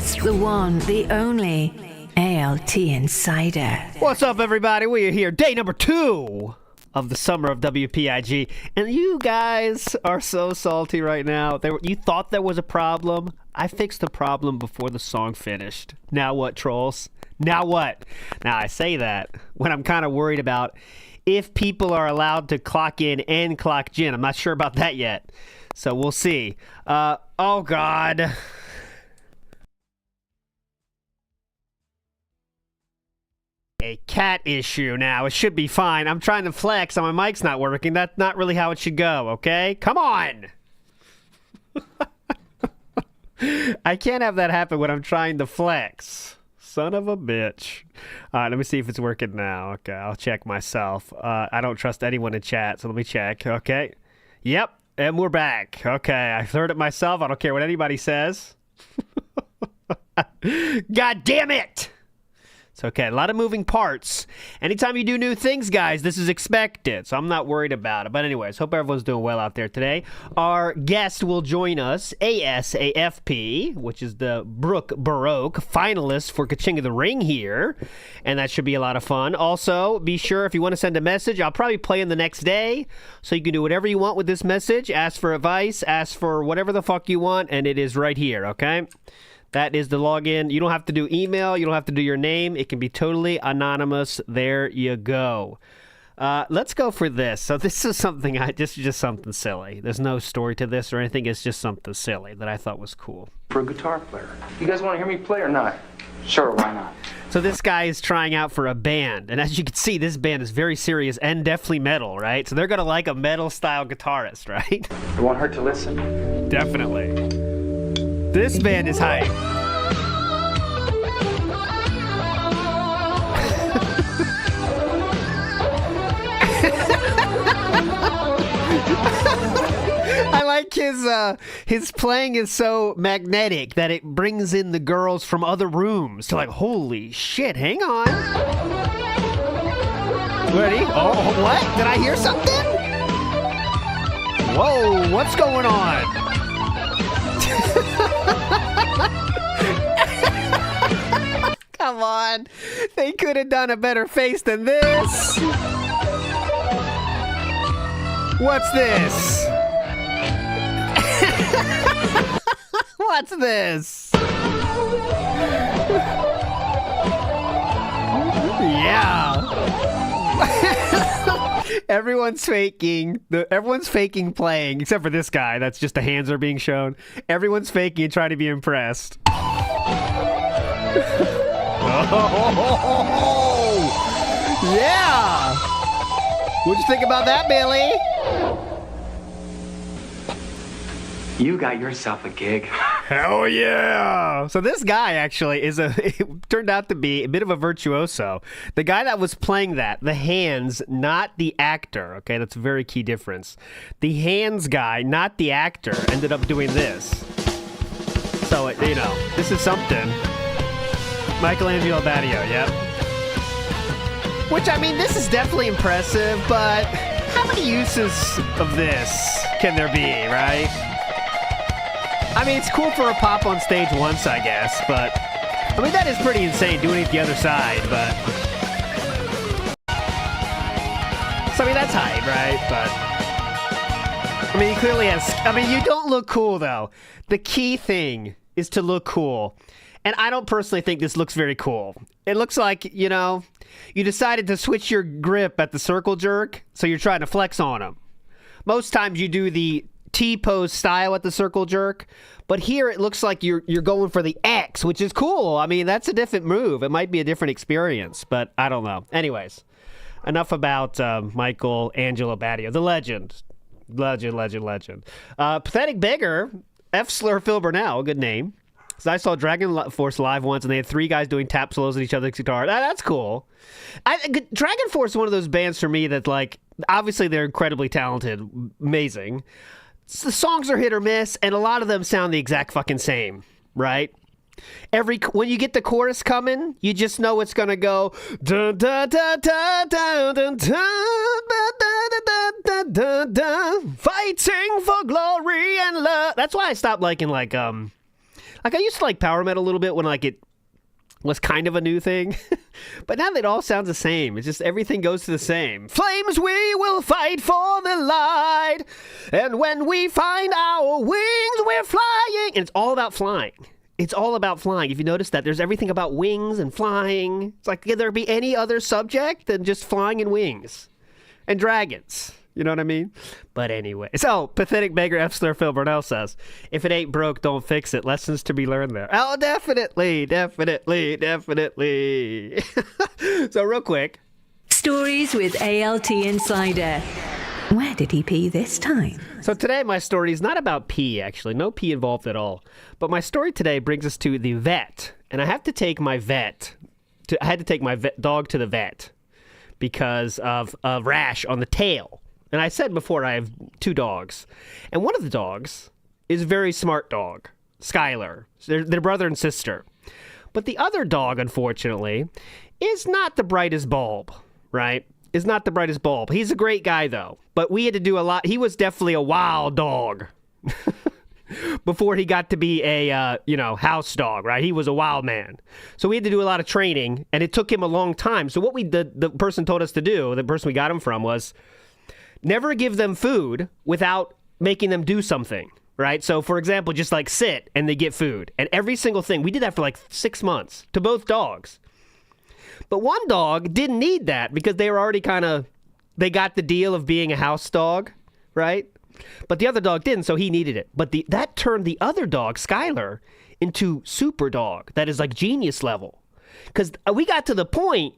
is the one, the only ALT Insider. What's up, everybody? We are here, day number 2 of the summer of WPIG, and you guys are so salty right now. You thought there was a problem. I fixed the problem before the song finished. Now what, trolls? Now what? Now I say that when I'm kind of worried about if people are allowed to clock in and clock in. I'm not sure about that yet, so we'll see. Oh God. A cat issue now. It should be fine. I'm trying to flex and my mic's not working. That's not really how it should go, okay? Come on! I can't have that happen when I'm trying to flex. Son of a bitch. Alright, let me see if it's working now. Okay, I'll check myself. I don't trust anyone in chat, so let me check. Okay. Yep, and we're back. Okay, I heard it myself. I don't care what anybody says. God damn it! It's okay. A lot of moving parts. Anytime you do new things, guys, this is expected, so I'm not worried about it. But anyways, hope everyone's doing well out there today. Our guest will join us, ASAFP, which is the Brooke Baroque finalist for Kaching of the Ring here, and that should be a lot of fun. Also, be sure if you want to send a message, I'll probably play in the next day, so you can do whatever you want with this message. Ask for advice, ask for whatever the fuck you want, and it is right here, okay? That is the login. You don't have to do email. You don't have to do your name. It can be totally anonymous. There you go. Let's go for this. So this is something, this is just something silly. There's no story to this or anything. It's just something silly that I thought was cool. For a guitar player. You guys want to hear me play or not? Sure, why not? So this guy is trying out for a band. And as you can see, this band is very serious and definitely metal, right? So they're going to like a metal-style guitarist, right? It won't hurt to listen. Definitely. This band is hype. I like his playing is so magnetic that it brings in the girls from other rooms to like, holy shit, hang on. Ready? Oh, what? Did I hear something? Whoa, what's going on? Come on. They could have done a better face than this. What's this? What's this? Yeah. Everyone's faking playing, except for this guy. That's just the hands are being shown. Everyone's faking and trying to be impressed. Oh, yeah! What'd you think about that, Billy? You got yourself a gig. Hell yeah! So this guy actually it turned out to be a bit of a virtuoso. The guy that was playing that, the hands, not the actor, okay? That's a very key difference. The hands guy, not the actor, ended up doing this. So, this is something. Michelangelo Badio, yep. Which, I mean, this is definitely impressive, but how many uses of this can there be, right? I mean, it's cool for a pop on stage once, I guess, but I mean, that is pretty insane doing it the other side, but so, I mean, that's hype, right? But I mean, he clearly has, I mean, you don't look cool, though. The key thing is to look cool. And I don't personally think this looks very cool. It looks like, you decided to switch your grip at the circle jerk, so you're trying to flex on him. Most times you do the T-pose style at the circle jerk, but here it looks like you're going for the X, which is cool. I mean, that's a different move. It might be a different experience, but I don't know. Anyways, enough about Michelangelo Badio, the legend. Legend. Pathetic Beggar, F. Slur Phil Burnell, good name. So I saw Dragon Force live once, and they had 3 guys doing tap solos on each other's guitar. That's cool. Dragon Force is one of those bands for me that, like, obviously they're incredibly talented, amazing. The songs are hit or miss, and a lot of them sound the exact fucking same, right? When you get the chorus coming, you just know it's gonna go dun dun dun dun dun dun dun dun dun, fighting for glory and love. That's why I stopped liking like Like, I used to like power metal a little bit when, like, it was kind of a new thing. But now it all sounds the same. It's just everything goes to the same. Flames, we will fight for the light. And when we find our wings, we're flying. And it's all about flying. It's all about flying. If you notice that, there's everything about wings and flying. It's like, could there be any other subject than just flying and wings? And dragons. You know what I mean? But anyway. So, Pathetic Beggar F. Slur Phil Burnell says, if it ain't broke, don't fix it. Lessons to be learned there. Oh, definitely. So, real quick. Stories with ALT Insider. Where did he pee this time? So today my story is not about pee, actually. No pee involved at all. But my story today brings us to the vet. And I have to take my dog to the vet because of a rash on the tail. And I said before I have 2 dogs. And one of the dogs is a very smart dog, Skylar. They're brother and sister. But the other dog, unfortunately, is not the brightest bulb, right? Is not the brightest bulb. He's a great guy, though. But we had to do a lot. He was definitely a wild dog before he got to be a, house dog, right? He was a wild man. So we had to do a lot of training, and it took him a long time. So what the person told us to do, the person we got him from, was never give them food without making them do something, right? So, for example, just like sit and they get food. And every single thing, we did that for like 6 months to both dogs. But one dog didn't need that because they were already they got the deal of being a house dog, right? But the other dog didn't, so he needed it. But that turned the other dog, Skylar, into super dog. That is like genius level. Because we got to the point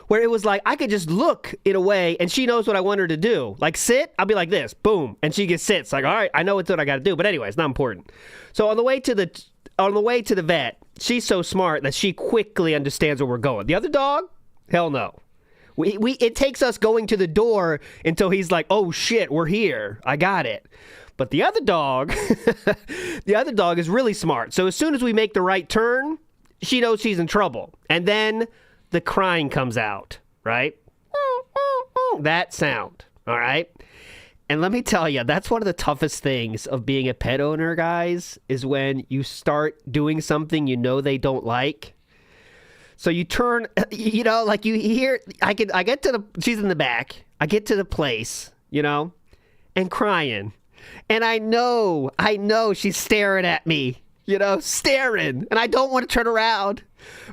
where it was like, I could just look in a way and she knows what I want her to do. Like sit, I'll be like this, boom. And she just sits like, all right, I know what I got to do. But anyway, it's not important. So on the way to the vet, she's so smart that she quickly understands where we're going. The other dog, hell no. It takes us going to the door until he's like, oh shit, we're here. I got it. But the other dog, the other dog is really smart. So as soon as we make the right turn, she knows she's in trouble. And then the crying comes out, right? That sound, all right? And let me tell you, that's one of the toughest things of being a pet owner, guys, is when you start doing something you know they don't like. So you turn, like you hear, she's in the back. I get to the place, and crying. And I know she's staring at me, staring. And I don't want to turn around.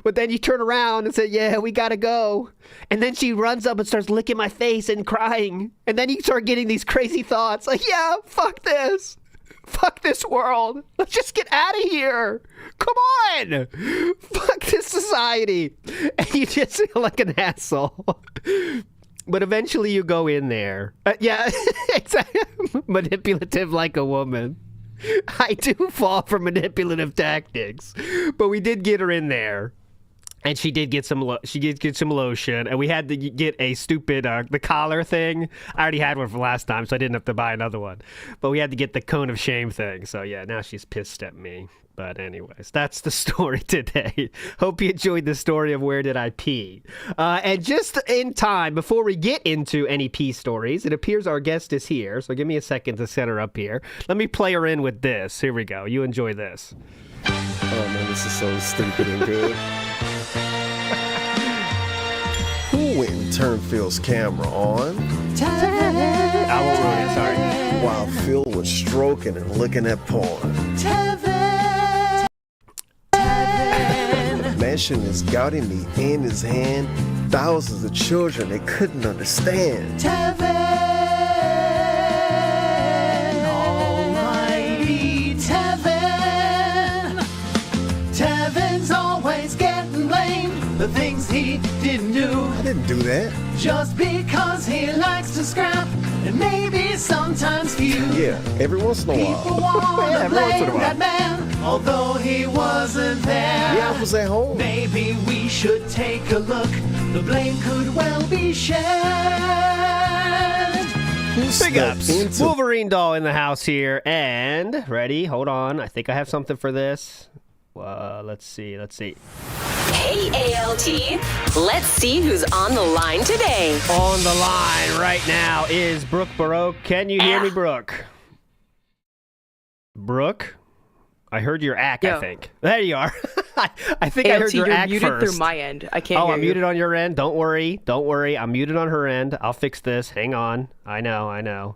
But then you turn around and say, yeah, we got to go. And then she runs up and starts licking my face and crying. And then you start getting these crazy thoughts like, yeah, fuck this. Fuck this world. Let's just get out of here. Come on. Fuck this society. And you just feel like an asshole. But eventually you go in there. Yeah, exactly. Manipulative like a woman. I do fall for manipulative tactics, but we did get her in there, and she did get some. She did get some lotion, and we had to get a stupid the collar thing. I already had one from last time, so I didn't have to buy another one. But we had to get the cone of shame thing. So yeah, now she's pissed at me. But anyways, that's the story today. Hope you enjoyed the story of Where Did I Pee? And just in time, before we get into any pee stories, it appears our guest is here. So give me a second to set her up here. Let me play her in with this. Here we go. You enjoy this. Oh man, this is so stupid and good. Who went and turned Phil's camera on? I won't ruin it, sorry. While Phil was stroking and looking at porn. Mashing his gouty meat in his hand, thousands of children they couldn't understand. Almighty Tevin. Tevin's always getting blamed. The things he didn't do. I didn't do that. Just because he likes to scrap and maybe sometimes feud. Yeah, every once in a People while. wanna blame that man, although he wasn't there. Yeah, I was at home. Maybe we should take a look. The blame could well be shared. Big ups. Wolverine doll in the house here. And, ready? Hold on. I think I have something for this. Let's see. Hey, ALT. Let's see who's on the line today. On the line right now is Brooke Baroque. Can you hear me, Brooke? Brooke? I heard your ack, Yo. I think. There you are. I think I heard your you're ack muted first. through my end. I can't Oh, hear I'm you. muted on your end. Don't worry. Don't worry. I'm muted on her end. I'll fix this. Hang on. I know.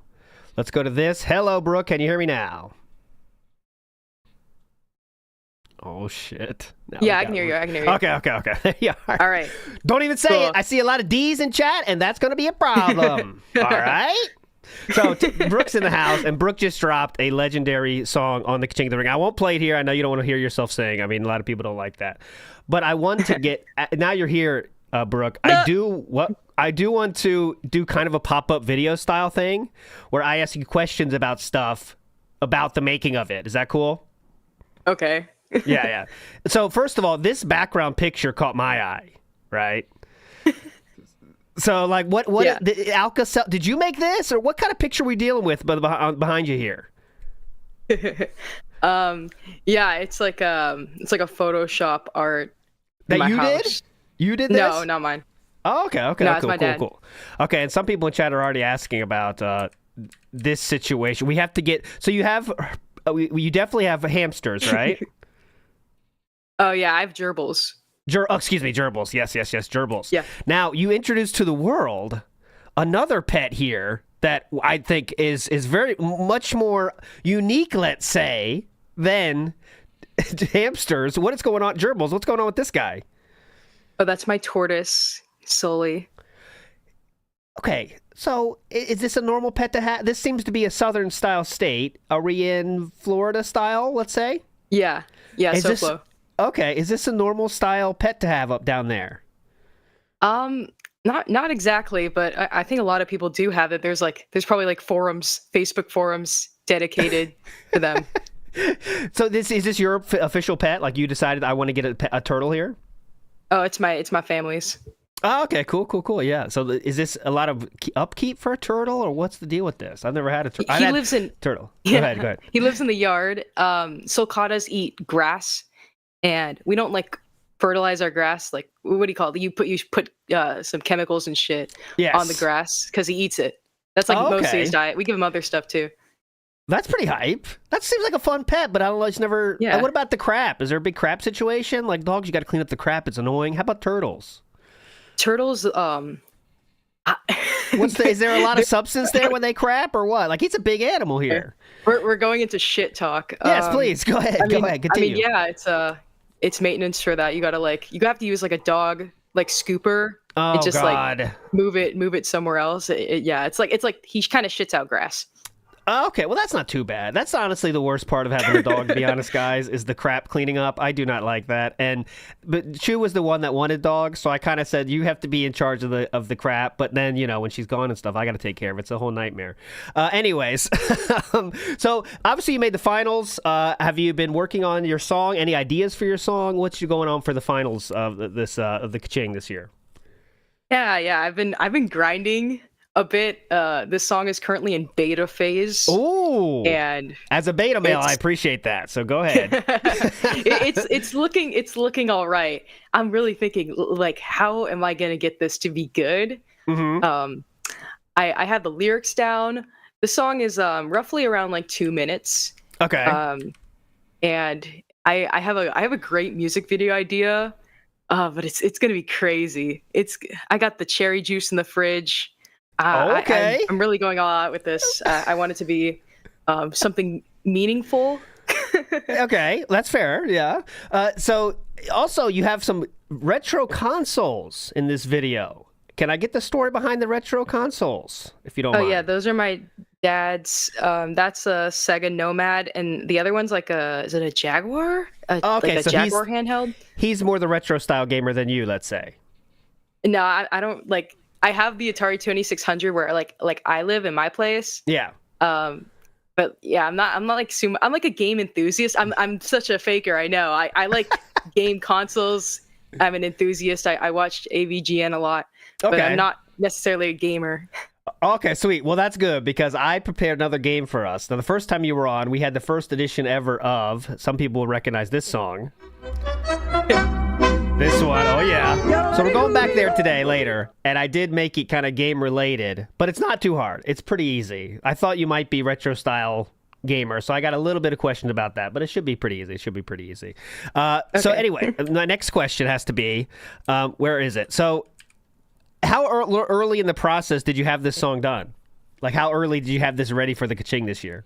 Let's go to this. Hello, Brooke. Can you hear me now? Oh, shit. Now Yeah, we I got can hear you. Brooke. I can hear you. Okay. There you are. All right. Don't even say Cool. it. I see a lot of D's in chat, and that's going to be a problem. All right? So Brooke's in the house, and Brooke just dropped a legendary song on the King of the Ring. I won't play it here. I know you don't want to hear yourself sing. I mean, a lot of people don't like that. But I want to get now you're here, Brooke. I do want to do kind of a pop-up video style thing where I ask you questions about stuff about the making of it. Is that cool? Okay. Yeah. So first of all, this background picture caught my eye, right? So, like, what Yeah. Alka-Seltzer, did you make this, or what kind of picture are we dealing with behind you here? Yeah, it's like a Photoshop art. That in my you house. did? You did this? No, not mine. Oh, okay. No, it's cool, my dad. cool. Okay, and some people in chat are already asking about this situation. We have to get, so you have, you definitely have hamsters, right? Oh yeah, I have gerbils. Excuse me, gerbils. Yes, gerbils. Yeah. Now, you introduced to the world another pet here that I think is very much more unique, let's say, than hamsters. What is going on? Gerbils, what's going on with this guy? Oh, that's my tortoise, Sully. Okay, so is this a normal pet to have? This seems to be a southern style state. Are we in Florida style, let's say? Yeah, Is this- SoFlo. Okay, is this a normal style pet to have up down there? Not exactly, but I think a lot of people do have it. There's probably like forums, Facebook forums dedicated to them. So is this your official pet? Like you decided I want to get a turtle here? Oh, it's my family's. Oh, okay, cool. Yeah. So is this a lot of upkeep for a turtle, or what's the deal with this? I've never had a turtle. He lives in turtle. Yeah, Go ahead. He lives in the yard. Sulcatas eat grass, and we don't like fertilize our grass. Like, what do you call it? You put some chemicals and shit on the grass because he eats it. That's like mostly his diet. We give him other stuff too. That's pretty hype. That seems like a fun pet, but I don't know. It's never. Yeah. What about the crap? Is there a big crap situation? Like dogs, you got to clean up the crap. It's annoying. How about turtles? Turtles, is there a lot of substance there when they crap, or what? Like, he's a big animal here. We're going into shit talk. Yes, please go ahead. Go ahead. Continue. Yeah, it's maintenance for that. You have to use like a dog like scooper Oh, and just God. like move it somewhere else. It's like he kind of shits out grass. Okay, well, that's not too bad. That's honestly the worst part of having a dog, to be honest, guys, is the crap cleaning up. I do not like that. But Chu was the one that wanted dogs, so I kind of said, you have to be in charge of the crap. But then, when she's gone and stuff, I got to take care of it. It's a whole nightmare. Anyways, so obviously you made the finals. Have you been working on your song? Any ideas for your song? What's going on for the finals of the Kaching this year? Yeah. I've been grinding a bit. This song is currently in beta phase. Ooh. And as a beta male, I appreciate that. So go ahead. it's looking all right. I'm really thinking, like, how am I gonna get this to be good? Mm-hmm. I have the lyrics down. The song is roughly around like 2 minutes. Okay. And I have a great music video idea. But it's gonna be crazy. I got the cherry juice in the fridge. Okay. I'm really going all out with this. I want it to be something meaningful. Okay, that's fair. Yeah. So also you have some retro consoles in this video. Can I get the story behind the retro consoles, if you don't mind? Oh yeah, those are my dad's. That's a Sega Nomad, and the other one's like is it a Jaguar? Okay, like a so Jaguar handheld. He's more the retro style gamer than you, let's say. No, I don't like. I have the Atari 2600 where like I live in my place. Yeah. But yeah, I'm not like I'm like a game enthusiast. I'm such a faker. I know. I like game consoles. I'm an enthusiast. I watched AVGN a lot, but I'm not necessarily a gamer. Okay, sweet. Well, that's good because I prepared another game for us. Now, the first time you were on, we had the first edition ever of, some people will recognize this song. This one, oh yeah. So we're going back there today later, and I did make it kind of game related, but it's not too hard. It's pretty easy. I thought you might be retro style gamer, so I got a little bit of questions about that, but it should be pretty easy. So anyway, my next question has to be, where is it? So how early in the process did you have this song done? Like, how early did you have this ready for the Kaching this year?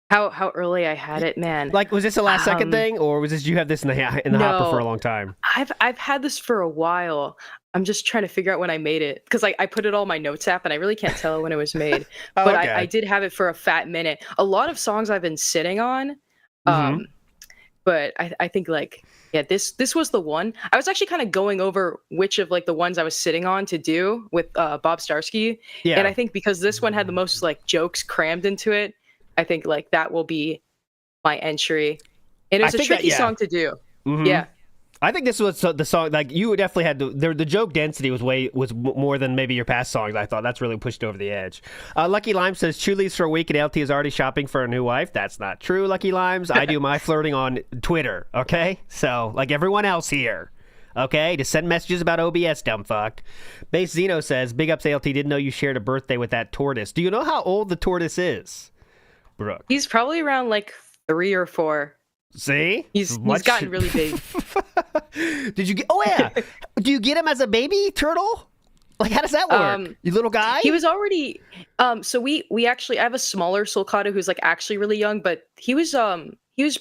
How early I had it, man. Like, was this a last second thing, or was this you have this in the hopper for a long time? I've had this for a while. I'm just trying to figure out when I made it, because I put it all in my notes app, and I really can't tell when it was made. But okay. I did have it for a fat minute. A lot of songs I've been sitting on, but I think like this was the one. I was actually kind of going over which of like the ones I was sitting on to do with Bob Starsky, and I think because this one had the most like jokes crammed into it, I think like that will be my entry. And it's a tricky song to do. Yeah. I think this was the song, like, you definitely had the joke density was more than maybe your past songs. I thought that's really pushed over the edge. Lucky Lime says, Chew leaves for a week and LT is already shopping for a new wife. That's not true, Lucky Limes. I do my flirting on Twitter, okay? So, like everyone else here, okay? To send messages about OBS, dumb fuck. Base Zeno says, big ups ALT, didn't know you shared a birthday with that tortoise. Do you know how old the tortoise is, Brooke? He's probably around like 3 or 4. See? He's gotten really big. Did you get... Oh, yeah. Do you get him as a baby turtle? Like, how does that work? You little guy? He was already... So we actually... I have a smaller sulcata who's, like, actually really young, but he was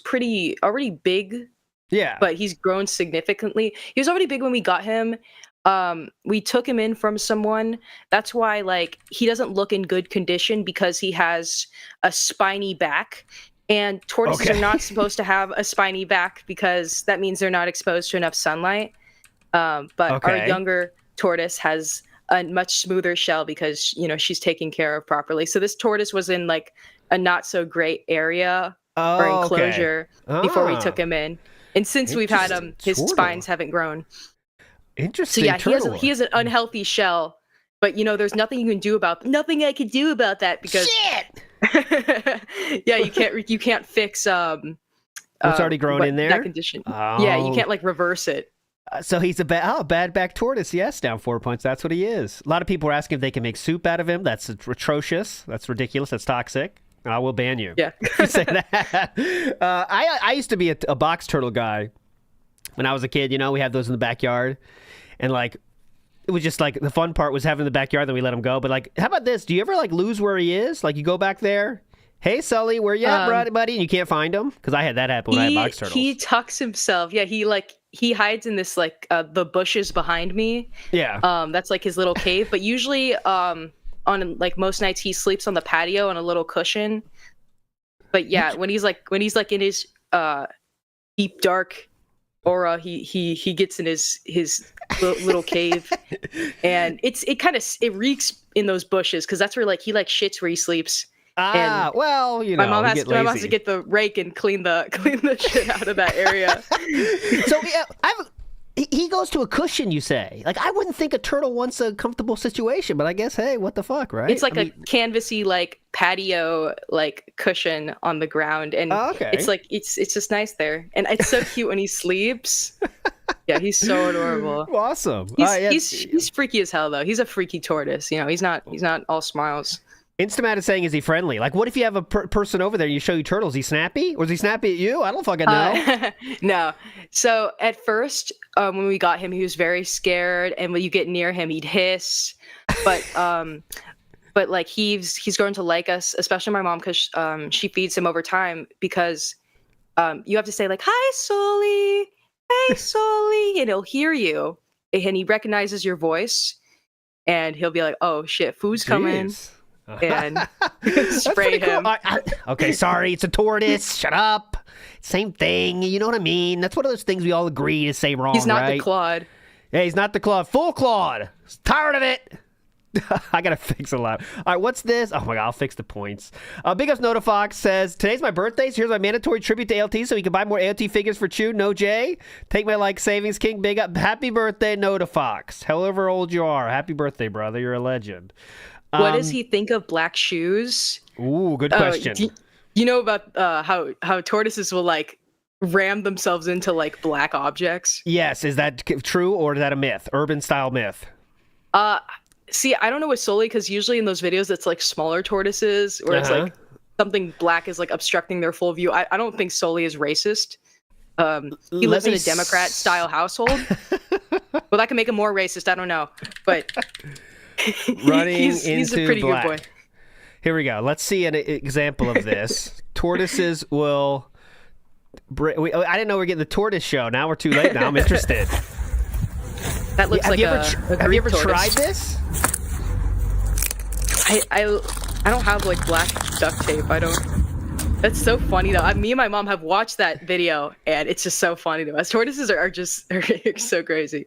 pretty... already big. Yeah. But he's grown significantly. He was already big when we got him. We took him in from someone. That's why, like, he doesn't look in good condition because he has a spiny back. And tortoises are not supposed to have a spiny back because that means they're not exposed to enough sunlight. But our younger tortoise has a much smoother shell because, you know, she's taken care of properly. So this tortoise was in like a not so great area or enclosure before we took him in. And since we've had him, his spines haven't grown. Interesting. So yeah, he has an unhealthy shell. But, you know, there's nothing you can do nothing I can do about that because... Shit! Yeah, you can't fix what's already grown in there? That condition. Yeah, you can't like reverse it. So he's a bad back tortoise. Yes, down 4 points. That's what he is. A lot of people are asking if they can make soup out of him. That's atrocious. That's ridiculous. That's toxic. I will ban you. Yeah. If you say that. I used to be a box turtle guy when I was a kid. You know, we had those in the backyard, and like. It was just like the fun part was having the backyard, then we let him go. But like, how about this? Do you ever like lose where he is? Like you go back there, hey Sully, where you at, buddy? And you can't find him because I had that happen when I had box turtles. He tucks himself. Yeah, he hides in this like the bushes behind me. Yeah. That's like his little cave. But usually, on like most nights, he sleeps on the patio on a little cushion. But yeah, when he's like in his deep dark aura, he gets in his little cave, and it reeks in those bushes because that's where like he like shits where he sleeps. Well, you know, my mom has to get the rake and clean the shit out of that area. So yeah, he goes to a cushion, you say? Like, I wouldn't think a turtle wants a comfortable situation, but I guess, hey, what the fuck, right? It's like a canvasy like patio like cushion on the ground, and it's like it's just nice there, and it's so cute when he sleeps. Yeah, he's so adorable. Awesome. He's freaky as hell though. He's a freaky tortoise. You know, he's not all smiles. Instamat is saying, is he friendly? Like, what if you have a person over there and you show you turtles? Is he snappy? Or is he snappy at you? I don't fucking know. No. So at first, when we got him, he was very scared. And when you get near him, he'd hiss. But like he's grown to like us, especially my mom, because she feeds him over time. Because you have to say like, "Hi, Sully. Hey, Sully," and he'll hear you, and he recognizes your voice, and he'll be like, "Oh shit, food's coming." And spray him. Cool. Okay, sorry, it's a tortoise. Shut up. Same thing. You know what I mean? That's one of those things we all agree to say wrong, He's not right? the Claude. Yeah, he's not the Claude. Full Claude. Tired of it. I gotta fix a lot. All right, what's this? Oh my god, I'll fix the points. Big Ups Notifox says, today's my birthday, so here's my mandatory tribute to ALT so you can buy more ALT figures for Chew. No J. Take my like savings king. Big up. Happy birthday, Notifox. However old you are. Happy birthday, brother. You're a legend. What does he think of black shoes? Ooh, good question. You know about how tortoises will like ram themselves into like black objects? Yes. Is that true or is that a myth? Urban style myth? see, I don't know with Sully because usually in those videos it's like smaller tortoises, or it's like something black is like obstructing their full view. I don't think Sully is racist. He lives in a Democrat-style household. Well, that can make him more racist. I don't know, but he's a pretty good boy. Here we go. Let's see an example of this. Tortoises will. I didn't know we we're getting the tortoise show. Now we're too late. Now I'm interested. That looks like have you ever tried this? I don't have like black duct tape. I don't. That's so funny though. Me and my mom have watched that video, and it's just so funny to us. Tortoises are just so crazy.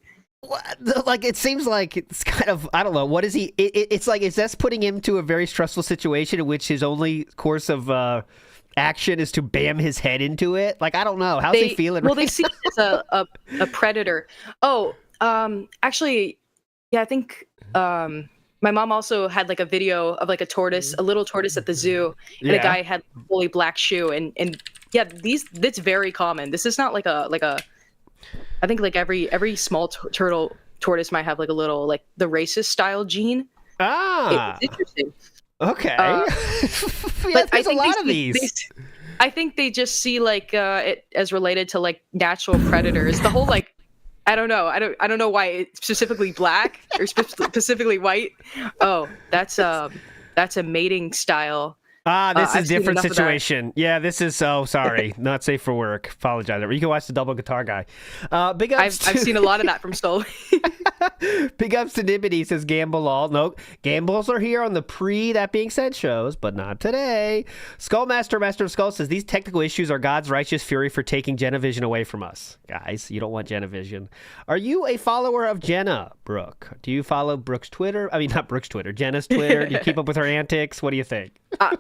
Like, it seems like it's kind of, I don't know, what is he? It's like, is that putting him to a very stressful situation in which his only course of action is to bam his head into it? Like, I don't know. How's he feeling? Well, they see it as a predator. Oh, actually, yeah, I think my mom also had like a video of like a little tortoise at the zoo, and a guy had a fully black shoe, and yeah, that's very common. This is not like a I think like every small tortoise might have like a little like the racist style gene. It's interesting. Okay. But there's a lot of these. I think they just see like it as related to like natural predators. The whole like I don't know why it's specifically black or specifically white. Oh, that's a mating style. This is a different situation. Yeah, this is so sorry. Not safe for work. Apologize. You can watch the double guitar guy. Big ups. I've seen a lot of that from Stoli. Big ups to Nibbity, says Gamble all. Nope. Gambles are here on the that being said shows, but not today. Skullmaster, Master of Skull, says these technical issues are God's righteous fury for taking Genavision away from us. Guys, you don't want Genavision. Are you a follower of Jenna, Brooke? Do you follow Brooke's Twitter? I mean, not Brooke's Twitter, Jenna's Twitter. Do you keep up with her antics? What do you think?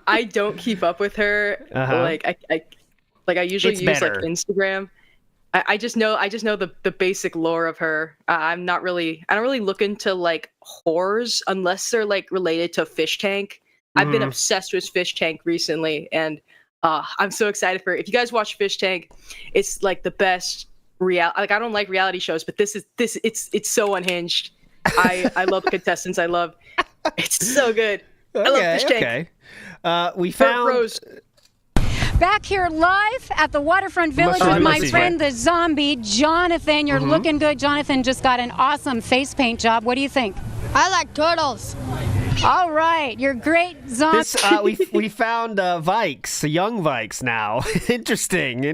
I don't keep up with her. Like I usually use like Instagram. I just know the basic lore of her. I don't really look into like whores unless they're like related to Fish Tank. I've been obsessed with Fish Tank recently, and I'm so excited for it. If you guys watch Fish Tank, it's like the best like I don't like reality shows, but it's so unhinged. I love the contestants. It's so good. I love Fish Tank. We found Rose. Back here live at the Waterfront Village with my friend the zombie, Jonathan. You're looking good. Jonathan just got an awesome face paint job. What do you think? I like turtles. All right, you're great, zombie. We found Vikes, young Vikes now. Interesting.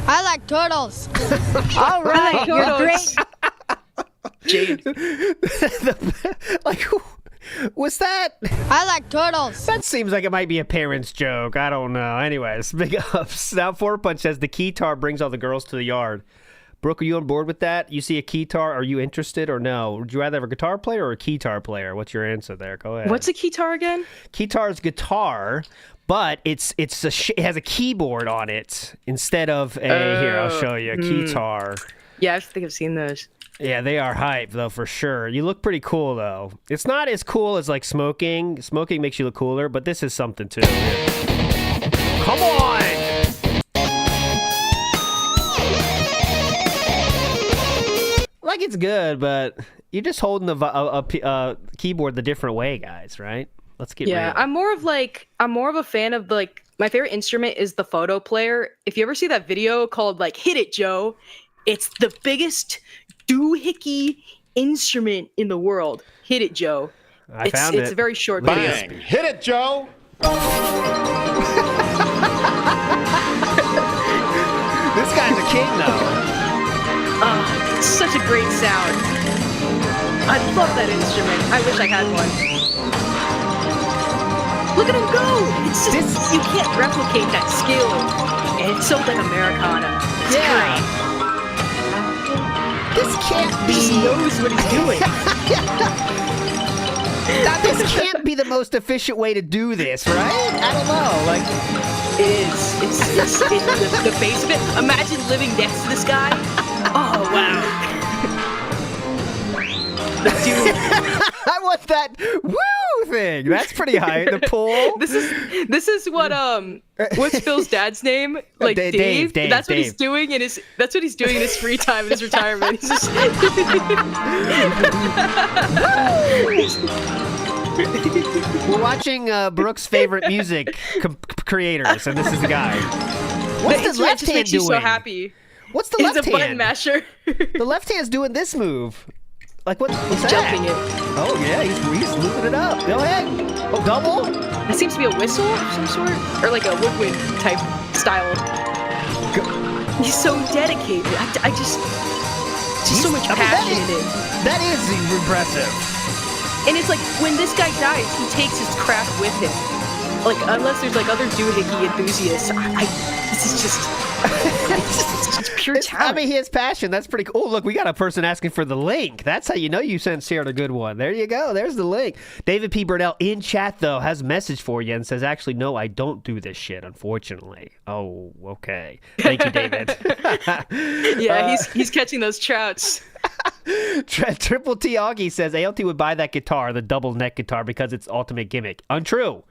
I like turtles. All right, you're great. Jade. Was that? I like turtles. That seems like it might be a parent's joke. I don't know. Anyways, big ups. Now, Four-Punch says the keytar brings all the girls to the yard. Brooke, are you on board with that? You see a keytar, are you interested or no? Would you rather have a guitar player or a keytar player? What's your answer there? Go ahead. What's a keytar again? Keytar is guitar, but it has a keyboard on it instead of a. Here, I'll show you a keytar. Yeah, I think I've seen those. Yeah, they are hype, though, for sure. You look pretty cool, though. It's not as cool as, like, smoking. Smoking makes you look cooler, but this is something, too. Come on! Like, it's good, but you're just holding the keyboard the different way, guys, right? Let's get real. I'm more of a fan of, like, my favorite instrument is the photo player. If you ever see that video called, like, Hit It, Joe, it's the biggest doohickey instrument in the world. Hit it, Joe. It's a very short video. Hit it, Joe. This guy's a king, though. It's such a great sound. I love that instrument. I wish I had one. Look at him go. It's just you can't replicate that skill. And it's so like Americana. It's great. This can't be. He knows what he's doing. This can't be the most efficient way to do this, right? I don't know. Like, it is. It's the base of it. Imagine living next to this guy. Oh wow. The dude. I want that. Woo! thing. That's pretty high. The pool. This is what's Phil's dad's name? Like Dave. That's what he's doing in his. That's what he's doing in his free time in his retirement. He's just. We're watching Brooke's favorite music creators, and this is the guy. What's the left hand doing? So happy. What's the left hand? He's a button masher. The left hand's doing this move. Like what's that? Jumping it. Oh yeah, he's moving it up. Go ahead. Oh, double. That seems to be a whistle of some sort, or like a woodwind type style. He's so dedicated. I just so much passion in it. That is impressive. And it's like when this guy dies, he takes his craft with him. Like unless there's like other doohickey enthusiasts, this is just. It's just pure talent. I mean, his passion. That's pretty cool. Oh, look, we got a person asking for the link. That's how you know you shared a good one. There you go. There's the link. David P. Burnell in chat, though, has a message for you and says, actually, no, I don't do this shit, unfortunately. Oh, okay. Thank you, David. Yeah, he's catching those trouts. Triple T Augie says, ALT would buy that guitar, the double neck guitar, because it's ultimate gimmick. Untrue.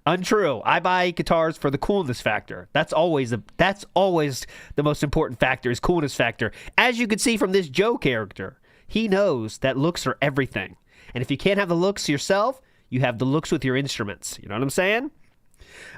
I buy guitars for the coolness factor. That's always the most important factor is coolness factor. As you can see from this Joe character, he knows that looks are everything. And if you can't have the looks yourself, you have the looks with your instruments. You know what I'm saying?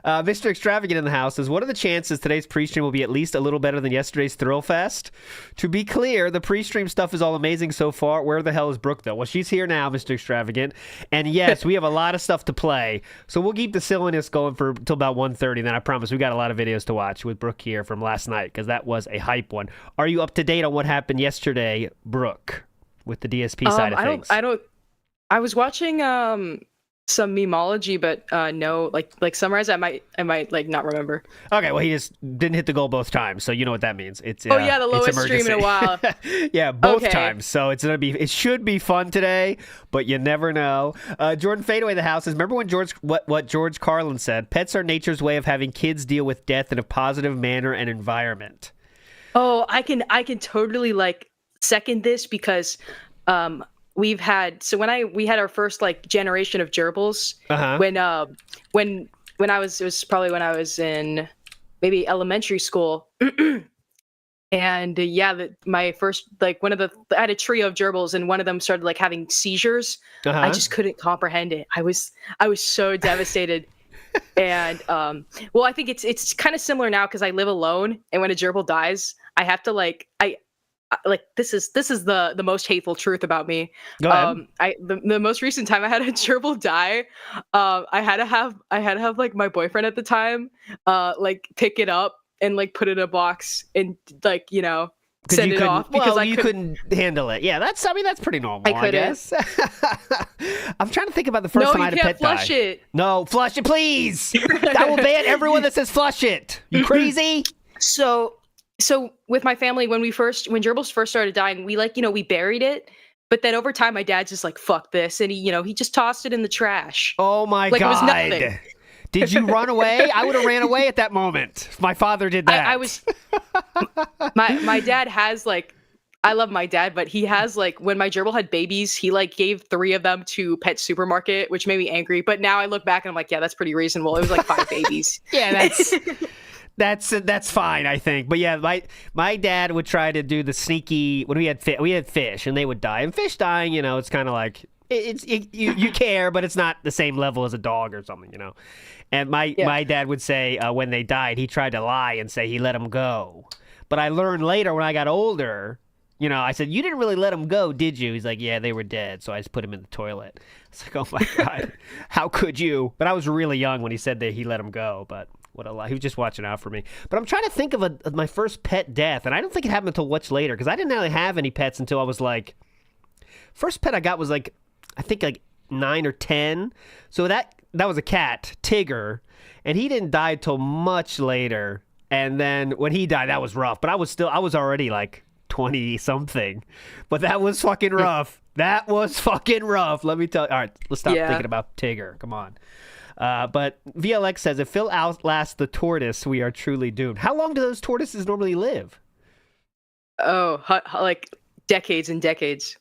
Mr. Extravagant in the house says, what are the chances today's pre-stream will be at least a little better than yesterday's Thrill Fest? To be clear, the pre-stream stuff is all amazing so far. Where the hell is Brooke, though? Well, she's here now, Mr. Extravagant. And yes, we have a lot of stuff to play. So we'll keep the silliness going for until about 1:30. Then I promise we got a lot of videos to watch with Brooke here from last night because that was a hype one. Are you up to date on what happened yesterday, Brooke, with the DSP side of things? I was watching some memology, but no, like summarize. I might like not remember. Okay, well he just didn't hit the goal both times, so you know what that means. It's the lowest stream in a while. Yeah, both times. So it should be fun today, but you never know. Jordan Fadeaway the house says, remember when what George Carlin said? Pets are nature's way of having kids deal with death in a positive manner and environment. Oh, I can totally like second this because we've had we had our first like generation of gerbils when I was in maybe elementary school. And my first I had a trio of gerbils and one of them started like having seizures. I just couldn't comprehend it. I was so devastated. And I think it's kind of similar now because I live alone, and when a gerbil dies, I have to this is the most hateful truth about me. Go ahead. The most recent time I had a gerbil die, I had to have like my boyfriend at the time pick it up and like put it in a box and send it off because you couldn't handle it. Yeah, that's pretty normal. I guess. I'm trying to think about the first time I had a pet die. Flush it. No, flush it, please. I will ban everyone that says flush it. You crazy? So with my family, when gerbils first started dying, we buried it. But then over time, my dad's just like, fuck this. And he just tossed it in the trash. Oh my God. It was nothing. Did you run away? I would have ran away at that moment. My father did that. I was, my dad has I love my dad, but he has when my gerbil had babies, he gave 3 of them to Pet Supermarket, which made me angry. But now I look back and I'm like, yeah, that's pretty reasonable. It was 5 babies. Yeah, that's fine, I think. But yeah, my dad would try to do the sneaky when we had fish and they would die. And fish dying, it's kind of like you care, but it's not the same level as a dog or something, And my dad would say when they died, he tried to lie and say he let them go. But I learned later when I got older, I said, you didn't really let them go, did you? He's like, yeah, they were dead. So I just put him in the toilet. It's like, oh my God, how could you? But I was really young when he said that he let them go, but what a lie. He was just watching out for me. But I'm trying to think of my first pet death, and I don't think it happened until much later, because I didn't really have any pets until I was first pet I got was I think 9 or 10. So that was a cat, Tigger, and he didn't die till much later. And then when he died, that was rough. But I was already 20 something. But that was fucking rough. That was fucking rough. Let me tell you. All right, let's stop thinking about Tigger. Come on. But VLX says, if Phil outlasts the tortoise, we are truly doomed. How long do those tortoises normally live? Oh, decades and decades.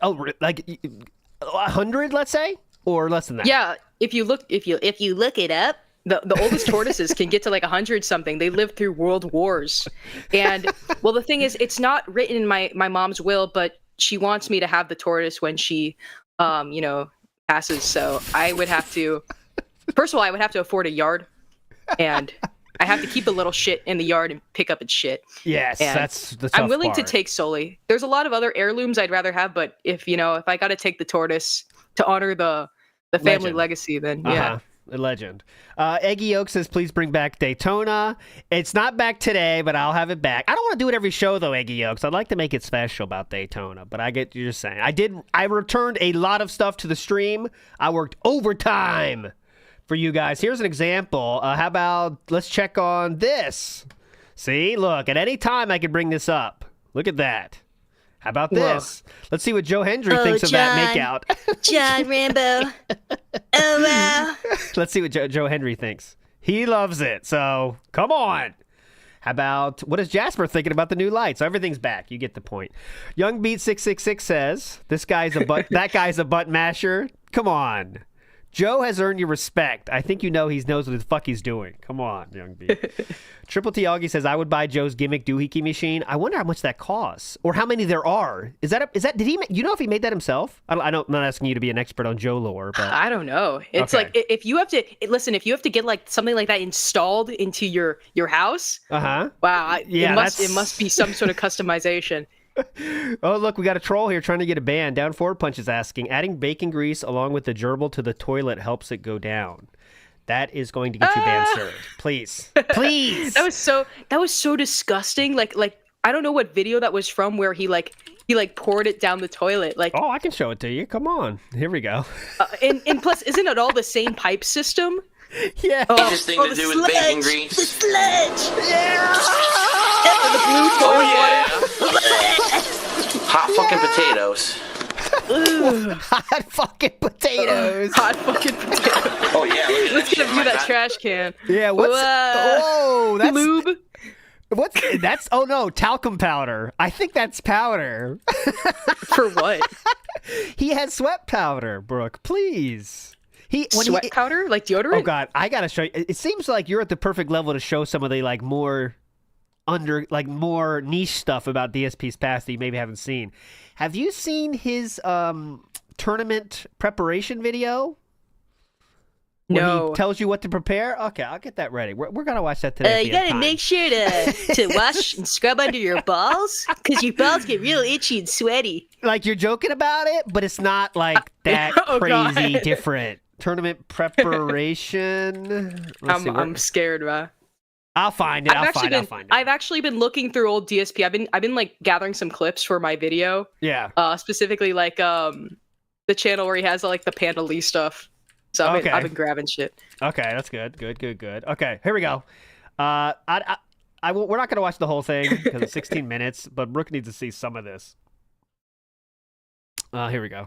Oh, 100, let's say? or less than that? Yeah, if you look it up, the oldest tortoises can get to like 100 something. They lived through world wars. And well, the thing is, it's not written in my mom's will, but she wants me to have the tortoise when she passes. So I would have to, first of all, I would have to afford a yard, and I have to keep the little shit in the yard and pick up its shit. Yes, and that's the tough I'm willing part. to take Sully. There's a lot of other heirlooms I'd rather have, but if I got to take the tortoise to honor the family legacy, then yeah. A legend. Eggy Yolk says, please bring back Daytona. It's not back today, but I'll have it back. I don't want to do it every show, though, Eggy Yolks. I'd like to make it special about Daytona, but I get you're saying. I returned a lot of stuff to the stream. I worked overtime for you guys. Here's an example. How about, let's check on this. See, look, at any time I could bring this up. Look at that. How about this? Whoa. Let's see what Joe Hendry thinks of that makeout. John Rambo. Oh, wow. Let's see what Joe Hendry thinks. He loves it, so come on. How about, what is Jasper thinking about the new lights? So everything's back. You get the point. Young Beat 666 says, that guy's a butt masher. Come on. Joe has earned your respect. I think he knows what the fuck he's doing. Come on, Young B. Triple T Augie says, I would buy Joe's gimmick doohickey machine. I wonder how much that costs, or how many there are. Did he, you know if he made that himself? I'm not asking you to be an expert on Joe lore, but I don't know. It's okay. Like, if you have to get like something like that installed into your house. Wow. It must be some sort of customization. Oh, look, we got a troll here trying to get a ban. Down Forward Punch is asking, adding bacon grease along with the gerbil to the toilet helps it go down. That is going to get you ban served. Please. Please. That was so disgusting. Like I don't know what video that was from where he poured it down the toilet. Like, oh, I can show it to you. Come on. Here we go. And plus, isn't it all the same pipe system? Yeah. Easiest thing to do with bacon grease. The sludge. Yeah. The blue toilet water. Hot fucking potatoes. Ooh. Hot fucking potatoes. Hot fucking potatoes. Oh yeah. Listen to that trash can. Yeah. That's lube. That's oh no, talcum powder. I think that's powder. For what? He has sweat powder, Brooke. Please. Sweat powder? Like deodorant? Oh, God. I got to show you. It seems like you're at the perfect level to show some of the, more niche stuff about DSP's past that you maybe haven't seen. Have you seen his tournament preparation video? No. He tells you what to prepare? Okay, I'll get that ready. We're going to watch that today. You got to make sure to wash and scrub under your balls, because your balls get real itchy and sweaty. Like, you're joking about it, but it's not like that crazy different. Tournament preparation. I'm scared, man. I'll find it. I'll find it. I've actually been looking through old DSP. I've been like gathering some clips for my video. Yeah. Specifically like the channel where he has like the Panda Lee stuff. So I've been grabbing shit. Okay, that's good. Good. Okay, here we go. We're not gonna watch the whole thing because it's 16 minutes, but Brooke needs to see some of this. Here we go.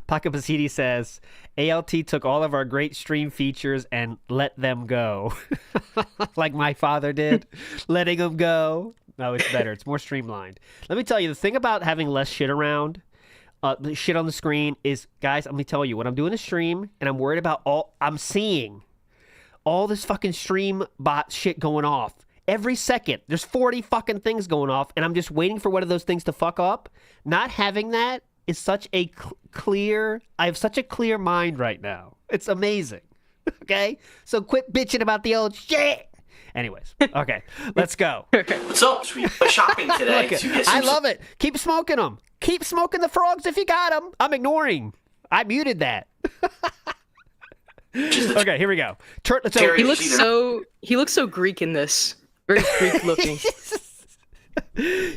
Paca Pasidi says, ALT took all of our great stream features and let them go. Like my father did, letting them go. No, it's better. It's more streamlined. Let me tell you, the thing about having less shit around, the shit on the screen is, guys, let me tell you, when I'm doing a stream and I'm worried about I'm seeing all this fucking stream bot shit going off. Every second, there's 40 fucking things going off, and I'm just waiting for one of those things to fuck up. Not having that is such a I have such a clear mind right now. It's amazing. Okay? So quit bitching about the old shit. Anyways, okay, let's go. So, we're shopping today. I love it. Keep smoking them. Keep smoking the frogs if you got them. I'm ignoring. I muted that. Okay, here we go. He looks so Greek in this. Very Greek looking.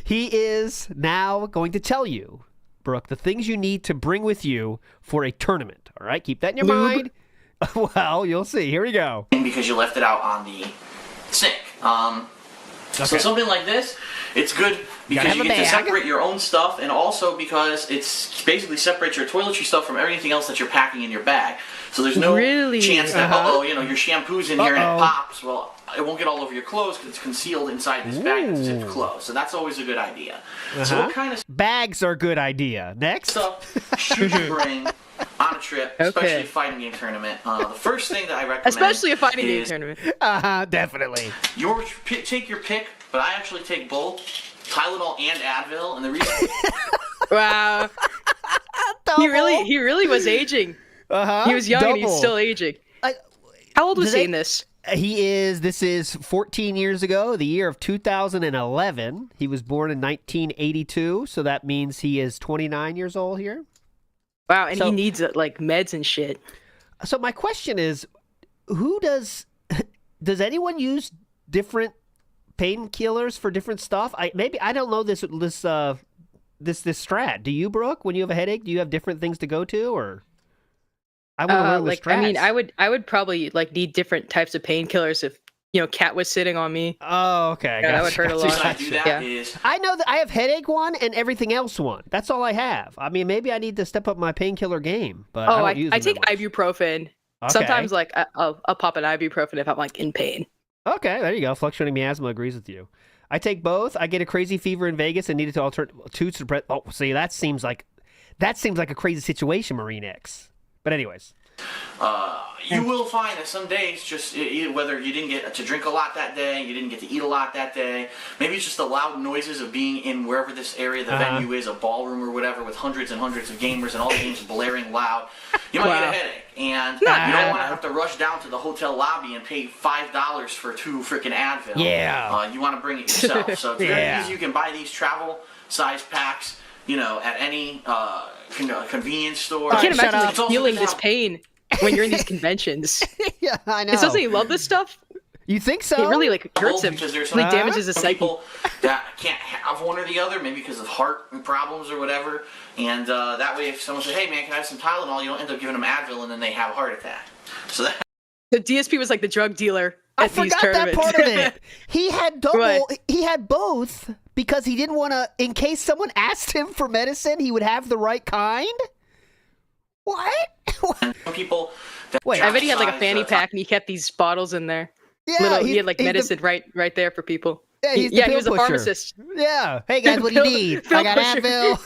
He is now going to tell you, Brooke, the things you need to bring with you for a tournament. All right, keep that in your mind. Well, you'll see. Here we go. Because you left it out on the sink. So something like this, it's good because you get to separate your own stuff, and also because it's basically separates your toiletry stuff from everything else that you're packing in your bag. So there's no chance that, your shampoo's in here and it pops. Well, it won't get all over your clothes because it's concealed inside this bag that's zipped closed. So that's always a good idea. So what kind of bags are a good idea? Next stuff should you bring on a trip, especially a fighting game tournament? The first thing that I recommend, especially a fighting game tournament, definitely. Take your pick, but I actually take both Tylenol and Advil, and the reason. Wow, he really was aging. He was young and he's still aging. How old was he in this? This is 14 years ago, the year of 2011. He was born in 1982, so that means he is 29 years old here. Wow, and he needs like meds and shit. So my question is, does anyone use different painkillers for different stuff? I don't know this strat. Do you, Brooke? When you have a headache, do you have different things to go to, or? I want to learn the strats. I mean, I would probably like need different types of painkillers if Cat was sitting on me. Oh, okay. That would hurt a lot. I know that I have headache one and everything else one. That's all I have. I mean, maybe I need to step up my painkiller game, but I take ibuprofen. Okay. Sometimes like I'll pop an ibuprofen if I'm like in pain. Okay, there you go. Fluctuating miasma agrees with you. I take both. I get a crazy fever in Vegas and needed to alter to suppress. Oh, see, that seems like a crazy situation, Marine X. But anyways. You will find that some days, just whether you didn't get to drink a lot that day, you didn't get to eat a lot that day, maybe it's just the loud noises of being in wherever this area, the venue is, a ballroom or whatever, with hundreds and hundreds of gamers and all the games blaring loud, you might get a headache. And you don't want to have to rush down to the hotel lobby and pay $5 for 2 freaking Advil. Yeah. You want to bring it yourself. So it's very easy. You can buy these travel size packs, at any convenience store. I can't imagine feeling this pain when you're in these conventions. Yeah, I know. Doesn't he love this stuff? You think so? It really hurts him. Because there's really damages his psyche. People that can't have one or the other, maybe because of heart problems or whatever. And that way, if someone says, "Hey man, can I have some Tylenol?" you don't end up giving them Advil, and then they have a heart attack. So that the DSP was like the drug dealer at these tournaments. I forgot that part of it. He had He had both because he didn't want to. In case someone asked him for medicine, he would have the right kind. What? People. Wait, I bet he had like a fanny pack and he kept these bottles in there. Yeah, he had like medicine right there for people. Yeah, he was a pharmacist. Yeah. Hey guys, what do you need? I got Advil.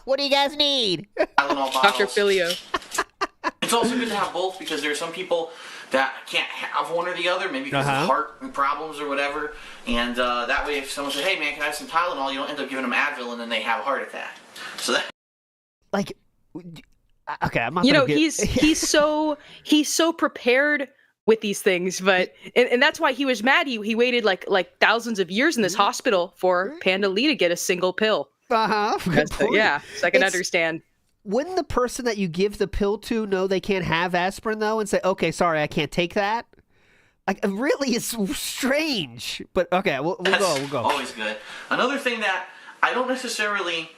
What do you guys need? Dr. Filio. It's also good to have both because there are some people that can't have one or the other, maybe because of heart problems or whatever. And that way, if someone says, "Hey man, can I have some Tylenol?" you don't end up giving them Advil, and then they have a heart attack. So that. Okay, I'm not. He's so prepared with these things, but and that's why he was mad. He waited like thousands of years in this hospital for Panda Lee to get a single pill. Yeah, so I can understand. Wouldn't the person that you give the pill to know they can't have aspirin though, and say, "Okay, sorry, I can't take that"? Like, really, it's strange. But okay, we'll go. Always good. Another thing that I don't necessarily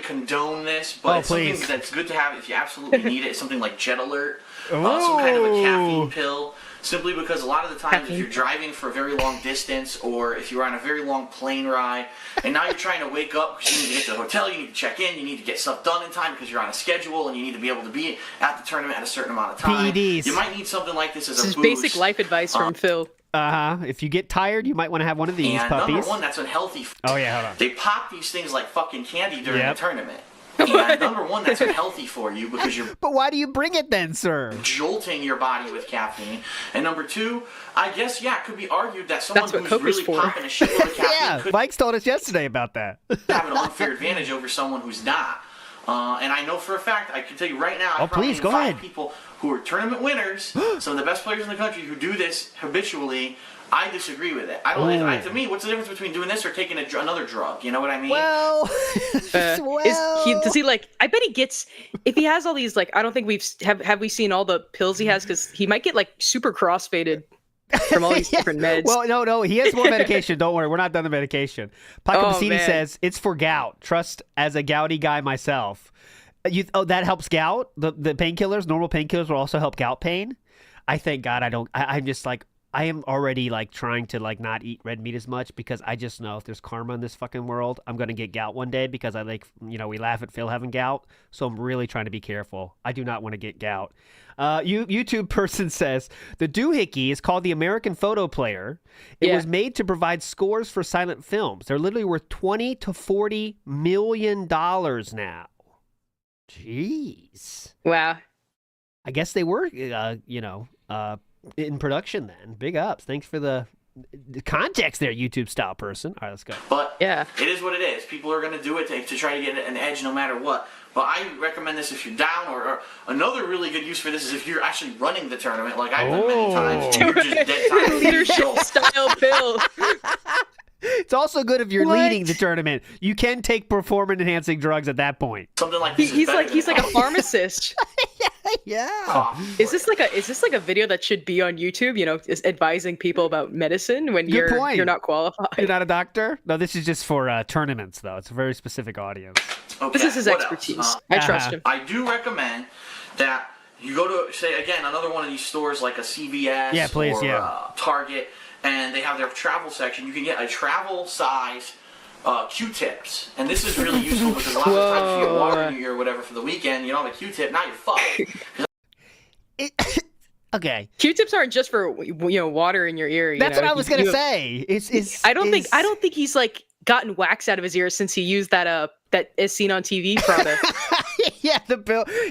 condone this, but something that's good to have if you absolutely need it is something like Jet Alert, some kind of a caffeine pill, simply because a lot of the times if you're driving for a very long distance or if you're on a very long plane ride and now you're trying to wake up because you need to get to the hotel, you need to check in, you need to get stuff done in time because you're on a schedule and you need to be able to be at the tournament at a certain amount of time. PEDs. You might need something like this as a boost. This is basic life advice from Phil. If you get tired, you might want to have one of these puppies. Number one, that's unhealthy. Oh yeah, hold on. They pop these things like fucking candy during the tournament. And number one, that's unhealthy for you because you're. But why do you bring it then, sir? Jolting your body with caffeine. And number two, I guess it could be argued that someone who's really popping a shitload of caffeine could Mike's told us yesterday about that. have an unfair advantage over someone who's not. And I know for a fact, I can tell you right now, please go ahead. People who are tournament winners, some of the best players in the country who do this habitually. I disagree with it. I don't. To me, what's the difference between doing this or taking another drug? You know what I mean? Well, does he like? I bet he gets. If he has all these, like, I don't think have we seen all the pills he has because he might get like super crossfaded from all these different meds. Well, no, he has more medication. Don't worry, we're not done the medication. Pacamacini says it's for gout. Trust as a gouty guy myself. That helps gout. The painkillers, normal painkillers, will also help gout pain. I thank God I don't. I'm just like. I am already like trying to like not eat red meat as much because I just know if there's karma in this fucking world, I'm gonna get gout one day because I like we laugh at Phil having gout, so I'm really trying to be careful. I do not want to get gout. YouTube person says the doohickey is called the American Photo Player. It was made to provide scores for silent films. They're literally worth $20 to $40 million now. Jeez. Wow. I guess they were, in production then. Big ups. Thanks for the context there, YouTube style person. All right, let's go. But it is what it is. People are going to do it to try to get an edge no matter what. But I recommend this if you're down, or another really good use for this is if you're actually running the tournament, like I've done many times. You're just dead tired. Leadership style Bill. It's also good if you're leading the tournament. You can take performance-enhancing drugs at that point. Something like this. He's like a pharmacist. Yeah. Is this like a video that should be on YouTube? Is advising people about medicine when you're not qualified. You're not a doctor? No, this is just for tournaments, though. It's a very specific audience. Okay, this is his expertise. I trust him. I do recommend that you go to, say, again, another one of these stores like a CVS or Target, and they have their travel section. You can get a travel size Q-tips, and this is really useful because a lot of times you get water in your ear or whatever for the weekend, you don't have a Q-tip, now you're fucked. Okay. Q-tips aren't just for water in your ear. That's what I was gonna say. I don't think he's like gotten wax out of his ears since he used that is seen on TV product. Yeah,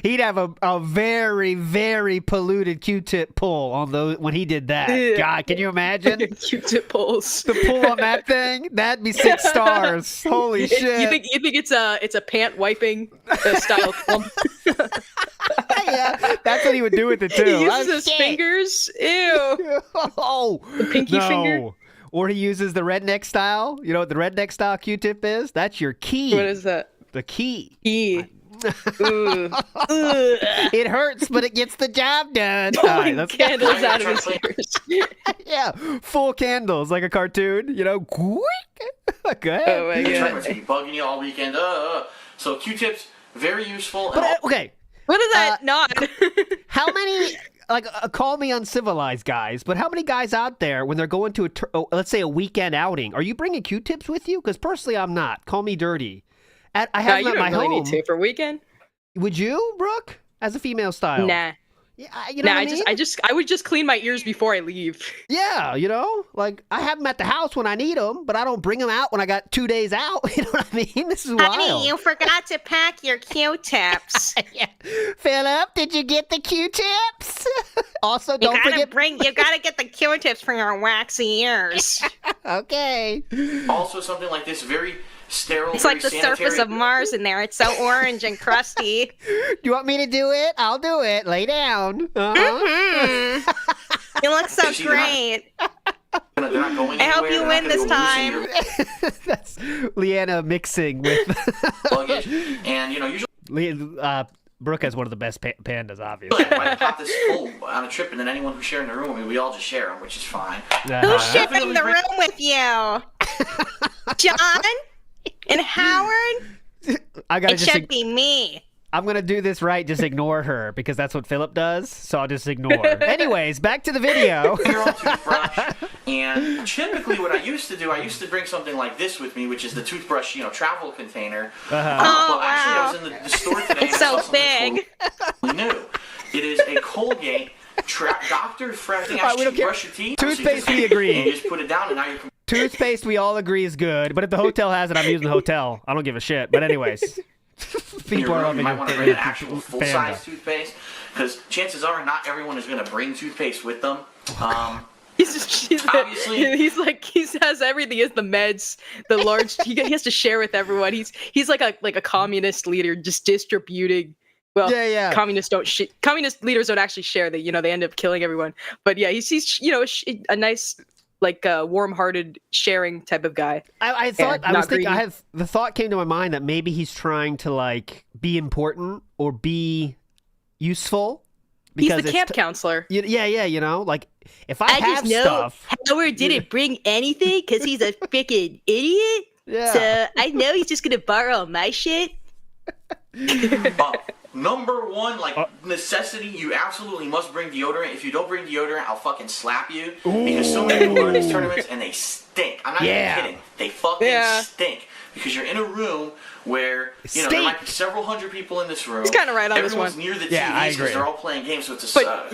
he'd have a very, very polluted Q-tip pull on those when he did that. God, can you imagine? Q-tip pulls. The pull on that thing? That'd be 6 stars. Holy shit! You think it's a pant wiping style clump? Yeah, that's what he would do with it too. He uses his fingers. Ew. Oh, the pinky finger. Or he uses the redneck style. You know what the redneck style Q-tip is? That's your key. What is that? The key. It hurts, but it gets the job done. Pulling candles out of his ears. Yeah, full candles like a cartoon. Go ahead. Oh my god. Be bugging you all weekend. So Q-tips, very useful. But okay. What is that? Not. How many? Call me uncivilized, guys, but how many guys out there when they're going to let's say a weekend outing, are you bringing Q-tips with you? Because personally, I'm not. Call me dirty. I have them at my home. Need to for a weekend. Would you, Brooke, as a female style? Nah. Yeah, what I mean? I would just clean my ears before I leave. Yeah, I have them at the house when I need them, but I don't bring them out when I got 2 days out. You know what I mean? This is wild. Honey, you forgot to pack your Q-tips. Yeah. Philip, did you get the Q-tips? Also, don't forget. You gotta get the Q-tips for your waxy ears. Okay. Also, something like this, very sterile. It's like the surface of Mars in there. It's so orange and crusty. Do you want me to do it? I'll do it. Lay down. Mm-hmm. You look so great. I hope you win this time. That's Leanna mixing with luggage, and usually Brooke has one of the best pandas, obviously. I pop this full on a trip, and then anyone who's sharing the room with me, we all just share them, which is fine. Who's sharing the room with you? John? And Howard? It should be me. I'm going to do this right. Just ignore her because that's what Philip does. So I'll just ignore. Anyways, back to the video. Toothbrush. And typically what I used to do, I used to bring something like this with me, which is the toothbrush, travel container. Wow. Actually, I was in the store today. It's so big. New. It is a Colgate Dr. Fresh thing. Actually, brush your teeth. Toothpaste, we agree. And you just put it down, and now you can. Toothpaste, we all agree is good. But if the hotel has it, I'm using the hotel. I don't give a shit. But anyways. People are you might want to bring an actual full-size toothpaste, because chances are not everyone is going to bring toothpaste with them. Obviously, he has everything. He has the meds, the large. He has to share with everyone. He's like a communist leader, just distributing. Well, communist leaders don't actually share. They end up killing everyone. But yeah, he's a nice, warm-hearted, sharing type of guy. The thought came to my mind that maybe he's trying to be important or be useful. He's the camp counselor. Yeah, if I have stuff. Howard didn't bring anything because he's a freaking idiot. Yeah. So I know he's just gonna borrow my shit. number one, like, necessity, you absolutely must bring deodorant. If you don't bring deodorant, I'll fucking slap you. Because so many people go to these tournaments and they stink. I'm not even kidding. They fucking stink. Because you're in a room where, there might be several hundred people in this room. He's kind of right on this one. Everyone's near the TVs because they're all playing games, so it's a like,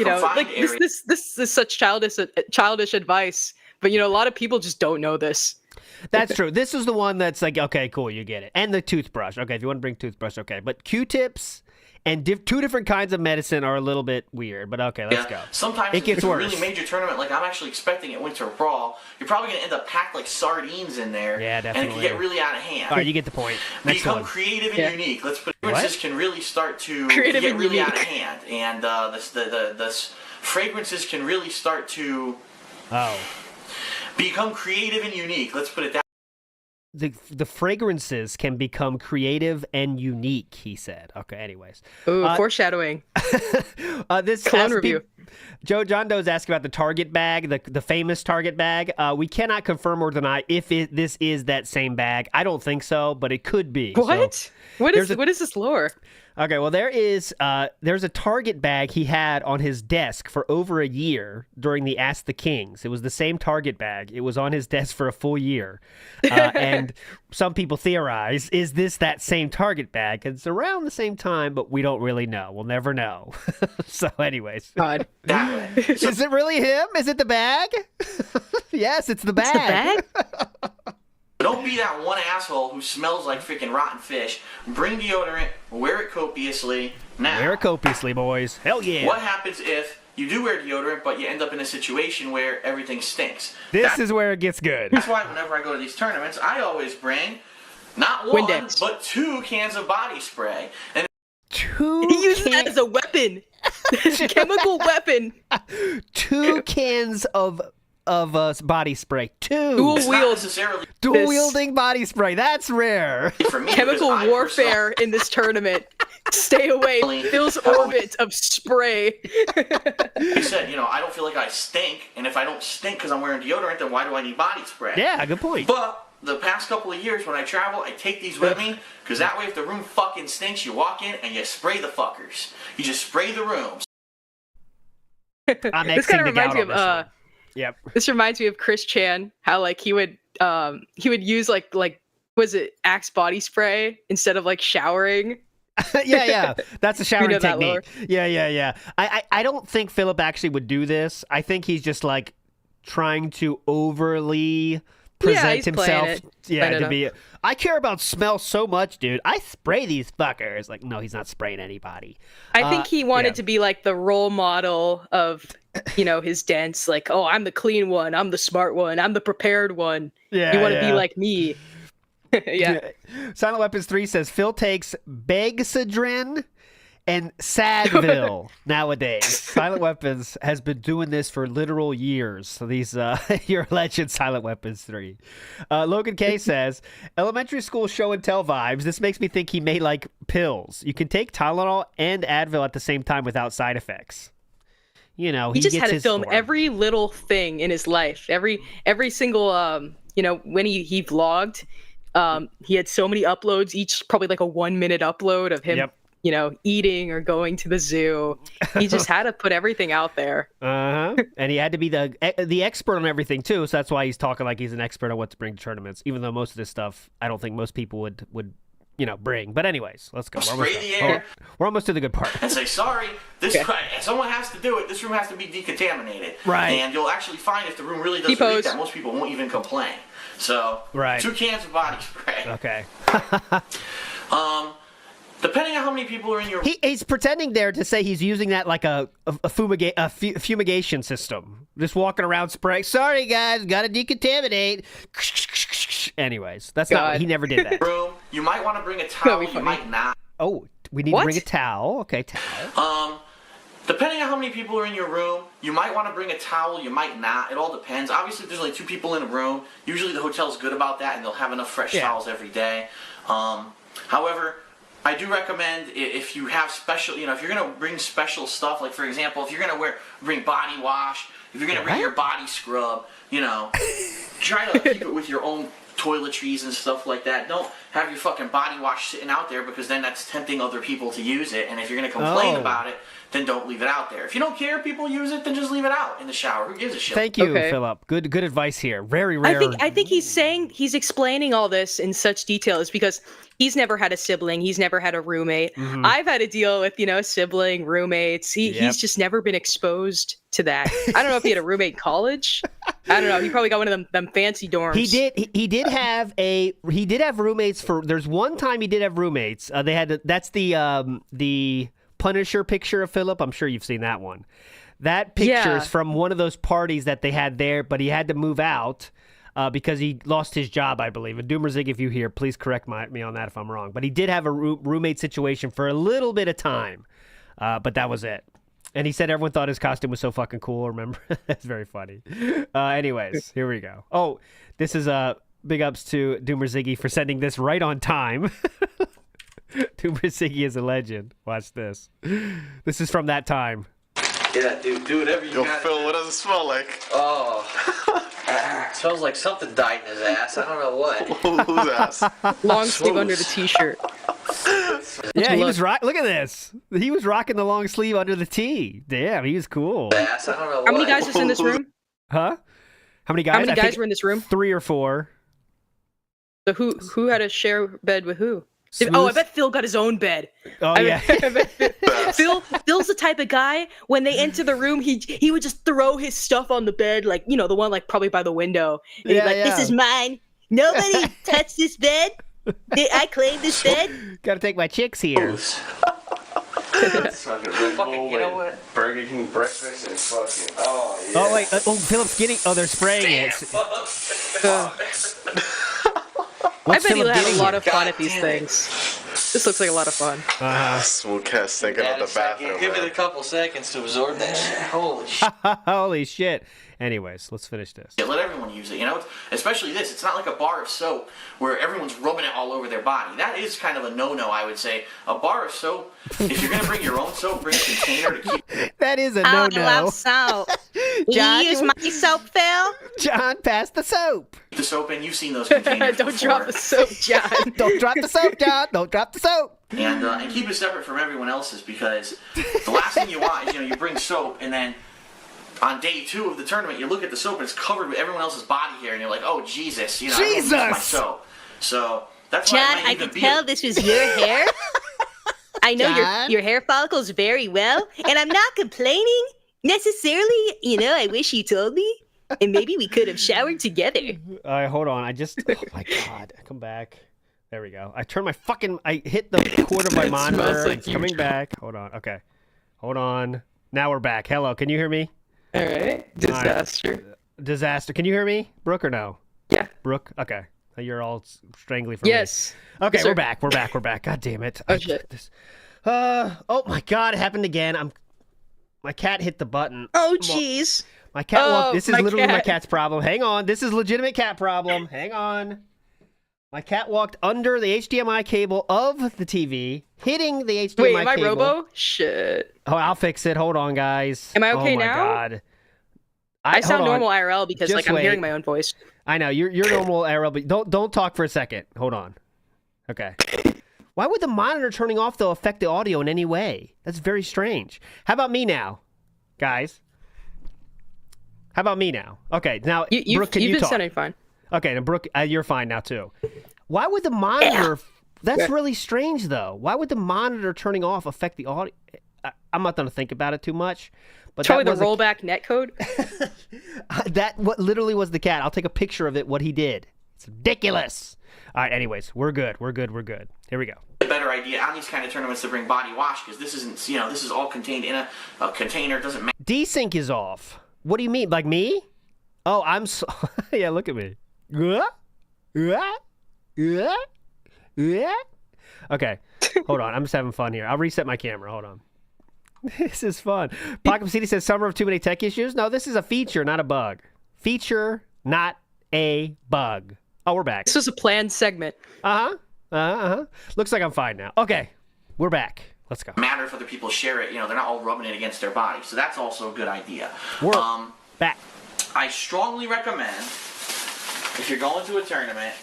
area. This is such childish advice. But, a lot of people just don't know this. That's true. This is the one that's like, okay, cool, you get it. And the toothbrush. Okay, if you want to bring toothbrush, okay. But Q-tips and two different kinds of medicine are a little bit weird. But okay, let's go. Sometimes it gets if it's worse. a really major tournament, like I'm actually expecting at Winter Brawl, you're probably going to end up packed like sardines in there. Yeah, definitely. And it can get really out of hand. All right, you get the point. Next Become one. creative and unique. Let's put fragrances can really start to creative get and really unique. out of hand. And the fragrances can really start to become creative and unique. Let's put it that way. The fragrances can become creative and unique, he said. Okay, anyways. Ooh, foreshadowing. This Cologne review. Joe John Doe's asking about the Target bag, the famous Target bag. We cannot confirm or deny if this is that same bag. I don't think so, but it could be. What? So, what is this lore? Okay, well, there's a Target bag he had on his desk for over a year during the Ask the Kings. It was the same Target bag. It was on his desk for a full year. And some people theorize, is this that same Target bag? It's around the same time, but we don't really know. We'll never know. So anyways. God. Is it really him? Is it the bag? Yes, it's the bag. It's the bag? Don't be that one asshole who smells like freaking rotten fish. Bring deodorant, wear it copiously. Now, wear it copiously, boys. Hell yeah. What happens if you do wear deodorant, but you end up in a situation where everything stinks? This is where it gets good. That's why whenever I go to these tournaments, I always bring not one, but 2 cans of body spray. And he uses that as a weapon. Chemical weapon. 2 cans of body spray. 2. Dual wielding body spray. That's rare. Chemical warfare in this tournament. Stay away. Phil's orbit of spray. He said, I don't feel like I stink, and if I don't stink because I'm wearing deodorant, then why do I need body spray? Yeah, good point. But the past couple of years when I travel, I take these with me, because that way if the room fucking stinks, you walk in and you spray the fuckers. You just spray the rooms. This kind of reminds me of Yep. This reminds me of Chris Chan, how like he would use like was it Axe body spray instead of like showering? yeah. That's a showering that technique. lore? Yeah. I don't think Philip actually would do this. I think he's just like trying to overly present himself. To be. I care about smell so much, dude. I spray these fuckers. Like, no, he's not spraying anybody. I think he wanted to be like the role model of, his dents. Like, oh, I'm the clean one. I'm the smart one. I'm the prepared one. Yeah, you want to be like me. Yeah. Silent Weapons 3 says Phil takes Begsadrin and Sadville nowadays. Silent Weapons has been doing this for literal years. So these, your legend, Silent Weapons 3. Logan K says, elementary school show and tell vibes. This makes me think he may like pills. You can take Tylenol and Advil at the same time without side effects. He just gets had to his film form. every little thing in his life. Every single, when he vlogged, he had so many uploads, each probably like a 1-minute upload of him. Yep. Eating or going to the zoo. He just had to put everything out there. And he had to be the expert on everything too. So that's why he's talking like he's an expert on what to bring to tournaments. Even though most of this stuff, I don't think most people would bring. But anyways, let's go. We're almost to the good part. And say, sorry, someone has to do it. This room has to be decontaminated. Right. And you'll actually find if the room really doesn't leak that, most people won't even complain. So, 2 cans of body spray. Okay. Depending on how many people are in your... He's pretending there to say he's using that like a fumigation system. Just walking around spraying. Sorry, guys, got to decontaminate. Anyways, that's not... He never did that. Room, you might want to bring a towel. You might not. Oh, we need to bring a towel. Okay, towel. Depending on how many people are in your room, you might want to bring a towel. You might not. It all depends. Obviously, if there's only 2 people in a room, usually the hotel's good about that, and they'll have enough fresh towels every day. However... I do recommend if you have special, if you're going to bring special stuff, like for example, if you're going to bring body wash, if you're going to bring your body scrub, try to keep it with your own toiletries and stuff like that. Don't have your fucking body wash sitting out there, because then that's tempting other people to use it. And if you're going to complain about it, then don't leave it out there. If you don't care if people use it, then just leave it out in the shower. Who gives a shit? Thank you, Philip. Good advice here. Very rare. I think he's explaining all this in such detail is because he's never had a sibling. He's never had a roommate. Mm-hmm. I've had to deal with, sibling, roommates. He's just never been exposed to that. I don't know if he had a roommate in college. I don't know. He probably got one of them fancy dorms. He did have roommates for. There's one time he did have roommates. That's the Punisher picture of Philip. I'm sure you've seen that one. That picture is from one of those parties that they had there, but he had to move out because he lost his job, I believe. And Doomerzig, if you hear, please correct me on that if I'm wrong. But he did have a roommate situation for a little bit of time, but that was it. And he said everyone thought his costume was so fucking cool, remember? That's very funny. Anyways, here we go. Oh, this is big ups to Doomerziggy for sending this right on time. Doomerziggy is a legend. Watch this. This is from that time. Yeah, dude, do whatever you got. Phil, what does it smell like? Oh. It smells like something died in his ass. I don't know what. Whose ass? Long sleeve under the t-shirt. Yeah, he was Look at this. He was rocking the long sleeve under the tee. Damn, he was cool. Ass, I don't know How many guys is in this room? Huh? How many guys? How many guys were in this room? 3 or 4. So who had a share bed with who? I bet Phil got his own bed. Oh, yeah. Phil's the type of guy, when they enter the room, he would just throw his stuff on the bed, like, the one like probably by the window. And he'd be like, this is mine. Nobody touched this bed. I claim this bed. Gotta take my chicks here. Fucking, you know what? Burger King breakfast and fucking. Oh, yeah. Oh, wait. Philip's getting. Oh, they're spraying it. I bet he'll have a lot of fun at these things. This looks like a lot of fun. Smoothcast thinking of the bathroom. Give it a couple seconds to absorb that shit. Holy shit. Holy shit. Anyways, let's finish this. Yeah, let everyone use it, especially this. It's not like a bar of soap where everyone's rubbing it all over their body. That is kind of a no-no, I would say. A bar of soap, if you're going to bring your own soap, bring a container to keep... That is a no-no. I love soap. John, you use my soap, Phil? John, pass the soap. The soap in, you've seen those containers Don't drop the soap, John. Don't drop the soap, John. Don't drop the soap. And keep it separate from everyone else's, because the last thing you want is, you bring soap and then... On day 2 of the tournament, you look at the soap and it's covered with everyone else's body hair, and you're like, "Oh Jesus!" Jesus! I don't use my soap. So that's John, why I could tell this was your hair. I know your hair follicles very well, and I'm not complaining necessarily. I wish you told me, and maybe we could have showered together. All right, hold on. Oh my God, come back. There we go. I hit the cord of my monitor. It's coming back. Hold on. Okay, hold on. Now we're back. Hello, can you hear me? All right. Disaster. All right. Disaster. Can you hear me, Brooke, or no? Yeah. Brooke? Okay. You're all strangly from Yes. me. Okay, yes, we're back. We're back. God damn it. Oh, shit. Oh, my God. It happened again. My cat hit the button. Oh, jeez. My cat walked. This is literally my cat's problem. Hang on. This is legitimate cat problem. Hang on. My cat walked under the HDMI cable of the TV, hitting the HDMI cable. Wait, am I Robo? Shit. Oh, I'll fix it. Hold on, guys. Am I okay now? Oh, my God. I sound normal IRL because, I'm hearing my own voice. I know. You're normal IRL, but don't talk for a second. Hold on. Okay. Why would the monitor turning off, though, affect the audio in any way? That's very strange. How about me now, guys? How about me now? Okay, now, Brooke, can you talk? You've been sounding fine. Okay, now Brooke, you're fine now too. Why would the monitor... That's really strange, though. Why would the monitor turning off affect the audio? I'm not going to think about it too much. But probably the rollback netcode. What literally was the cat. I'll take a picture of it, what he did. It's ridiculous. All right, anyways, we're good. Here we go. A better idea on these kind of tournaments to bring body wash, because this isn't, this is all contained in a container. It doesn't matter. Desync is off. What do you mean? Like me? Oh, I'm so... Yeah, look at me. Okay, hold on. I'm just having fun here. I'll reset my camera. Hold on. This is fun. Pocket City says, summer of too many tech issues. No, this is a feature, not a bug. Feature, not a bug. Oh, we're back. This was a planned segment. Looks like I'm fine now. Okay, we're back. Let's go. Matter if other people share it. They're not all rubbing it against their body. So that's also a good idea. We're back. I strongly recommend, if you're going to a tournament,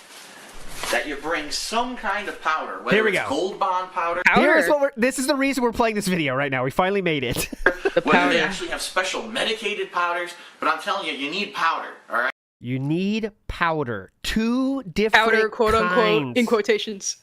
that you bring some kind of powder, whether Here we it's go. Gold Bond powder. Here's what this is the reason we're playing this video right now. We finally made it. Whether they actually have special medicated powders, but I'm telling you, you need powder, all right? You need powder. 2 different Powder, quote kinds. unquote, in quotations.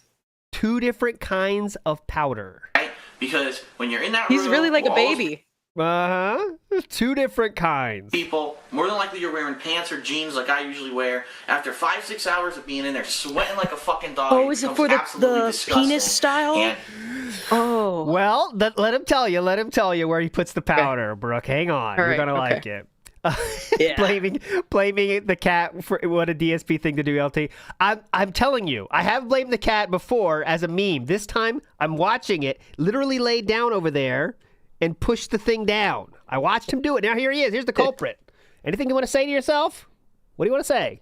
2 different kinds of powder. Right? Because when you're in that He's room, really like a all those baby. 2 different kinds. people, more than likely you're wearing pants or jeans like I usually wear. After 5-6 hours of being in there, sweating like a fucking dog. Oh, is it for the penis style? And oh. Well, let him tell you. Let him tell you where he puts the powder, Brooke. Hang on. All You're right, going to like okay. it. Yeah. blaming the cat for what a DSP thing to do, LT. I'm telling you, I have blamed the cat before as a meme. This time, I'm watching it literally lay down over there and push the thing down. I watched him do it. Now here he is. Here's the culprit. Anything you want to say to yourself? What do you want to say?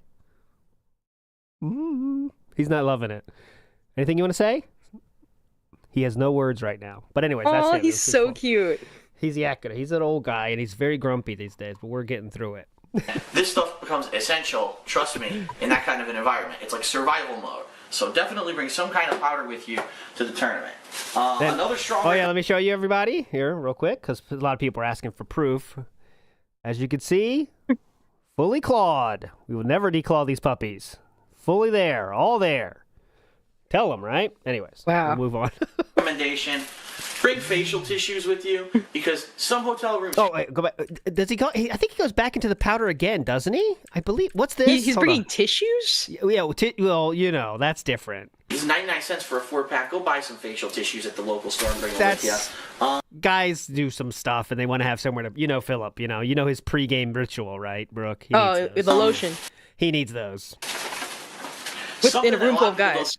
He's not loving it. Anything you want to say? He has no words right now. But anyways, that's Oh, it. he's so cute. He's yakking. He's an old guy, and he's very grumpy these days, but we're getting through it. this stuff becomes essential, trust me, in that kind of an environment. It's like survival mode. So definitely bring some kind of powder with you to the tournament. Another strong... Oh, yeah, let me show you everybody here real quick, because a lot of people are asking for proof. As you can see, fully clawed. We will never declaw these puppies. Fully there, all there. Tell them, right? Anyways, we'll move on. recommendation: bring facial tissues with you, because some hotel rooms... Oh, wait, go back. Does he go? I think he goes back into the powder again, doesn't he? I believe. What's this? He's Hold bringing on. tissues? Yeah, well, you know, that's different. It's 99 cents for a 4-pack. Go buy some facial tissues at the local store and bring them with you. Guys do some stuff, and they want to have somewhere to, Philip, you know his pregame ritual, right, Brooke? He needs the lotion. He needs those. In a room full of guys.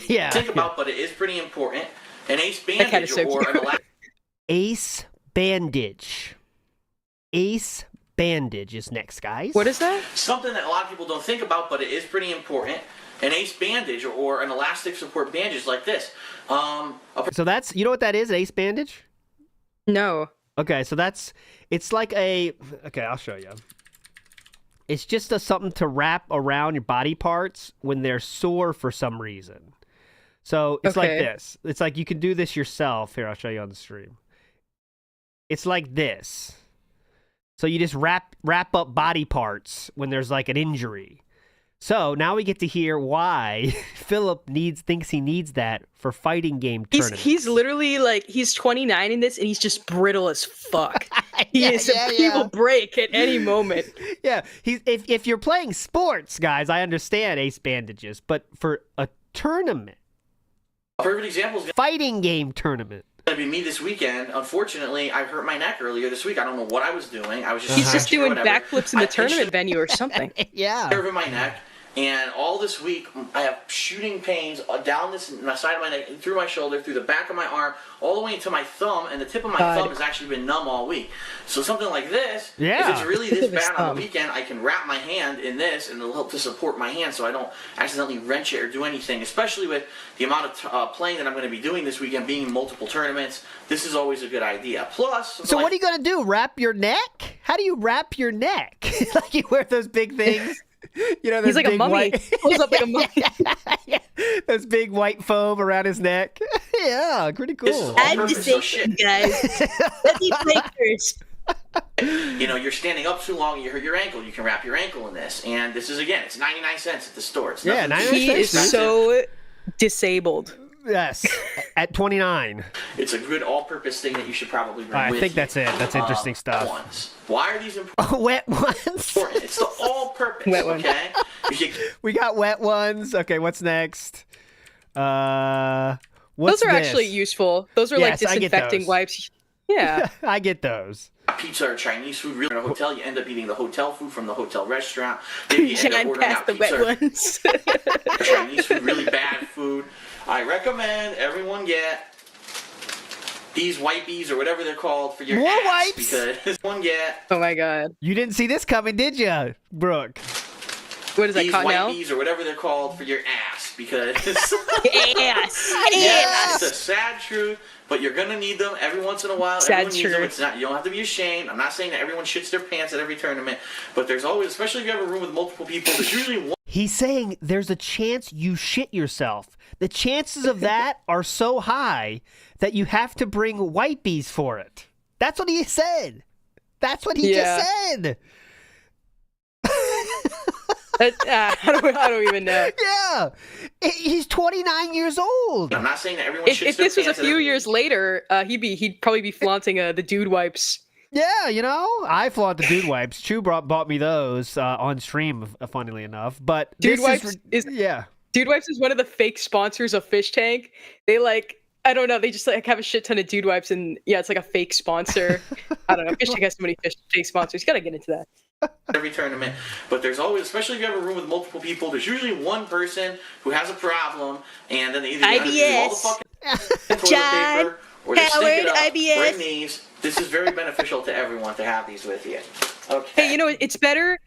Yeah. Think about, but it is pretty important. An ace bandage or an elastic... Ace bandage. Ace bandage is next, guys. What is that? Something that a lot of people don't think about, but it is pretty important. An ace bandage or an elastic support bandage like this. So that's, you know what that is, an ace bandage? No. Okay, so it's like okay, I'll show you. It's just something to wrap around your body parts when they're sore for some reason. So it's like this. It's like you can do this yourself. Here, I'll show you on the stream. It's like this. So you just wrap up body parts when there's like an injury. So now we get to hear why Philip thinks he needs that for fighting game tournaments. He's literally like, he's 29 in this, and he's just brittle as fuck. He will break at any moment. Yeah, if you're playing sports, guys, I understand ace bandages, but for a tournament, A perfect example is fighting game tournament. Gonna be me this weekend. Unfortunately, I hurt my neck earlier this week. I don't know what I was doing. I was just He's just stretching or doing whatever. backflips in the tournament venue or something. Yeah. Nerve in my neck, and all this week I have shooting pains down the side of my neck, through my shoulder, through the back of my arm, all the way into my thumb, and the tip of my thumb has actually been numb all week. So something like this, if it's really this bad on the weekend, I can wrap my hand in this, and it'll help to support my hand so I don't accidentally wrench it or do anything, especially with the amount of playing that I'm going to be doing this weekend, being in multiple tournaments. This is always a good idea. Plus, so what are you going to do? Wrap your neck? How do you wrap your neck? Like you wear those big things? You know, he's like a mummy. Pulls up like a mummy. Yeah. Those big white foam around his neck. Yeah, pretty cool. I'm just saying, guys. Let me play first. You know, you're standing up too long, you hurt your ankle. You can wrap your ankle in this, and this is it's 99 cents at the store. It's 99 cents. He is so disabled. Yes, at 29. It's a good all-purpose thing that you should probably bring with you. I think that's it. That's interesting stuff. Ones. Why are these important? Wet ones? It's the all-purpose, wet ones. okay? We got wet ones. Okay, what's next? Those are actually useful. Those are like disinfecting wipes. Yeah. I get those. Pizza or Chinese food, really, in a hotel, you end up eating the hotel food from the hotel restaurant. Maybe you end up ordering out the pizza wet ones. or Chinese food, really bad food. I recommend everyone get these wipies or whatever they're called for your More ass, wipes? because one get. Oh my god. You didn't see this coming, did you, Brooke? What is that, These Cottonelle? wipies or whatever they're called for your ass, because Ass. it's a sad truth, but you're gonna need them every once in a while. Sad Everyone needs them. truth. It's not. You don't have to be ashamed. I'm not saying that everyone shits their pants at every tournament, but there's always, especially if you have a room with multiple people, there's usually one. He's saying there's a chance you shit yourself. The chances of that are so high that you have to bring white bees for it. That's what he said. That's what he just said. I don't even know. Yeah. He's 29 years old. I'm not saying that everyone should If this was a few years later, he'd probably be flaunting the dude wipes. Yeah, you know, I flaunt the dude wipes. Chew bought me those on stream, funnily enough. But Dude wipes Dude wipes is one of the fake sponsors of Fish Tank. They I don't know, they just have a shit ton of dude wipes, and it's like a fake sponsor. I don't know. Fish Tank has so many fake sponsors. You gotta get into that. Every tournament, but there's always, especially if you have a room with multiple people, there's usually one person who has a problem, and then they either have to do all the fucking toilet paper, or they stink it up, bring these. This is very beneficial to everyone to have these with you. Okay. Hey, you know, it's better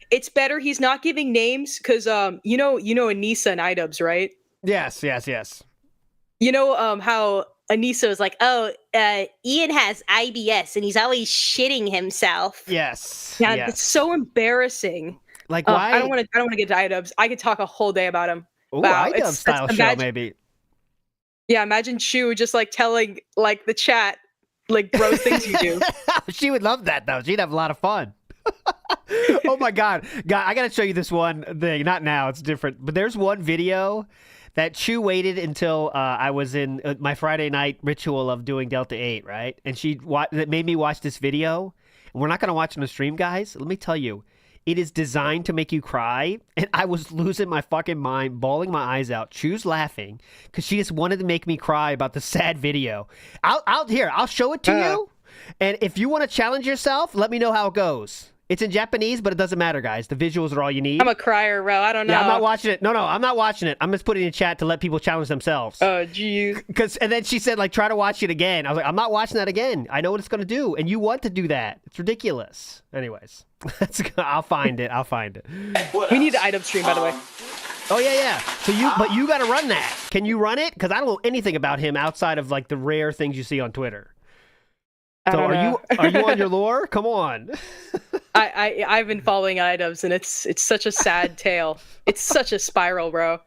he's not giving names, because you know Anissa and iDubbbz, right? Yes. You know how Anissa was like, Ian has IBS and he's always shitting himself. Yes. Yeah, it's so embarrassing. Like, why? I don't want to get to iDubbbz. I could talk a whole day about him. Ooh, iDubbbz style show, maybe. Yeah, imagine Chew just telling the chat gross things you do. She would love that though. She'd have a lot of fun. Oh my God, I gotta show you this one thing. Not now, it's different. But there's one video that Chew waited until I was in my Friday night ritual of doing Delta 8, right? And that made me watch this video. And we're not going to watch it on the stream, guys. Let me tell you, it is designed to make you cry. And I was losing my fucking mind, bawling my eyes out. Chew's laughing because she just wanted to make me cry about the sad video. I'll show it to you. And if you want to challenge yourself, let me know how it goes. It's in Japanese, but it doesn't matter, guys. The visuals are all you need. I'm a crier, bro. I don't know. Yeah, I'm not watching it. No, I'm not watching it. I'm just putting it in chat to let people challenge themselves. Oh, jeez. And then she said, try to watch it again. I was like, I'm not watching that again. I know what it's going to do. And you want to do that. It's ridiculous. Anyways, I'll find it. We need the item stream, by the way. Oh, yeah. So you got to run that. Can you run it? Because I don't know anything about him outside of the rare things you see on Twitter. So are you on your lore? Come on. I've been following iDubbbz, and it's such a sad tale. It's such a spiral, bro.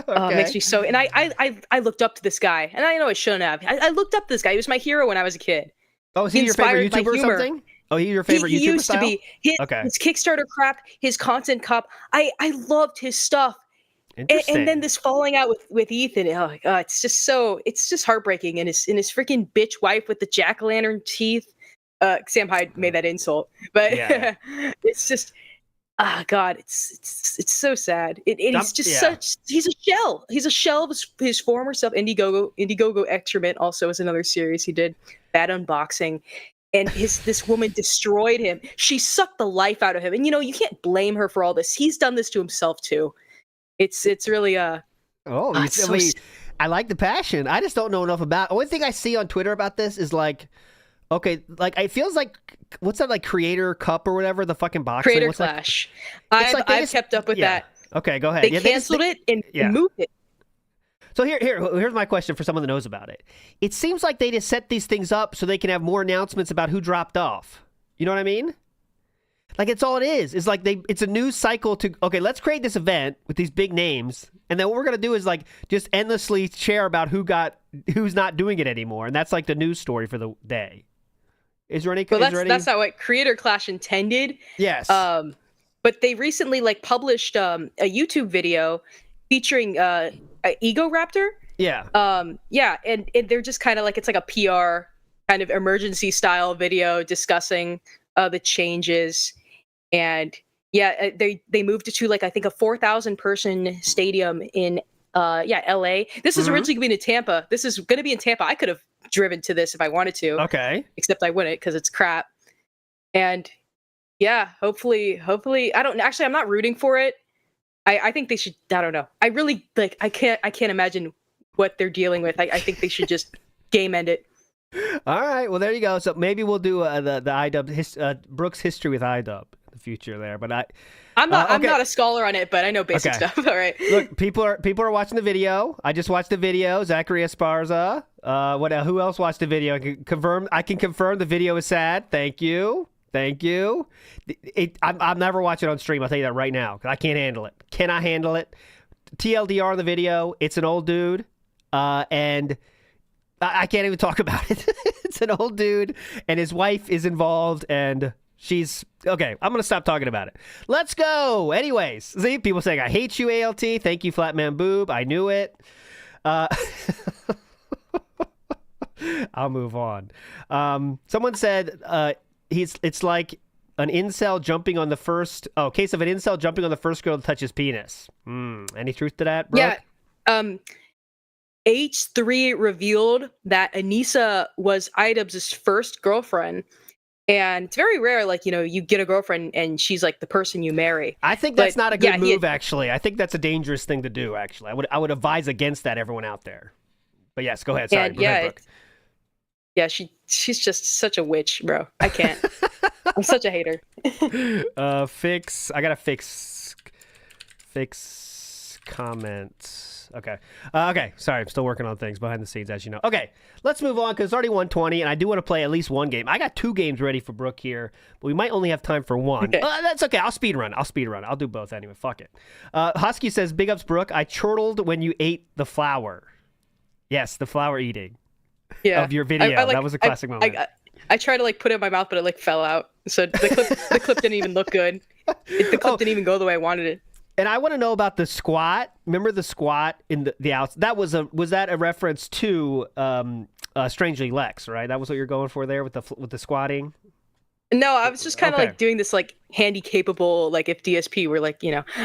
Okay. It makes me so. And I looked up to this guy, and I know I shouldn't have. I looked up to this guy. He was my hero when I was a kid. Oh, is he your favorite YouTuber or something? Oh, he's your favorite YouTuber? He used style? To be. His Kickstarter crap, his content cop. I loved his stuff. And then this falling out with Ethan, it's just heartbreaking. And his freaking bitch wife with the jack-o'-lantern teeth. Sam Hyde made that insult, but it's just, God, it's so sad. He's just he's a shell. He's a shell of his former self. Indiegogo Excrement also is another series he did. Bad Unboxing. And this woman destroyed him. She sucked the life out of him. And you can't blame her for all this. He's done this to himself too. It's really I like the passion. I just don't know enough about. Only thing I see on Twitter about this is it feels like what's that Creator Cup or whatever, the fucking boxing Creator Clash. I've kept up with that. Okay, go ahead. They canceled it and moved it. So here's my question for someone that knows about it. It seems like they just set these things up so they can have more announcements about who dropped off. You know what I mean? It's all it is. It's it's a news cycle to, okay, let's create this event with these big names. And then what we're going to do is just endlessly share about who's not doing it anymore. And that's the news story for the day. Is there any? That's not what Creator Clash intended. Yes. But they recently published a YouTube video featuring Ego Raptor. Yeah. And they're just kind of it's like a PR kind of emergency style video discussing the changes. And they moved it to I think a 4,000 person stadium in LA. This is originally going to be in Tampa. This is going to be in Tampa. I could have driven to this if I wanted to. Okay. Except I wouldn't because it's crap. And hopefully I'm not rooting for it. I think they should. I don't know. I really I can't imagine what they're dealing with. I think they should just game end it. All right. Well, there you go. So maybe we'll do the iDubbbz Brooks history with iDubbbz in the future there. But I'm not a scholar on it, but I know basic stuff. All right. Look, people are watching the video. I just watched the video. Zachary Esparza. Who else watched the video? I can confirm the video is sad. Thank you. Thank you. I'm never watching it on stream. I'll tell you that right now because I can't handle it. Cannot handle it. TLDR on the video. It's an old dude, and I can't even talk about it. It's an old dude, and his wife is involved, and she's okay. I'm gonna stop talking about it. Let's go. Anyways, see people saying I hate you, ALT. Thank you, Flatman Boob. I knew it. I'll move on. Someone said it's like an incel jumping on the first case of an incel jumping on the first girl to touch his penis. Any truth to that, Brooke? Yeah. H3 revealed that Anissa was Idubbbz's first girlfriend. And it's very rare, like, you get a girlfriend and she's like the person you marry. I think that's not a good move, actually. I think that's a dangerous thing to do, actually. I would advise against that, everyone out there. But yes, go ahead. Sorry. Go ahead, Brooke. Yeah, she's just such a witch, bro. I can't. I'm such a hater. I gotta fix comments. Okay. Okay. Sorry, I'm still working on things behind the scenes, as you know. Okay, let's move on because it's already 1:20, and I do want to play at least one game. I got 2 games ready for Brooke here, but we might only have time for one. Okay. That's okay. I'll speed run. I'll do both anyway. Fuck it. Husky says, "Big ups, Brooke. I chortled when you ate the flower." Yes, the flower eating. Yeah. Of your video. That was a classic moment. I tried to put it in my mouth, but it fell out. So the clip didn't even look good. The clip didn't even go the way I wanted it. And I want to know about the squat. Remember the squat in the outs? That was that a reference to Strangely Lex, right? That was what you're going for there with the squatting. No, I was just kind of doing this handy capable if DSP where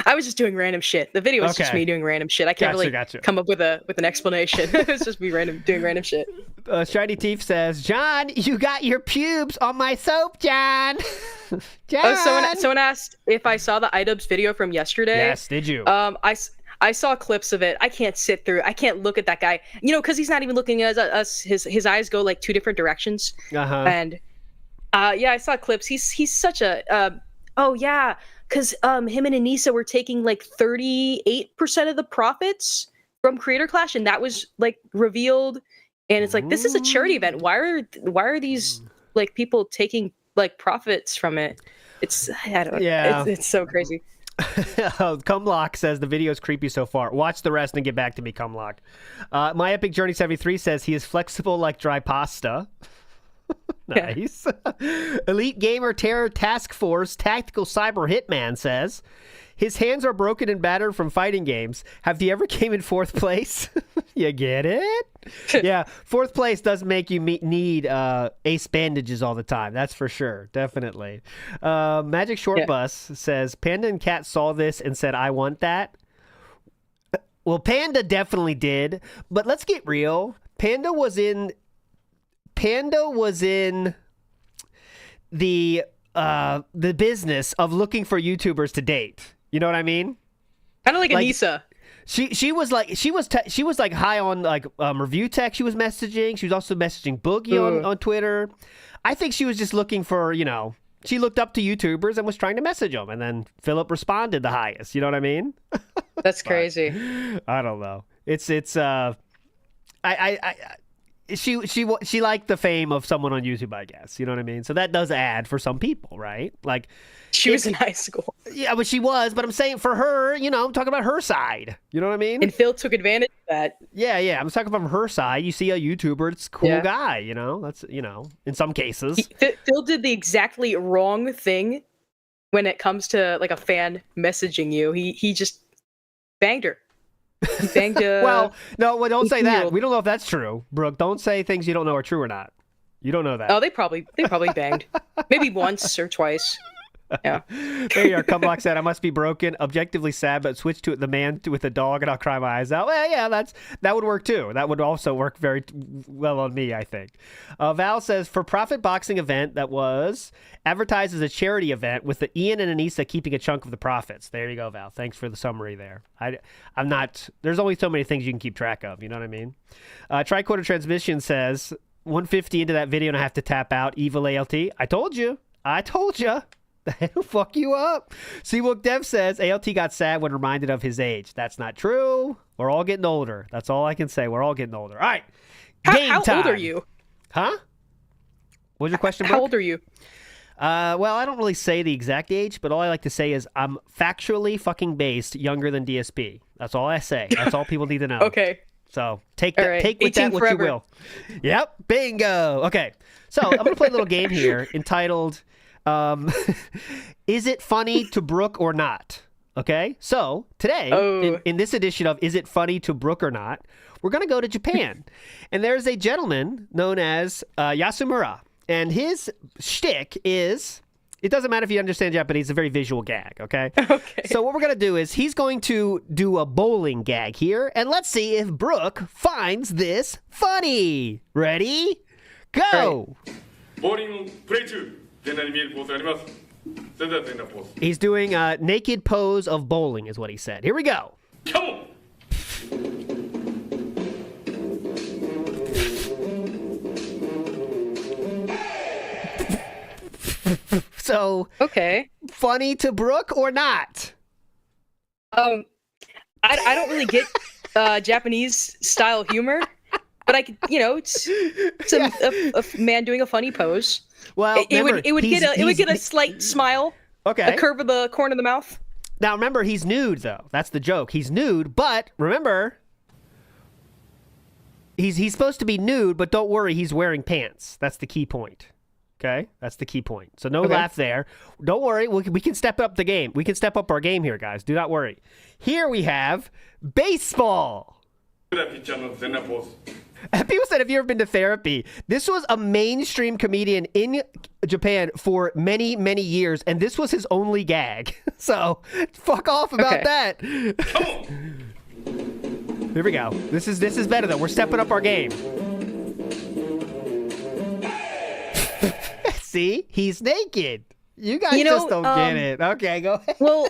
I was just doing random shit. The video was just me doing random shit. I can't come up with an explanation. It's just me doing random shit. Shiny Teeth says, "John, you got your pubes on my soap, John." John. Oh, someone asked if I saw the Idubbbz video from yesterday. Yes, did you? I saw clips of it. I can't sit through. I can't look at that guy. Because he's not even looking at us. His eyes go 2 different directions. And. Yeah, I saw clips. He's such a because him and Anissa were taking 38% of the profits from Creator Clash, and that was revealed. And it's this is a charity event. Why are these people taking profits from it? I don't know. Yeah. It's so crazy. Cumlock says the video is creepy so far. Watch the rest and get back to me, Cumlock. My Epic Journey 73 says he is flexible like dry pasta. Nice. Elite Gamer Terror Task Force Tactical Cyber Hitman says his hands are broken and battered from fighting games. Have you ever came in 4th place? You get it? Yeah, 4th place does make you need ace bandages all the time. That's for sure. Definitely. Magic Short Bus says Panda and Cat saw this and said, "I want that." Well, Panda definitely did, but let's get real. Panda was in the business of looking for YouTubers to date. You know what I mean? Kind of like Anissa. She was high on review tech. She was messaging. She was also messaging Boogie on Twitter. I think she was just looking for she looked up to YouTubers and was trying to message them, and then Philip responded the highest. You know what I mean? That's crazy. I don't know. She liked the fame of someone on YouTube, I guess. You know what I mean? So that does add for some people, right? She was in high school. Yeah, but she was. But I'm saying for her, I'm talking about her side. You know what I mean? And Phil took advantage of that. Yeah. I'm talking from her side. You see a YouTuber, it's a cool guy. That's in some cases. Phil did the exactly wrong thing when it comes to a fan messaging you. He just banged her. Well, don't say that. We don't know if that's true, Brooke. Don't say things you don't know are true or not. You don't know that. Oh, they probably banged. Maybe once or twice. Yeah. There you are. Cumlock said, "I must be broken, objectively sad, but switch to the man with the dog and I'll cry my eyes out." Well, yeah, that would work too. That would also work very well on me, I think. Val says, "For profit boxing event that was advertised as a charity event with the Ian and Anissa keeping a chunk of the profits." There you go, Val. Thanks for the summary there. I'm not. There's only so many things you can keep track of. You know what I mean? Tricorder Transmission says 150 into that video and I have to tap out. Evil ALT. I told you. That'll fuck you up. Seawook Dev says ALT got sad when reminded of his age. That's not true. We're all getting older. That's all I can say. We're all getting older. All right. Game How time. old are you? Huh? What was your question, How Brooke? old are you? Well, I don't really say the exact age, but all I like to say is I'm factually fucking based younger than DSP. That's all I say. That's all people need to know. Okay. So take with that what forever. you will. Yep. Bingo. Okay. So I'm going to play a little game here entitled, Is It Funny to Brooke or Not? Okay. So today, in this edition of Is It Funny to Brooke or Not, we're going to go to Japan. And there's a gentleman known as Yasumura. And his shtick is, it doesn't matter if you understand Japanese, it's a very visual gag, okay? Okay. So what we're going to do is he's going to do a bowling gag here, and let's see if Brooke finds this funny. Ready? Go! He's doing a naked pose of bowling is what he said. Here we go. Come on! So, okay, funny to Brooke or not? I don't really get Japanese style humor, but I could, it's a man doing a funny pose. Well, it would get a slight smile. Okay, a curve of the corner of the mouth. Now remember, he's nude though. That's the joke. He's nude, but remember, he's supposed to be nude, but don't worry, he's wearing pants. That's the key point. Okay, that's the key point. So no laugh there. Don't worry, we can step up the game. We can step up our game here, guys. Do not worry. Here we have baseball. People said, have you ever been to therapy? This was a mainstream comedian in Japan for many, many years, and this was his only gag. So fuck off about that. Here we go. This is better though. We're stepping up our game. See, he's naked. You guys just don't get it. Okay, go ahead. Well,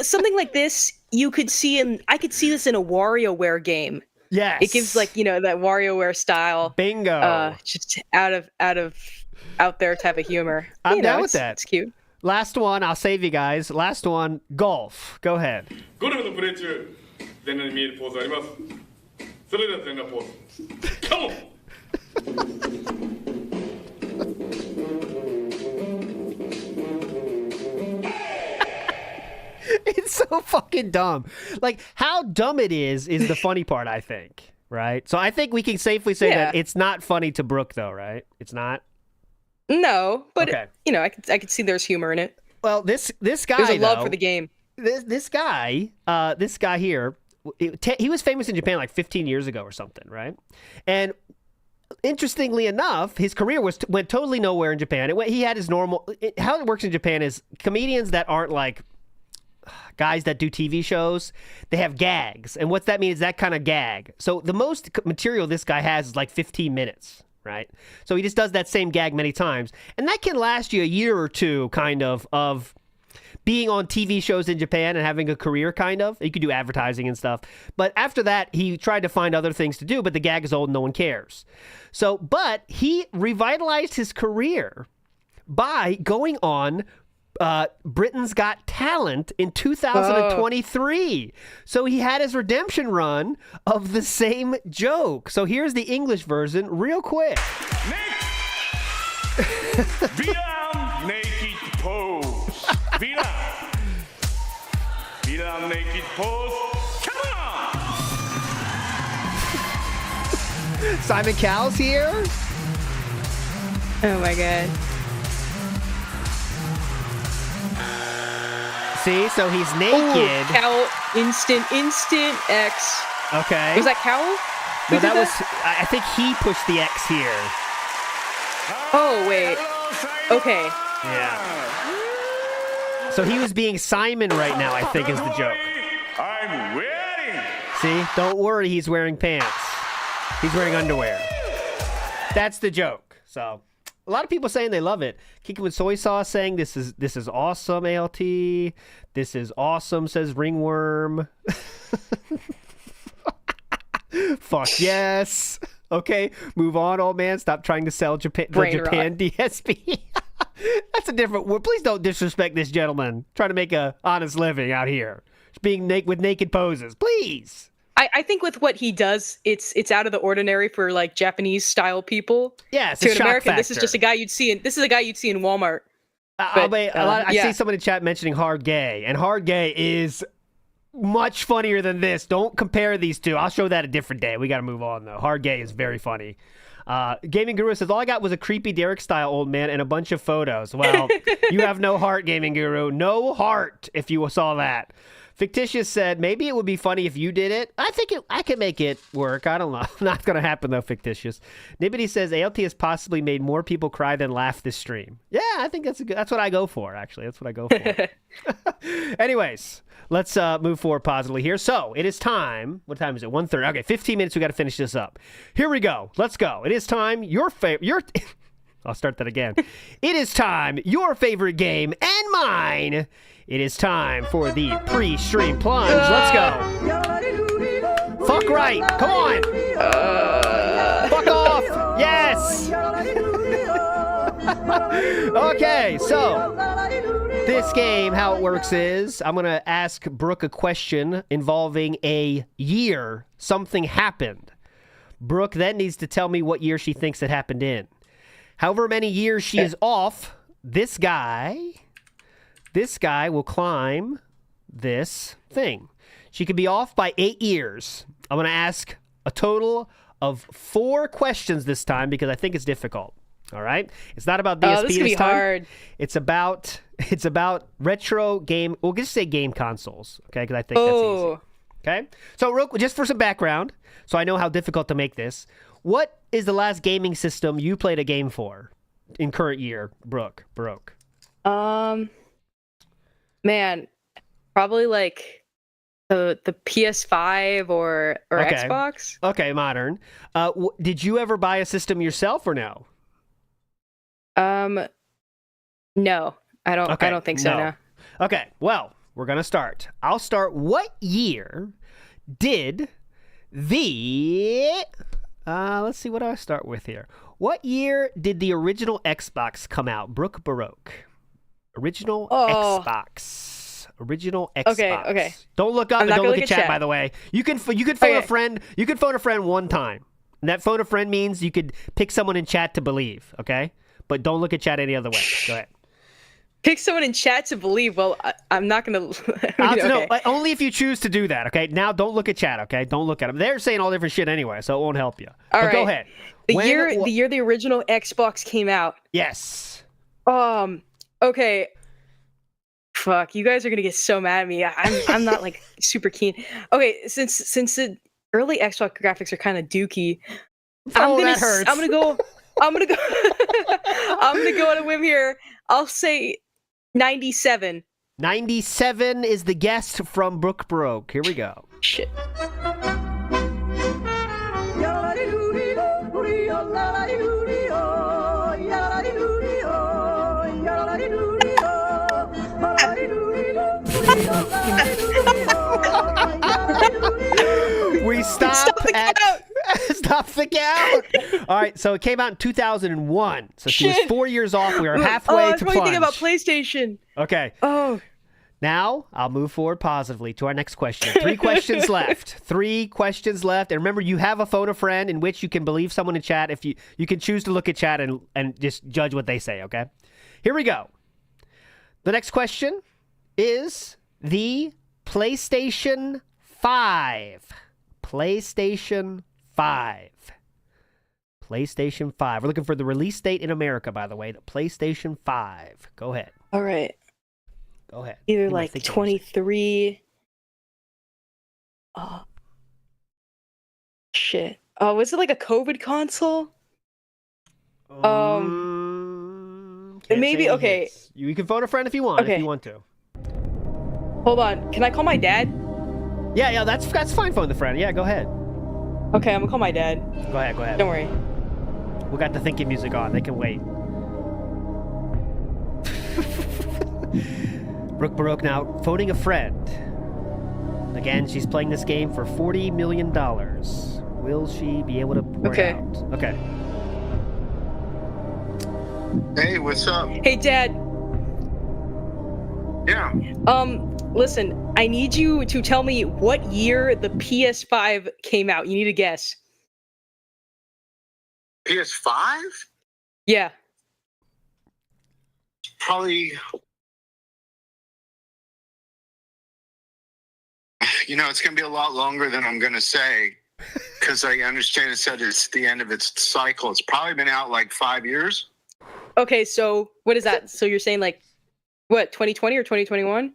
something like this, you could see I could see this in a WarioWare game. Yes. It gives that WarioWare style. Bingo. Just out there type of humor. I'm down with that. It's cute. Last one, I'll save you guys. Last one, golf. Go ahead. Come on! It's so fucking dumb. Like, how dumb it is the funny part, I think. Right? So I think we can safely say that it's not funny to Brooke, though, right? It's not? No, but, I could see there's humor in it. Well, this guy, there's a love for the game. This guy here, he was famous in Japan like 15 years ago or something, right? And interestingly enough, his career went totally nowhere in Japan. He had his normal... how it works in Japan is comedians that aren't like guys that do TV shows, they have gags. And what that means is that kind of gag. So the most material this guy has is like 15 minutes, right? So he just does that same gag many times. And that can last you a year or two, kind of being on TV shows in Japan and having a career, kind of. You could do advertising and stuff. But after that, he tried to find other things to do, but the gag is old and no one cares. So, but he revitalized his career by going on Britain's Got Talent in 2023. So he had his redemption run of the same joke. So here's the English version real quick. Vietnam naked pose. Vietnam naked pose. Come on! Simon Cowell's here. Oh my god. See, so he's naked. Cowell, instant X. Okay. Was that Cowell? No, that was. I think he pushed the X here. Oh wait. Okay. Yeah. So he was being Simon right now, I think, is the joke. I'm wearing. See, don't worry, he's wearing pants. He's wearing underwear. That's the joke. So, a lot of people saying they love it. Kika with Soy Sauce saying this is awesome, ALT. This is awesome, says Ringworm. Fuck yes. Okay, move on, old man. Stop trying to sell Japan DSP. That's a different word. Please don't disrespect this gentleman trying to make a honest living out here. Just being with naked poses. Please. I think with what he does, it's out of the ordinary for like Japanese style people. Yeah, it's to a an shock American, factor. this is just a guy you'd see in Walmart. I see someone in chat mentioning Hard Gay, and Hard Gay is much funnier than this. Don't compare these two. I'll show that a different day. We got to move on though. Hard Gay is very funny. Gaming Guru says, all I got was a creepy Derek-style old man and a bunch of photos. Well, you have no heart, Gaming Guru. No heart, if you saw that. Fictitious said, maybe it would be funny if you did it. I think I can make it work. I don't know. Not going to happen, though, Fictitious. Nibbity says, ALT has possibly made more people cry than laugh this stream. Yeah, I think that's what I go for, actually. That's what I go for. Anyways, let's move forward positively here. So, it is time. What time is it? 1:30. Okay, 15 minutes. We got to finish this up. Here we go. Let's go. It is time. I'll start that again. It is time. Your favorite game and mine. It is time for the pre-stream plunge. Let's go. Fuck right. Come on. Fuck off. Yes. Okay, so this game, how it works is I'm going to ask Brooke a question involving a year something happened. Brooke then needs to tell me what year she thinks it happened in. However many years she is off, this guy will climb this thing. She could be off by 8 years. I'm going to ask a total of 4 questions this time because I think it's difficult. All right? It's not about DSP this this time. Hard. It's about retro game. We'll just say game consoles, okay? Because I think that's easy. Okay? So just for some background, so I know how difficult to make this. What is the last gaming system you played a game for in current year, Brooke? Man, probably like the PS5 or okay. Xbox. Okay, modern. Did you ever buy a system yourself or no? No, I don't. Okay, I don't think so. No. Okay, well, we're gonna start. I'll start. What year did the let's see, what do I start with here? What year did the original Xbox come out? Brooke Baroque. Original Xbox. Okay. Don't look up and don't look at chat, by the way. You can phone a friend. You can phone a friend one time. And that phone a friend means you could pick someone in chat to believe, okay? But don't look at chat any other way. Go ahead. Pick someone in chat to believe. Well, I'm not going to... No, only if you choose to do that, okay? Now, don't look at chat, okay? Don't look at them. They're saying all different shit anyway, so it won't help you. But go ahead. The year the original Xbox came out. Yes. Okay. Fuck, you guys are going to get so mad at me. I'm not, like, super keen. Okay, since the early Xbox graphics are kind of dooky, that hurts. I'm gonna go on a whim here. I'll say 97. 97 is the guess from Brooke Baroque. Here we go. Shit. We stop the count. All right, so it came out in 2001. So she was 4 years off. We are halfway to Plunge. Thinking about PlayStation. Okay. Oh. Now, I'll move forward positively to our next question. 3 questions left. 3 questions left. And remember, you have a phone a friend in which you can believe someone in chat. If you can choose to look at chat and just judge what they say, okay? Here we go. The next question is the PlayStation 5. PlayStation 5. PlayStation 5. We're looking for the release date in America, by the way. The PlayStation 5. Go ahead. All right. Go ahead. Either like 23. Oh. Shit. Oh, was it like a COVID console? Maybe, okay. You can phone a friend if you want, okay. If you want to. Hold on. Can I call my dad? Yeah, that's fine, phone the friend. Yeah, go ahead. Okay, I'm gonna call my dad. Go ahead. Don't worry. We got the thinking music on. They can wait. Brooke Baroque now phoning a friend. Again, she's playing this game for $40 million. Will she be able to pour it out? Okay. Hey, what's up? Hey, Dad. Yeah. Listen, I need you to tell me what year the PS5 came out. You need to guess. PS5? Yeah. Probably. You know, it's going to be a lot longer than I'm going to say because I understand it said it's the end of its cycle. It's probably been out like 5 years. Okay, so what is that? So you're saying like, what, 2020 or 2021?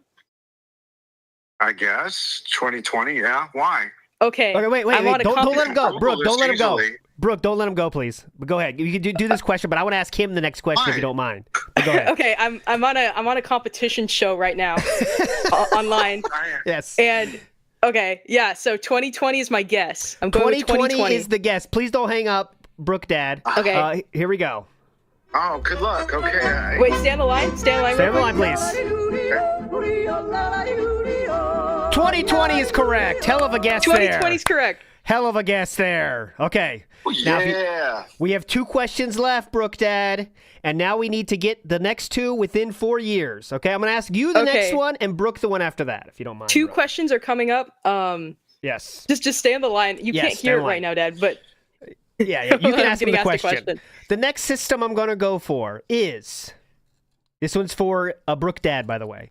I guess 2020. Yeah. Why? Okay. Okay, wait. Don't let him go, Brooke. Don't let him go. Brooke, don't let him go, please. But go ahead. You can do this question, but I want to ask him the next question if you don't mind. But go ahead. Okay, I'm on a competition show right now online. Yes. And okay, yeah. So 2020 is my guess. I'm going with 2020 is the guess. Please don't hang up, Brooke Dad. Okay. Here we go. Oh, good luck. Okay. Wait, stay on the line. Stay on the line. Stay on the line, please. 2020 is correct. Hell of a guess there. 2020 is correct. Hell of a guess there. Okay. Yeah. We have 2 questions left, Brooke Dad, and now we need to get the next 2 within 4 years. Okay, I'm going to ask you the next one and Brooke the one after that, if you don't mind. 2 questions are coming up. Yes. Just stay on the line. You can't hear it right now, Dad, but yeah, you can ask him the question. The next system I'm going to go for is, this one's for Brooke Dad, by the way.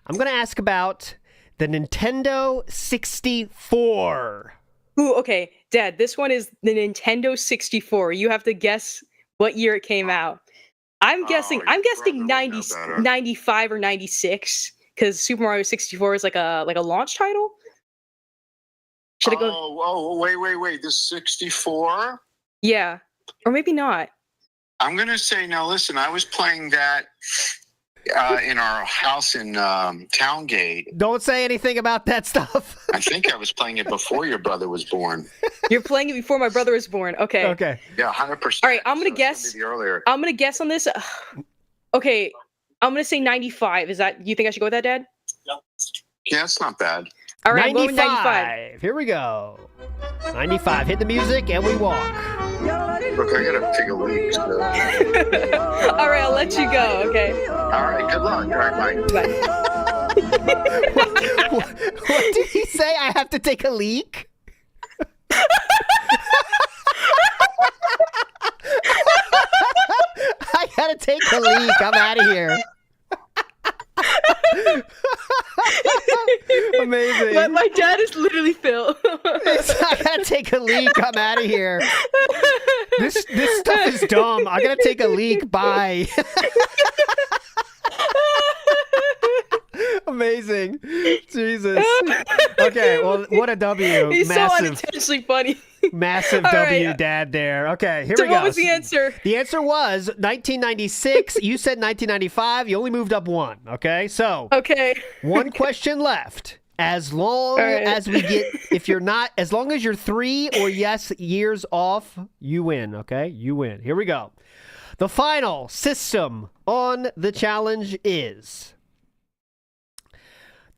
I'm going to ask about the Nintendo 64. Ooh, okay. Dad, this one is the Nintendo 64. You have to guess what year it came out. I'm guessing 95 or 96 because Super Mario 64 is like a launch title. Should I go? Oh, wait. The 64? Yeah. Or maybe not. I'm going to say, now listen, I was playing that in our house in Towngate. Don't say anything about that stuff. I think I was playing it before your brother was born. You're playing it before my brother was born. Okay. Okay. Yeah, 100%. All right, I'm going to guess. I'm going to guess on this. Okay, I'm going to say 95. Is that, you think I should go with that, Dad? Yeah, it's not bad. All right, 95. I'm going with 95. Here we go. 95. Hit the music and we walk. Look, I gotta take a leak. So. All right, I'll let you go. Okay. All right, good luck. All right, bye. What did he say? I have to take a leak? I gotta take a leak. I'm out of here. Amazing. My dad is literally Phil. I gotta take a leak. I'm out of here. This stuff is dumb. I gotta take a leak. Bye. Amazing. Jesus. Okay, well, what a W. He's massive, so unintentionally funny. Massive All W, right. Dad, there. Okay, here So we go. what was the answer? The answer was 1996. You said 1995. You only moved up 1. Okay, so. Okay. 1 question left. As long as we get, as long as you're 3 or yes years off, you win. Okay, you win. Here we go. The final system on the challenge is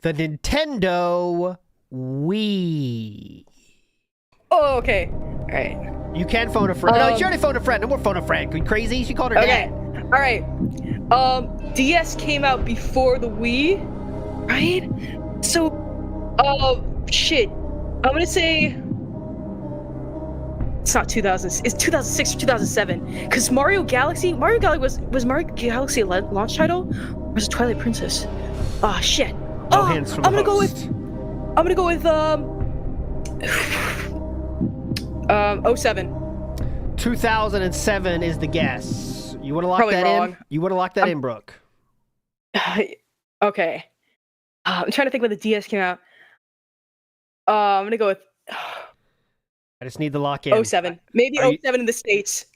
the Nintendo Wii. Oh, okay. All right. You can phone a friend. No, she already phoned a friend. No more phone a friend. You crazy? She called her dad. All right. DS came out before the Wii, right? So, shit. I'm gonna say it's not 2000. It's 2006 or 2007. Because Mario Galaxy was Mario Galaxy a launch title, or was it Twilight Princess? Oh shit. No hints from the host. I'm gonna go with 07. 2007 is the guess. You want to lock Probably that wrong. in? You want to lock that in, Brooke? Okay. I'm trying to think when the DS came out. I'm gonna go with I just need the lock in. 07. Maybe 07 in the States.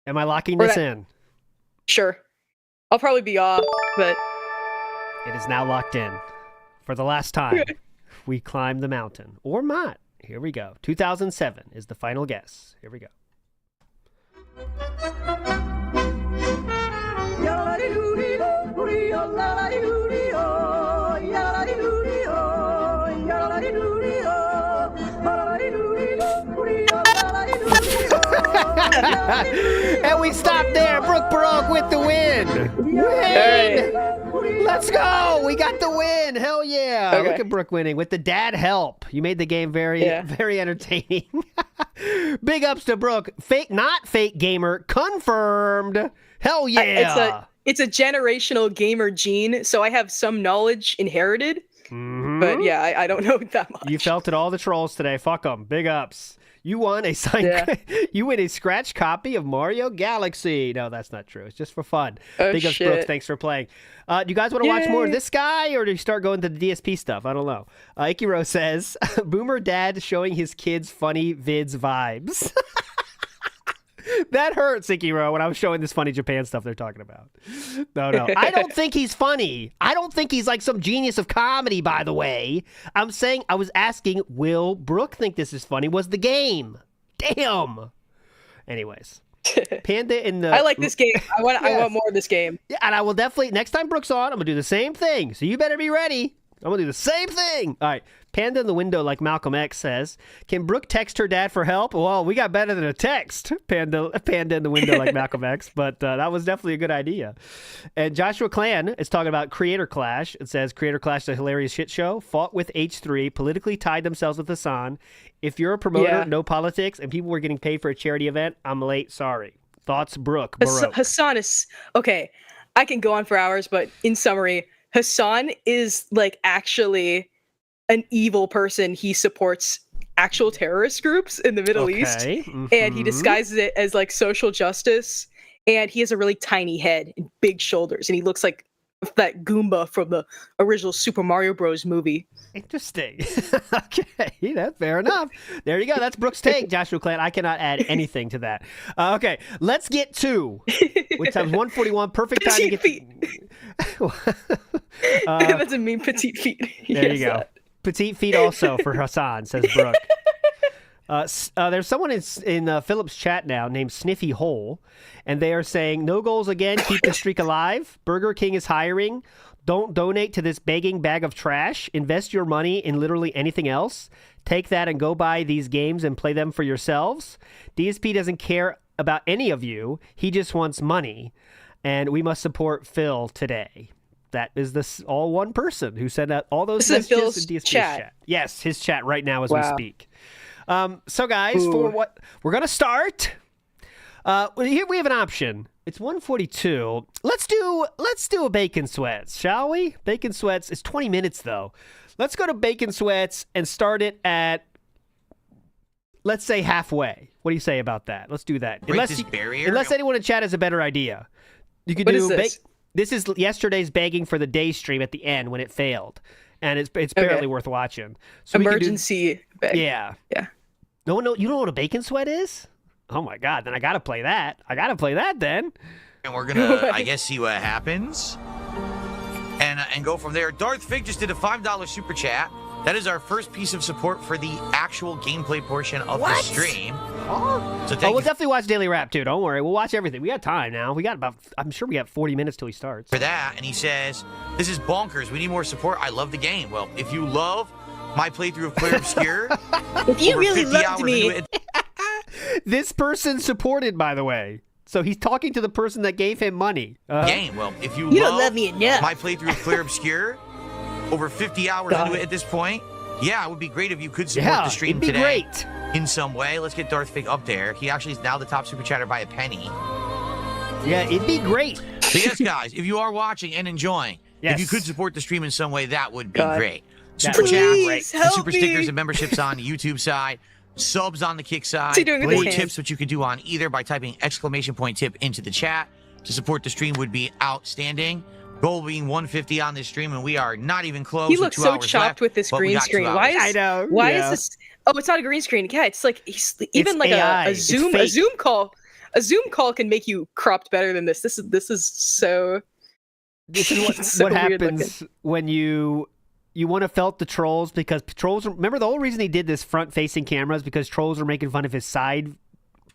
Am I locking this in? Sure. I'll probably be off, but it is now locked in. For the last time, we climb the mountain. Or not. Here we go. 2007 is the final guess. Here we go. And we stop there. Brooke Baroque with the win. Win! Let's go! We got the win! Hell yeah! Okay. Look at Brooke winning with the dad help. You made the game very entertaining. Big ups to Brooke. Fake, not fake gamer, confirmed. Hell yeah! It's a generational gamer gene, so I have some knowledge inherited. But yeah, I don't know that much. You felted all the trolls today. Fuck them. Big ups. You won a signed. You win a scratch copy of Mario Galaxy. No, that's not true. It's just for fun. Big ups, Brooks. Thanks for playing. Do you guys want to watch more of this guy, or do you start going to the DSP stuff? I don't know. Ikiro says, "Boomer dad showing his kids funny vids vibes." That hurts, Ikiro, when I was showing this funny Japan stuff they're talking about. No. I don't think he's funny. I don't think he's like some genius of comedy, by the way. I was asking, will Brooke think this is funny? Was the game. Damn. Anyways. Panda in the... I like this game. I want more of this game. Yeah, and I will definitely... Next time Brooke's on, I'm going to do the same thing. So you better be ready. I'm going to do the same thing. All right. Panda in the window, like Malcolm X says. Can Brooke text her dad for help? Well, we got better than a text. Panda in the window, like Malcolm X. But that was definitely a good idea. And Joshua Clan is talking about Creator Clash. It says, Creator Clash is a hilarious shit show. Fought with H3. Politically tied themselves with Hassan. If you're a promoter, no politics, and people were getting paid for a charity event, I'm late. Sorry. Thoughts, Brooke? Hassan is... Okay, I can go on for hours, but in summary, Hassan is like actually... an evil person. He supports actual terrorist groups in the Middle East, and he disguises it as like social justice, and he has a really tiny head and big shoulders, and he looks like that Goomba from the original Super Mario Bros. Movie. Interesting. Okay, that's fair enough. There you go. That's Brooke's take, Joshua Clan. I cannot add anything to that. Okay, let's get to, which times 141, perfect time to get That doesn't mean petite feet. There you go. Petite feet also for Hassan, says Brooke. There's someone in Philip's chat now named Sniffy Hole, and they are saying, no goals again, keep the streak alive. Burger King is hiring. Don't donate to this begging bag of trash. Invest your money in literally anything else. Take that and go buy these games and play them for yourselves. DSP doesn't care about any of you. He just wants money, and we must support Phil today. That is all one person who sent out all those messages in DSP's chat. Yes, his chat right now as we speak. So guys, for what we're gonna start. Here we have an option. It's 1:42. Let's do a Bacon Sweats, shall we? Bacon Sweats. It's 20 minutes though. Let's go to Bacon Sweats and start it at, let's say, halfway. What do you say about that? Let's do that. Unless anyone in chat has a better idea, you could do. This is yesterday's begging for the day stream at the end when it failed, and it's barely worth watching. So emergency beg. Yeah. No, you don't know what a Bacon Sweat is? Oh my god! Then I gotta play that. Then. And we're gonna, I guess, see what happens, and go from there. Darth Fig just did a $5 super chat. That is our first piece of support for the actual gameplay portion of the stream. So we'll definitely watch Daily Rap too. Don't worry, we'll watch everything. We got time now. I'm sure we got 40 minutes till he starts. For that, and he says, "This is bonkers. We need more support. I love the game." Well, if you love my playthrough of Clear Obscure, if you really loved me, this person supported, by the way. So he's talking to the person that gave him money. Game. Well, if you don't love me enough. My playthrough of Clear Obscure, over 50 hours into it at this point. Yeah, it would be great if you could support the stream today. Great. In some way. Let's get Darth Fig up there. He actually is now the top super chatter by a penny. Yeah, it'd be great. So yes, guys, if you are watching and enjoying, if you could support the stream in some way, that would be great. Super chat, super stickers and memberships on the YouTube side, subs on the Kick side, or tips, which you could do on either by typing !tip into the chat. To support the stream would be outstanding. Goal being 150 on this stream, and we are not even close. He looks so chopped with this green screen. Why is this? Oh, it's not a green screen. Yeah, it's like even like a Zoom call. A Zoom call can make you cropped better than this. This is so. This is what happens when you want to felt the trolls, because trolls. Remember, the whole reason he did this front-facing camera is because trolls are making fun of his side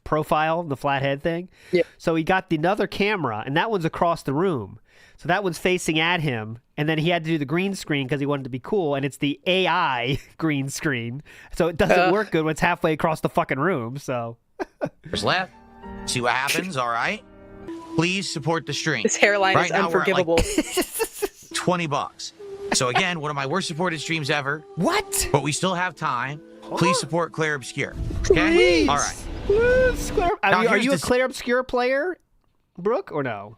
profile, the flathead thing. Yeah. So he got another camera, and that one's across the room. So that one's facing at him, and then he had to do the green screen because he wanted to be cool, and it's the AI green screen. So it doesn't work good when it's halfway across the fucking room, so. There's left. See what happens, all right? Please support the stream. His hairline is unforgivable. Like $20. So again, one of my worst supported streams ever. What? But we still have time. Please support Claire Obscure. Okay? Please. All right. Are you a Claire Obscure player, Brooke, or no?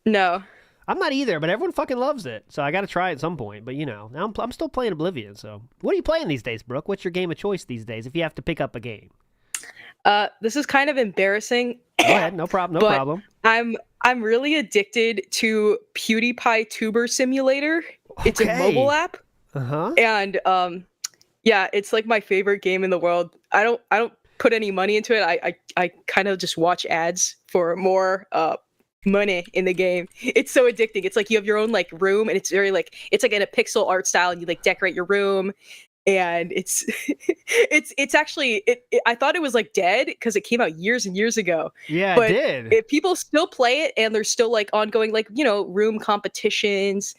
No. I'm not either, but everyone fucking loves it, so I got to try it at some point. But, you know, I'm still playing Oblivion, so... What are you playing these days, Brooke? What's your game of choice these days if you have to pick up a game? This is kind of embarrassing. Go ahead, no problem, no problem. I'm really addicted to PewDiePie Tuber Simulator. Okay. It's a mobile app. Uh-huh. And, yeah, it's like my favorite game in the world. I don't put any money into it. I kind of just watch ads for more money in the game. It's so addicting. It's like you have your own like room, and it's very like it's like in a pixel art style, and you like decorate your room, and it's it's actually I thought it was like dead because it came out years and years ago. Yeah, but it did. People still play it, and there's still like ongoing like room competitions.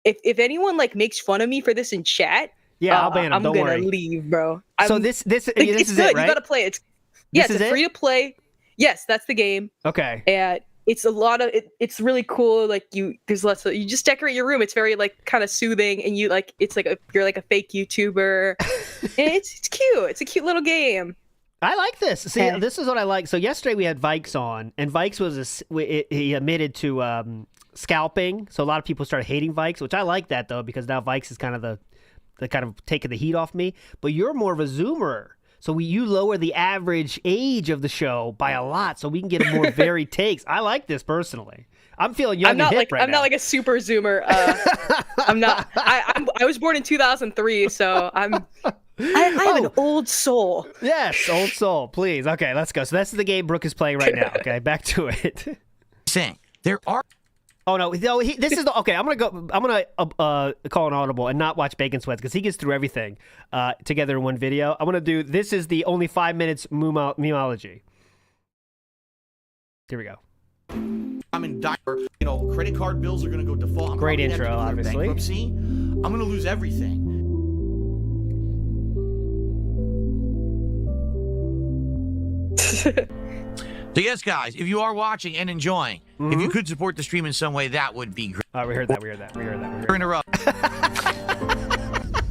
If anyone like makes fun of me for this in chat, yeah, I'll ban them. I'm Don't gonna worry. Leave, bro. So this it's is good. It, right? You gotta play it. It's free to play. Yes, that's the game. Okay. And it's a lot of it's really cool. Like there's lots of you just decorate your room. It's very like kind of soothing, and you like it's like you're like a fake YouTuber. And it's cute. It's a cute little game. I like this. See, this is what I like. So yesterday we had Vikes on, and Vikes was he admitted to scalping. So a lot of people started hating Vikes, which I like that though, because now Vikes is kind of the kind of taking the heat off me. But you're more of a Zoomer. So you lower the average age of the show by a lot, so we can get a more varied takes. I like this personally. I'm feeling young and hip right now. I'm not like a super Zoomer. I'm not. I was born in 2003, so I have an old soul. Yes, old soul. Please. Okay, let's go. So that's the game Brooke is playing right now. Okay, back to it. Saying there are. Oh no! This is the okay. I'm gonna call an audible and not watch Bacon Sweats because he gets through everything together in one video. I'm gonna do. This is the only 5 minutes memeology. Here we go. I'm in dire. Credit card bills are gonna go default. Great intro, obviously. Bankruptcy. I'm gonna lose everything. So yes, guys, if you are watching and enjoying, if you could support the stream in some way, that would be great. We heard that. Interrupt.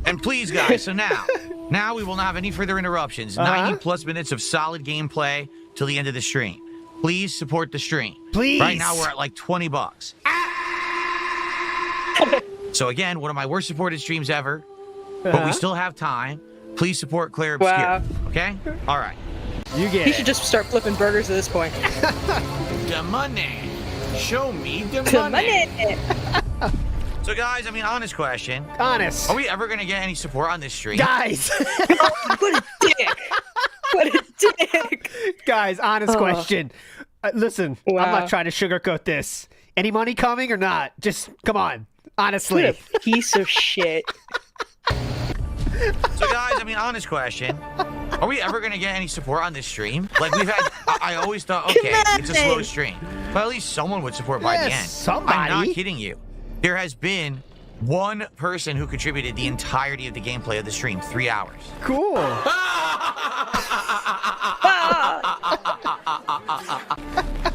And please, guys, so now we will not have any further interruptions. 90 plus minutes of solid gameplay till the end of the stream. Please support the stream. Please. Right now we're at like $20. So again, one of my worst supported streams ever, but we still have time. Please support Claire Obscure. Wow. Okay? All right. He should just start flipping burgers at this point. The money. Show me the money. So, guys, I mean, honest question. Honest. Are we ever going to get any support on this stream? Guys. What a dick. What a dick. Guys, honest question. Listen, I'm not trying to sugarcoat this. Any money coming or not? Just, come on. Honestly. What a piece of shit. So, guys, I mean, honest question. Are we ever going to get any support on this stream? Like, we've had, I always thought, okay, it's a slow stream. But at least someone would support by the end. Somebody. I'm not kidding you. There has been one person who contributed the entirety of the gameplay of the stream, 3 hours. Cool.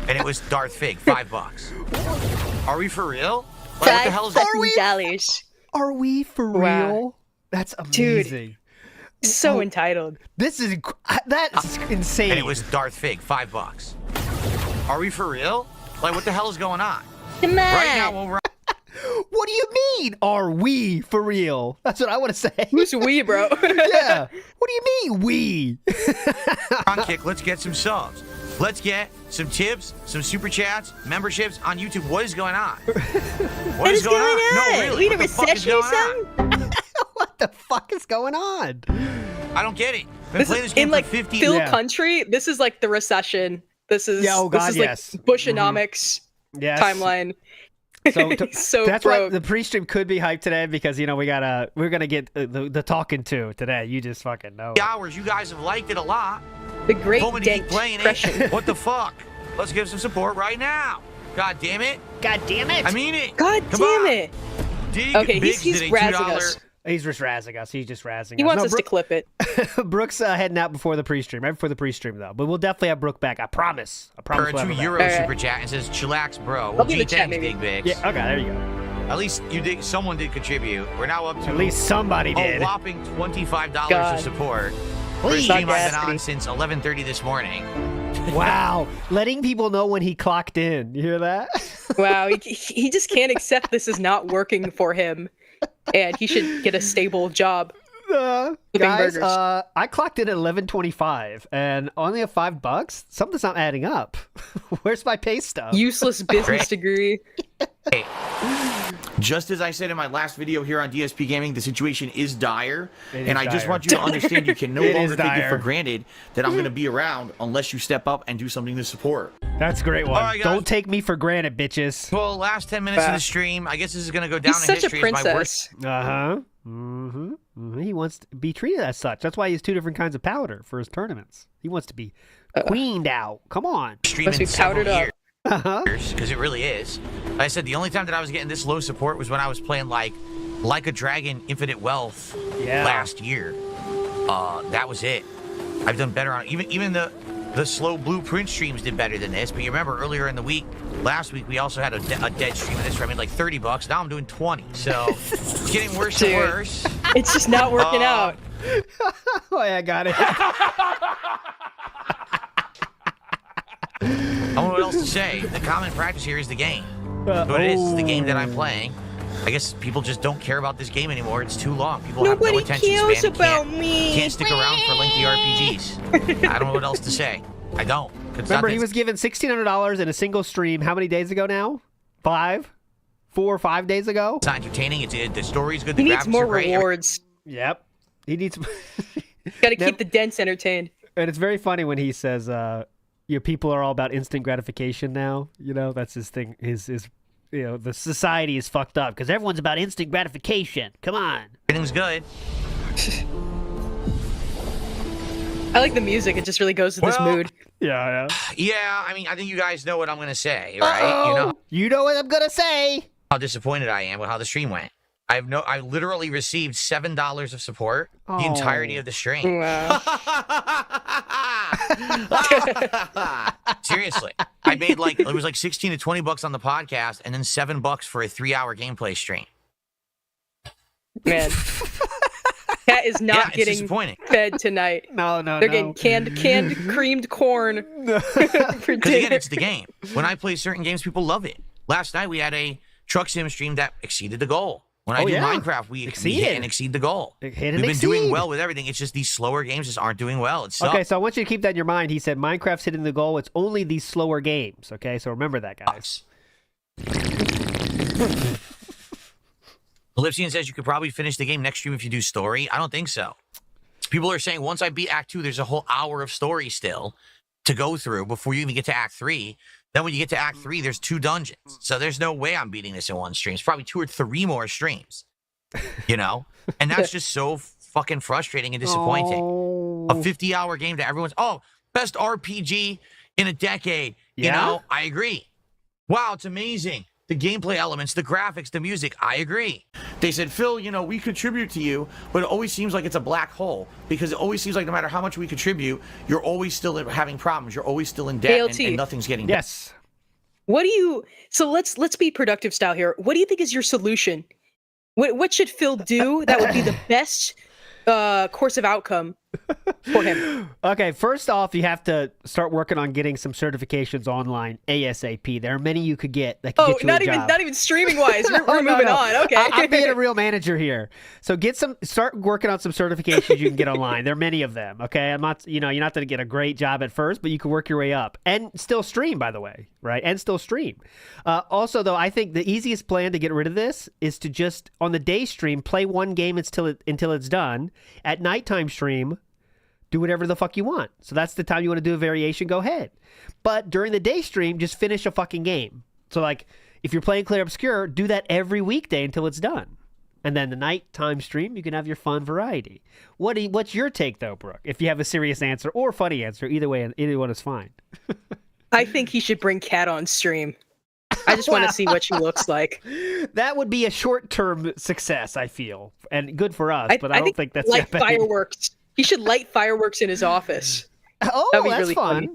And it was Darth Fig, $5. Are we for real? Like, what the hell is that? Are we for real? That's amazing. Dude, so entitled. That's insane. And it was Darth Fig, $5. Are we for real? Like, what the hell is going on? Come on. Right now, we're... What do you mean, are we for real? That's what I want to say. Who's we, bro? Yeah. What do you mean, we? On Kick, let's get some subs. Let's get some tips, some super chats, memberships on YouTube. What is going on? What is going on? No, really. We in a recession or something? What the fuck is going on? I don't get it. Been playing this game in like for 50 Phil country, this is like the recession. This is like Bushonomics timeline. So that's why the pre-stream could be hyped today because we're gonna get the talking to today. You just fucking know. Hours, you guys have liked it a lot. The great dank playing it. What the fuck? Let's give some support right now. God damn it. God damn it. I mean it. God damn it. Okay, he's razzing us. He's just razzing us. He's just razzing us. He wants us to clip it. Brooke's heading out before the pre-stream. Right before the pre-stream, though. But we'll definitely have Brooke back. I promise. Or a we'll have her €2 back. super chat and says, chillax, bro. I'll be the Gee, chat, thanks, maybe. Big Bigs. Yeah, okay, there you go. At least you did. Someone did contribute. We're now up to at least somebody did. A whopping $25 of support. Preestream I've been on since 11:30 this morning. Wow, letting people know when he clocked in. You hear that? Wow, he just can't accept this is not working for him, and he should get a stable job. Guys, I clocked in at 11:25 and only at $5. Something's not adding up. Where's my pay stub? Useless business degree. Hey, just as I said in my last video here on DSP Gaming, the situation is dire, and I just want you to understand you can no longer take it for granted that I'm going to be around unless you step up and do something to support. That's a great one. Right, don't take me for granted, bitches. Well, last 10 minutes of the stream, I guess this is going to go down in history as my worst. He wants to be treated as such. That's why he has 2 different kinds of powder for his tournaments. He wants to be queened out. Come on. Streaming powdered up. Because it really is. Like I said, the only time that I was getting this low support was when I was playing like a Dragon Infinite Wealth last year. That was it. I've done better on even the slow blueprint streams did better than this. But you remember earlier in the week, last week, we also had a dead stream of this for I made like $30. Now I'm doing 20. So it's getting worse and worse. It's just not working out. Oh, yeah, I got it. I don't know what else to say. The common practice here is the game. What it is the game that I'm playing. I guess people just don't care about this game anymore. It's too long. People have no attention cares span. About me. Can't stick around for lengthy RPGs. I don't know what else to say. I don't. Remember, he was given $1,600 in a single stream. How many days ago now? 5? 4 or 5 days ago? It's entertaining. The story's good. He needs more rewards. Yep. He needs. Got to keep the dents entertained. And it's very funny when he says, people are all about instant gratification now. You know, that's his thing. His the society is fucked up because everyone's about instant gratification. Come on. Everything's good. I like the music. It just really goes to this mood. Yeah. Yeah, I mean, I think you guys know what I'm going to say, right? You know what I'm going to say. How disappointed I am with how the stream went. I literally received $7 of support the entirety of the stream. Wow. Seriously. I made it was like $16 to $20 on the podcast and then $7 for a 3-hour gameplay stream. Man. Cat is not getting fed tonight. No. They're getting canned creamed corn. Because again, it's the game. When I play certain games, people love it. Last night we had a truck sim stream that exceeded the goal. When I do Minecraft, we hit and exceed the goal. We've been doing well with everything. It's just these slower games just aren't doing well. It sucks. Okay, so I want you to keep that in your mind. He said Minecraft's hitting the goal. It's only these slower games. Okay, so remember that, guys. Ellipsian says you could probably finish the game next stream if you do story. I don't think so. People are saying once I beat Act 2, there's a whole hour of story still to go through before you even get to Act 3. Then when you get to Act 3, there's 2 dungeons. So there's no way I'm beating this in one stream. It's probably 2 or 3 more streams, And that's just so fucking frustrating and disappointing. A 50-hour game that everyone's, best RPG in a decade. Yeah? I agree. Wow, it's amazing. The gameplay elements, the graphics, the music, I agree. They said, Phil, we contribute to you, but it always seems like it's a black hole because it always seems like no matter how much we contribute, you're always still having problems. You're always still in debt and nothing's getting done. Yes. So let's be productive style here. What do you think is your solution? What should Phil do that would be the best course of outcome for him? Okay, first off, you have to start working on getting some certifications online ASAP. There are many you could get that can get you a job. Not even streaming wise. We're moving on. Okay, I'm being a real manager here. So start working on some certifications you can get online. There are many of them. Okay, I'm not. You're not going to get a great job at first, but you can work your way up and still stream. By the way, right? And still stream. Also, though, I think the easiest plan to get rid of this is to just on the day stream play one game until it's done. At nighttime stream, do whatever the fuck you want. So that's the time you want to do a variation, go ahead. But during the day stream, just finish a fucking game. So if you're playing Clear Obscure, do that every weekday until it's done. And then the nighttime stream, you can have your fun variety. What's your take though, Brooke? If you have a serious answer or funny answer, either way, either one is fine. I think he should bring Kat on stream. I just want to see what she looks like. That would be a short-term success, I feel, and good for us. But I don't think that's like fireworks. He should light fireworks in his office. Oh, that'd be that's really fun. funny.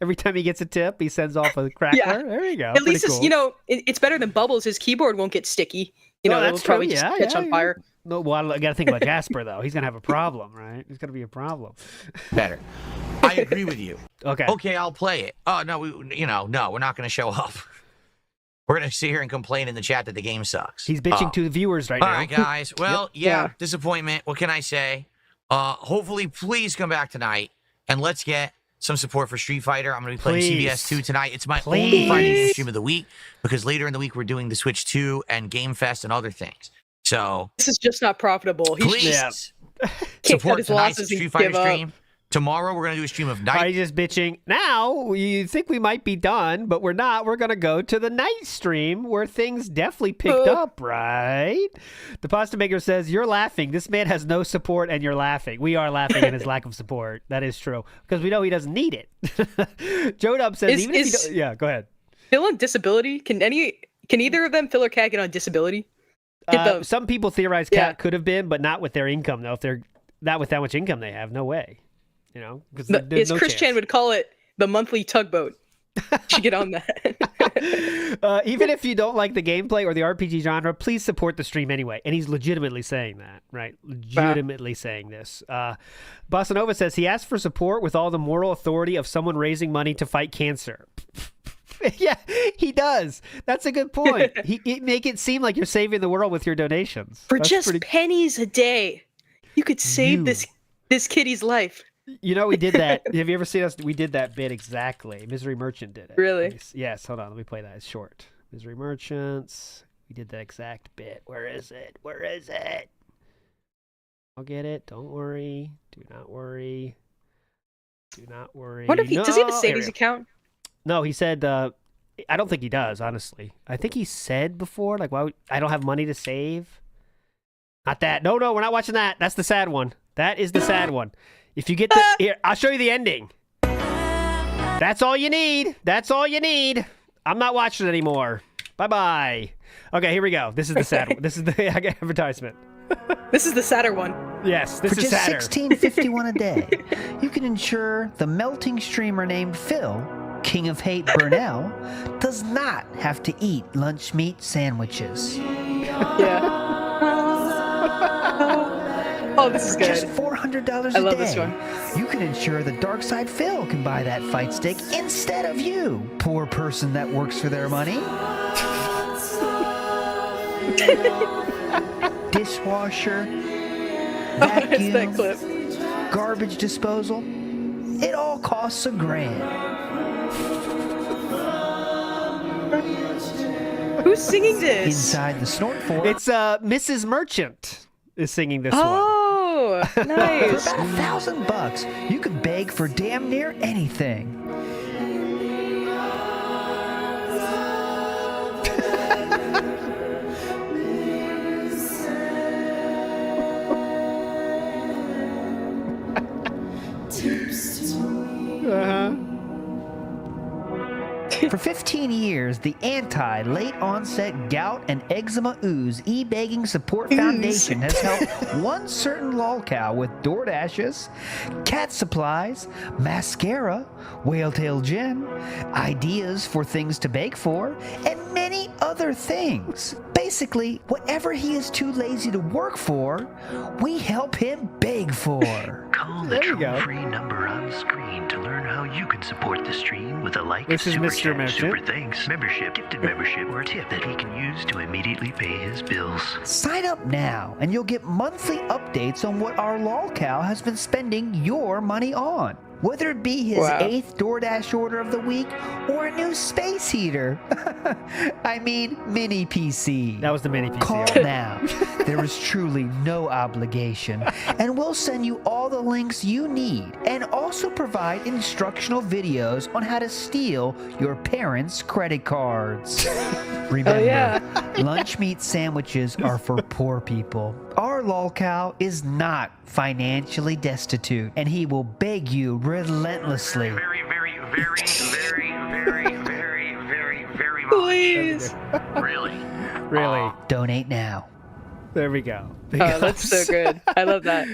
Every time he gets a tip, he sends off a crackler. Yeah. There you go. At least cool. it's better than bubbles. His keyboard won't get sticky. That's it'll probably just catch on fire. No, well, I got to think about Jasper though. He's gonna have a problem, right? He's gonna be a problem. Better. I agree with you. Okay. Okay, I'll play it. Oh no, no, we're not gonna show up. We're gonna sit here and complain in the chat that the game sucks. He's bitching to the viewers right now. All right, guys. Well, disappointment. What can I say? Hopefully, please come back tonight and let's get some support for Street Fighter. I'm going to be playing CBS 2 tonight. It's my only fighting stream of the week because later in the week we're doing the Switch 2 and Game Fest and other things. So this is just not profitable. Please support tonight's Street Fighter stream. Tomorrow, we're going to do a stream of night. Are you just bitching? Now, you think we might be done, but we're not. We're going to go to the night stream where things definitely picked up, right? The Pasta Maker says, you're laughing. This man has no support, and you're laughing. We are laughing at his lack of support. That is true. Because we know he doesn't need it. Joe Dub says, even if he don't... Yeah, go ahead. Phil on disability? Can either of them, Phil or Cat, get on disability? Some people theorize Cat could have been, but not with their income, though. If they're not with that much income they have, no way. Because Chris Chan would call it the monthly tugboat. You should get on that. Even if you don't like the gameplay or the RPG genre, please support the stream anyway. And he's legitimately saying that, right? Legitimately saying this. Bossa Nova says he asked for support with all the moral authority of someone raising money to fight cancer. Yeah, he does. That's a good point. He make it seem like you're saving the world with your donations. For just pennies a day, you could save this kiddie's life. We did that. Have you ever seen us? We did that bit exactly. Misery Merchant did it. Really? Yes. Hold on. Let me play that. It's short. Misery Merchants. We did that exact bit. Where is it? Where is it? I'll get it. Don't worry. Do not worry. Do not worry. What if does he have a savings account? No, he said. I don't think he does. Honestly, I think he said before, like, "Why I don't have money to save." Not that. No, we're not watching that. That's the sad one. That is the sad one. If you get the... Here, I'll show you the ending. That's all you need. That's all you need. I'm not watching it anymore. Bye-bye. Okay, here we go. This is the sad one. This is the advertisement. This is the sadder one. Yes, this is sadder. For just $16.51 a day, you can ensure the melting streamer named Phil, King of Hate Burnell, does not have to eat lunch meat sandwiches. Yeah. Oh, this is good. Just $400 a day. I love this one. You can ensure the Dark Side Phil can buy that fight stick instead of you, poor person that works for their money. Dishwasher, vacuum, that clip. garbage disposal. It all costs $1,000. Who's singing this? Inside the Snort Fort. It's Mrs. Merchant is singing this one. Oh, nice. For about $1,000, you can beg for damn near anything. For 15 years, the anti-late onset gout and eczema ooze e-begging support foundation has helped one certain lolcow with DoorDashes, cat supplies, mascara, whale tail gin, ideas for things to beg for, and many other things. Basically, whatever he is too lazy to work for, we help him beg for. Call the toll-free number on screen to learn how you can support the stream with a like, this is super Mr. chat, Merchant. super thanks, membership, gifted membership, or a tip that he can use to immediately pay his bills. Sign up now, and you'll get monthly updates on what our lolcow has been spending your money on. Whether it be his 8th DoorDash order of the week or a new space heater. I mean, mini PC. That was the mini PC. Call now. There is truly no obligation. And we'll send you all the links you need and also provide instructional videos on how to steal your parents' credit cards. Remember, lunch meat sandwiches are for poor people. Our lolcow is not financially destitute, and he will beg you relentlessly. Very much. Please. Really? Really. Donate now. There we go. Oh, that's so good. I love that.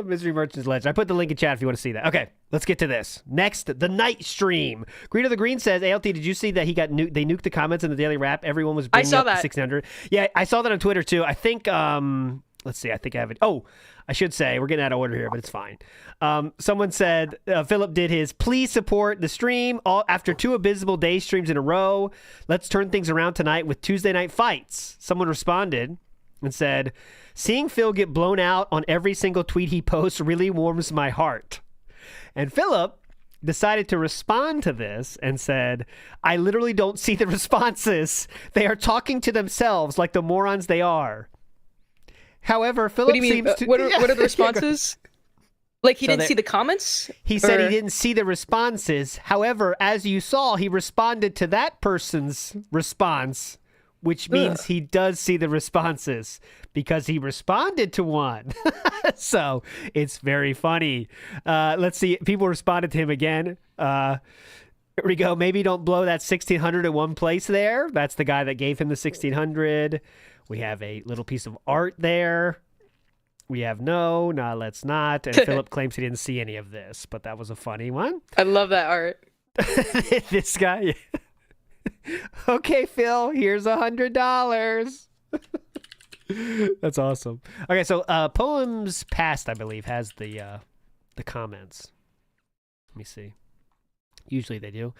Misery Merchant's Legend. I put the link in chat if you want to see that. Okay, let's get to this. Next, the night stream. Green of the Green says, ALT, did you see that he got they nuked the comments in the Daily Wrap? Everyone was bringing up the 1600. Yeah, I saw that on Twitter too. I think, let's see, I think I have it. Oh, I should say, we're getting out of order here, but it's fine. Someone said, Philip did his please support the stream after 2 abysmal day streams in a row. Let's turn things around tonight with Tuesday night fights. Someone responded and said, seeing Phil get blown out on every single tweet he posts really warms my heart. And Philip decided to respond to this and said, I literally don't see the responses. They are talking to themselves like the morons they are. However, Philip seems to... What are the responses? Like he didn't see the comments? He said he didn't see the responses. However, as you saw, he responded to that person's response, which means he does see the responses because he responded to one. So it's very funny. Let's see. People responded to him again. Here we go. Maybe don't blow that 1600 in one place there. That's the guy that gave him the 1600. We have a little piece of art there. We have no, let's not. And Philip claims he didn't see any of this, but that was a funny one. I love that art. This guy. Okay, Phil, here's $100. That's awesome. Okay, so Poems Past, I believe, has the comments. Let me see. Usually they do.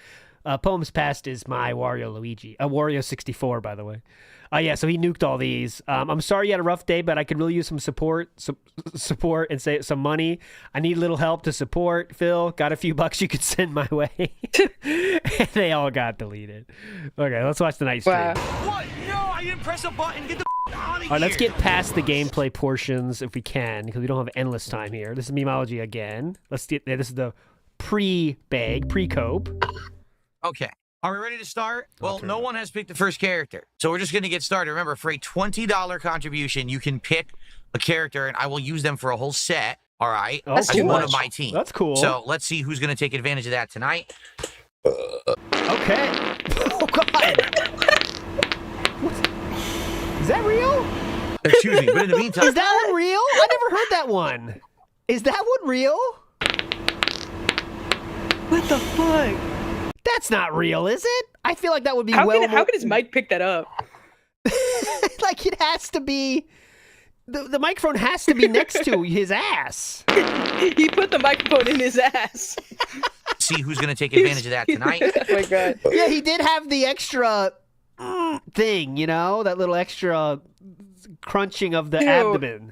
Poems Past is my Wario Luigi. Wario 64, by the way. Yeah, so he nuked all these. I'm sorry you had a rough day, but I could really use some support and some money. I need a little help to support. Phil, got a few bucks you could send my way. And they all got deleted. Okay, let's watch the night stream. Wow. What? No, I didn't press a button. Get the out of here. All right, let's get past the gameplay portions if we can, because we don't have endless time here. This is Memeology again. Let's get there. This is the pre-cope. Okay. Are we ready to start? Well, no one has picked the first character. So we're just going to get started. Remember, for a $20 contribution, you can pick a character, and I will use them for a whole set. All right? That's cool. One of my team. That's cool. So let's see who's going to take advantage of that tonight. Okay. Oh, God. Is that real? Excuse me, but in the meantime... Is that one real? I never heard that one. Is that one real? What the fuck? That's not real, is it? I feel like that would be how could his mic pick that up? Like it has to be... The microphone has to be next to his ass. He put the microphone in his ass. See who's going to take advantage of that tonight. Oh my God. Yeah, he did have the extra thing, you know? That little extra crunching of the abdomen.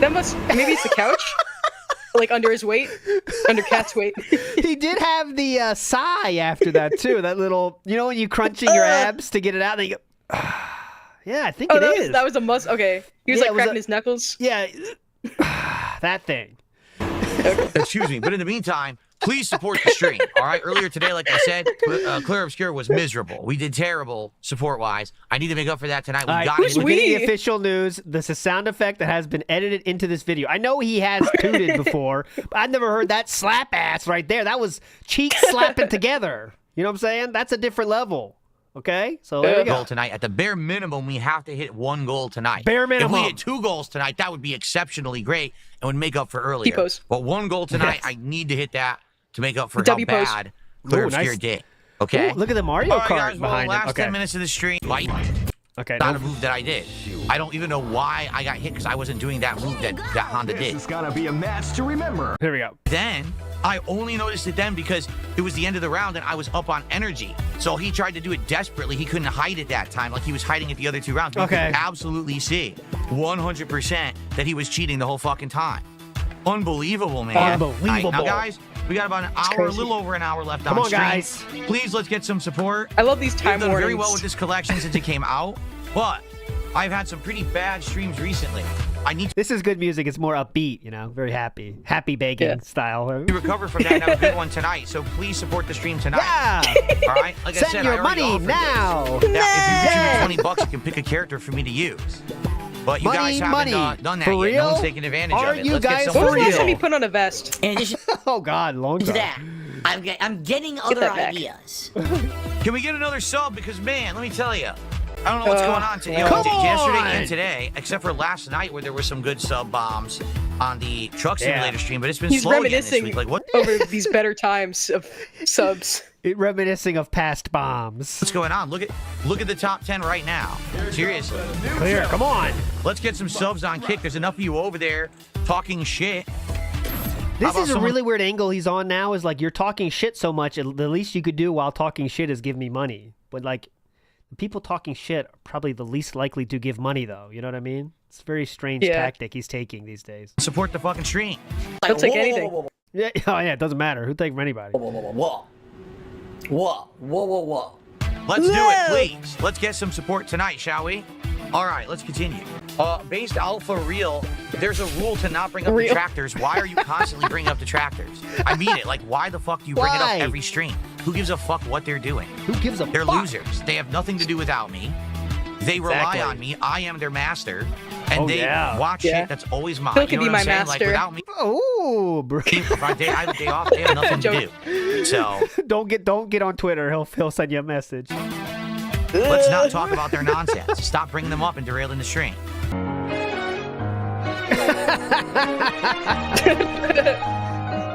That must... Maybe it's the couch? Like under his weight? Under Cat's weight? He did have the sigh after that, too. That little... You know when you crunching your abs to get it out? And you go... Yeah, I think it is. That was a must... Okay. He was like cracking his knuckles? Yeah. That thing. Excuse me, but in the meantime, please support the stream. All right. Earlier today, like I said, Clear Obscure was miserable. We did terrible support-wise. I need to make up for that tonight. We're getting the official news. This is a sound effect that has been edited into this video. I know he has tooted before, but I've never heard that slap ass right there. That was cheeks slapping together. You know what I'm saying? That's a different level. Okay, so there we go. Goal tonight. At the bare minimum, we have to hit 1 goal tonight. Bare minimum. If we hit 2 goals tonight, that would be exceptionally great and would make up for earlier. But 1 goal tonight, I need to hit that to make up for how bad Clear Obscure did. Okay. Ooh, look at the Mario Kart guys, behind him. Last 10 minutes of the stream. Okay. Not a move that I did. I don't even know why I got hit because I wasn't doing that move that Honda did. This is gonna be a match to remember. Here we go. Then I only noticed it then because it was the end of the round and I was up on energy. So he tried to do it desperately. He couldn't hide it that time like he was hiding it the other 2 rounds. You could absolutely see 100% that he was cheating the whole fucking time. Unbelievable, man. Unbelievable. Now, guys, we got about an hour, a little over an hour left on stream. Guys. Please, let's get some support. I love these time warnings. We've done very well with warnings. this collection since it came out, but I've had some pretty bad streams recently. This is good music. It's more upbeat, you know, very happy begging style. To recover from that and have a good one tonight, so please support the stream tonight. Yeah. All right. Like Send I said, your I already money offered now. this. Now, if you give me $20, you can pick a character for me to use. But you guys haven't done that for yet. real? No one's taking advantage Are of it. you Let's guys get When was someone the last real. time you put on a vest? Oh God, long time. I'm getting other ideas. Can we get another sub? Because, man, let me tell you, I don't know what's going on today. Yesterday and today, except for last night where there were some good sub bombs on the Truck Simulator stream, but it's been slow again this week. Like, what? Over these better times of subs. Reminiscing of past bombs. What's going on? Look at the top 10 right now. Seriously. Clear, come on. Let's get some subs on Kick. There's enough of you over there talking shit. This is a really weird angle he's on now, is like, you're talking shit so much, the least you could do while talking shit is give me money. But like, people talking shit are probably the least likely to give money, though. You know what I mean? It's a very strange tactic he's taking these days. Support the fucking stream. I'll take anything. Yeah, oh yeah, it doesn't matter. Who'd take from anybody? Whoa. Let's do it, please. Let's get some support tonight, shall we? All right, let's continue. Based Alpha Real, there's a rule to not bring up detractors. Why are you constantly bringing up detractors? I mean it. Like, why the fuck do you bring it up every stream? Who gives a fuck what they're doing? Who gives a They're fuck? losers. They have nothing to do without me. They rely on me. I am their master. And they watch shit that's always mine. Phil can be my master. Like, without me, bro. If I have a day off, they have nothing to do. So don't get on Twitter. He'll send you a message. Let's not talk about their nonsense. Stop bringing them up and derailing the stream.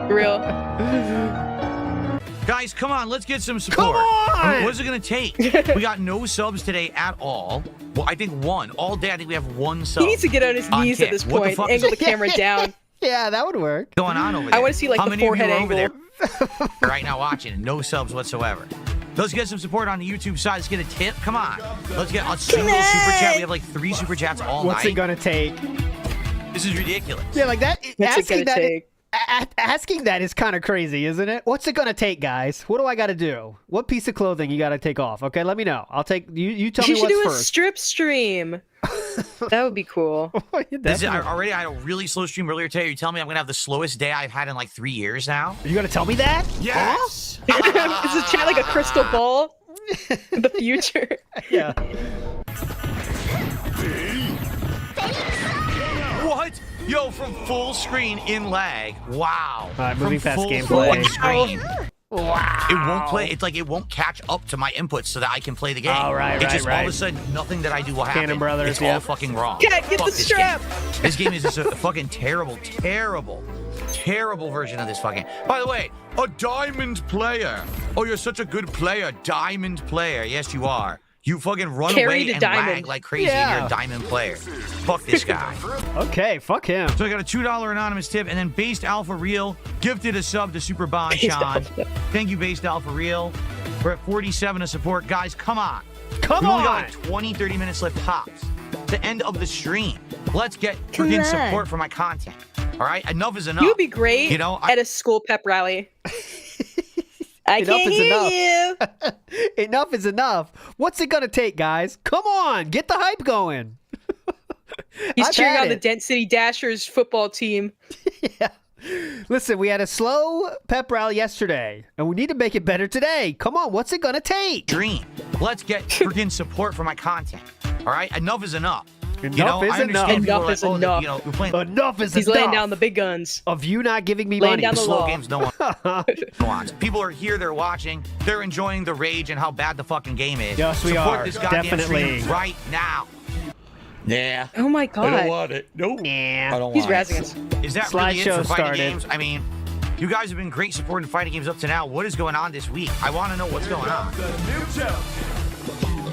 Real. Guys, come on, let's get some support. Come on! What's it gonna take? We got no subs today at all. Well, I think one. All day, I think we have one sub. He needs to get on his knees at this point. Angle the camera down. Yeah, that would work. What's going on over there? I want to see like How the many forehead of you are angle. over there right now watching? No subs whatsoever. Let's get some support on the YouTube side. Let's get a tip. Come on. Let's get a single super chat. We have like 3 super chats all night. What's it gonna take? This is ridiculous. Yeah, like that. What's it gonna take? Asking that is kind of crazy, isn't it? What's it gonna take, guys? What do I got to do? What piece of clothing you got to take off? Okay, let me know. I'll take you. Tell me what's first. You should do a strip stream. That would be cool. I had a really slow stream earlier today. You're telling me I'm gonna have the slowest day I've had in like 3 years now? Are you gonna tell me that? Yes. Is the chat like a crystal ball? The future. Yeah. What? Yo, from full screen in lag. Wow. All right, moving from past full gameplay. Screen. Wow. It won't play. It's like it won't catch up to my inputs so that I can play the game. Oh, right, It's just all of a sudden nothing that I do will happen. Cannon Brothers, it's all fucking wrong. Cat, get Fuck the this strap. Game. This game is just a fucking terrible version of this fucking. By the way, a diamond player. Oh, you're such a good player, diamond player. Yes, you are. You fucking run away and lag like crazy. Yeah. You're a diamond player. Fuck this guy. Okay, fuck him. So I got a $2 anonymous tip, and then Based Alpha Real gifted a sub to Super Bon Sean. Thank you, Based Alpha Real. We're at 47 of support. Guys, come on. Come We've on. only got like 20, 30 minutes left tops. The end of the stream. Let's get freaking support for my content. All right? Enough is enough. You would be great at a school pep rally. I can't hear you. Enough is enough. What's it gonna take, guys? Come on, get the hype going. He's cheering on the Dent City Dashers football team. Yeah. Listen, we had a slow pep rally yesterday, and we need to make it better today. Come on, what's it gonna take? Dream. Let's get freaking support for my content. All right? Enough is enough. Enough is enough. Enough is enough. Enough is enough. He's laying down the big guns. Of you not giving me laying money. Down the slow law. games no one wants. People are here, they're watching, they're enjoying the rage and how bad the fucking game is. Yes, we Support are. this goddamn Definitely. stream right now. Yeah. Oh my god. I don't want it. Nope. Nah. I don't He's want razzing it. us. Is that really it for Slideshow fighting started. games? I mean, you guys have been great supporting fighting games up to now. What is going on this week? I want to know what's going on.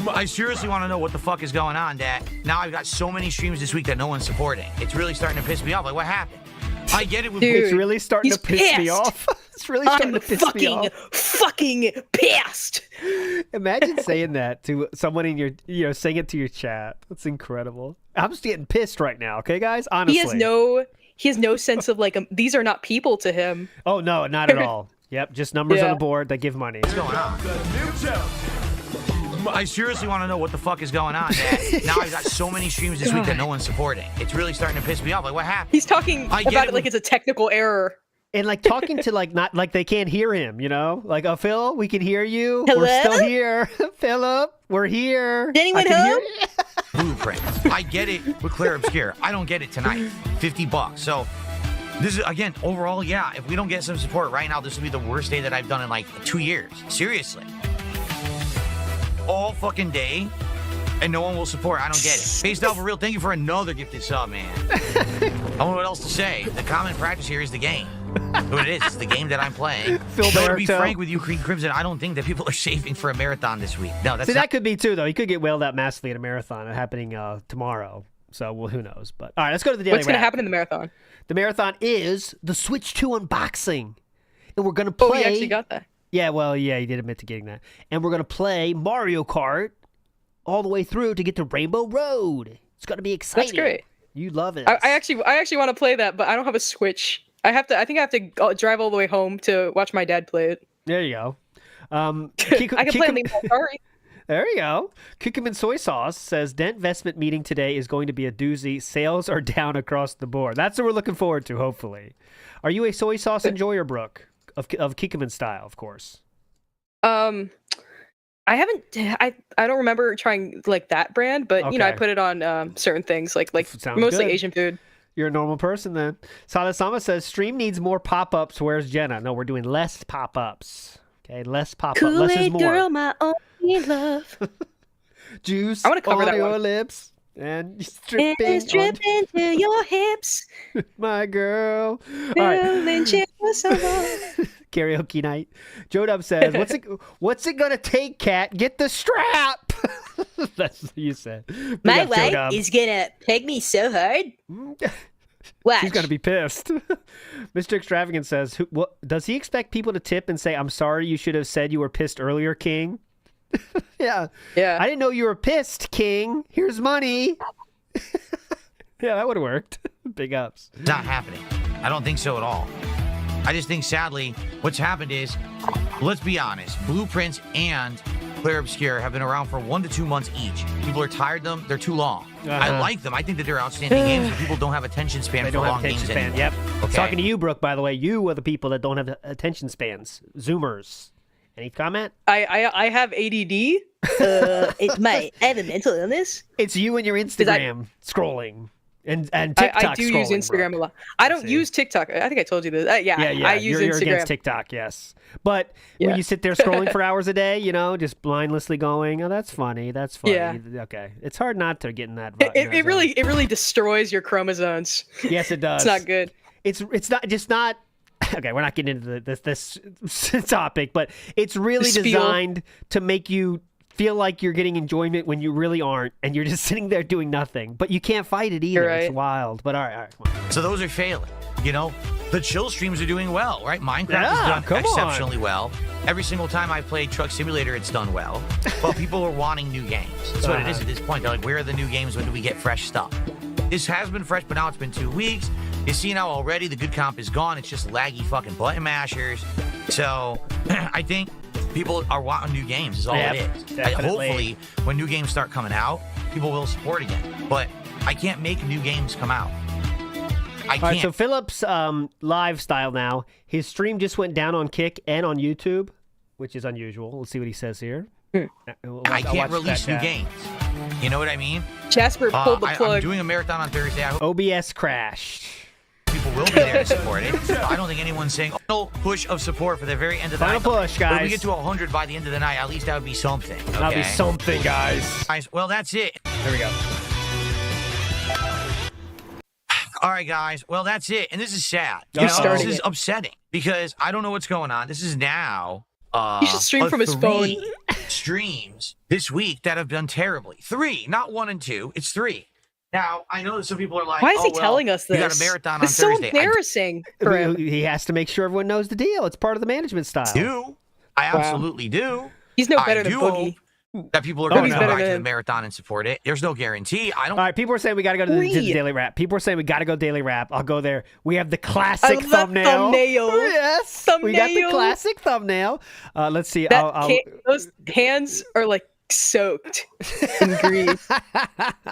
I seriously want to know what the fuck is going on, Dad. Now I've got so many streams this week that no one's supporting. It's really starting to piss me off. Like, what happened? I get it. Dude, it's really starting to piss me off. It's really starting to piss me off. Fucking pissed. Imagine saying that to someone in your, saying it to your chat. That's incredible. I'm just getting pissed right now. Okay, guys. Honestly, he has no sense of like these are not people to him. Oh no, not at all. Yep, just numbers on the board that give money. What's going on? I seriously want to know what the fuck is going on, Dad. Now I've got so many streams this week that no one's supporting. It's really starting to piss me off. Like, what happened? He's talking about it like it's a technical error. And like talking to like not like they can't hear him, Like, oh, Phil, we can hear you. Hello? We're still here. Philip, we're here. Is anyone home? Blueprint. I get it with Clear Obscure. I don't get it tonight. $50. So This is, again, overall, yeah, if we don't get some support right now, this will be the worst day that I've done in like 2 years. Seriously. All fucking day, and no one will support. I don't get it. Based off for real, thank you for another gifted sub, man. I don't know what else to say. The common practice here is the game. What it is, it's the game that I'm playing. So to be frank with you, Creed Crimson, I don't think that people are saving for a marathon this week. No, that's that could be too, though. He could get whaled out massively at a marathon happening tomorrow. So, well, who knows? But all right, let's go to the daily What's going to happen in the marathon? The marathon is the Switch 2 unboxing. And we're going to play... Oh, you actually got that? Yeah, well, yeah, he did admit to getting that. And we're going to play Mario Kart all the way through to get to Rainbow Road. It's going to be exciting. That's great. You love it. I actually want to play that, but I don't have a Switch. I think I have to drive all the way home to watch my dad play it. There you go. I can play on the Atari. There you go. Cucumber Soy Sauce says, Dent Investment meeting today is going to be a doozy. Sales are down across the board. That's what we're looking forward to, hopefully. Are you a soy sauce enjoyer, Brooke? Of Kikkoman style, of course. I haven't. I don't remember trying like that brand, but Okay. I put it on certain things like Sounds mostly good. Asian food. You're a normal person then. Sadasama says, Stream needs more pop-ups. Where's Jenna? No, we're doing less pop-ups. Okay, less pop-up. Less is more. Girl, my only love. Juice I want to cover on that your one. lips and stripping Stripping to your hips. my girl. All right. Karaoke night. Joe Dub says, "What's it gonna take, Cat? Get the strap." That's what you said. Big My up, Joe wife Dub. is gonna peg me so hard. Watch. She's gonna be pissed. Mr. Extravagant says, "What does he expect people to tip and say, 'I'm sorry, you should have said you were pissed earlier, King'?" Yeah. I didn't know you were pissed, King. Here's money. Yeah, that would have worked. Big ups. It's not happening. I don't think so at all. I just think, sadly, what's happened is, let's be honest, Blueprints and Clear Obscure have been around for 1 to 2 months each. People are tired of them. They're too long. I like them. I think that they're outstanding games, but people don't have attention span They for don't have long games attention span. anymore. Yep. Okay. Talking to you, Brooke, by the way. You are the people that don't have attention spans. Zoomers. Any comment? I have ADD. I have a mental illness. It's you and your Instagram scrolling. And TikTok I do use scrolling, Instagram Brooke. a lot. I don't use TikTok. I think I told you this. I use you're Instagram. against TikTok, yes. But when you sit there scrolling for hours a day, just mindlessly going, "Oh, that's funny. That's funny." Yeah. Okay, it's hard not to get in that. It really destroys your chromosomes. Yes, it does. It's not good. It's not. Okay, we're not getting into this topic, but it's really Spiel. designed to make you feel like you're getting enjoyment when you really aren't, and you're just sitting there doing nothing. But you can't fight it either. You're right. It's wild. But all right, come on. So those are failing. The chill streams are doing well, right? Minecraft has done exceptionally well. Every single time I played Truck Simulator, it's done well. But people are wanting new games. That's what it is at this point. They're like, where are the new games? When do we get fresh stuff? This has been fresh, but now it's been 2 weeks. You see now already the good comp is gone. It's just laggy fucking button mashers. So I think people are wanting new games is all it is. Hopefully, when new games start coming out, people will support again. But I can't make new games come out. I can't. All right, so Philip's live style now. His stream just went down on Kick and on YouTube, which is unusual. Let's see what he says here. I can't release new games. You know what I mean? Jasper pulled the plug. I'm doing a marathon on Thursday. I hope OBS crashed. people will be there to support it. I don't think anyone's saying final push of support for the very end of the Final night. push, But if guys. we get to 100 by the end of the night, at least that would be something. Okay? That'll be something, guys. Guys, well, that's it. There we go. All right, guys. Well, that's it. And this is sad. Uh-oh. This is upsetting because I don't know what's going on. This is now You should stream from his phone. 3 streams this week that have done terribly. 3, not 1 and 2. It's 3. Now, I know that some people are like, Why is he well, telling us this? You got a marathon on It's Thursday. so embarrassing for him. He has to make sure everyone knows the deal. It's part of the management style. I absolutely do. He's no better I than do Boogie. hope that people are Oh, going to no. come better back to the than- marathon and support it. There's no guarantee. I don't. All right, people are saying we got to go to the daily wrap. People are saying we got to go daily wrap. I'll go there. We have the classic thumbnail. Thumbnail. Yes, we got the Thumbnail. classic thumbnail. Let's see. Those hands are like soaked in grease.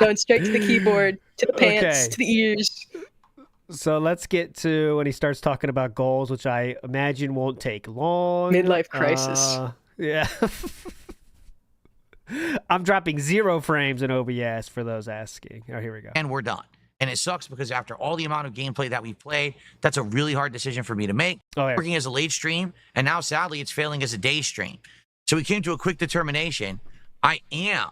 Going straight to the keyboard, to the pants, Okay. to the ears. So let's get to when he starts talking about goals, which I imagine won't take long. Midlife crisis. Yeah. I'm dropping 0 frames in OBS for those asking. Oh, here we go. And we're done. And it sucks because after all the amount of gameplay that we've played, that's a really hard decision for me to make. Working as a late stream, and now sadly it's failing as a day stream. So we came to a quick determination. I am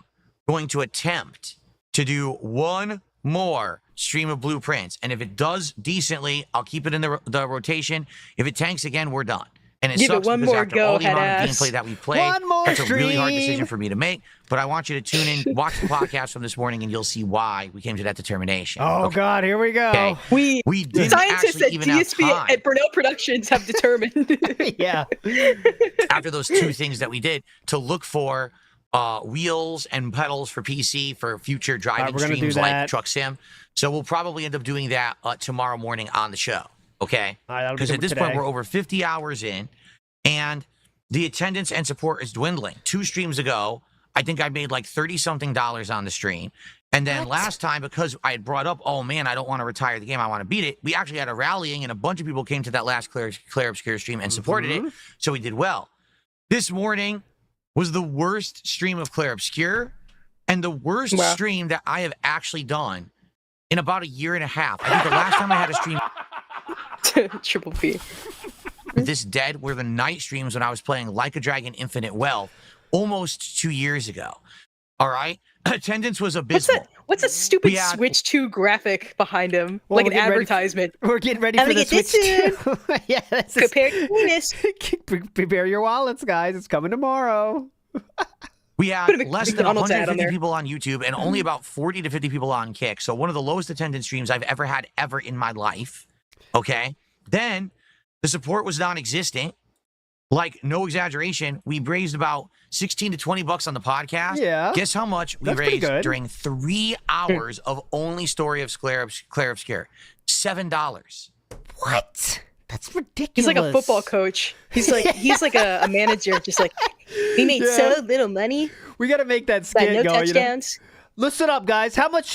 going to attempt to do one more stream of Blueprints. And if it does decently, I'll keep it in the rotation. If it tanks again, we're done. And it sucks because after all the amount of gameplay that we played, that's a really hard decision for me to make. But I want you to tune in, watch the podcast from this morning, and you'll see why we came to that determination. Oh, God, here we go. Okay. We didn't Scientists actually at even have DSP time. at Burnell Productions have determined. Yeah. After those two things that we did, to look for wheels and pedals for PC for future driving streams like Truck Sim. So we'll probably end up doing that tomorrow morning on the show. Okay? Because at this point, we're over 50 hours in, and the attendance and support is dwindling. 2 streams ago, I think I made like $30-something on the stream. And then last time, because I had brought up, oh man, I don't want to retire the game, I want to beat it, we actually had a rallying, and a bunch of people came to that last Claire Obscure stream and supported it. So we did well. This morning was the worst stream of Claire Obscure, and the worst stream that I have actually done in about a year and a half. I think the last time I had a stream Triple P. this dead were the night streams when I was playing Like a Dragon Infinite Wealth almost 2 years ago. All right? Attendance was abysmal. What's a stupid Switch 2 graphic behind him? Like an advertisement. We're getting ready for the Switch 2. Yeah, Prepare your penis. Prepare your wallets, guys. It's coming tomorrow. We had less than 150 people on YouTube and only about 40 to 50 people on Kick. So one of the lowest attendance streams I've ever had in my life. Okay? Then the support was non-existent. Like, no exaggeration, we raised about 16 to 20 bucks on the podcast. Yeah. Guess how much we raised during 3 hours of only Story of Claire Obscure? $7. What? That's ridiculous. He's like a football coach. He's like a manager, just like, we made so little money. We got to make that skit no go. touchdowns. Listen up, guys. How many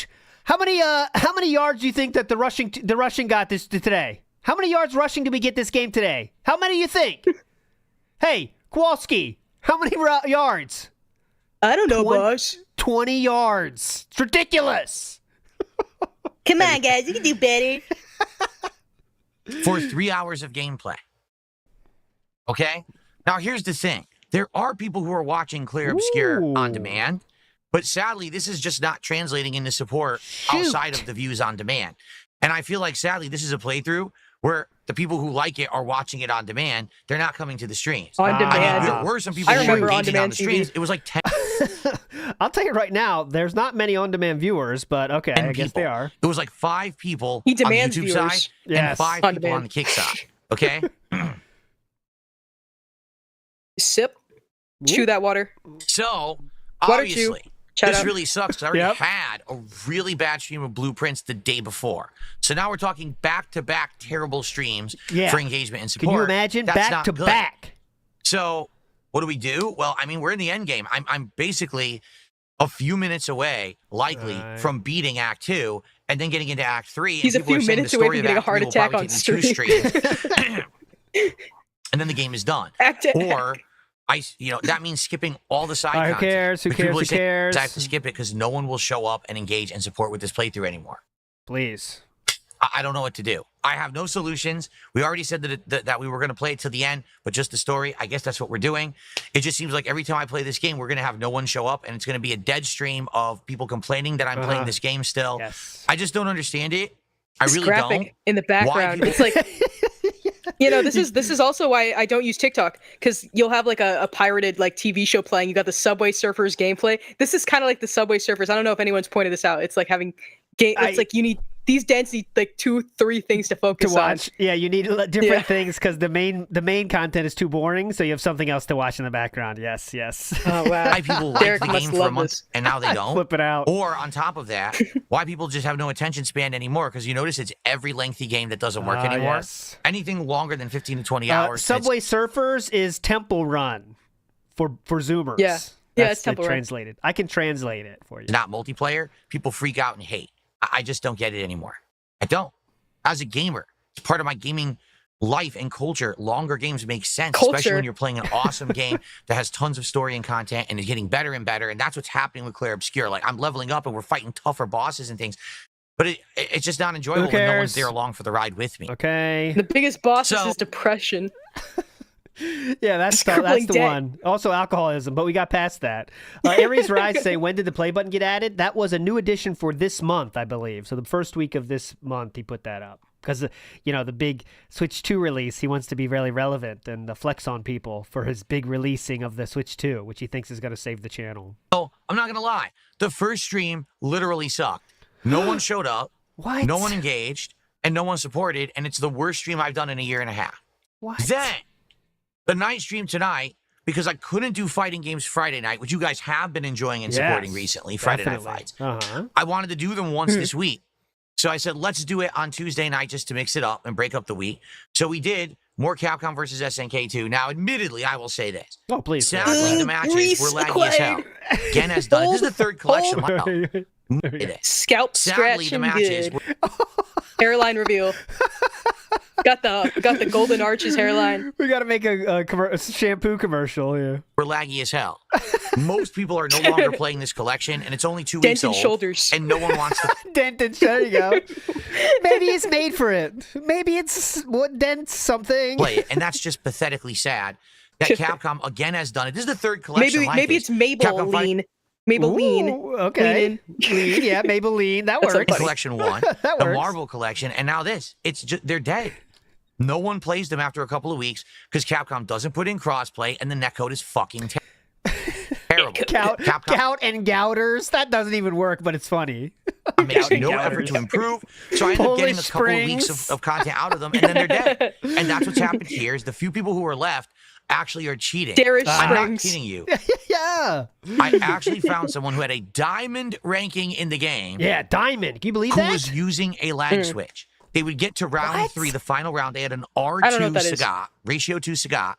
yards do you think that the Russian got this today? How many yards rushing did we get this game today? How many do you think? Hey, Kowalski, how many yards? I don't know, boss. 20 yards. It's ridiculous. Come on, guys. You can do better. For 3 hours of gameplay. Okay? Now, here's the thing. There are people who are watching Claire Obscure on demand, but sadly, this is just not translating into support outside of the views on demand. And I feel like, sadly, this is a playthrough where the people who like it are watching it on demand. They're not coming to the streams. On demand. I mean, there were some people who were engaging on the streams. It was like 10. I'll tell you right now, there's not many on-demand viewers, but okay, I guess they are. It was like 5 people on the YouTube viewers. side and 5 people on the Kick side. Okay? Sip. Chew that water. So, Water obviously, this really sucks because I already had a really bad stream of Blueprints the day before. So now we're talking back-to-back terrible streams for engagement and support. Can you imagine? Back-to-back. So what do? Well, I mean, we're in the end game. I'm basically a few minutes away, likely, from beating Act 2 and then getting into Act 3. He's a few minutes away from getting a heart attack on stream. And then the game is done. Or that means skipping all the side content. Who cares? Who cares? Who cares? I have to skip it because no one will show up and engage and support with this playthrough anymore. Please. I don't know what to do. I have no solutions. We already said that we were going to play it to the end, but just the story, I guess that's what we're doing. It just seems like every time I play this game, we're going to have no one show up, and it's going to be a dead stream of people complaining that I'm playing this game still. Yes. I just don't understand it. I really don't. In the background, it's like... this is also why I don't use TikTok, because you'll have like a pirated like TV show playing. You got the Subway Surfers gameplay. This is kind of like the Subway Surfers. I don't know if anyone's pointed this out. It's like having it's like you need these dens need like 2-3 things to focus to watch. on. Yeah, you need different things because the main content is too boring, so you have something else to watch in the background. Yes. Oh wow. Why people like the game for a month and now they don't. Flip it out. Or on top of that, why people just have no attention span anymore, because you notice it's every lengthy game that doesn't work anymore. Yes. Anything longer than 15 to 20 hours. Subway Surfers is Temple Run for Zoomers. Yeah. That's it's Temple Run. translated. I can translate it for you. Not multiplayer. People freak out and hate. I just don't get it anymore. I don't. As a gamer, it's part of my gaming life and culture. Longer games make sense, especially when you're playing an awesome game that has tons of story and content and is getting better and better. And that's what's happening with Claire Obscure. Like, I'm leveling up and we're fighting tougher bosses and things. but it's just not enjoyable when no one's there along for the ride with me. Okay. The biggest boss is his depression. Yeah, that's the one. Also alcoholism, but we got past that. Aries Rise say, when did the play button get added? That was a new addition for this month, I believe. So the first week of this month, he put that up. Because, the big Switch 2 release, he wants to be really relevant and flex on people for his big releasing of the Switch 2, which he thinks is going to save the channel. Oh, I'm not going to lie. The first stream literally sucked. No one showed up. What? No one engaged. And no one supported. And it's the worst stream I've done in a year and a half. What? Then, the night stream tonight, because I couldn't do fighting games Friday night, which you guys have been enjoying and supporting recently, Friday night fights. I wanted to do them once this week. So I said, let's do it on Tuesday night just to mix it up and break up the week. So we did more Capcom versus SNK 2. Now, admittedly, I will say this. Oh, please. Sadly, the matches were laggy as hell. Again, has done. This is the third collection. Scalp Sadly, scratching the matches good. Hairline reveal. Got the golden arches hairline. We got to make a shampoo commercial here. We're laggy as hell. Most people are no longer playing this collection, and it's only 2 weeks old. Dented shoulders. And no one wants to. Dented, there you go. Maybe it's made for it. Maybe it's what dents something. Play it, and that's just pathetically sad that Capcom again has done it. This is the third collection. Maybe it's Maybelline. Maybelline. Okay. Lean, yeah, Maybelline. That works. Collection 1, that the works. Marvel collection, and now this. It's just they're dead. No one plays them after a couple of weeks because Capcom doesn't put in crossplay, and the netcode is fucking terrible. Gout and Gouters. That doesn't even work, but it's funny. Makes no effort to improve. So I end up getting a couple of weeks of content out of them, and then they're dead. And that's what's happened here is the few people who are left actually are cheating. I'm not kidding you. Yeah. I actually found someone who had a diamond ranking in the game. Yeah, diamond. Can you believe who that? was using a lag switch. They would get to round 3, the final round. They had an R2 Sagat, ratio 2 Sagat.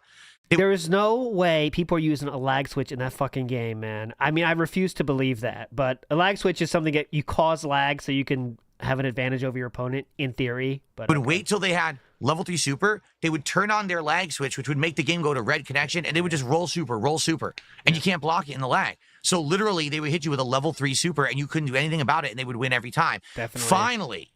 There is no way people are using a lag switch in that fucking game, man. I mean, I refuse to believe that. But a lag switch is something that you cause lag so you can have an advantage over your opponent, in theory. But wait till they had level 3 super. They would turn on their lag switch, which would make the game go to red connection, and they would just roll super. And you can't block it in the lag. So literally, they would hit you with a level 3 super, and you couldn't do anything about it, and they would win every time. Definitely. Finally,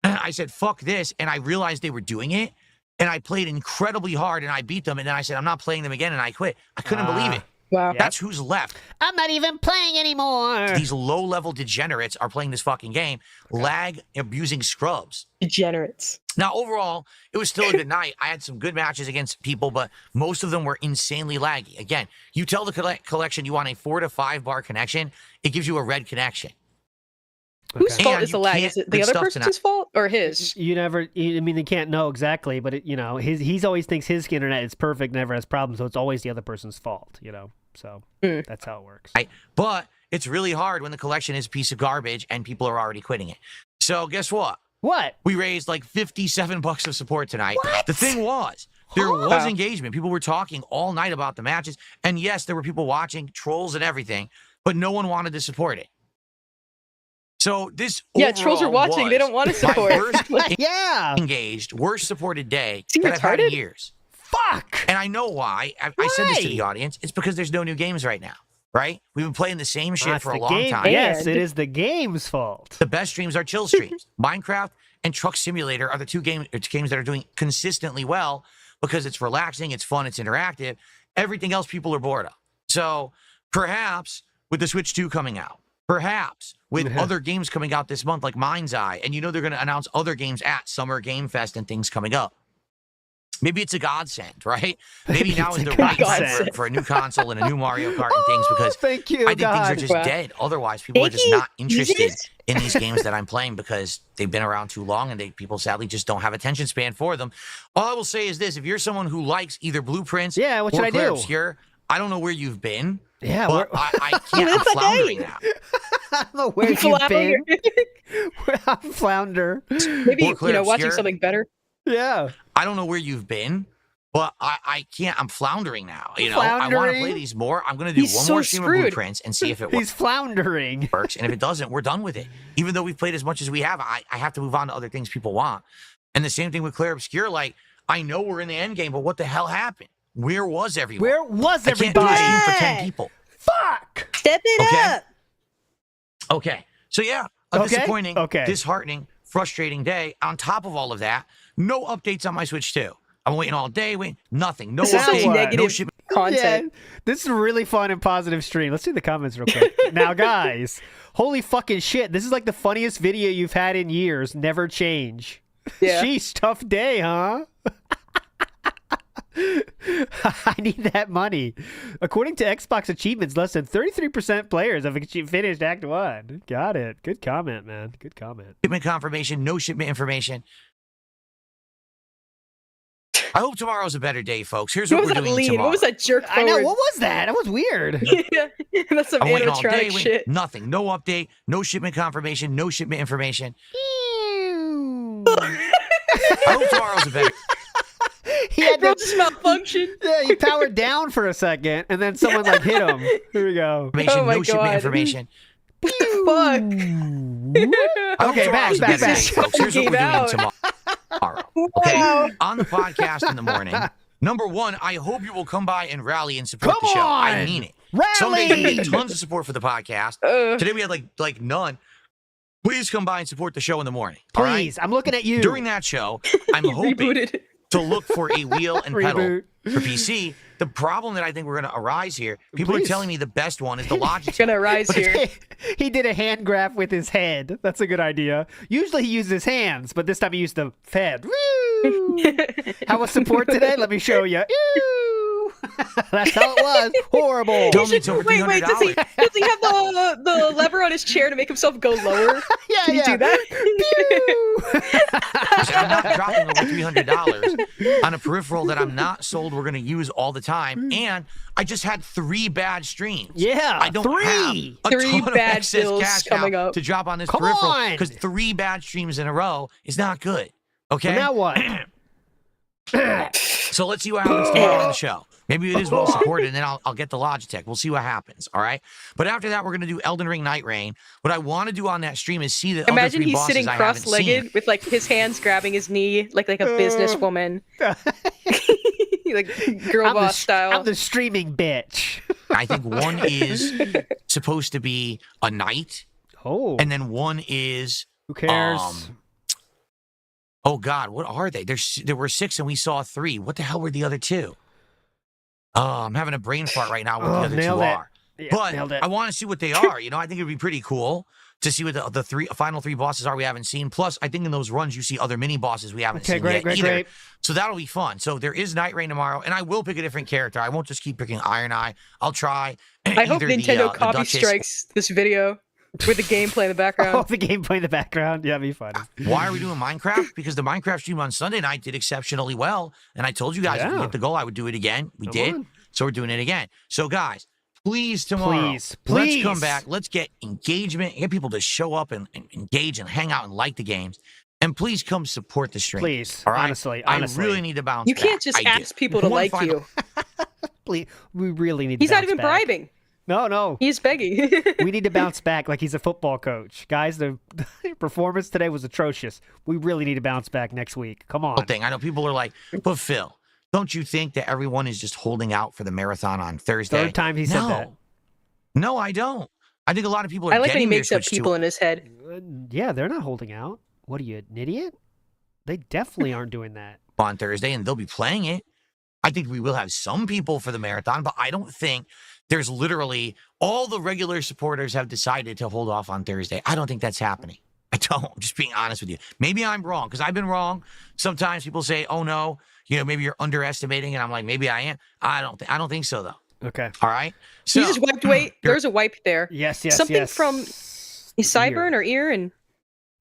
I said, fuck this, and I realized they were doing it, and I played incredibly hard, and I beat them, and then I said, I'm not playing them again, and I quit. I couldn't believe it. Wow. That's who's left. I'm not even playing anymore. These low-level degenerates are playing this fucking game, lag-abusing scrubs. Degenerates. Now, overall, it was still a good night. I had some good matches against people, but most of them were insanely laggy. Again, you tell the collection you want a 4 to 5 bar connection, it gives you a red connection. Whose fault is the lag? Is it the other person's fault or his? You never. I mean, they can't know exactly, but he's always thinks his internet is perfect, never has problems, so it's always the other person's fault. So that's how it works. But it's really hard when the collection is a piece of garbage and people are already quitting it. So guess what? What? We raised like $57 of support tonight. What? The thing was, there was engagement. People were talking all night about the matches, and yes, there were people watching, trolls and everything, but no one wanted to support it. So this trolls are watching. They don't want to support. Engaged, worst supported day that I've had in years. Fuck. And I know why. I said this to the audience. It's because there's no new games right now, right? We've been playing the same shit for a long time. Yes, it is the game's fault. The best streams are chill streams. Minecraft and Truck Simulator are the two games that are doing consistently well because it's relaxing, it's fun, it's interactive. Everything else people are bored of. So perhaps with the Switch 2 coming out, perhaps with other games coming out this month like Mind's Eye, and they're going to announce other games at Summer Game Fest and things coming up. Maybe it's a godsend, right? Maybe now is the right time for a new console and a new Mario Kart and things because I think things are just dead. Otherwise, people are just not interested in these games that I'm playing because they've been around too long and people sadly just don't have attention span for them. All I will say is this. If you're someone who likes either Blueprints what should or I Claire do? Obscure, I don't know where you've been. Yeah, but I can't. I'm floundering now. I don't know where you've been. I'm flounder. Maybe watching something better. Yeah. I don't know where you've been, but I can't. I'm floundering now. I want to play these more. I'm going to do one more stream of Blueprints and see if it works. He's floundering. And if it doesn't, we're done with it. Even though we've played as much as we have, I have to move on to other things people want. And the same thing with Claire Obscure. Like, I know we're in the end game, but what the hell happened? Where was everyone? Where was everybody? I can't do a stream for 10 people. Fuck! Step it up! Okay. So, yeah, a disappointing, disheartening, frustrating day. On top of all of that, no updates on my Switch 2. I'm waiting all day, nothing. No update, no shipment. Content. Yeah, this is a really fun and positive stream. Let's see the comments real quick. Now, guys, holy fucking shit. This is like the funniest video you've had in years. Never change. Yeah. Sheesh, tough day, huh? I need that money. According to Xbox achievements, less than 33% players have finished Act 1. Got it. Good comment, man. Good comment. Shipment confirmation, no shipment information. I hope tomorrow's a better day, folks. Here's what we're doing tomorrow. What was that jerk forward? I know. What was that? That was weird. That's some animatronic shit. Nothing. No update. No shipment confirmation. No shipment information. I hope tomorrow's a better. He had to just malfunction. Yeah, he powered down for a second, and then someone like hit him. Here we go. No shipment information. Fuck. Okay, back. Here's what we're doing tomorrow. Okay, on the podcast in the morning. Number one, I hope you will come by and rally and support the show. I mean it. Rally! Some days we get tons of support for the podcast. Today we had like none. Please come by and support the show in the morning. Please, I'm looking at you. During that show, I'm hoping to look for a wheel and pedal for PC. The problem that I think we're going to arise here, people are telling me the best one is the Logitech. Going to arise here. He did a hand grab with his head. That's a good idea. Usually he uses his hands, but this time he used the head. How was support today? Let me show you. That's how it was. Horrible. Wait, does he have the lever on his chair to make himself go lower? Can you do that? I'm not dropping over $300 on a peripheral that I'm not sold we're going to use all the time. And I just had 3 bad streams. Yeah, I don't have a ton of bad excess bills cash coming out up to drop on this peripheral because 3 bad streams in a row is not good. Okay? Well, now what? So let's see what happens tomorrow on the show. Maybe it is well supported, and then I'll get the Logitech. We'll see what happens, all right? But after that, we're going to do Elden Ring Night Rain. What I want to do on that stream is see the other 3 bosses sitting cross-legged with like his hands grabbing his knee like a businesswoman. Like girl boss style. I'm the streaming bitch. I think one is supposed to be a knight. Oh. And then one is... Who cares? Oh, God, what are they? There were 6 and we saw 3. What the hell were the other 2? I'm having a brain fart right now what the other 2 are. Yeah, but I want to see what they are. You know, I think it would be pretty cool to see what the final 3 bosses are we haven't seen. Plus, I think in those runs you see other mini bosses we haven't seen yet either. Great. So that'll be fun. So there is Night Rain tomorrow, and I will pick a different character. I won't just keep picking Iron Eye. I'll try. I hope Nintendo copy strikes this video with the gameplay in the background. Oh, the gameplay in the background. Yeah, that'd be fun. Why are we doing Minecraft? Because the Minecraft stream on Sunday night did exceptionally well, and I told you guys if we hit the goal, I would do it again. We did. So we're doing it again. So guys, please tomorrow, let's come back. Let's get engagement, get people to show up and engage and hang out and like the games. And please come support the stream. Please, all right? honestly. I really need to bounce back. You can't just ask people to like you. Please, we really need to He's not even bribing. No. He's begging. We need to bounce back like he's a football coach. Guys, the performance today was atrocious. We really need to bounce back next week. Come on. I know people are like, but Phil, don't you think that everyone is just holding out for the marathon on Thursday? 3rd time he said that. No, I don't. I think a lot of people are I like when he makes up Switch people in his head. Yeah, they're not holding out. What are you, an idiot? They definitely aren't doing that. On Thursday, and they'll be playing it. I think we will have some people for the marathon, but I don't think there's literally all the regular supporters have decided to hold off on Thursday. I don't think that's happening. I don't. I'm just being honest with you. Maybe I'm wrong because I've been wrong. Sometimes people say, "Oh no, maybe you're underestimating," and I'm like, maybe I am. I don't think so though. Okay. All right. So you just wiped away. There's a wipe there. Yes. Something from sideburn or ear and.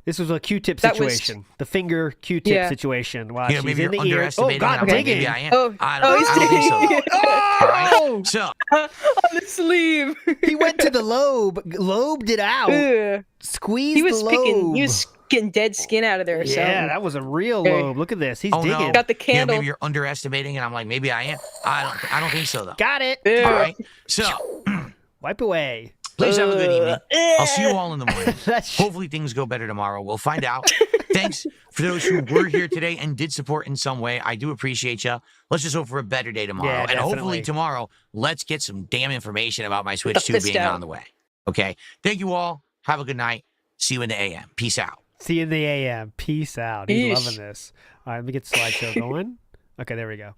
This was a Q-tip situation. The finger Q-tip situation. Wow, she's maybe in the you're ear. Oh, God, digging. Maybe I am. Oh, I don't think so. All right. So on the sleeve. He went to the lobe, lobed it out, squeezed the lobe. He was getting dead skin out of there. Yeah, that was a real lobe. Look at this. He's digging. No. Got the candle. Maybe you're underestimating, and I'm like, maybe I am. I don't think so though. Got it. All right. So wipe away. Please have a good evening. I'll see you all in the morning. Hopefully things go better tomorrow. We'll find out. Thanks for those who were here today and did support in some way. I do appreciate you. Let's just hope for a better day tomorrow. Yeah, and hopefully tomorrow, let's get some damn information about my Switch 2 being on the way. Okay? Thank you all. Have a good night. See you in the AM. Peace out. See you in the AM. Peace out. He's loving this. All right, let me get the slideshow going. Okay, there we go.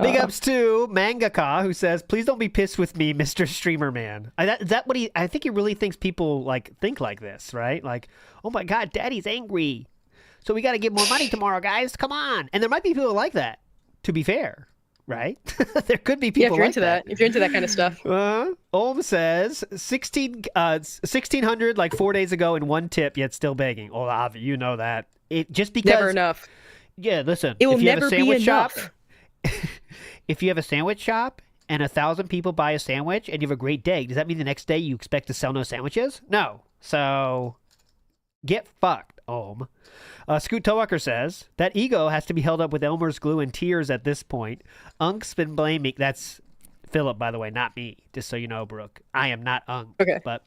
Big ups to Mangaka, who says, "Please don't be pissed with me, Mr. Streamer Man." Is that what I think he really thinks people think like this, right? Like, oh my God, Daddy's angry, so we got to get more money tomorrow, guys. Come on. And there might be people like that. To be fair, right? There could be people. If you're into that, if you're into that kind of stuff. Olm says 1,600 like 4 days ago in one tip, yet still begging. Oh, you know that. It just because never enough. Yeah, listen. It will if you never have a sandwich be shop, enough. if you have a sandwich shop and 1,000 people buy a sandwich and you have a great day, does that mean the next day you expect to sell no sandwiches? No. So get fucked, Olm. Scoot Towaker says that ego has to be held up with Elmer's glue and tears at this point. Unk's been blaming. That's Philip, by the way, not me. Just so you know, Brooke, I am not Unk. Okay. But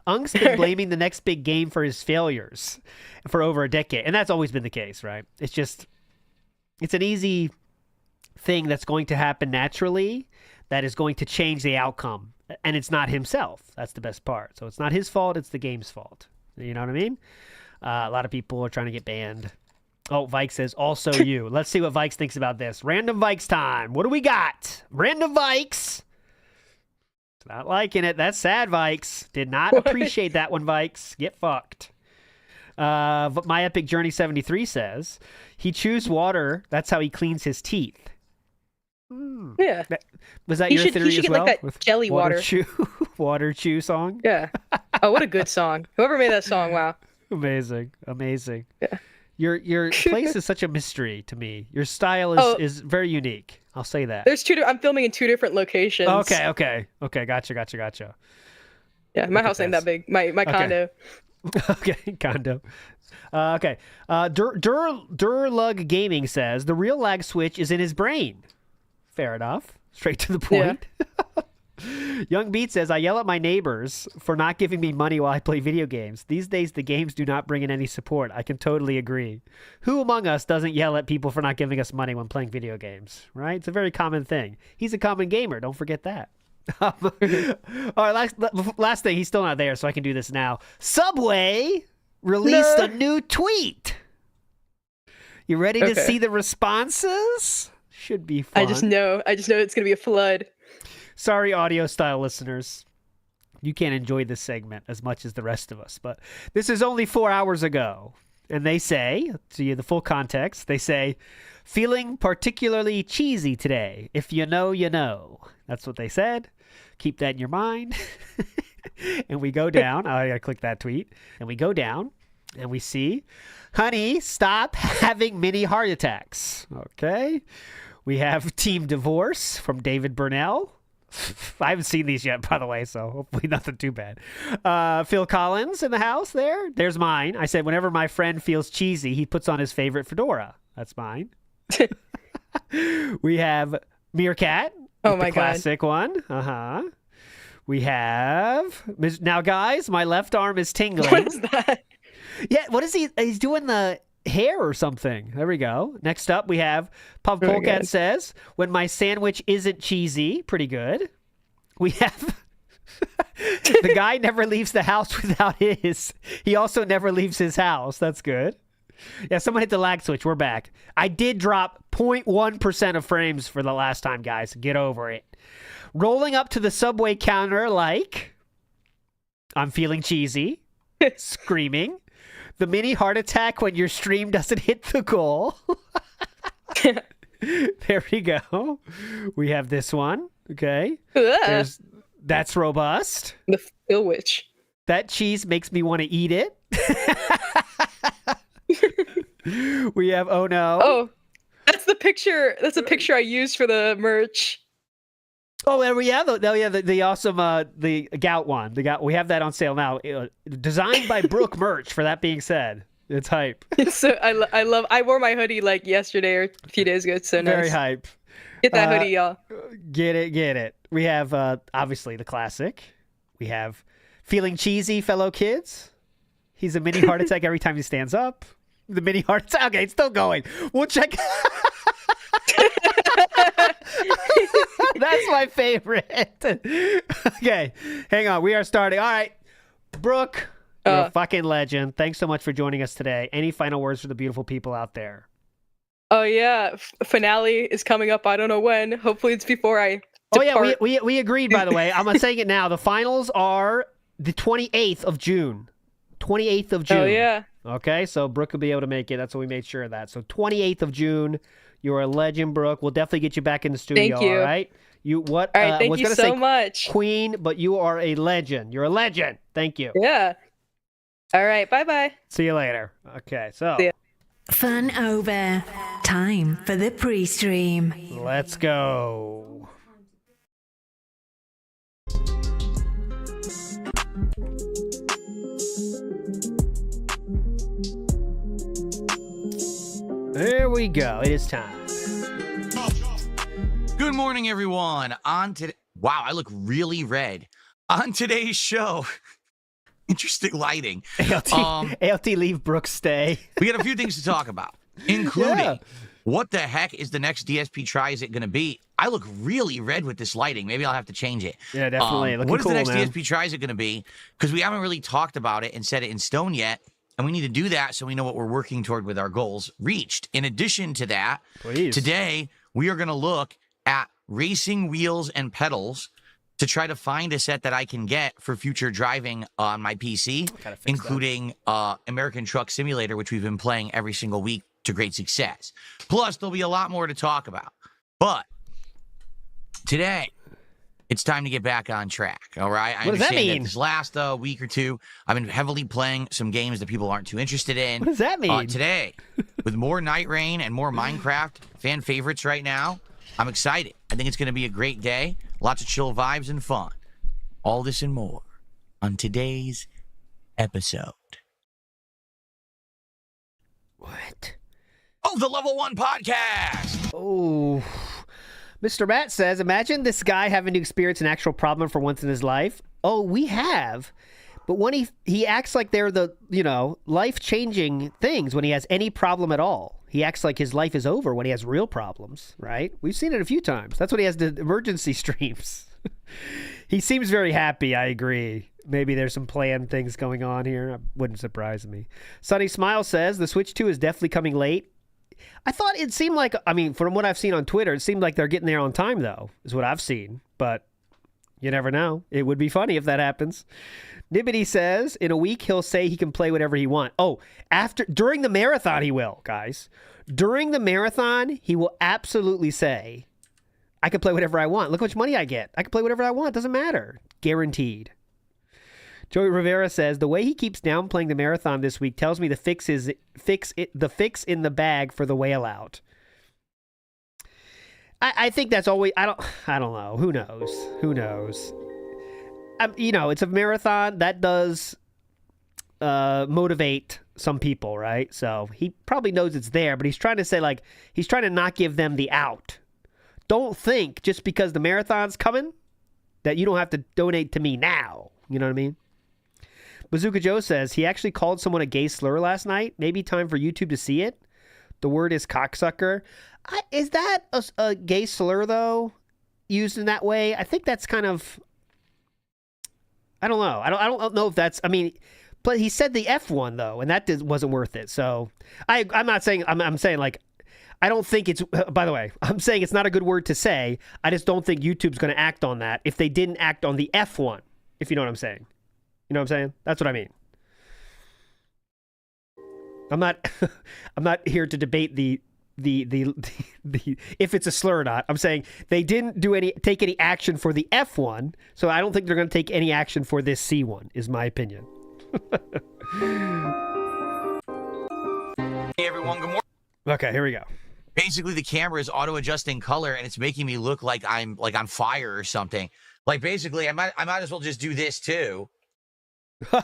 Unk's been blaming the next big game for his failures for over a decade, and that's always been the case, right? It's an easy thing that's going to happen naturally that is going to change the outcome, and it's not himself. That's the best part. So it's not his fault; it's the game's fault. You know what I mean? A lot of people are trying to get banned. Oh, Vikes says, also you. Let's see what Vikes thinks about this. Random Vikes time. What do we got? Random Vikes. Not liking it. That's sad, Vikes. Did not appreciate that one, Vikes. Get fucked. My Epic Journey 73 says, he chews water. That's how he cleans his teeth. Yeah. Was that He your should- theory he should as get, like, well? that jelly water. Water chew song? Yeah. Oh, what a good song. Whoever made that song, wow. Amazing. Yeah. Your place is such a mystery to me. Your style is very unique. I'll say that. There's I'm filming in 2 different locations. Okay. Gotcha. Yeah, my house ain't that big. My condo. Okay, condo. Okay. Durlug Gaming says the real lag switch is in his brain. Fair enough. Straight to the point. Yeah. Young Beat says, I yell at my neighbors for not giving me money while I play video games. These days, the games do not bring in any support. I can totally agree. Who among us doesn't yell at people for not giving us money when playing video games, right? It's a very common thing. He's a common gamer. Don't forget that. All right, last thing. He's still not there, so I can do this now. Subway released a new tweet. You ready to see the responses? Should be fun. I just know it's going to be a flood. Sorry, audio style listeners. You can't enjoy this segment as much as the rest of us, but this is only 4 hours ago. And they say, to you the full context, they say, feeling particularly cheesy today. If you know, you know. That's what they said. Keep that in your mind. And we go down. I gotta click that tweet. And we go down and we see, honey, stop having mini heart attacks. Okay. We have Team Divorce from David Burnell. I haven't seen these yet, by the way, so hopefully nothing too bad. Phil Collins in the house there. There's mine. I said, whenever my friend feels cheesy, he puts on his favorite fedora. That's mine. We have Meerkat. Oh, my the classic one. Uh-huh. We have... Now, guys, my left arm is tingling. What is that? Yeah, what is he? He's doing the hair or something. There we go. Next up, we have Pub Polecat says, when my sandwich isn't cheesy. Pretty good. We have the guy never leaves the house without his. He also never leaves his house. That's good. Yeah, someone hit the lag switch. We're back. I did drop 0.1% of frames for the last time, guys. Get over it. Rolling up to the Subway counter like I'm feeling cheesy. Screaming. The mini heart attack when your stream doesn't hit the goal. There we go. We have this one. Okay. That's robust. The Phil Witch. That cheese makes me want to eat it. We have oh no. Oh, that's the picture. That's a picture I used for the merch. Oh, and the awesome the gout one. We have that on sale now. Designed by Brooke merch. For that being said, it's hype. So I wore my hoodie like yesterday or a few days ago. It's so nice. Very hype. Get that hoodie, y'all. Get it. We have obviously the classic. We have feeling cheesy, fellow kids. He's a mini heart attack every time he stands up. The mini heart attack. Okay, it's still going. We'll check. That's my favorite. Okay, hang on. We are starting. All right, Brooke, You're a fucking legend. Thanks so much for joining us today. Any final words for the beautiful people out there? Oh yeah, finale is coming up. I don't know when. Hopefully it's before I depart. Oh yeah, we agreed, by the way. I'm saying it now. The finals are the 28th of June. 28th of June. Oh yeah. Okay, so Brooke will be able to make it. That's what we made sure of that. So 28th of June. You're a legend, Brooke. We'll definitely get you back in the studio. Thank you. All right. All right. Thank you so much, Queen. But you are a legend. You're a legend. Thank you. Yeah. All right. Bye-bye. See you later. Okay. So. Fun over. Time for the pre-stream. Let's go. There we go. It is time. Good morning, everyone. Wow, I look really red. On today's show, interesting lighting. ALT leave Brooke stay. We got a few things to talk about, including what the heck is the next DSP try? Is it going to be? I look really red with this lighting. Maybe I'll have to change it. Yeah, definitely. What is cool, the next man. DSP try? Is it going to be? Because we haven't really talked about it and set it in stone yet. And we need to do that so we know what we're working toward with our goals reached. In addition to that, today we are going to look at racing wheels and pedals to try to find a set that I can get for future driving on my PC, including American Truck Simulator, which we've been playing every single week to great success. Plus, there'll be a lot more to talk about. But today, it's time to get back on track, all right? I what does that understand mean? This last week or two, I've been heavily playing some games that people aren't too interested in. What does that mean? Today, with more Night Rain and more Minecraft fan favorites right now, I'm excited. I think it's going to be a great day. Lots of chill vibes and fun. All this and more on today's episode. What? Oh, the Level 1 Podcast! Oh... Mr. Matt says, imagine this guy having to experience an actual problem for once in his life. Oh, we have. But when he acts like they're the, life-changing things when he has any problem at all. He acts like his life is over when he has real problems, right? We've seen it a few times. That's when he has the emergency streams. He seems very happy, I agree. Maybe there's some planned things going on here. It wouldn't surprise me. Sunny Smile says, the Switch 2 is definitely coming late. I thought it seemed like, from what I've seen on Twitter, it seemed like they're getting there on time, though, is what I've seen. But you never know. It would be funny if that happens. Nibbity says, in a week, he'll say he can play whatever he wants. Oh, during the marathon, he will, guys. During the marathon, he will absolutely say, I can play whatever I want. Look how much money I get. I can play whatever I want. Doesn't matter. Guaranteed. Joey Rivera says, the way he keeps downplaying the marathon this week tells me the fix in the bag for the whale out. I think that's always, I don't know. Who knows? It's a marathon that does motivate some people, right? So he probably knows it's there, but he's trying to say, he's trying to not give them the out. Don't think just because the marathon's coming that you don't have to donate to me now. You know what I mean? Bazooka Joe says, he actually called someone a gay slur last night. Maybe time for YouTube to see it. The word is cocksucker. Is that a gay slur, though, used in that way? I think that's kind of... I don't know. I don't know if that's... but he said the F one, though, and that wasn't worth it. So I'm not saying... I'm saying, I don't think it's... By the way, I'm saying it's not a good word to say. I just don't think YouTube's going to act on that if they didn't act on the F one, if you know what I'm saying. You know what I'm saying? That's what I mean. I'm not here to debate the if it's a slur or not. I'm saying they didn't take any action for the F1, so I don't think they're going to take any action for this C1, is my opinion. Hey everyone, good morning. Okay, here we go. Basically, the camera is auto-adjusting color, and it's making me look like I'm on fire or something. Basically, I might as well just do this too.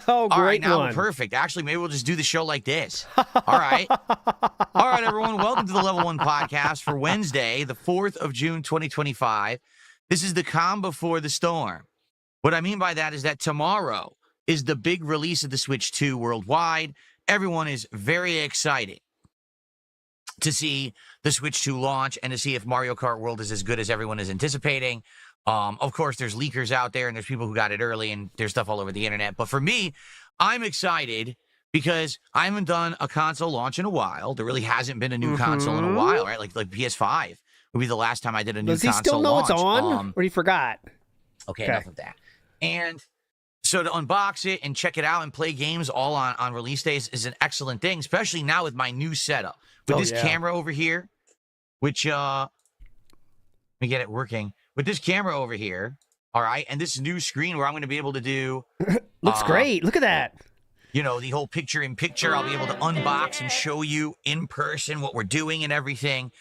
Oh, great. All right, now one. We're perfect. Actually, maybe we'll just do the show like this. All right. All right, everyone. Welcome to the Level 1 Podcast for Wednesday, the 4th of June, 2025. This is the calm before the storm. What I mean by that is that tomorrow is the big release of the Switch 2 worldwide. Everyone is very excited to see the Switch 2 launch and to see if Mario Kart World is as good as everyone is anticipating. Of course, there's leakers out there, and there's people who got it early, and there's stuff all over the internet. But for me, I'm excited because I haven't done a console launch in a while. There really hasn't been a new console in a while, right? Like PS5 would be the last time I did a new console launch. Does he still know it's on, or he forgot? Okay, enough of that. And so to unbox it and check it out and play games all on release days is an excellent thing, especially now with my new setup. With this camera over here, which, let me get it working. With this camera over here, all right, and this new screen where I'm going to be able to do... Looks great. Look at that. You know, the whole picture-in-picture. I'll be able to unbox and show you in person what we're doing and everything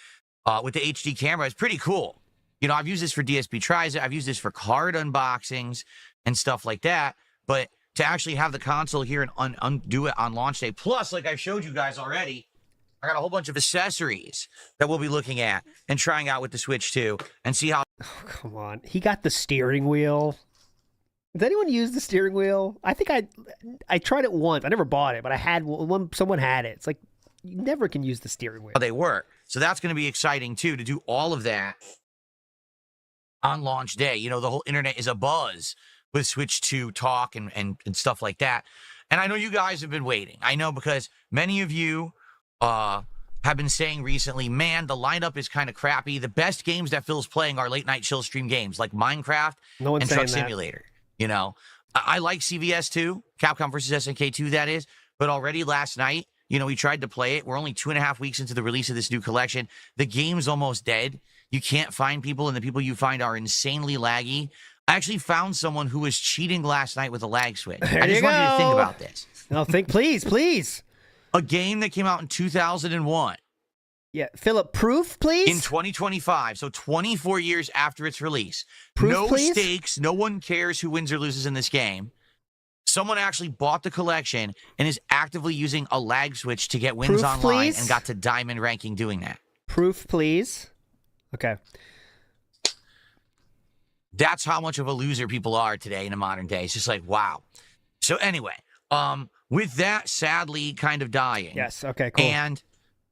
with the HD camera. It's pretty cool. You know, I've used this for DSP Tries It. I've used this for card unboxings and stuff like that. But to actually have the console here and do it on launch day, plus, like I showed you guys already, I got a whole bunch of accessories that we'll be looking at and trying out with the Switch 2 and see how... Oh, come on. He got the steering wheel. Does anyone use the steering wheel? I think I tried it once. I never bought it, but I had one. Someone had it. It's like, you never can use the steering wheel. They work. So that's going to be exciting, too, to do all of that on launch day. You know, the whole internet is abuzz with Switch 2 talk and stuff like that. And I know you guys have been waiting. I know because many of you have been saying recently, man, the lineup is kind of crappy. The best games that Phil's playing are late night chill stream games like Minecraft and Truck Simulator. You know, I like CVS 2, Capcom versus SNK 2, that is. But already last night, you know, we tried to play it. We're only 2.5 weeks into the release of this new collection. The game's almost dead. You can't find people, and the people you find are insanely laggy. I actually found someone who was cheating last night with a lag switch. I just want you to think about this. No, please. A game that came out in 2001. Yeah, Philip, proof, please? In 2025, so 24 years after its release. Proof, no please? stakes. No one cares who wins or loses in this game. Someone actually bought the collection and is actively using a lag switch to get wins online please? and got to diamond ranking doing that. Proof, please. Okay. That's how much of a loser people are today in a modern day. It's just like, wow. So anyway, with that sadly kind of dying. Yes, okay, cool. And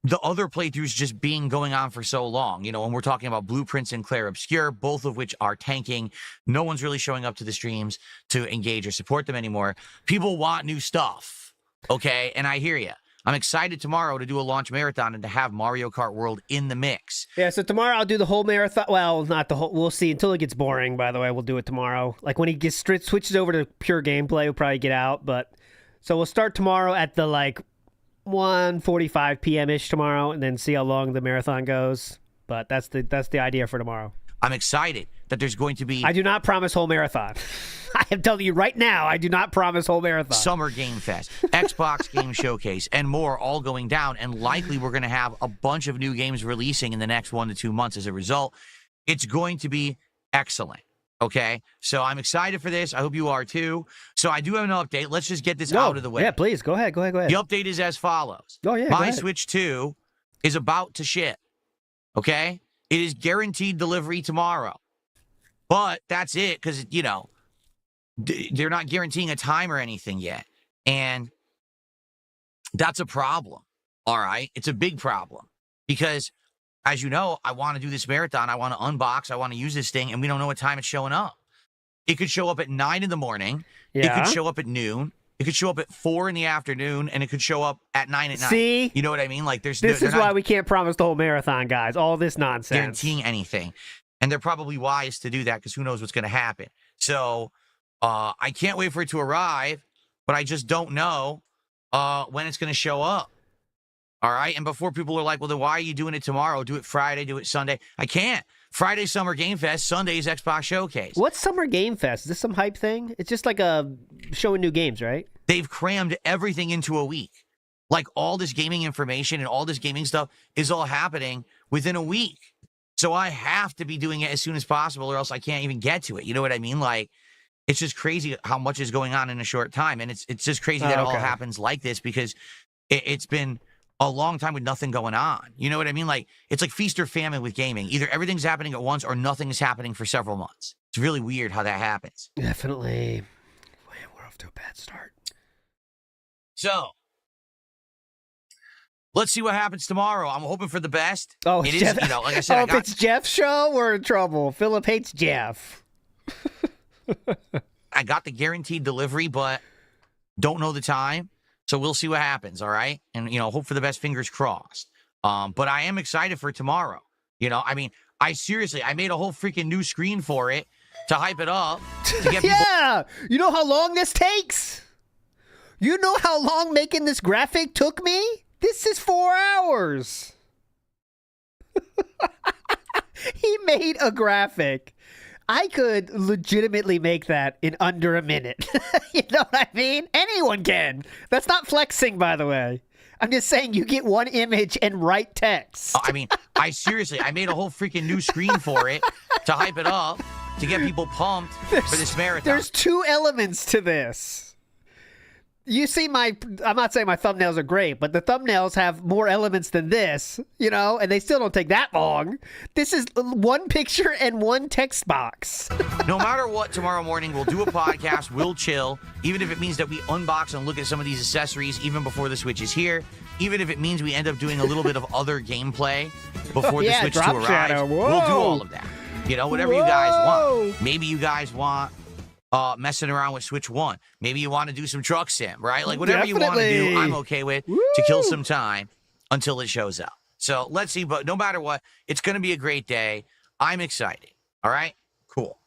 the other playthroughs just going on for so long, you know, when we're talking about Blueprints and Claire Obscure, both of which are tanking. No one's really showing up to the streams to engage or support them anymore. People want new stuff, okay? And I hear you. I'm excited tomorrow to do a launch marathon and to have Mario Kart World in the mix. Yeah, so tomorrow I'll do the whole marathon. Well, not the whole. We'll see. Until it gets boring, by the way, we'll do it tomorrow. Like when he switches over to pure gameplay, we'll probably get out. But so we'll start tomorrow at the 1:45 p.m.-ish tomorrow, and then see how long the marathon goes. But that's the idea for tomorrow. I'm excited that there's going to be... I do not promise whole marathon. I am telling you right now, I do not promise whole marathon. Summer Game Fest, Xbox Game Showcase, and more all going down. And likely we're going to have a bunch of new games releasing in the next 1 to 2 months as a result. It's going to be excellent. Okay, so I'm excited for this. I hope you are too. So I do have an update. Let's just get this out of the way. Yeah, please. Go ahead. The update is as follows. Oh, yeah, My Switch 2 is about to ship. Okay? It is guaranteed delivery tomorrow. But that's it because, you know, they're not guaranteeing a time or anything yet. And that's a problem. All right? It's a big problem because... As you know, I want to do this marathon. I want to unbox. I want to use this thing, and we don't know what time it's showing up. It could show up at 9 in the morning. Yeah. It could show up at noon. It could show up at 4 in the afternoon, and it could show up at 9 at night. See? You know what I mean? Like, this is why we can't promise the whole marathon, guys. All this nonsense. Guaranteeing anything. And they're probably wise to do that because who knows what's going to happen. So I can't wait for it to arrive, but I just don't know when it's going to show up. All right. And before people are like, well, then why are you doing it tomorrow? Do it Friday, do it Sunday. I can't. Friday, Summer Game Fest. Sunday is Xbox Showcase. What's Summer Game Fest? Is this some hype thing? It's just like a showing new games, right? They've crammed everything into a week. Like all this gaming information and all this gaming stuff is all happening within a week. So I have to be doing it as soon as possible or else I can't even get to it. You know what I mean? Like, it's just crazy how much is going on in a short time. And it's just crazy that it all happens like this because it's been a long time with nothing going on. You know what I mean? Like, it's like feast or famine with gaming. Either everything's happening at once or nothing is happening for several months. It's really weird how that happens. Definitely. Man, we're off to a bad start. So, let's see what happens tomorrow. I'm hoping for the best. Oh, it Jeff, is, you know, like I said, if it's Jeff's show, we're in trouble. Philip hates Jeff. I got the guaranteed delivery, but don't know the time. So we'll see what happens, all right? And, hope for the best, fingers crossed. But I am excited for tomorrow. I mean, I made a whole freaking new screen for it to hype it up. To get yeah! You know how long this takes? You know how long making this graphic took me? This is 4 hours. He made a graphic. I could legitimately make that in under a minute. You know what I mean? Anyone can. That's not flexing, by the way. I'm just saying you get one image and write text. I mean, I made a whole freaking new screen for it to hype it up, to get people pumped for this marathon. There's 2 elements to this. You see I'm not saying my thumbnails are great, but the thumbnails have more elements than this, and they still don't take that long. This is 1 picture and 1 text box. No matter what, tomorrow morning we'll do a podcast, we'll chill, even if it means that we unbox and look at some of these accessories even before the Switch is here, even if it means we end up doing a little bit of other gameplay before the Switch 2 arrives. We'll do all of that. Whatever you guys want. Maybe you guys want messing around with Switch 1. Maybe you want to do some truck sim, right? Like, whatever you want to do, I'm okay with to kill some time until it shows up. So let's see. But no matter what, it's going to be a great day. I'm excited. All right? Cool.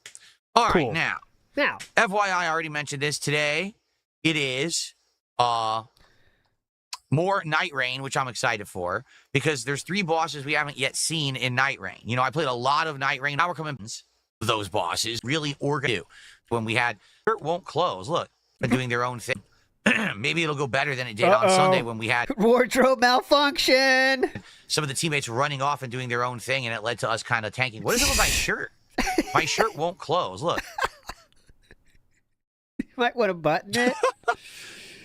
All right, now, FYI, I already mentioned this today. It is more Night Rain, which I'm excited for, because there's 3 bosses we haven't yet seen in Night Rain. I played a lot of Night Rain. Now we're coming to those bosses. Really organized. When we had Shirt Won't Close. Look, they're doing their own thing. Maybe it'll go better than it did on Sunday when we had wardrobe malfunction. Some of the teammates running off and doing their own thing, and it led to us kind of tanking. What is it with my shirt? My shirt won't close. Look. You might want to button it.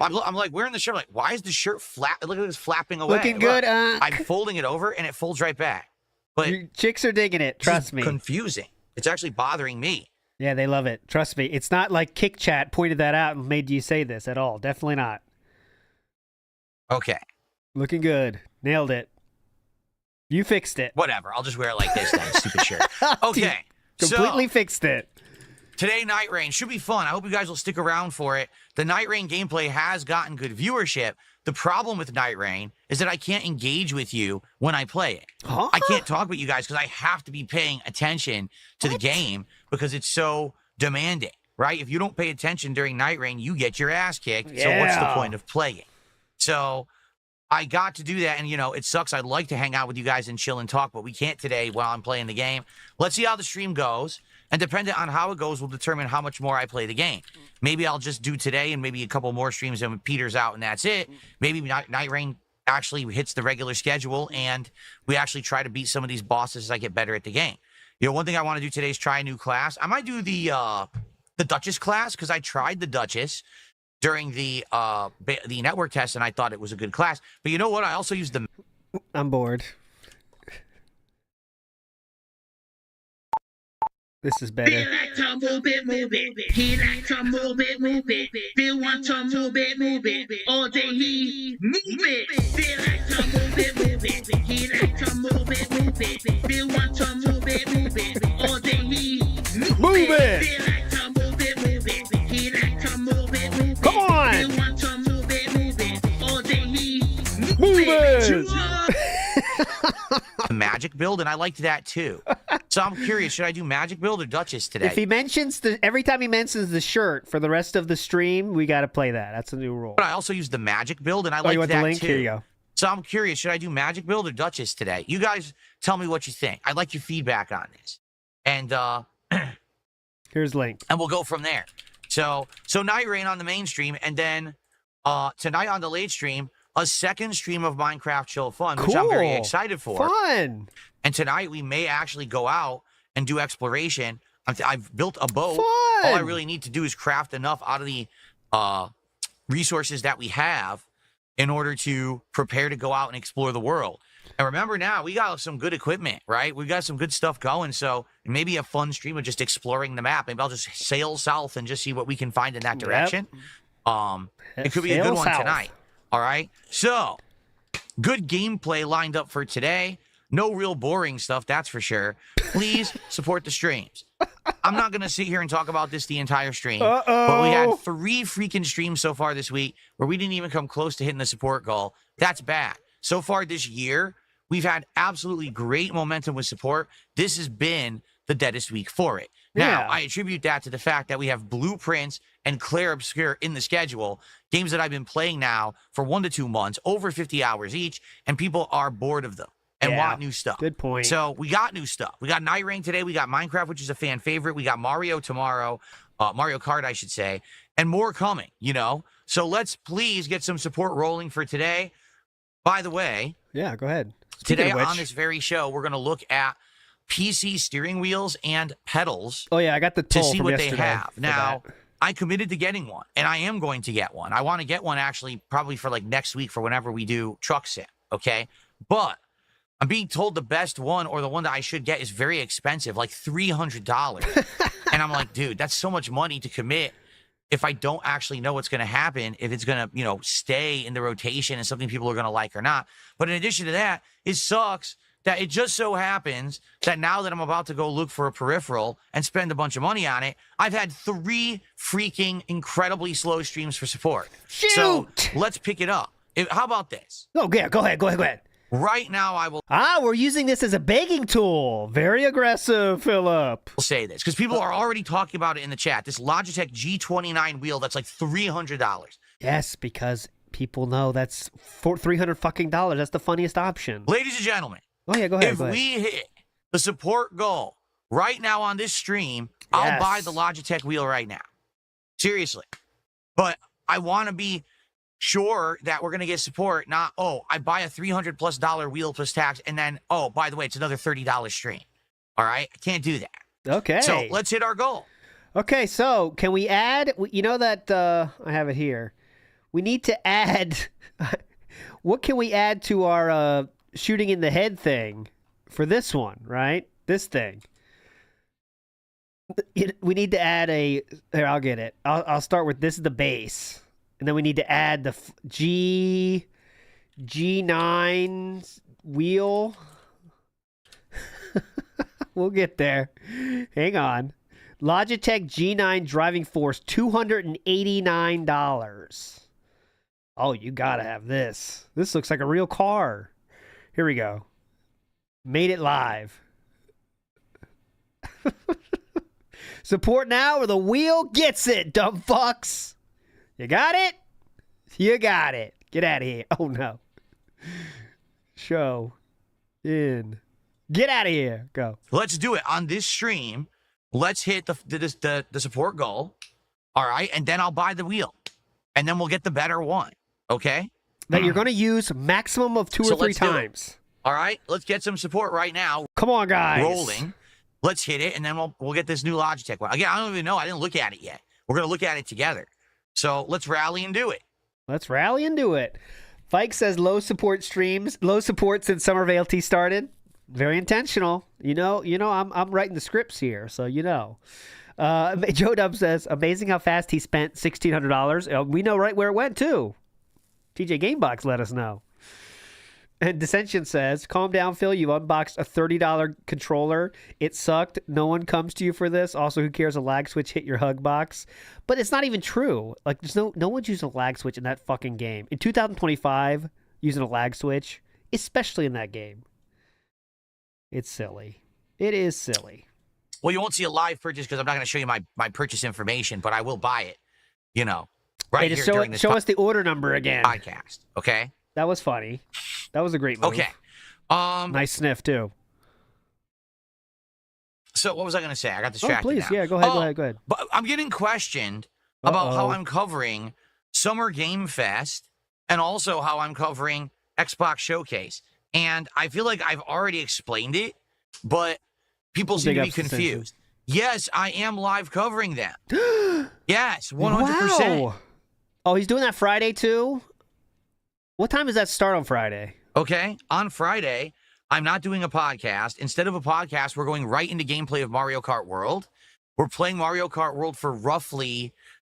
I'm like wearing the shirt. I'm like, why is the shirt flap? Look at this flapping away. Looking good. I'm folding it over, and it folds right back. But chicks are digging it. Trust me. Confusing. It's actually bothering me. Yeah, they love it. Trust me. It's not like Kick Chat pointed that out and made you say this at all. Definitely not. Okay. Looking good. Nailed it. You fixed it. Whatever. I'll just wear it like this then. Stupid shirt. Okay. Completely fixed it. Today, Night Rain should be fun. I hope you guys will stick around for it. The Night Rain gameplay has gotten good viewership. The problem with Night Rain is that I can't engage with you when I play it. Huh? I can't talk with you guys because I have to be paying attention to the game because it's so demanding, right? If you don't pay attention during Night Rain, you get your ass kicked. Yeah. So what's the point of playing? So I got to do that, and, it sucks. I'd like to hang out with you guys and chill and talk, but we can't today while I'm playing the game. Let's see how the stream goes, and depending on how it goes will determine how much more I play the game. Maybe I'll just do today and maybe a couple more streams and Peter's out and that's it. Maybe Night Rain actually hits the regular schedule and we actually try to beat some of these bosses as I get better at the game. One thing I want to do today is try a new class. I might do the Duchess class because I tried the Duchess during the network test and I thought it was a good class. But you know what? I also used the... I'm bored. This is better. Feel like to move it. He like to move it. Feel want to move it. All day he move it. Feel like to move it. He like to move it. Feel want to move it. All day he move it. Feel like to move it. He like to move it. Come on. Feel want to move it. All day he move it. The magic build, and I liked that too. So I'm curious, should I do magic build or Duchess today? If he mentions every time he mentions the shirt for the rest of the stream, we got to play that. That's a new rule. But I also use the magic build, and I like you want that the link? too. Here you go. So I'm curious, should I do magic build or Duchess today? You guys tell me what you think. I'd like your feedback on this. And here's link. And we'll go from there. So Night Rain on the main stream, and then tonight on the late stream, a second stream of Minecraft Chill Fun, which I'm very excited for. Fun. And tonight we may actually go out and do exploration. I've built a boat. Fun. All I really need to do is craft enough out of the resources that we have in order to prepare to go out and explore the world. And remember now, we got some good equipment, right? We got some good stuff going. So maybe a fun stream of just exploring the map. Maybe I'll just sail south and just see what we can find in that direction. It could be a good one tonight. All right. So good gameplay lined up for today. No real boring stuff, that's for sure. Please support the streams. I'm not going to sit here and talk about this the entire stream, but we had 3 freaking streams so far this week where we didn't even come close to hitting the support goal. That's bad. So far this year, we've had absolutely great momentum with support. This has been the deadest week for it. Now, I attribute that to the fact that we have Blueprints and Claire Obscure in the schedule, games that I've been playing now for 1 to 2 months, over 50 hours each, and people are bored of them and want new stuff. Good point. So we got new stuff. We got Night Rain today. We got Minecraft, which is a fan favorite. We got Mario tomorrow, Mario Kart, I should say, and more coming, you know? So let's please get some support rolling for today. By the way. Yeah, go ahead. Today on this very show, we're going to look at PC steering wheels and pedals. Oh, yeah, I got the to toll see from what they yesterday have. for Now, that. I committed to getting one, and I am going to get one. I want to get one actually probably for like next week for whenever we do Truck Sim, okay? But I'm being told the best one or the one that I should get is very expensive, like $300. And I'm like, dude, that's so much money to commit if I don't actually know what's going to happen, if it's going to, you know, stay in the rotation and something people are going to like or not. But in addition to that, it sucks that it just so happens that now that I'm about to go look for a peripheral and spend a bunch of money on it, I've had 3 freaking incredibly slow streams for support. Shoot! So let's pick it up. How about this? Oh, yeah, go ahead. Right now, I will... we're using this as a begging tool. Very aggressive, Philip. I'll say this, because people are already talking about it in the chat. This Logitech G29 wheel that's like $300. Yes, because people know that's $300 fucking dollars. That's the funniest option. Ladies and gentlemen. Oh, yeah, go ahead. If we hit the support goal right now on this stream, I'll buy the Logitech wheel right now. Seriously. But I want to be sure that we're going to get support, not, I buy a $300+ wheel plus tax, and then, by the way, it's another $30 stream. All right? I can't do that. Okay. So let's hit our goal. Okay, so can we add, you know that, I have it here. We need to add, what can we add to our shooting in the head thing for this one, right? This thing. We need to add here, I'll get it. I'll start with, this is the base. And then we need to add the G9 wheel. We'll get there. Hang on. Logitech G9 driving force, $289. Oh, you gotta have this. This looks like a real car. Here we go. Made it live. Support now or the wheel gets it, dumb fucks. You got it? You got it. Get out of here. Oh, no. Show. In. Get out of here. Go. Let's do it. On this stream, let's hit the support goal. All right? And then I'll buy the wheel. And then we'll get the better one. Okay? That you're going to use maximum of 2 or 3 times. All right? Let's get some support right now. Come on, guys. Rolling. Let's hit it, and then we'll get this new Logitech one. Again, I don't even know. I didn't look at it yet. We're going to look at it together. So let's rally and do it. Let's rally and do it. Fike says low support streams. Low support since Summer of ALT started. Very intentional. You know, I'm writing the scripts here, so you know. Joe Dub says, amazing how fast he spent $1,600. We know right where it went, too. TJ Gamebox let us know. And Dissension says, calm down, Phil. You've unboxed a $30 controller. It sucked. No one comes to you for this. Also, who cares? A lag switch hit your hug box. But it's not even true. Like, there's no one's using a lag switch in that fucking game. In 2025, using a lag switch, especially in that game. It's silly. It is silly. Well, you won't see a live purchase because I'm not going to show you my purchase information, but I will buy it, you know, right hey, here show, during this show us the order number again. Podcast, okay? That was funny. That was a great move. Okay. Nice sniff, too. So what was I going to say? I got distracted. Oh, please. Now. Yeah, go ahead. Go ahead. But I'm getting questioned about how I'm covering Summer Game Fest and also how I'm covering Xbox Showcase. And I feel like I've already explained it, but people seem to be confused. Yes, I am live covering them. Yes, 100%. Wow. Oh, he's doing that Friday, too? What time does that start on Friday? Okay, on Friday, I'm not doing a podcast. Instead of a podcast, we're going right into gameplay of Mario Kart World. We're playing Mario Kart World for roughly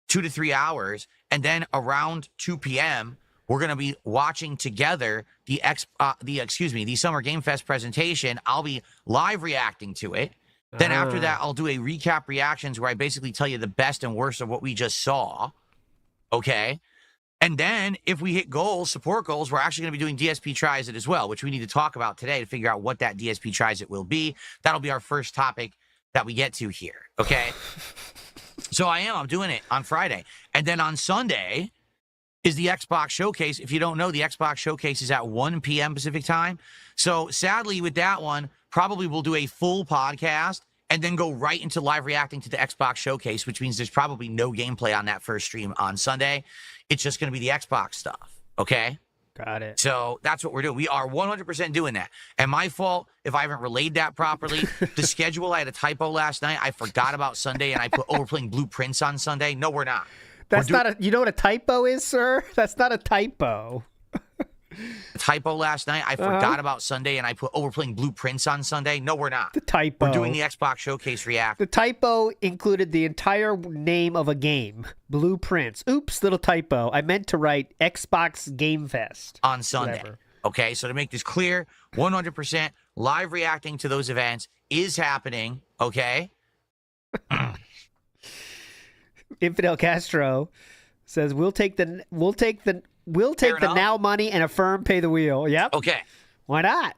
2 to 3 hours, and then around 2 p.m., we're going to be watching together the Summer Game Fest presentation. I'll be live reacting to it. Then after that, I'll do a recap reactions where I basically tell you the best and worst of what we just saw. Okay? And then if we hit goals, support goals, we're actually going to be doing DSP tries it as well, which we need to talk about today to figure out what that DSP tries it will be. That'll be our first topic that we get to here. Okay? So I'm doing it on Friday. And then on Sunday is the Xbox Showcase. If you don't know, the Xbox Showcase is at 1 p.m. Pacific time. So sadly with that one, probably we'll do a full podcast and then go right into live reacting to the Xbox Showcase, which means there's probably no gameplay on that first stream on Sunday. It's just going to be the Xbox stuff, okay? Got it. So that's what we're doing. We are 100% doing that. And my fault if I haven't relayed that properly. The schedule, I had a typo last night. I forgot about Sunday, and I put, we're playing Blueprints on Sunday. No, we're not. That's not a, you know what a typo is, sir? That's not a typo. Typo last night. I forgot about Sunday, and I put, we're playing Blueprints on Sunday. No, we're not. The typo. We're doing the Xbox Showcase React. The typo included the entire name of a game, Blueprints. Oops, little typo. I meant to write Xbox Game Fest. On Sunday. Whatever. Okay, so to make this clear, 100% live reacting to those events is happening, okay? Infidel Castro says we'll take the now money and affirm pay the wheel. Yep. Okay. Why not?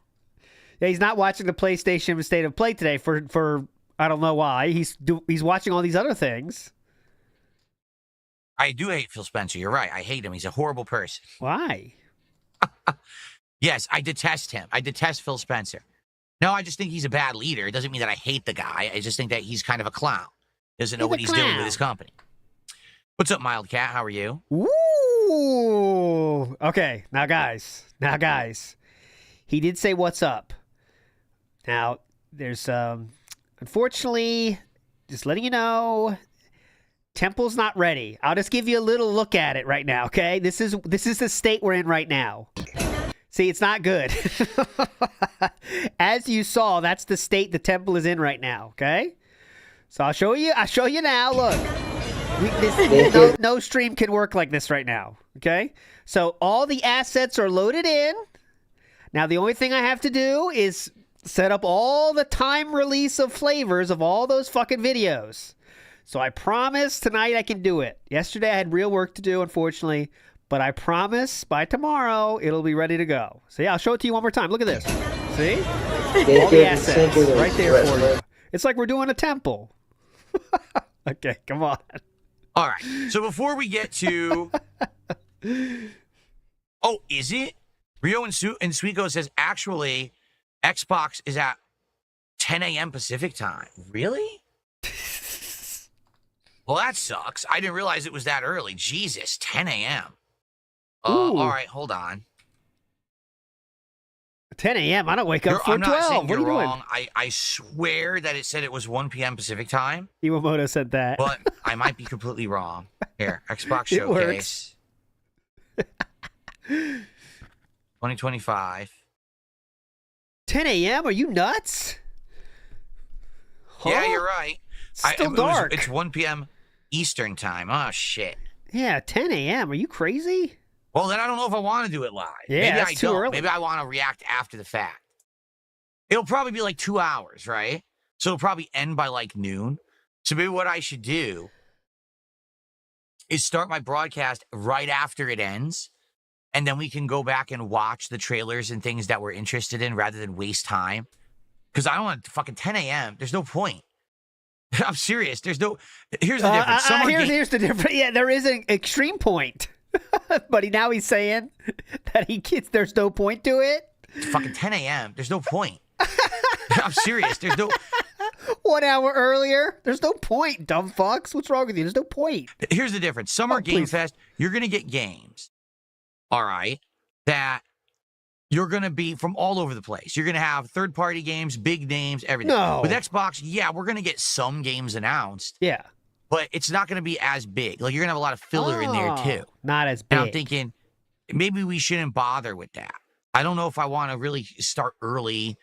Yeah, he's not watching the PlayStation State of Play today for I don't know why. He's watching all these other things. I do hate Phil Spencer. You're right. I hate him. He's a horrible person. Why? Yes, I detest him. I detest Phil Spencer. No, I just think he's a bad leader. It doesn't mean that I hate the guy. I just think that he's kind of a clown. Doesn't know what he's doing with his company. What's up, Mild Cat? How are you? Ooh. Okay. Now, guys. He did say what's up. Now, there's, unfortunately, just letting you know, Temple's not ready. I'll just give you a little look at it right now, okay? This is the state we're in right now. See, it's not good. As you saw, that's the state the Temple is in right now, okay? So I'll show you now. Look. No stream can work like this right now, okay? So all the assets are loaded in. Now the only thing I have to do is set up all the time release of flavors of all those fucking videos. So I promise tonight I can do it. Yesterday I had real work to do, unfortunately, but I promise by tomorrow it'll be ready to go. So yeah, I'll show it to you one more time. Look at this. See? All the assets right there for you. It's like we're doing a temple. Okay, come on. All right. So before we get to... Oh, is it? Rio and Sweetgo says, actually, Xbox is at 10 a.m. Pacific time. Really? Well, that sucks. I didn't realize it was that early. Jesus, 10 a.m. All right, hold on. 10 a.m.? I don't wake up for 12. I'm not saying what are you wrong. doing? I swear that it said it was 1 p.m. Pacific time. Iwamoto said that. But I might be completely wrong. Here, Xbox Showcase. 2025. 10 a.m.? Are you nuts? Huh? Yeah, you're right. Still dark. It's 1 p.m. Eastern time. Oh, shit. Yeah, 10 a.m. Are you crazy? Well, then I don't know if I want to do it live. Yeah, maybe that's I too don't. early. Maybe I want to react after the fact. It'll probably be like 2 hours, right? So it'll probably end by like noon. So maybe what I should do is start my broadcast right after it ends, and then we can go back and watch the trailers and things that we're interested in rather than waste time. Because I don't want to fucking 10 a.m. There's no point. I'm serious. Here's the difference. Here's the difference. Yeah, there is an extreme point. But now he's saying that there's no point to it. It's fucking 10 a.m. There's no point. I'm serious. There's no... 1 hour earlier. There's no point, dumb fucks. What's wrong with you? There's no point. Here's the difference. Summer Game Fest, you're going to get games, all right, that you're going to be from all over the place. You're going to have third-party games, big names, everything. No. With Xbox, yeah, we're going to get some games announced. Yeah. But it's not going to be as big. Like, you're going to have a lot of filler in there, too. Not as big. And I'm thinking, maybe we shouldn't bother with that. I don't know if I want to really start early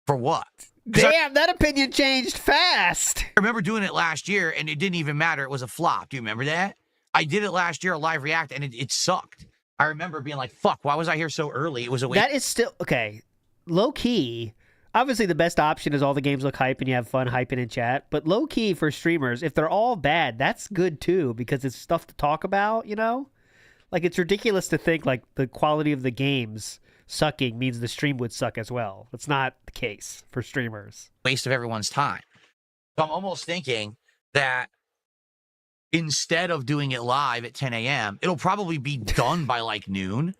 for what. Damn, that opinion changed fast. I remember doing it last year, and it didn't even matter. It was a flop. Do you remember that? I did it last year, a live react, and it sucked. I remember being like, fuck, why was I here so early? It was a waste. That is still, okay, low key, Obviously, the best option is all the games look hype and you have fun hyping in chat. But low key for streamers, if they're all bad, that's good too because it's stuff to talk about. You know, like it's ridiculous to think like the quality of the games sucking means the stream would suck as well. That's not the case for streamers. Waste of everyone's time. So I'm almost thinking that instead of doing it live at 10 a.m., it'll probably be done by like noon.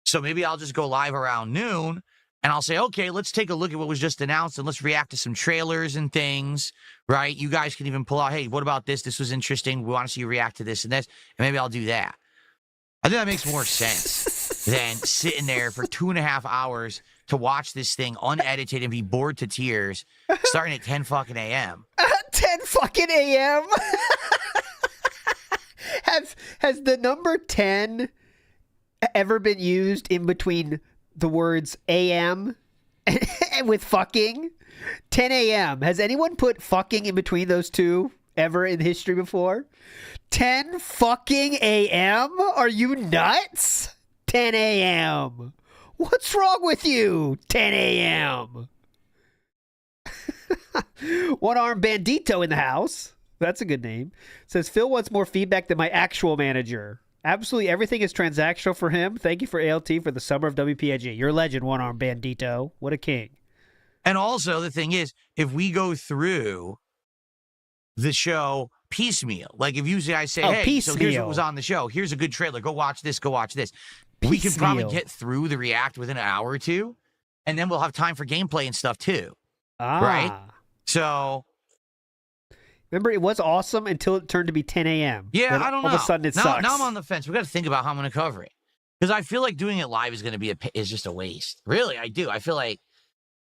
So maybe I'll just go live around noon and I'll say, okay, let's take a look at what was just announced and let's react to some trailers and things, right? You guys can even pull out, hey, what about this? This was interesting. We want to see you react to this and this. And maybe I'll do that. I think that makes more sense than sitting there for 2.5 hours to watch this thing unedited and be bored to tears starting at 10 fucking a.m. 10 fucking a.m.? Has the number 10 ever been used in between the words a.m. and with fucking? 10 a.m. Has anyone put fucking in between those two ever in history before? 10 fucking a.m.? Are you nuts? 10 a.m. What's wrong with you? 10 a.m. One Arm Bandito in the house. That's a good name. Says, Phil wants more feedback than my actual manager. Absolutely everything is transactional for him. Thank you for ALT for the summer of WPIG. You're a legend, One Arm Bandito. What a king. And also, the thing is, if we go through the show piecemeal, like if you guys say, hey, piecemeal. So here's what was on the show. Here's a good trailer. Go watch this. Go watch this. Piecemeal. We can probably get through the react within an hour or two, and then we'll have time for gameplay and stuff too. Right? So... Remember, it was awesome until it turned to be 10 a.m. Yeah, I don't know. All of a sudden, it sucks. Now I'm on the fence. We got to think about how I'm going to cover it. Because I feel like doing it live is going to be is just a waste. Really, I do. I feel like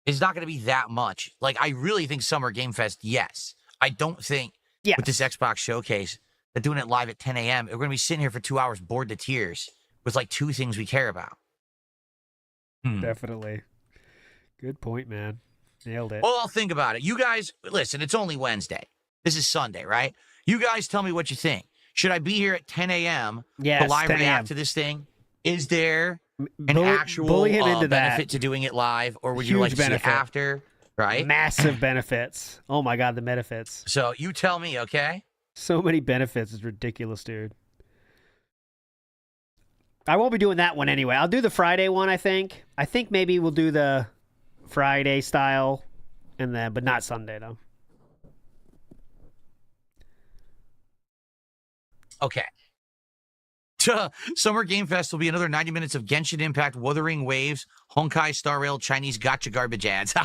it's not going to be that much. Like, I really think Summer Game Fest, yes. I don't think with this Xbox showcase that doing it live at 10 a.m., we're going to be sitting here for 2 hours bored to tears with, like, 2 things we care about. Definitely. Good point, man. Nailed it. Well, I'll think about it. You guys, listen, it's only Wednesday. This is Sunday, right? You guys tell me what you think. Should I be here at 10 a.m. to live react to this thing? Is there an actual benefit to doing it live, or would you like to see it after? Right? Massive benefits. Oh my God, the benefits. So you tell me, okay? So many benefits. It's ridiculous, dude. I won't be doing that one anyway. I'll do the Friday one, I think. I think maybe we'll do the Friday style, and then, but not Sunday, though. Okay. Summer Game Fest will be another 90 minutes of Genshin Impact, Wuthering Waves, Honkai Star Rail, Chinese gotcha garbage ads.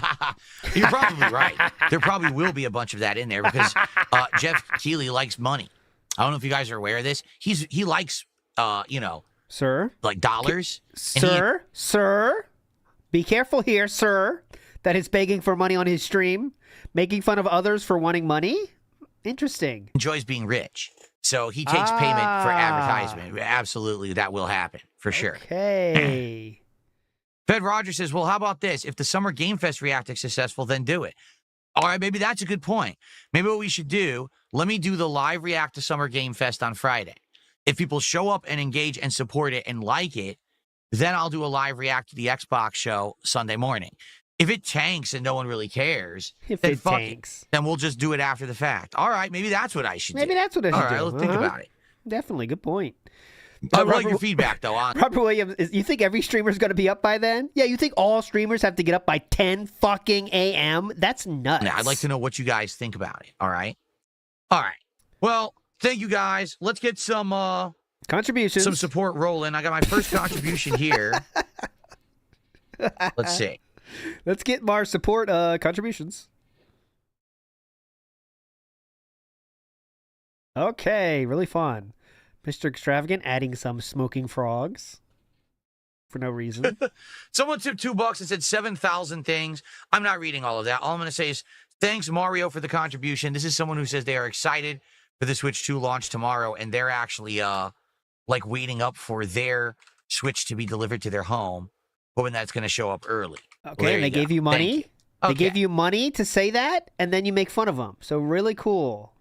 You're probably right. There probably will be a bunch of that in there because Jeff Keighley likes money. I don't know if you guys are aware of this. He likes, sir, like dollars. Sir, be careful here, sir. That is begging for money on his stream, making fun of others for wanting money. Interesting. Enjoys being rich. So he takes payment for advertisement. Absolutely, that will happen, for sure. Okay. Fed Rogers says, well, how about this? If the Summer Game Fest react is successful, then do it. All right, maybe that's a good point. Maybe what we should do, let me do the live react to Summer Game Fest on Friday. If people show up and engage and support it and like it, then I'll do a live react to the Xbox show Sunday morning. If it tanks and no one really cares, then we'll just do it after the fact. All right, maybe that's what I should do. Maybe that's what I should do. All right, let's think about it. Definitely, good point. I would like your feedback, though. On Robert Williams, you think every streamer's going to be up by then? Yeah, you think all streamers have to get up by 10 fucking a.m.? That's nuts. Now, I'd like to know what you guys think about it. All right? All right. Well, thank you, guys. Let's get some... contributions. Some support rolling. I got my first contribution here. Let's see. Let's get more support contributions. Okay, really fun. Mr. Extravagant adding some smoking frogs for no reason. Someone tipped $2 and said 7,000 things. I'm not reading all of that. All I'm going to say is thanks, Mario, for the contribution. This is someone who says they are excited for the Switch 2 launch tomorrow, and they're actually like waiting up for their Switch to be delivered to their home, hoping that's going to show up early. Okay, and they gave you money. They gave you money to say that, and then you make fun of them. So really cool.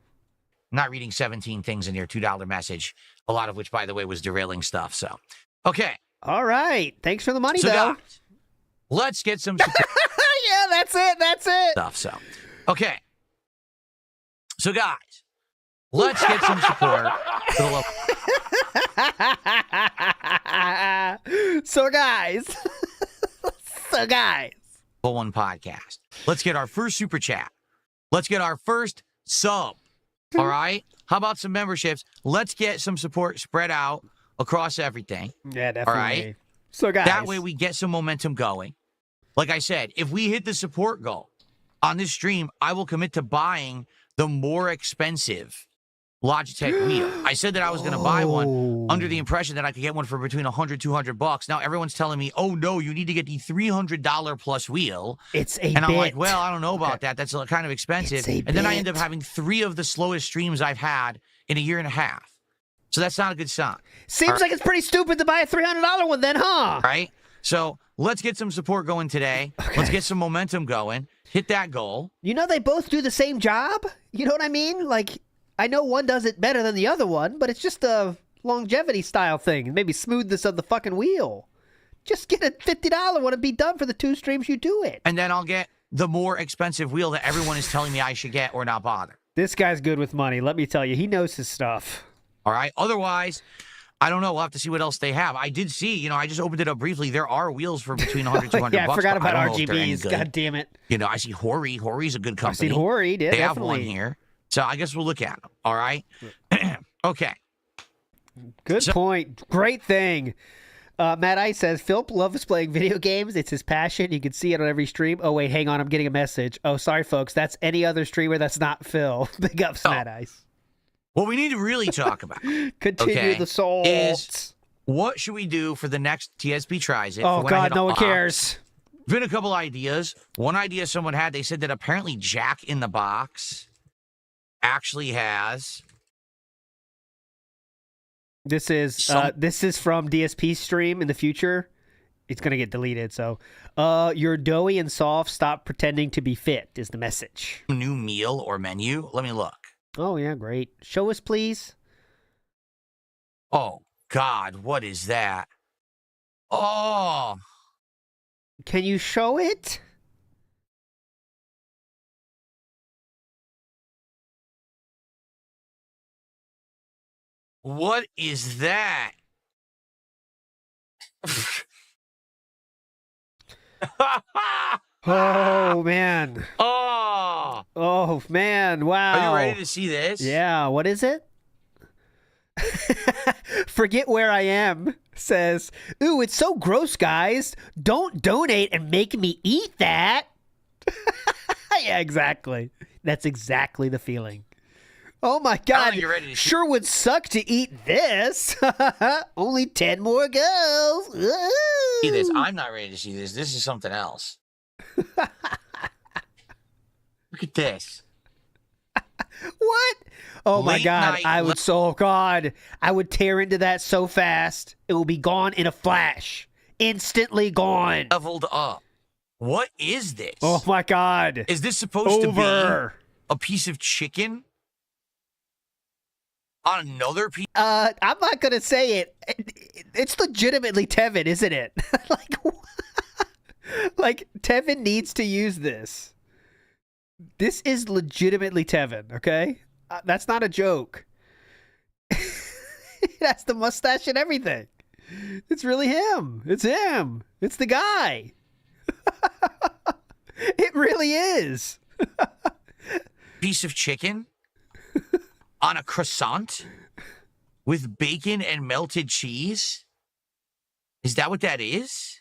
I'm not reading 17 things in your $2 message, a lot of which, by the way, was derailing stuff. So, okay. All right. Thanks for the money, so though. Guys, let's get some support. Yeah, that's it. Stuff. So, okay. So, guys, let's get some support for the local. So, guys. Full One Podcast. Let's get our first super chat. Let's get our first sub. All right? How about some memberships? Let's get some support spread out across everything. Yeah, definitely. All right? So, guys. That way we get some momentum going. Like I said, if we hit the support goal on this stream, I will commit to buying the more expensive Logitech wheel. I said that I was going to buy one under the impression that I could get one for between $100, $200. Now everyone's telling me, oh no, you need to get the $300 plus wheel. And I'm like, well, I don't know about that. That's kind of expensive. And then I end up having 3 of the slowest streams I've had in a year and a half. So that's not a good sign. Seems like it's pretty stupid to buy a $300 one then, huh? Right? So let's get some support going today. Okay. Let's get some momentum going. Hit that goal. You know, they both do the same job. You know what I mean? Like, I know one does it better than the other one, but it's just a longevity style thing. Maybe smoothness of the fucking wheel. Just get a $50 one and be done for the 2 streams you do it. And then I'll get the more expensive wheel that everyone is telling me I should get or not bother. This guy's good with money. Let me tell you, he knows his stuff. All right. Otherwise, I don't know. We'll have to see what else they have. I did see, I just opened it up briefly. There are wheels for between $100 and $200. Yeah, I forgot about RGBs. God damn it. I see Hori. Hori's a good company. I've seen Hori. Yeah, they definitely have one here. So I guess we'll look at them. All right. Okay. Good point. Great thing. Matt Ice says, Phil loves playing video games. It's his passion. You can see it on every stream. Oh, wait, hang on. I'm getting a message. Oh, sorry, folks. That's any other streamer that's not Phil. Big ups, Matt Ice. What we need to really talk about Continue the soul. Is what should we do for the next TSP Tries It? Oh, God, no one cares. Been a couple ideas. One idea someone had, they said that apparently Jack in the Box actually has. This is from DSP stream in the future. It's going to get deleted. So, you're doughy and soft. Stop pretending to be fit is the message. New meal or menu. Let me look. Oh, yeah, great. Show us, please. Oh, God, what is that? Oh. Can you show it? What is that? Oh, man. Oh, man. Wow. Are you ready to see this? Yeah. What is it? Forget where I am says, ooh, it's so gross, guys. Don't donate and make me eat that. Yeah, exactly. That's exactly the feeling. Oh, my God. Sure would suck to eat this. Only 10 more goes. Ooh. See this. I'm not ready to see this. This is something else. Look at this. What? Oh, my Late God. night I would tear into that so fast. It will be gone in a flash. Instantly gone. Leveled up. What is this? Oh, my God. Is this supposed to be a piece of chicken? On another piece? I'm not going to say it. It's legitimately Tevin, isn't it? Like, Tevin needs to use this. This is legitimately Tevin, okay? That's not a joke. It has the mustache and everything. It's really him. It's him. It's the guy. It really is. Piece of chicken on a croissant with bacon and melted cheese? Is that what that is?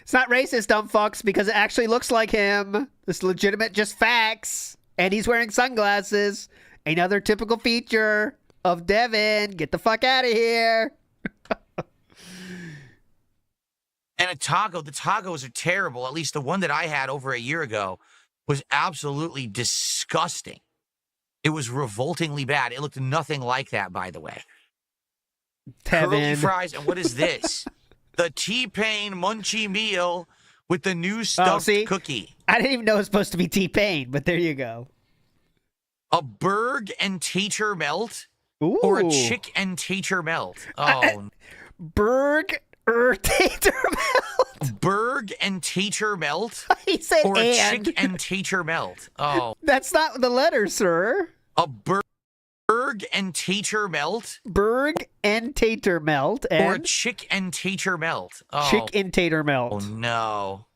It's not racist, dumb fucks, because it actually looks like him. It's legitimate, just facts. And he's wearing sunglasses. Another typical feature of Devin. Get the fuck out of here. And a taco. The tacos are terrible. At least the one that I had over a year ago was absolutely disgusting. It was revoltingly bad. It looked nothing like that, by the way. Tevin. Curly fries. And what is this? The T-Pain Munchie meal with the new stuffed cookie. I didn't even know it was supposed to be T-Pain, but there you go. A Berg and Tater melt? Ooh. Or a Chick and Tater melt? Oh. Berg Tater melt. Berg and tater melt? He said or a and. chick and tater melt. Oh. That's not the letter, sir. A Berg and tater melt? Berg and tater melt. And or a chick and tater melt. Oh. Chick and tater melt. Oh, no.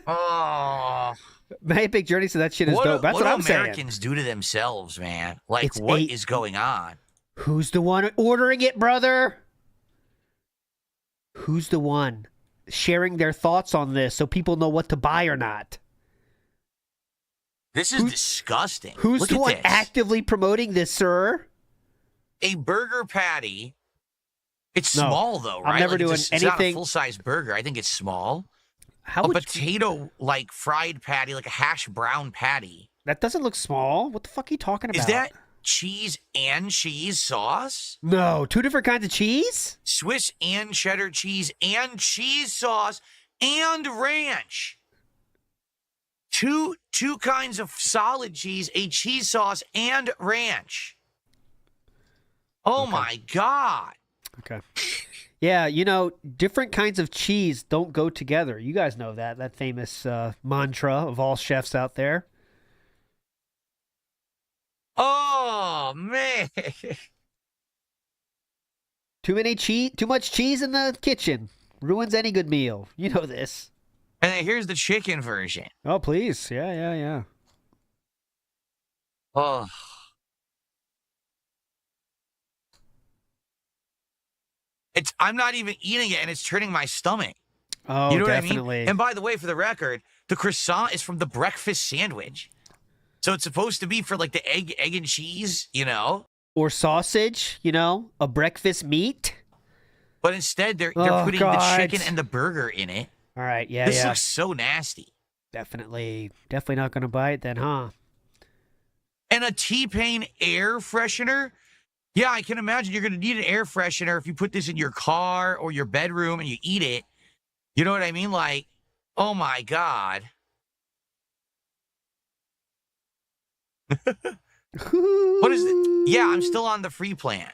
Oh. My Epic Journey said that shit is dope. That's what I'm saying. What do Americans do to themselves, man? Like, what is going on? Who's the one ordering it, brother? Who's the one sharing their thoughts on this so people know what to buy or not? This is disgusting. Who's Look the at one this. actively promoting this, sir? A burger patty. It's small, though, right? I'm never doing it's not a anything. full-size burger. I think it's small. How a would potato, like, fried patty, like a hash brown patty. That doesn't look small. What the fuck are you talking about? Is that cheese and cheese sauce? No, 2 different kinds of cheese? Swiss and cheddar cheese and cheese sauce and ranch. Two kinds of solid cheese, a cheese sauce, and ranch. Oh, my God. Okay. Yeah, you know, different kinds of cheese don't go together. You guys know that famous mantra of all chefs out there. Oh, man. Too much cheese in the kitchen ruins any good meal. You know this. And then here's the chicken version. Oh, please. Yeah. Oh. I'm not even eating it, and it's turning my stomach. Oh, you know definitely. what I mean? And by the way, for the record, the croissant is from the breakfast sandwich. So it's supposed to be for, like, the egg and cheese, you know? Or sausage, you know? A breakfast meat. But instead, they're putting the chicken and the burger in it. All right, yeah, This looks so nasty. Definitely not going to buy it then, huh? And a T-Pain air freshener? Yeah, I can imagine you're going to need an air freshener if you put this in your car or your bedroom and you eat it. You know what I mean? Like, oh my God. What is it? Yeah, I'm still on the free plan.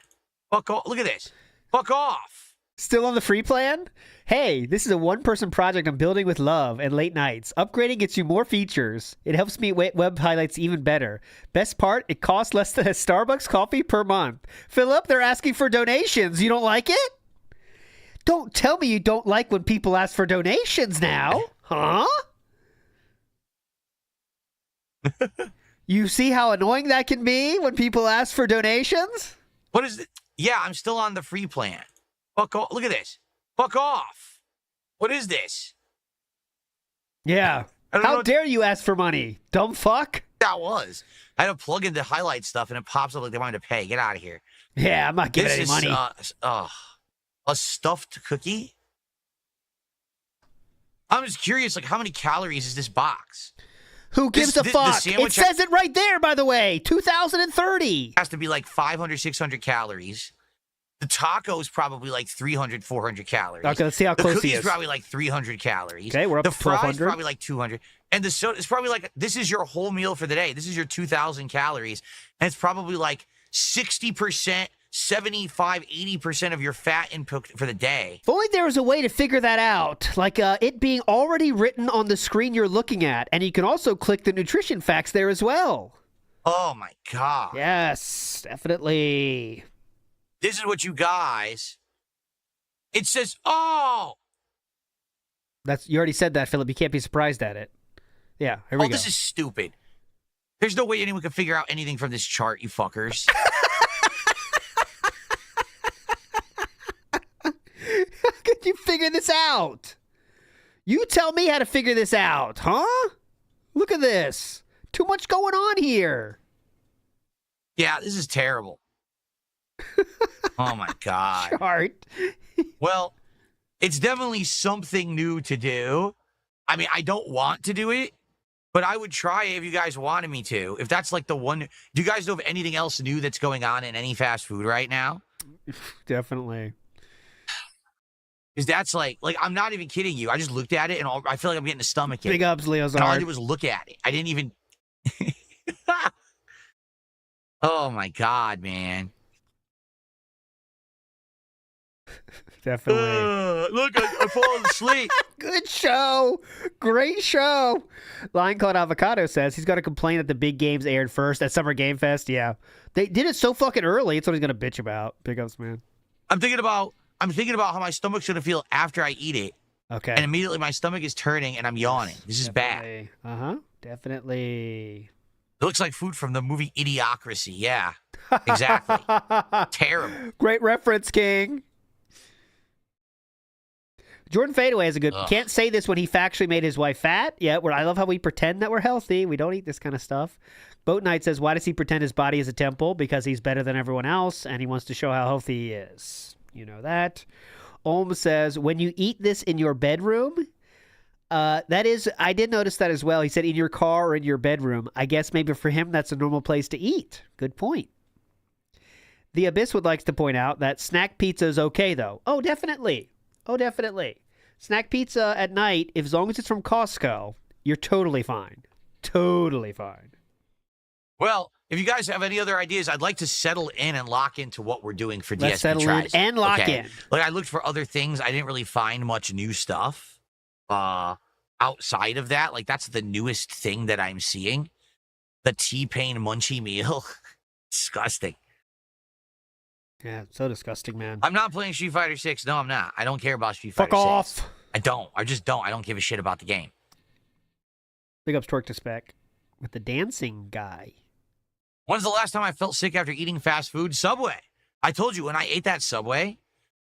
Fuck off. Look at this. Fuck off. Still on the free plan? Hey, this is a one-person project I'm building with love and late nights. Upgrading gets you more features. It helps me web highlights even better. Best part, it costs less than a Starbucks coffee per month. Philip, they're asking for donations. You don't like it? Don't tell me you don't like when people ask for donations now. Huh? You see how annoying that can be when people ask for donations? What is it? Yeah, I'm still on the free plan. Fuck off. Look at this. Fuck off. What is this? Yeah. How dare you ask for money, dumb fuck? That was. I had to plug into highlight stuff and it pops up like they wanted to pay. Get out of here. Yeah, I'm not giving any money. A stuffed cookie? I'm just curious, like, how many calories is this box? Who gives a fuck? It says it right there, by the way. 2030. Has to be like 500, 600 calories. The taco is probably like 300, 400 calories. Okay, let's see how close he is. The cookie's probably like 300 calories. Okay, we're up to to 1,200. The fries probably like 200. And the soda is probably like, this is your whole meal for the day. This is your 2,000 calories. And it's probably like 60%, 75, 80% of your fat input for the day. If only there was a way to figure that out, like it being already written on the screen you're looking at, and you can also click the nutrition facts there as well. Oh my God. Yes, definitely. This is what you guys. It says, oh. You already said that, Philip. You can't be surprised at it. Yeah, here we go. This is stupid. There's no way anyone can figure out anything from this chart, you fuckers. How could you figure this out? You tell me how to figure this out, huh? Look at this. Too much going on here. Yeah, this is terrible. Oh, my God. Chart. Well, it's definitely something new to do. I mean, I don't want to do it, but I would try if you guys wanted me to. If that's like the one. Do you guys know of anything else new that's going on in any fast food right now? Definitely. Because that's like I'm not even kidding you. I just looked at it and I feel like I'm getting a stomach ache. Big ups, Leo's. And all I did was look at it. I didn't even. Oh my God, man. Definitely. Look, I'm falling asleep. Good show. Great show. Line Called Avocado says he's got to complain that the big games aired first at Summer Game Fest. Yeah. They did it so fucking early. It's what he's going to bitch about. Big ups, man. I'm thinking about how my stomach's going to feel after I eat it. Okay. And immediately my stomach is turning and I'm yawning. This is bad. Uh-huh. Definitely. It looks like food from the movie Idiocracy. Yeah. Exactly. Terrible. Great reference, King. Jordan Fadeaway is a good... Can't say this when he factually made his wife fat. Yeah, I love how we pretend that we're healthy. We don't eat this kind of stuff. Boat Knight says, why does he pretend his body is a temple? Because he's better than everyone else, and he wants to show how healthy he is. You know that. Olm says, when you eat this in your bedroom... that is... I did notice that as well. He said in your car or in your bedroom. I guess maybe for him that's a normal place to eat. Good point. The Abyss would like to point out that snack pizza is okay, though. Oh, definitely. Oh, definitely. Snack pizza at night, as long as it's from Costco, you're totally fine. Totally fine. Well, if you guys have any other ideas, I'd like to settle in and lock into what we're doing for Let's DSP settle Tries. in and lock in. Like, I looked for other things. I didn't really find much new stuff outside of that. Like, that's the newest thing that I'm seeing. The T-Pain Munchie meal. Disgusting. Yeah, so disgusting, man. I'm not playing Street Fighter 6. No, I'm not. I don't care about Street Fighter 6. Fuck off. I don't. I just don't. I don't give a shit about the game. Big ups Torque to Spec with the dancing guy. When's the last time I felt sick after eating fast food? Subway. I told you, when I ate that Subway,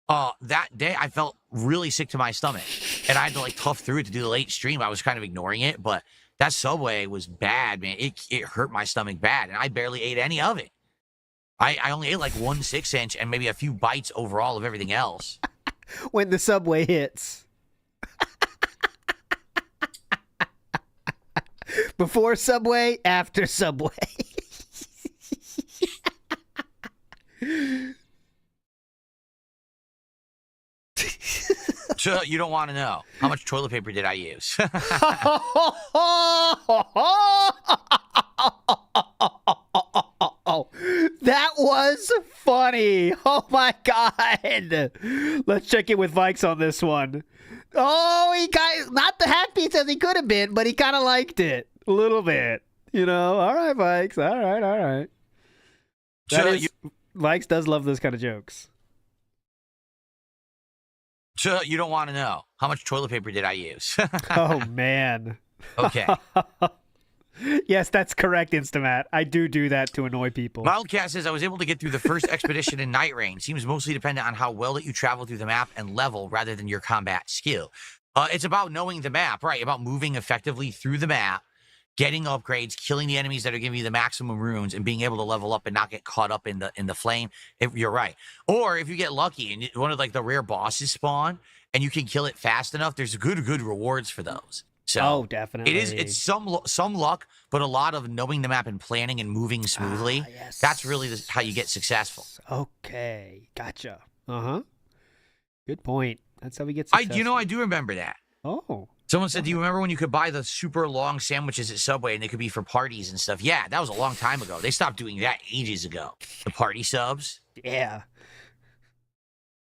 that day I felt really sick to my stomach. And I had to, like, tough through it to do the late stream. I was kind of ignoring it, but that Subway was bad, man. It hurt my stomach bad, and I barely ate any of it. I only ate like 1 6-inch and maybe a few bites overall of everything else. When the Subway hits. Before Subway, after Subway. So you don't want to know. How much toilet paper did I use? That was funny. Oh my God. Let's check in with Vikes on this one. Oh, he got not the hack pizza as he could have been, but he kind of liked it a little bit. You know, all right, Vikes. All right. Vikes does love those kind of jokes. So you don't want to know. How much toilet paper did I use? Oh, man. Okay. Yes, that's correct, Instamat. I do that to annoy people. Mildcat says, I was able to get through the first expedition in Night Rain. Seems mostly dependent on how well that you travel through the map and level rather than your combat skill. It's about knowing the map, right? About moving effectively through the map, getting upgrades, killing the enemies that are giving you the maximum runes, and being able to level up and not get caught up in the flame. If you're right. Or if you get lucky and one of like the rare bosses spawn and you can kill it fast enough, there's good rewards for those. So definitely. It's some luck, but a lot of knowing the map and planning and moving smoothly. Yes. That's really how you get successful. Okay, gotcha. Good point. That's how we get successful. I do remember that. Oh. Someone said, do you remember when you could buy the super long sandwiches at Subway and they could be for parties and stuff? Yeah, that was a long time ago. They stopped doing that ages ago. The party subs. Yeah.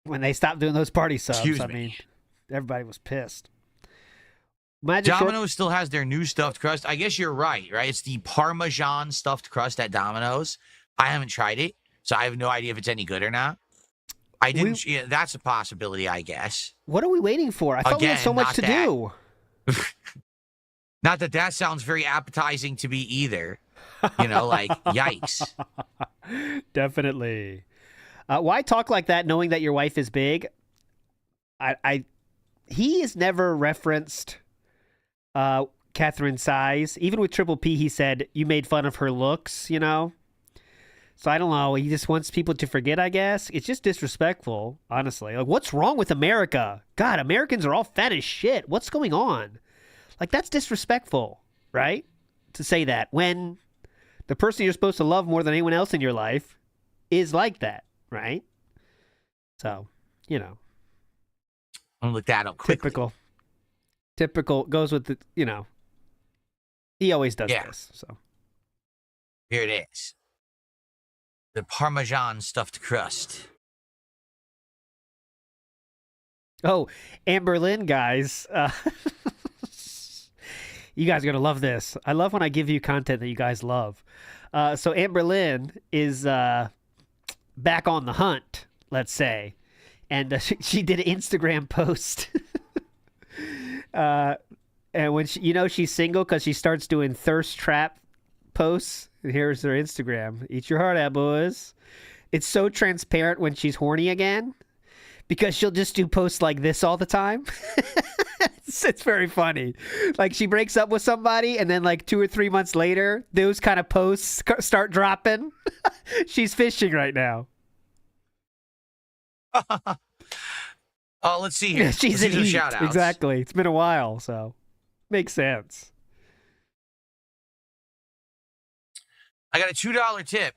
When they stopped doing those party subs, Excuse I me. mean, everybody was pissed. Domino's still has their new stuffed crust. I guess you're right? It's the Parmesan stuffed crust at Domino's. I haven't tried it, so I have no idea if it's any good or not. I didn't. That's a possibility, I guess. What are we waiting for? I thought we had so much to do. Not that sounds very appetizing to me either. Like, yikes. Definitely. Why talk like that knowing that your wife is big? He has never referenced Catherine's size. Even with Triple P, he said, you made fun of her looks, So I don't know. He just wants people to forget, I guess. It's just disrespectful, honestly. Like, what's wrong with America? God, Americans are all fat as shit. What's going on? Like, that's disrespectful, right? To say that when the person you're supposed to love more than anyone else in your life is like that, right? So, I'm going to look that up quickly. Typical goes with the, he always does this. So here it is. The Parmesan stuffed crust. Oh, Amber Lynn, guys. You guys are going to love this. I love when I give you content that you guys love. So Amber Lynn is back on the hunt, let's say. And she did an Instagram post. And when she's single because she starts doing thirst trap posts. And here's her Instagram. Eat your heart out, boys. It's so transparent when she's horny again. Because she'll just do posts like this all the time. It's very funny. Like, she breaks up with somebody, and then, like, 2 or 3 months later, those kind of posts start dropping. She's fishing right now. Let's see here. Yeah, she's let's in heat. Shout-outs. Exactly. It's been a while, so makes sense. I got a $2 tip.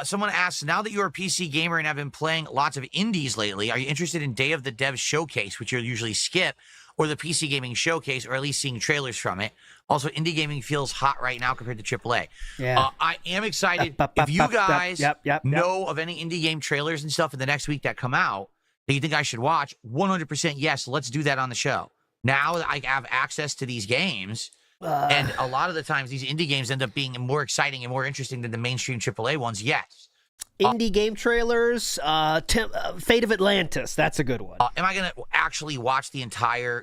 Someone asks, now that you're a PC gamer and have been playing lots of indies lately, are you interested in Day of the Dev Showcase, which you'll usually skip, or the PC Gaming Showcase, or at least seeing trailers from it? Also, indie gaming feels hot right now compared to AAA. Yeah. I am excited. If you guys know of any indie game trailers and stuff in the next week that come out that you think I should watch, 100% yes, let's do that on the show. Now that I have access to these games... and a lot of the times, these indie games end up being more exciting and more interesting than the mainstream AAA ones. Yes. Indie game trailers, Fate of Atlantis. That's a good one. Am I going to actually watch the entire,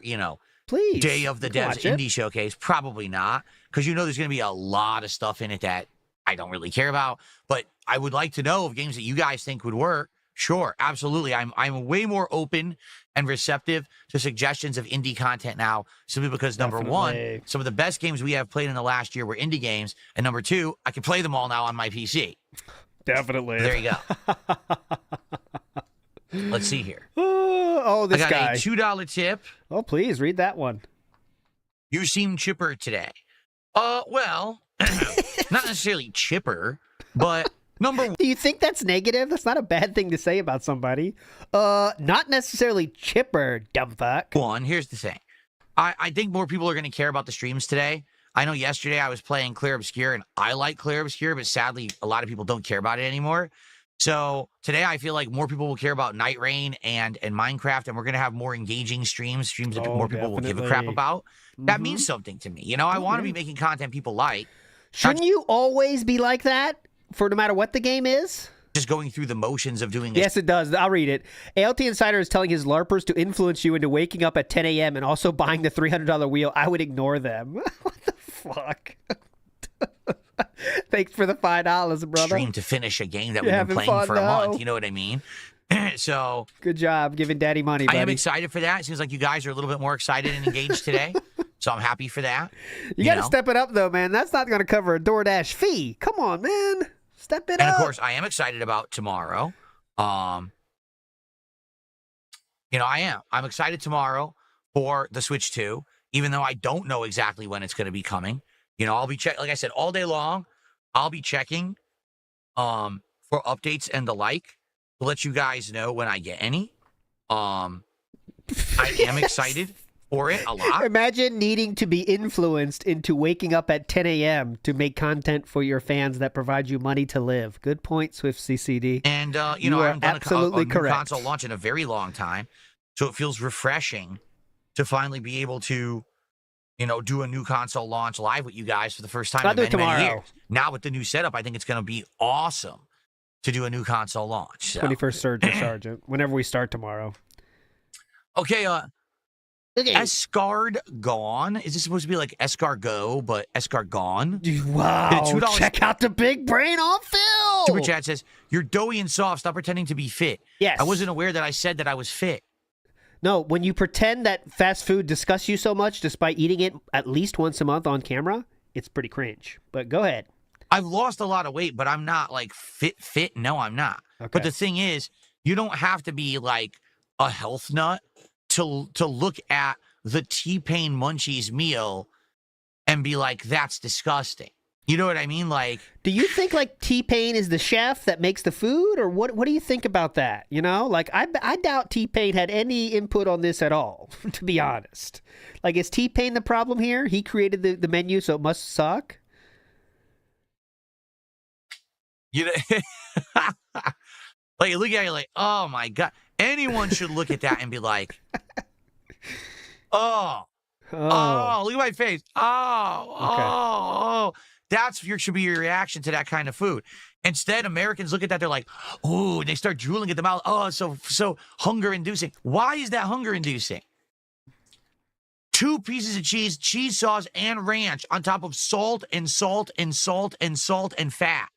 Please, Day of the Devs Indie Showcase? Probably not, because there's going to be a lot of stuff in it that I don't really care about. But I would like to know of games that you guys think would work. Sure, absolutely. I'm way more open and receptive to suggestions of indie content now, simply because, number one, some of the best games we have played in the last year were indie games, and number two, I can play them all now on my PC. Definitely. There you go. Let's see here. This I got guy. a $2 tip. Oh, please, read that one. You seem chipper today. Well, not necessarily chipper, but... Do you think that's negative? That's not a bad thing to say about somebody. Not necessarily chipper, dumb fuck. One, here's the thing. I think more people are going to care about the streams today. I know yesterday I was playing Clear Obscure, and I like Clear Obscure, but sadly, a lot of people don't care about it anymore. So today I feel like more people will care about Night Rain and Minecraft, and we're going to have more engaging streams that more people will give a crap about. That means something to me. I want to be making content people like. Shouldn't you always be like that? For no matter what the game is? Just going through the motions of doing this. Yes, it does. I'll read it. ALT Insider is telling his LARPers to influence you into waking up at 10 a.m. and also buying the $300 wheel. I would ignore them. What the fuck? Thanks for the $5, brother. Stream to finish a game that we've been playing for a month. You know what I mean? So good job giving daddy money, buddy. I am excited for that. It seems like you guys are a little bit more excited and engaged today. So I'm happy for that. You got to step it up, though, man. That's not going to cover a DoorDash fee. Come on, man. Step it up. And, of course, I am excited about tomorrow. I am. I'm excited tomorrow for the Switch 2, even though I don't know exactly when it's going to be coming. I'll be checking, like I said, all day long. I'll be checking for updates and the like to let you guys know when I get any. I am excited for it a lot. Imagine needing to be influenced into waking up at 10 a.m. to make content for your fans that provide you money to live. Good point, Swift CCD. And, I haven't done a new console launch in a very long time, so it feels refreshing to finally be able to, do a new console launch live with you guys for the first time in many years. Now with the new setup, I think it's going to be awesome to do a new console launch. So. 21st Surgeon Sergeant, whenever we start tomorrow. Okay, Escard Gone. Is this supposed to be like Escargot, but Escard Gone? Wow. Check out the big brain on Phil. Super Chat says, you're doughy and soft. Stop pretending to be fit. Yes. I wasn't aware that I said that I was fit. No, when you pretend that fast food disgusts you so much despite eating it at least once a month on camera, it's pretty cringe. But go ahead. I've lost a lot of weight, but I'm not like fit. No, I'm not. Okay. But the thing is, you don't have to be like a health nut to look at the T-Pain Munchies meal and be like, that's disgusting. You know what I mean? Like, do you think like T-Pain is the chef that makes the food, or what do you think about that? Like I doubt T-Pain had any input on this at all, to be honest. Like, is T-Pain the problem here? He created the menu, so it must suck. Like, look at it like, oh my God. Anyone should look at that and be like, Oh. Oh, look at my face. Oh. That should be your reaction to that kind of food. Instead, Americans look at that, they're like, oh, and they start drooling at the mouth. Oh, so hunger-inducing. Why is that hunger-inducing? 2 pieces of cheese, cheese sauce, and ranch on top of salt and salt and salt and salt and fat.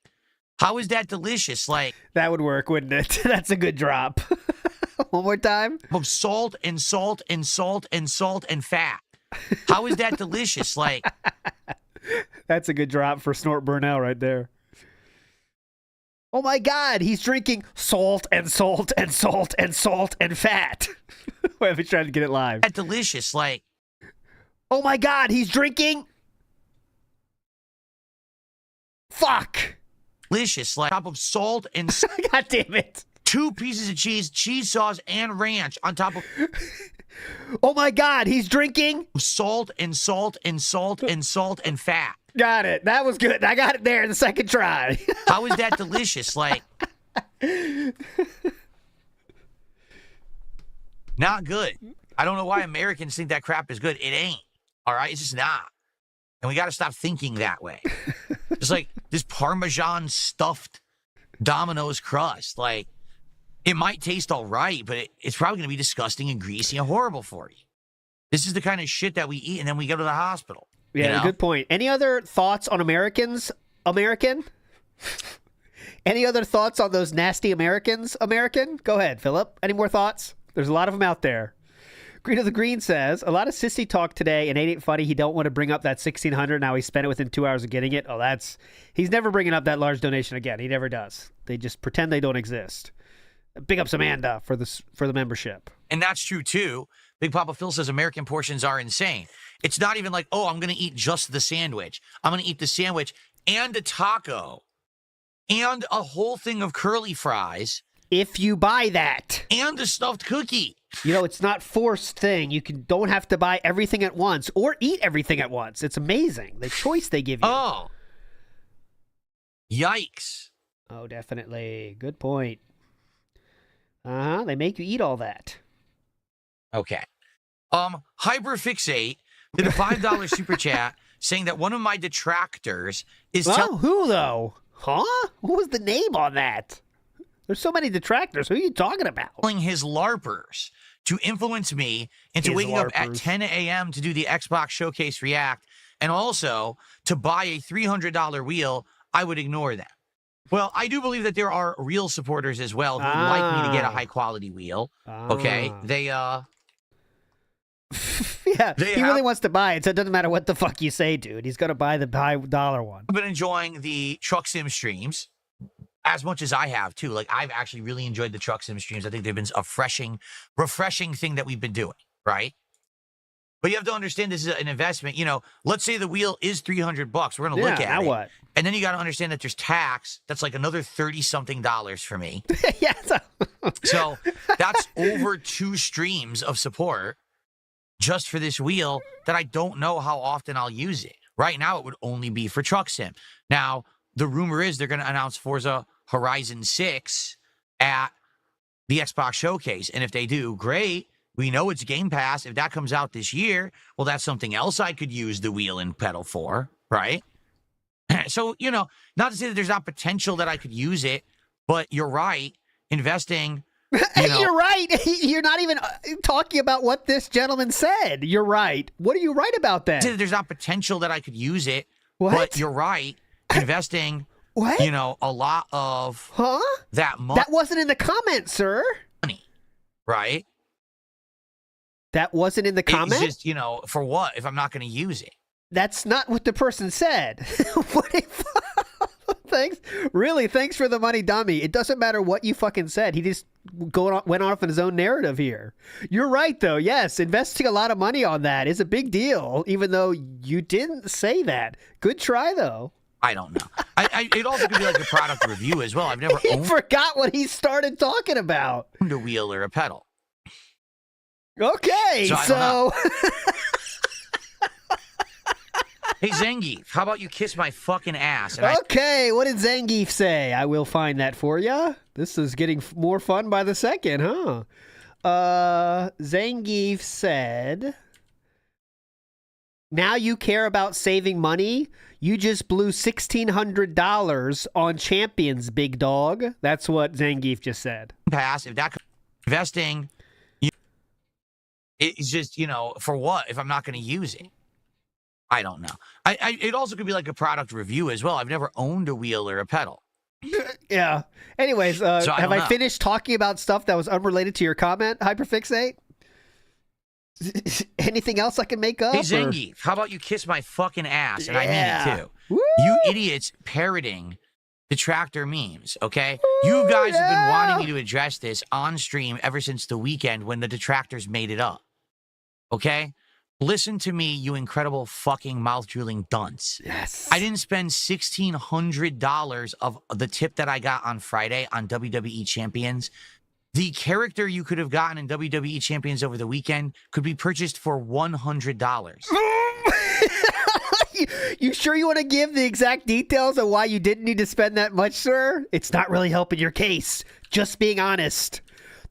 How is that delicious? Like, that would work, wouldn't it? That's a good drop. One more time. Of salt and salt and salt and salt and fat. How is that delicious? Like, that's a good drop for Snort Burnell right there. Oh my God, he's drinking salt and salt and salt and salt and fat. Wait, I'm trying to get it live. That delicious, like. Oh my God, he's drinking. Fuck. Delicious, like top of salt and. God damn it. 2 pieces of cheese, cheese sauce, and ranch on top of. Oh my God, he's drinking salt and salt and salt and salt and fat. Got it. That was good. I got it there in the second try. How is that delicious? Like, not good. I don't know why Americans think that crap is good. It ain't. All right? It's just not. And we got to stop thinking that way. It's like this Parmesan stuffed Domino's crust. Like, it might taste all right, but it's probably going to be disgusting and greasy and horrible for you. This is the kind of shit that we eat, and then we go to the hospital. Yeah, you know? Good point. Any other thoughts on Americans? American? Any other thoughts on those nasty Americans? American? Go ahead, Philip. Any more thoughts? There's a lot of them out there. Green of the Green says, a lot of sissy talk today, and it ain't funny. He don't want to bring up that $1,600. Now he spent it within 2 hours of getting it. Oh, he's never bringing up that large donation again. He never does. They just pretend they don't exist. Big ups Amanda for the membership. And that's true, too. Big Papa Phil says American portions are insane. It's not even like, oh, I'm going to eat just the sandwich. I'm going to eat the sandwich and a taco and a whole thing of curly fries. If you buy that. And a stuffed cookie. You know, it's not forced thing. You don't have to buy everything at once or eat everything at once. It's amazing. The choice they give you. Oh. Yikes. Oh, definitely. Good point. Uh-huh. They make you eat all that. Okay. Hyperfixate did a $5 super chat saying that one of my detractors is who though? Huh? What was the name on that? There's so many detractors. Who are you talking about? Telling his LARPers to influence me into waking up at 10 a.m. to do the Xbox Showcase React, and also to buy a $300 wheel. I would ignore them. Well, I do believe that there are real supporters as well who would like me to get a high-quality wheel. Okay? They, yeah, he really wants to buy it, so it doesn't matter what the fuck you say, dude. He's going to buy the $5 one. I've been enjoying the Truck Sim streams as much as I have, too. Like, I've actually really enjoyed the Truck Sim streams. I think they've been a refreshing thing that we've been doing, right? But you have to understand this is an investment. You know, let's say the wheel is $300. We're going to look at it. What? And then you got to understand that there's tax. That's like another $30-something for me. Yeah. So that's over 2 streams of support just for this wheel that I don't know how often I'll use it. Right now, it would only be for Truck Sim. Now, the rumor is they're going to announce Forza Horizon 6 at the Xbox Showcase. And if they do, great. We know it's Game Pass. If that comes out this year, well, that's something else I could use the wheel and pedal for, right? So, you know, not to say that there's not potential that I could use it, but you're right. Investing. You're right. You're not even talking about what this gentleman said. You're right. What are you right about then? There's not potential that I could use it, what? But you're right. Investing, what? You know, a lot of that money. That wasn't in the comments, sir. Right? That wasn't in the comments? It's just, you know, for what if I'm not going to use it? That's not what the person said. Thanks for the money, dummy. It doesn't matter what you fucking said. He just went off on his own narrative here. You're right, though. Yes, investing a lot of money on that is a big deal, even though you didn't say that. Good try, though. I don't know. It also could be like a product review as well. I've never He forgot what he started talking about. Owned a wheel or a pedal. Okay, so... Hey, Zangief, how about you kiss my fucking ass? Okay, what did Zangief say? I will find that for you. This is getting more fun by the second, huh? Zangief said, now you care about saving money? You just blew $1,600 on champions, big dog. That's what Zangief just said. Pass, if that investing, it's just, you know, for what if I'm not going to use it? I don't know. It also could be like a product review as well. I've never owned a wheel or a pedal. Yeah. Anyways, so have I finished talking about stuff that was unrelated to your comment, Hyperfixate? Anything else I can make up? Hey, Zangief, how about you kiss my fucking ass? And I mean it too. Woo! You idiots parroting detractor memes, okay? You guys have been wanting me to address this on stream ever since the weekend when the detractors made it up, okay? Listen to me, you incredible fucking mouth-drooling dunce. Yes. I didn't spend $1,600 of the tip that I got on Friday on WWE Champions. The character you could have gotten in WWE Champions over the weekend could be purchased for $100. You sure you want to give the exact details of why you didn't need to spend that much, sir? It's not really helping your case. Just being honest.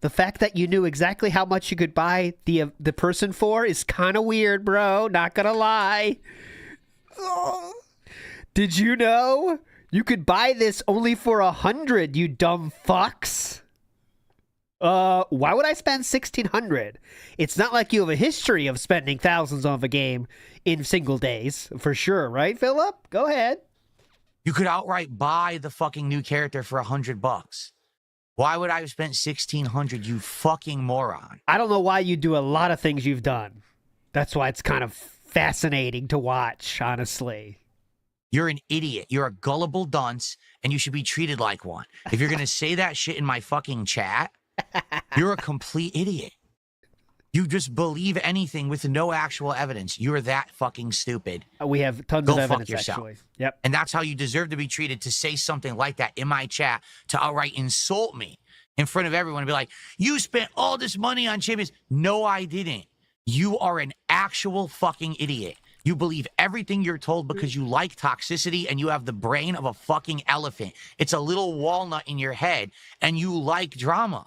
The fact that you knew exactly how much you could buy the person for is kind of weird, bro. Not gonna lie. Oh. Did you know you could buy this only for $100, you dumb fucks? Why would I spend $1,600? It's not like you have a history of spending thousands on a game in single days, for sure, right, Philip? Go ahead. You could outright buy the fucking new character for $100. Why would I have spent $1,600, you fucking moron? I don't know why you do a lot of things you've done. That's why it's kind of fascinating to watch, honestly. You're an idiot. You're a gullible dunce, and you should be treated like one. If you're going to say that shit in my fucking chat, you're a complete idiot. You just believe anything with no actual evidence. You're that fucking stupid. We have tons Go of evidence, fuck yourself. actually. Yep. And that's how you deserve to be treated, to say something like that in my chat, to outright insult me in front of everyone and be like, you spent all this money on champions. No, I didn't. You are an actual fucking idiot. You believe everything you're told because you like toxicity and you have the brain of a fucking elephant. It's a little walnut in your head and you like drama.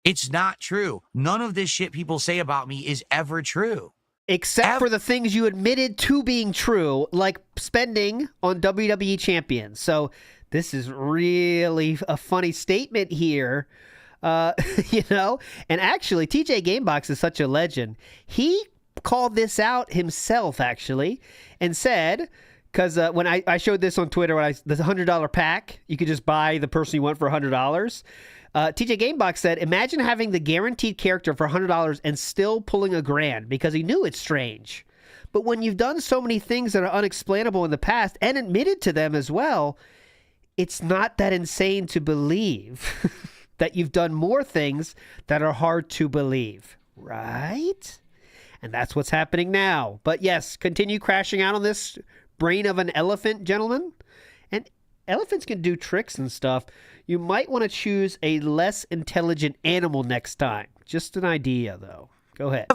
It's not true. None of this shit people say about me is ever true. Except for the things you admitted to being true, like spending on WWE Champions. So this is really a funny statement here, you know? And actually, TJ Gamebox is such a legend. He called this out himself, actually, and said, because when I showed this on Twitter, the $100 pack, you could just buy the person you want for $100. TJ Gamebox said, imagine having the guaranteed character for $100 and still pulling $1,000 because he knew it's strange. But when you've done so many things that are unexplainable in the past and admitted to them as well, it's not that insane to believe that you've done more things that are hard to believe, right? And that's what's happening now. But yes, continue crashing out on this brain of an elephant, gentlemen. And elephants can do tricks and stuff. You might want to choose a less intelligent animal next time. Just an idea, though. Go ahead.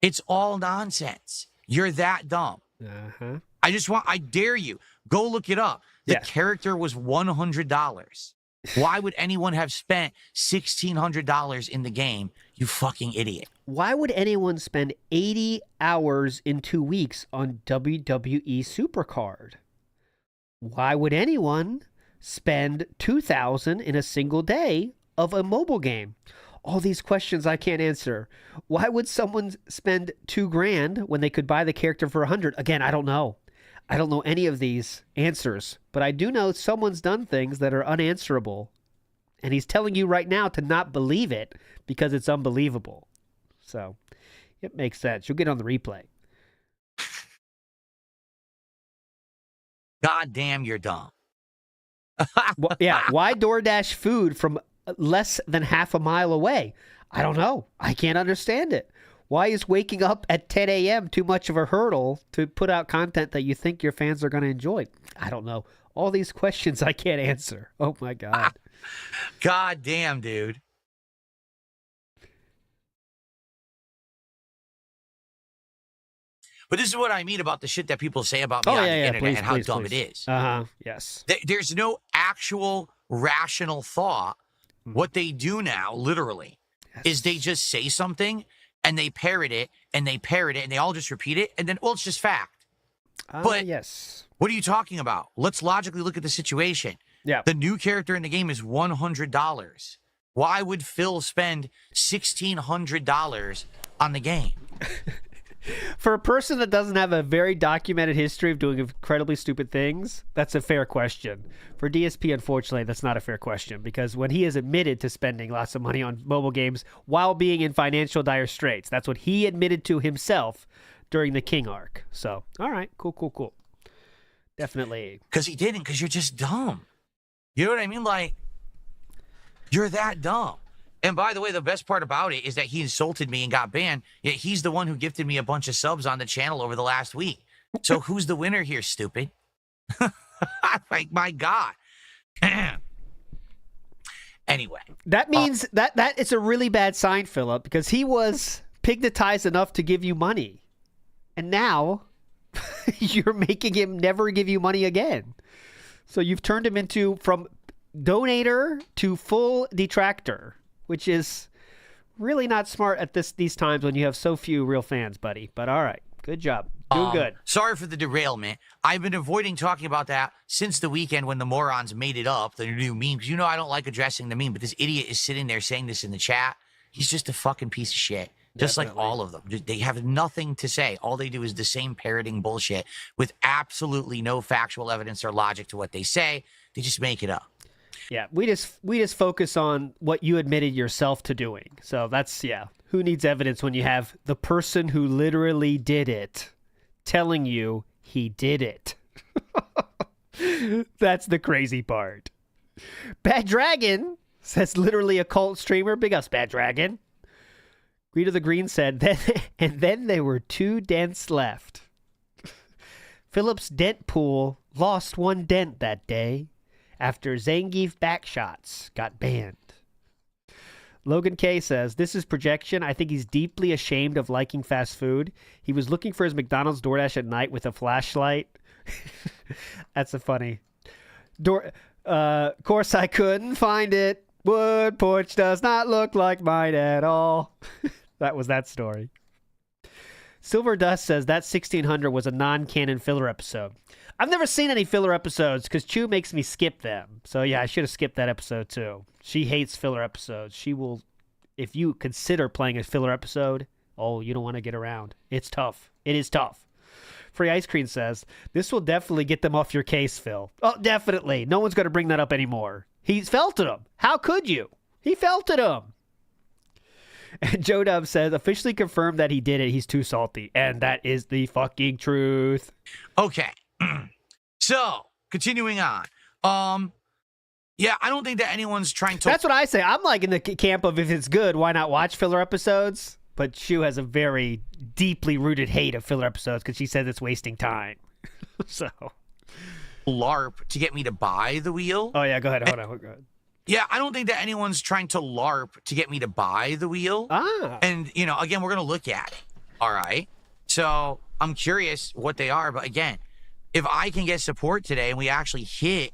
It's all nonsense. You're that dumb. Uh-huh. I dare you. Go look it up. The character was $100. Why would anyone have spent $1,600 in the game, you fucking idiot? Why would anyone spend 80 hours in 2 weeks on WWE Supercard? Why would anyone spend $2,000 in a single day of a mobile game? All these questions I can't answer. Why would someone spend $2,000 when they could buy the character for $100? Again, I don't know. I don't know any of these answers, but I do know someone's done things that are unanswerable, and he's telling you right now to not believe it because it's unbelievable. So it makes sense. You'll get on the replay. God damn, you're dumb. Well, yeah, why DoorDash food from less than half a mile away? I don't know. I can't understand it. Why is waking up at 10 a.m. too much of a hurdle to put out content that you think your fans are going to enjoy? I don't know. All these questions I can't answer. Oh, my God. God damn, dude. But this is what I mean about the shit that people say about me on the internet and how dumb it is. Uh-huh. Yes. There's no actual rational thought What they do now, literally, is they just say something and they parrot it and they parrot it and they all just repeat it and then, well, it's just fact. But yes. What are you talking about? Let's logically look at the situation. Yeah. The new character in the game is $100. Why would Phil spend $1,600 on the game? For a person that doesn't have a very documented history of doing incredibly stupid things, that's a fair question. For DSP, unfortunately, that's not a fair question, because when he has admitted to spending lots of money on mobile games while being in financial dire straits, that's what he admitted to himself during the King arc. So, all right, cool. Definitely. Because he didn't, because you're just dumb. You know what I mean? Like, you're that dumb. And by the way, the best part about it is that he insulted me and got banned, yet he's the one who gifted me a bunch of subs on the channel over the last week. So who's the winner here, stupid? Like, my God. Anyway. That means that it's a really bad sign, Philip, because he was pigmatized enough to give you money. And now you're making him never give you money again. So you've turned him into from donator to full detractor, which is really not smart at these times when you have so few real fans, buddy. But all right, good job. Doing good. Sorry for the derailment. I've been avoiding talking about that since the weekend when the morons made it up, the new memes. You know I don't like addressing the meme, but this idiot is sitting there saying this in the chat. He's just a fucking piece of shit. Just like all of them. They have nothing to say. All they do is the same parroting bullshit with absolutely no factual evidence or logic to what they say. They just make it up. Yeah, we just focus on what you admitted yourself to doing. So that's, yeah. Who needs evidence when you have the person who literally did it telling you he did it? That's the crazy part. Bad Dragon says literally a cult streamer. Big ups, Bad Dragon. Greedo the Green said, then there were 2 dents left. Philip's dent pool lost 1 dent that day after Zangief backshots got banned. Logan K says, this is projection. I think he's deeply ashamed of liking fast food. He was looking for his McDonald's DoorDash at night with a flashlight. That's a funny. Course I couldn't find it. Wood porch does not look like mine at all. That was that story. Silver Dust says that 1600 was a non-canon filler episode. I've never seen any filler episodes because Chu makes me skip them. So yeah, I should have skipped that episode too. She hates filler episodes. She will, if you consider playing a filler episode, oh, you don't want to get around. It's tough. It is tough. Free Ice Cream says, this will definitely get them off your case, Phil. Oh, definitely. No one's going to bring that up anymore. He's felted him. How could you? He felted him. And Joe Dub says, officially confirmed that he did it. He's too salty. And that is the fucking truth. Okay. So, continuing on. Yeah, I don't think that anyone's trying to... That's what I say. I'm like in the camp of if it's good, why not watch filler episodes? But Shu has a very deeply rooted hate of filler episodes because she says it's wasting time. So... LARP to get me to buy the wheel. Oh, yeah, go ahead. Hold on. Go ahead. Yeah, I don't think that anyone's trying to LARP to get me to buy the wheel. And, you know, again, we're going to look at it. All right. So I'm curious what they are. But again, if I can get support today and we actually hit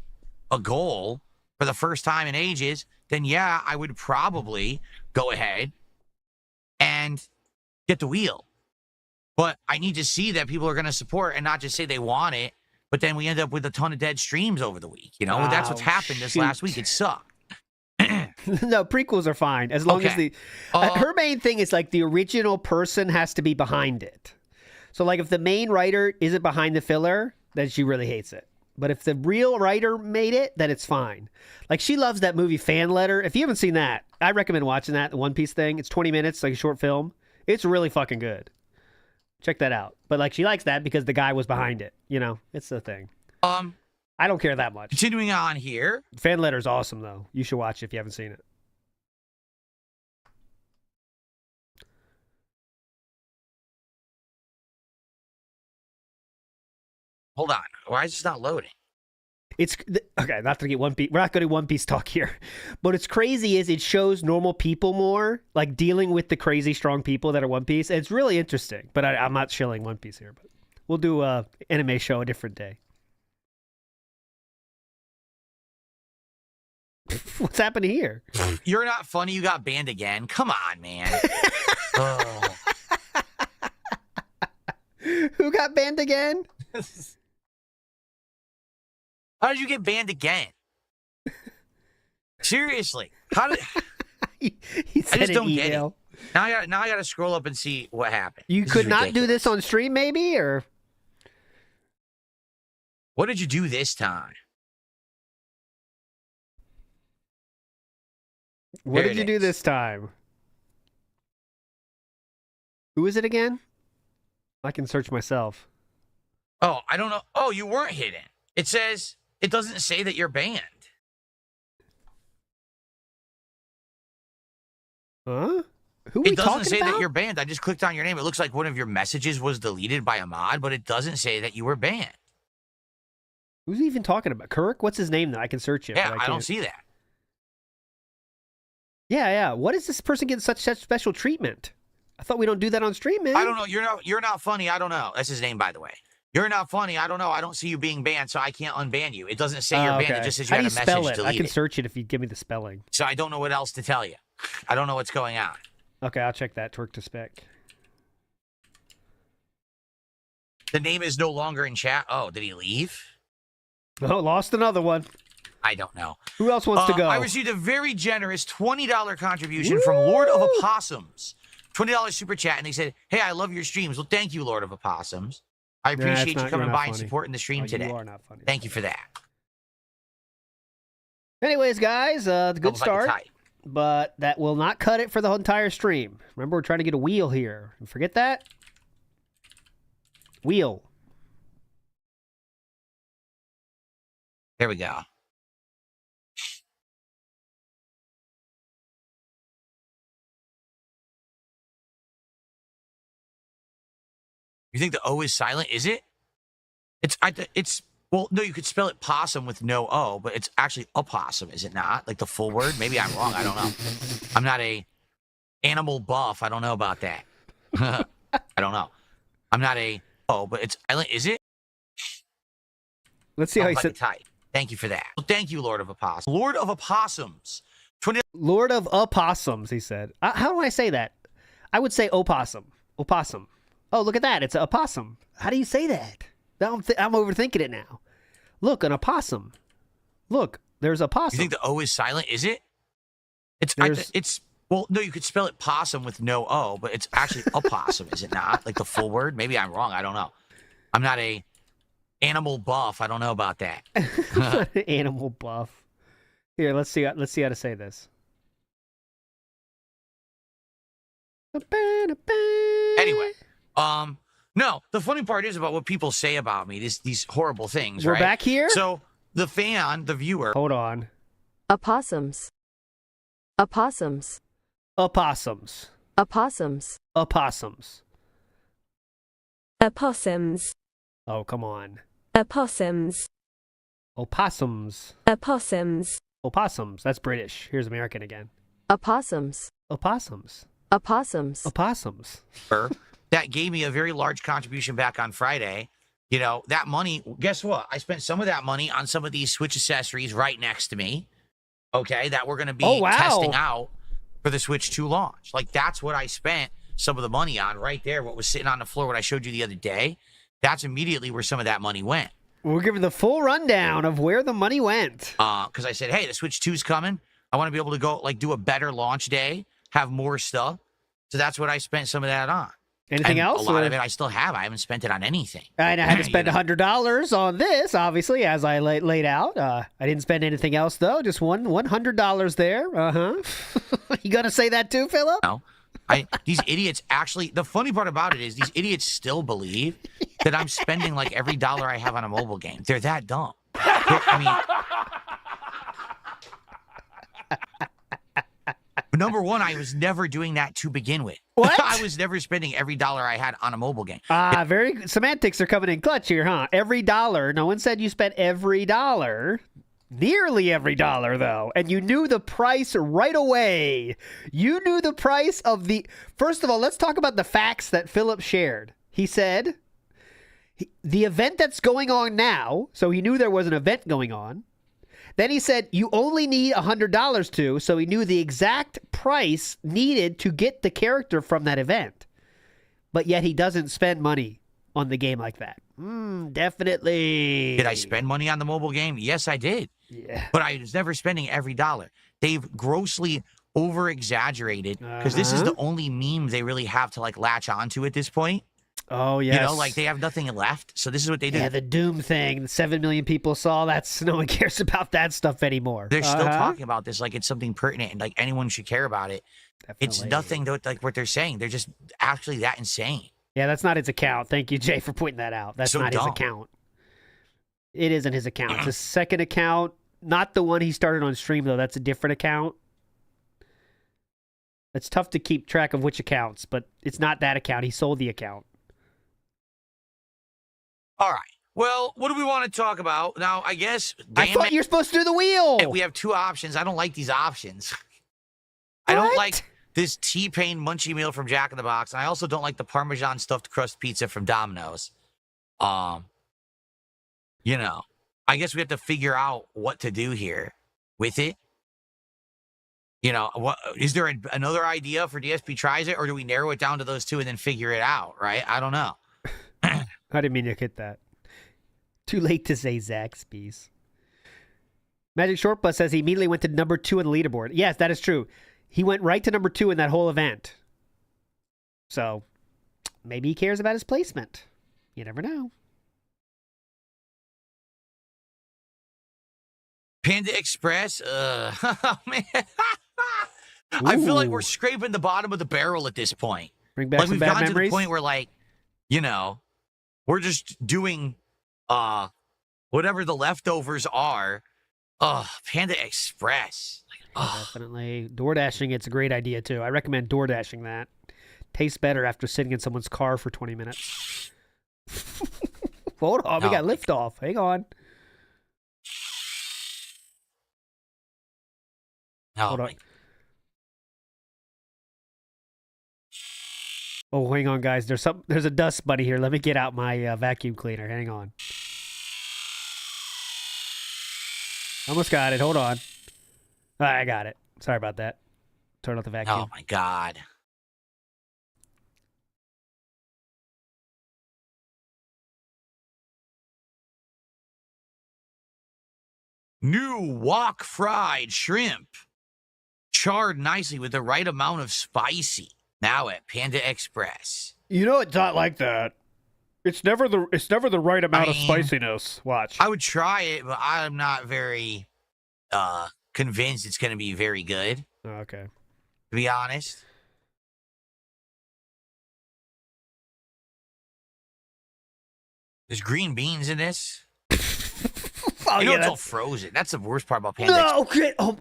a goal for the first time in ages, then yeah, I would probably go ahead and get the wheel. But I need to see that people are going to support and not just say they want it. But then we end up with a ton of dead streams over the week. You know, that's what's happened this last week. It sucked. No, prequels are fine as long as the her main thing is like the original person has to be behind it. So like if the main writer isn't behind the filler, then she really hates it. But if the real writer made it, then it's fine. Like she loves that movie Fan Letter. If you haven't seen that, I recommend watching that, the One Piece thing. It's 20 minutes, like a short film. It's really fucking good. Check that out. But like she likes that because the guy was behind it. You know, it's the thing. I don't care that much. Continuing on here. Fan Letter's awesome though. You should watch it if you haven't seen it. Hold on. Why is this not loading? It's okay. Not to get One Piece. We're not going to One Piece talk here, but it's crazy. Is it shows normal people more, like dealing with the crazy strong people that are One Piece. And it's really interesting. But I'm not shilling One Piece here. But we'll do a anime show a different day. What's happening here? You're not funny. You got banned again. Come on, man. Oh. Who got banned again? How did you get banned again? Seriously. How did... He sent I just don't an get it. email. Now I got to scroll up and see what happened. You This could is not do ridiculous. this on stream, maybe? Or What did you do this time? what There did it you do is. this time? Who is it again? I can search myself. Oh, I don't know. Oh, you weren't hidden. It says, it doesn't say that you're banned. Huh? Who are we It doesn't talking say about? that you're banned. I just clicked on your name. It looks like one of your messages was deleted by a mod, but it doesn't say that you were banned. Who's he even talking about? Kirk? What's his name, though? I can search it. Yeah, but I don't can't. see that. Yeah. What is this person getting such special treatment? I thought we don't do that on stream, man. I don't know. You're not funny. I don't know. That's his name, by the way. You're not funny. I don't know. I don't see you being banned, so I can't unban you. It doesn't say you're banned. It just says you How had do a you spell message it? I deleted. can search it if you give me the spelling. So I don't know what else to tell you. I don't know what's going on. Okay, I'll check that. Twerk to spec. The name is no longer in chat. Oh, did he leave? Oh, lost another one. I don't know. Who else wants to go? I received a very generous $20 contribution from Lord of Opossums. $20 super chat, and they said, "Hey, I love your streams." Well, thank you, Lord of Opossums. I appreciate you coming by and supporting the stream today. You are not funny. Thank you for that. Anyways, guys, it's a good Almost like a start, tie. but that will not cut it for the entire stream. Remember, we're trying to get a wheel here. Forget that. Wheel. There we go. You think the O is silent? Is it? It's well, no, you could spell it possum with no O, but it's actually opossum, is it not? Like the full word? Maybe I'm wrong. I don't know. I'm not a animal buff. I don't know about that. I don't know. I'm not a but it's silent, is it? Let's see how he said. Type. Thank you for that. Well, thank you, Lord of Opossums. Lord of Opossums. Lord of Opossums, he said. How do I say that? I would say opossum. Opossum. Oh, look at that. It's a opossum. How do you say that? I'm overthinking it now. Look, an opossum. Look, there's a possum. You think the O is silent? Is it? It's well, no, you could spell it possum with no O, but it's actually opossum, is it not? Like the full word? Maybe I'm wrong. I don't know. I'm not a animal buff. I don't know about that. Animal buff. Here, let's see how to say this. Anyway, no, the funny part is about what people say about me, these horrible things, We're right? back here? So the fan, the viewer. Hold on. Opossums. Opossums. Opossums. Opossums. Opossums. Opossums. Oh, come on. Opossums. Opossums. Opossums. Opossums. That's British. Here's American again. Opossums. Opossums. Opossums. Opossums. That gave me a very large contribution back on Friday. You know, that money, guess what? I spent some of that money on some of these Switch accessories right next to me. Okay, that we're going to be testing out for the Switch 2 launch. Like, that's what I spent some of the money on right there. What was sitting on the floor, what I showed you the other day. That's immediately where some of that money went. We're giving the full rundown of where the money went. Because I said, hey, the Switch 2's coming. I want to be able to go, like, do a better launch day, have more stuff. So that's what I spent some of that on. Anything else? A lot of it I still have. I haven't spent it on anything. And I had to spend $100 on this, obviously, as I laid out. I didn't spend anything else, though. Just $100 there. Uh-huh. You going to say that too, Philip? No. These idiots actually, the funny part about it is these idiots still believe that I'm spending like every dollar I have on a mobile game. They're that dumb. Number one, I was never doing that to begin with. What? I was never spending every dollar I had on a mobile game. Very semantics are coming in clutch here, huh? Every dollar. No one said you spent every dollar. Nearly every dollar, though. And you knew the price right away. You knew the price of the... First of all, let's talk about the facts that Philip shared. He said the event that's going on now, so he knew there was an event going on. Then he said, you only need $100 to, so he knew the exact price needed to get the character from that event. But yet he doesn't spend money on the game like that. Definitely. Did I spend money on the mobile game? Yes, I did. Yeah. But I was never spending every dollar. They've grossly over-exaggerated because this is the only meme they really have to like latch onto at this point. Oh, yes. You know, like they have nothing left. So this is what they do. Yeah, the Doom thing. 7 million people saw. No one cares about that stuff anymore. They're still talking about this like it's something pertinent and like anyone should care about it. Definitely. It's nothing like what they're saying. They're just actually that insane. Yeah, that's not his account. Thank you, Jay, for pointing that out. That's So not dumb. his account. It isn't his account. It's his second account. Not the one he started on stream, though. That's a different account. It's tough to keep track of which accounts, but it's not that account. He sold the account. All right. Well, what do we want to talk about? Now, I guess... I thought you were supposed to do the wheel. We have two options. I don't like these options. I don't like this T-Pain munchie meal from Jack in the Box, and I also don't like the Parmesan stuffed crust pizza from Domino's. You know, I guess we have to figure out what to do here with it. You know, what is there another idea for DSP tries it, or do we narrow it down to those two and then figure it out, right? I don't know. I didn't mean to hit that. Too late to say Zaxby's. Magic Short Bus says he immediately went to number 2 on the leaderboard. Yes, that is true. He went right to number 2 in that whole event. So, maybe he cares about his placement. You never know. Panda Express? Oh, man. I feel like we're scraping the bottom of the barrel at this point. Bring back some bad we've gone memories. to the point where, like, you know, we're just doing whatever the leftovers are. Panda Express. Definitely. DoorDashing, it's a great idea, too. I recommend DoorDashing that. Tastes better after sitting in someone's car for 20 minutes. Hold on, we got liftoff. Hang on. Hold on. Oh, hang on, guys. There's a dust bunny here. Let me get out my vacuum cleaner. Hang on. Almost got it. Hold on. I got it. Sorry about that. Turn off the vacuum. Oh, my God. New wok fried shrimp. Charred nicely with the right amount of spicy. Now at Panda Express. You know it's not like that. It's never the right amount of spiciness. Watch. I would try it, but I'm not very convinced it's going to be very good. Oh, okay. To be honest. There's green beans in this. You know it's all frozen. That's the worst part about Panda Express. Okay. Oh,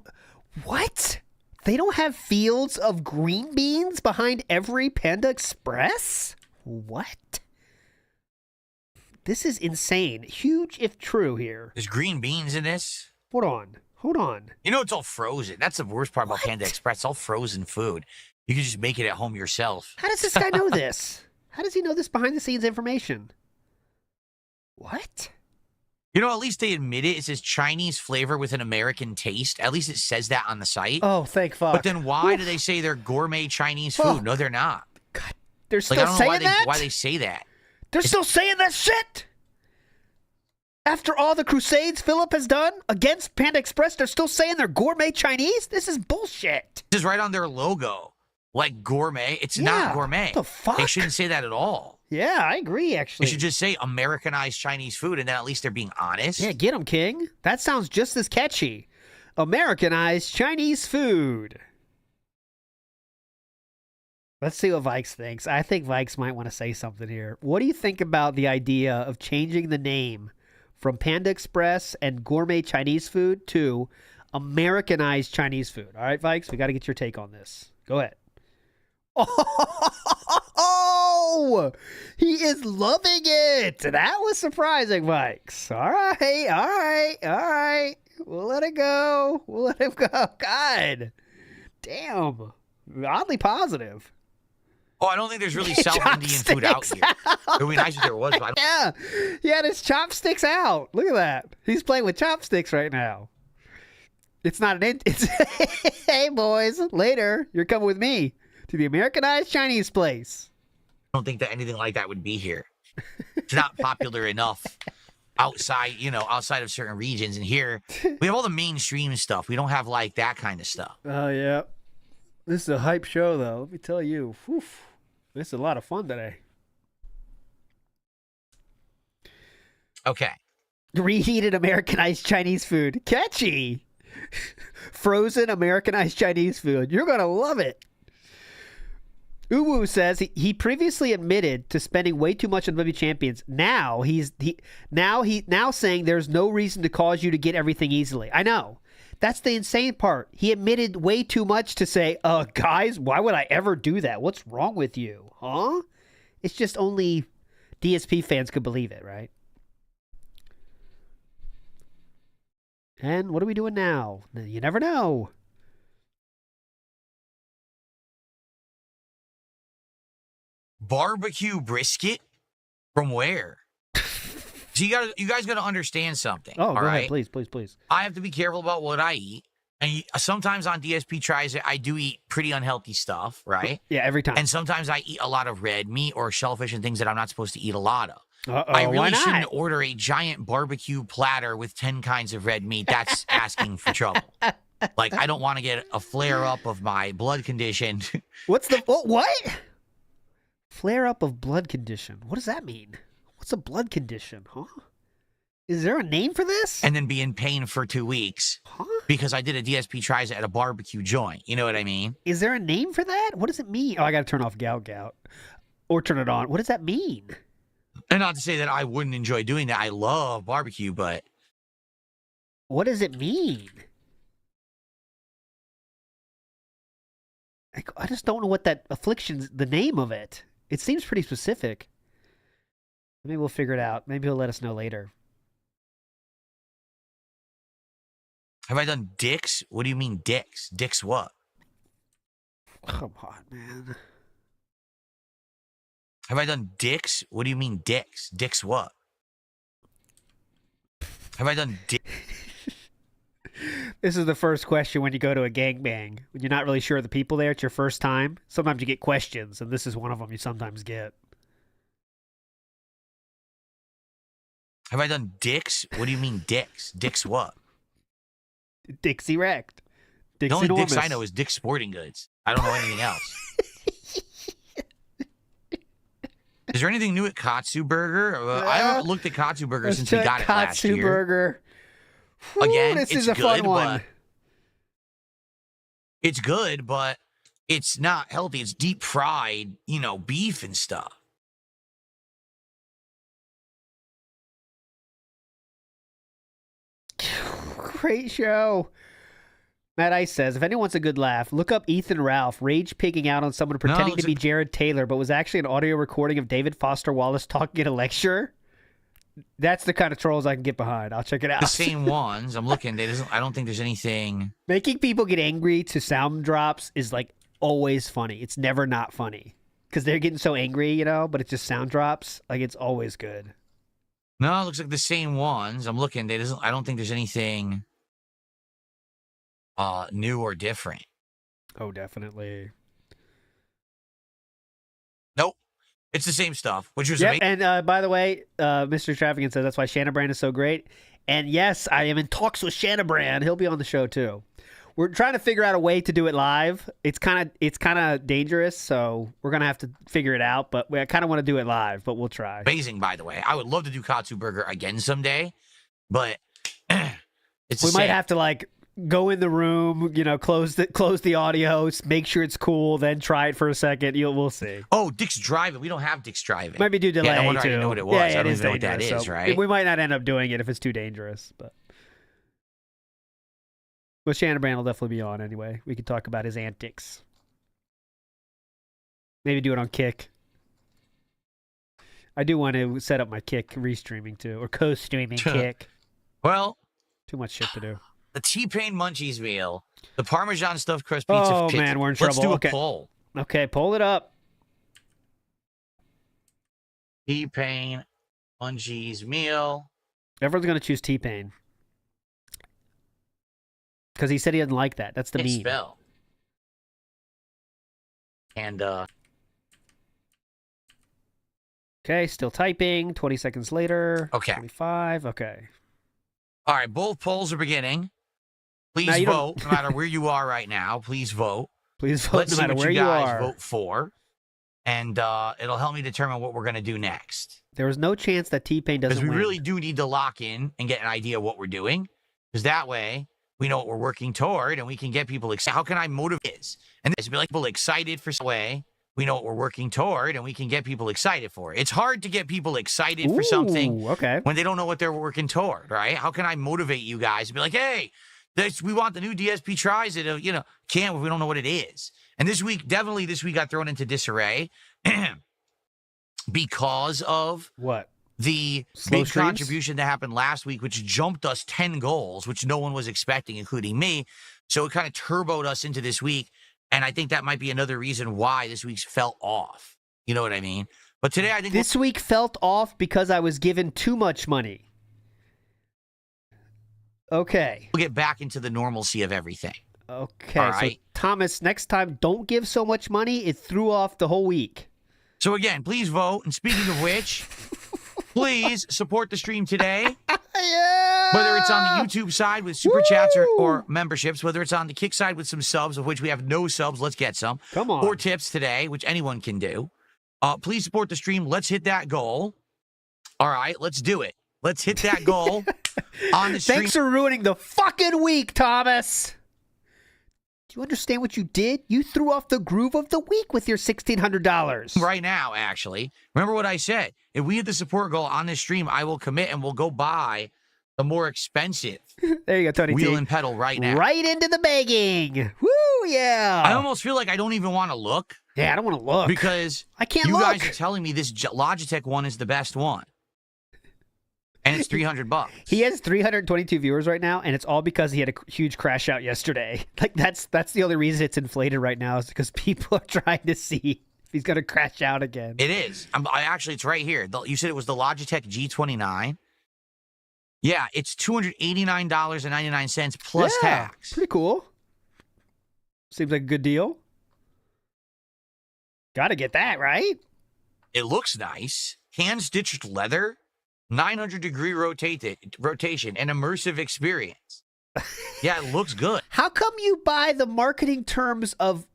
what? They don't have fields of green beans behind every Panda Express? What? This is insane. Huge if true here. There's green beans in this. Hold on. You know it's all frozen. That's the worst part about Panda Express. It's all frozen food. You can just make it at home yourself. How does this guy know this? How does he know this behind the scenes information? What? You know, at least they admit it. It says Chinese flavor with an American taste. At least it says that on the site. Oh, thank fuck. But then why do they say they're gourmet Chinese food? No, they're not. God, they're still I don't know saying that? why they say that. They're still saying that shit? After all the crusades Philip has done against Panda Express, they're still saying they're gourmet Chinese? This is bullshit. This is right on their logo. Like gourmet. It's not gourmet. What the fuck? They shouldn't say that at all. Yeah, I agree, actually. They should just say Americanized Chinese food, and then at least they're being honest. Yeah, get them, King. That sounds just as catchy. Americanized Chinese food. Let's see what Vikes thinks. I think Vikes might want to say something here. What do you think about the idea of changing the name from Panda Express and gourmet Chinese food to Americanized Chinese food? All right, Vikes, we got to get your take on this. Go ahead. Oh, he is loving it. That was surprising, Vikes. All right. We'll let it go. God damn. Oddly positive. Oh, I don't think there's really South Indian food out here. It would be nice if there was. But Yeah, he had his chopsticks out. Look at that. He's playing with chopsticks right now. It's not an it's hey boys, later you're coming with me to the Americanized Chinese place. I don't think that anything like that would be here. It's not popular enough outside, outside of certain regions. And here we have all the mainstream stuff. We don't have like that kind of stuff. Oh yeah. This is a hype show though. Let me tell you. Whew. This is a lot of fun today. Okay. Reheated Americanized Chinese food. Catchy. Frozen Americanized Chinese food. You're going to love it. Uwu says he previously admitted to spending way too much on WWE Champions. Now he's saying there's no reason to cause you to get everything easily. I know. That's the insane part. He admitted way too much to say, guys, why would I ever do that? What's wrong with you? Huh? It's just only DSP fans could believe it, right? And what are we doing now? You never know. Barbecue brisket? From where? So you guys got to understand something. Oh, go right? ahead, please. I have to be careful about what I eat. And sometimes on DSP Tries It, I do eat pretty unhealthy stuff, right? Yeah, every time. And sometimes I eat a lot of red meat or shellfish and things that I'm not supposed to eat a lot of. Uh-oh, I really shouldn't order a giant barbecue platter with 10 kinds of red meat. That's asking for trouble. Like, I don't want to get a flare-up of my blood condition. What? Flare-up of blood condition. What does that mean? What's a blood condition, huh? Is there a name for this? And then be in pain for 2 weeks. Huh? Because I did a DSP Tries It at a barbecue joint. You know what I mean? Is there a name for that? What does it mean? Oh, I got to turn off Gout. Or turn it on. What does that mean? And not to say that I wouldn't enjoy doing that. I love barbecue, but... What does it mean? I just don't know what that affliction's the name of it. It seems pretty specific. Maybe we'll figure it out. Maybe he'll let us know later. Have I done dicks? What do you mean dicks? Dicks what? Come on, man. Have I done dicks? What do you mean dicks? Dicks what? Have I done dicks? This is the first question when you go to a gangbang. When you're not really sure of the people there, it's your first time. Sometimes you get questions, and this is one of them you sometimes get. Have I done dicks? What do you mean dicks? Dicks what? Dicks erect. Dicks the only enormous. dicks I know is Dick's Sporting Goods. I don't know anything else. Is there anything new at Katsu Burger? I haven't looked at Katsu Burger since we got it last year. Katsu Burger. Again, this it's is a good, fun one. but it's good, but it's not healthy. It's deep fried, beef and stuff. Great show. Matt Ice says, if anyone wants a good laugh, look up Ethan Ralph rage pigging out on someone pretending to be Jared Taylor, but was actually an audio recording of David Foster Wallace talking at a lecture. That's the kind of trolls I can get behind. I'll check it out. The same ones. I'm looking. I don't think there's anything. Making people get angry to sound drops is like always funny. It's never not funny because they're getting so angry, but it's just sound drops. Like it's always good. No, it looks like the same ones. I'm looking. I don't think there's anything new or different. Oh, definitely. Nope. It's the same stuff, which was amazing. And by the way, Mr. Trafficant says that's why Shannon Brand is so great. And yes, I am in talks with Shannon Brand. He'll be on the show too. We're trying to figure out a way to do it live. It's kind of dangerous, so we're gonna have to figure it out. But I kind of want to do it live, but we'll try. Amazing, by the way. I would love to do Katsu Burger again someday, but it's we might have to go in the room, close the audio, make sure it's cool, then try it for a second. We'll see. Oh, Dick's Driving. We don't have Dick's Driving. Might be due delay. Yeah, no wonder too. I didn't know what it was. Yeah, I don't even know what that dangerous, is, right? We might not end up doing it if it's too dangerous, but Shannon Brand will definitely be on anyway. We can talk about his antics. Maybe do it on Kick. I do want to set up my Kick restreaming too, or co-streaming Kick. Well, too much shit to do. The T-Pain Munchies meal, the Parmesan stuffed crust pizza. Oh man, we're in trouble. Let's do a poll. Okay, pull it up. T-Pain Munchies meal. Everyone's gonna choose T-Pain. because he said he didn't like that. That's the meme. Spell. And Okay, still typing. 20 seconds later. Okay. 25. Okay. All right, both polls are beginning. Please vote, no matter where you are right now. Please vote. Please vote, Let's no see matter what where you you guys are. vote for, and it'll help me determine what we're going to do next. There was no chance that T-Pain doesn't Because we win. really do need to lock in and get an idea of what we're doing, because that way we know what we're working toward, and we can get people excited. How can I motivate this? And this be like people excited for some way. We know what we're working toward, and we can get people excited for it. It's hard to get people excited for something when they don't know what they're working toward, right? How can I motivate you guys and be like, hey, we want the new DSP tries it, can't if we don't know what it is. And this week got thrown into disarray because of what? The big contribution that happened last week, which jumped us 10 goals, which no one was expecting, including me. So it kind of turboed us into this week. And I think that might be another reason why this week's fell off. You know what I mean? But today I think this week felt off because I was given too much money. Okay. We'll get back into the normalcy of everything. Okay. All right. So Thomas, next time, don't give so much money. It threw off the whole week. So again, please vote. And speaking of which, please support the stream today. Whether it's on the YouTube side with super chats or memberships, whether it's on the Kick side with some subs, of which we have no subs, let's get some. Come on. Or tips today, which anyone can do. Please support the stream. Let's hit that goal. All right, let's do it. Let's hit that goal on the stream. Thanks for ruining the fucking week, Thomas. Do you understand what you did? You threw off the groove of the week with your $1,600. Right now, actually. Remember what I said. If we hit the support goal on this stream, I will commit and we'll go buy the more expensive there you go, Tony wheel T. and pedal right now. Right into the begging. Woo, yeah. I almost feel like I don't even want to look. Yeah, I don't want to look. Because I can't you look. guys are telling me this Logitech one is the best one. And it's $300. He has 322 viewers right now, and it's all because he had a huge crash out yesterday. Like that's the only reason it's inflated right now is because people are trying to see if he's going to crash out again. It is. Actually, it's right here. You said it was the Logitech G29. Yeah, it's $289.99 plus tax. Pretty cool. Seems like a good deal. Got to get that, right? It looks nice. Hand-stitched leather. 900-degree rotation, and immersive experience. Yeah, it looks good. How come you buy the marketing terms of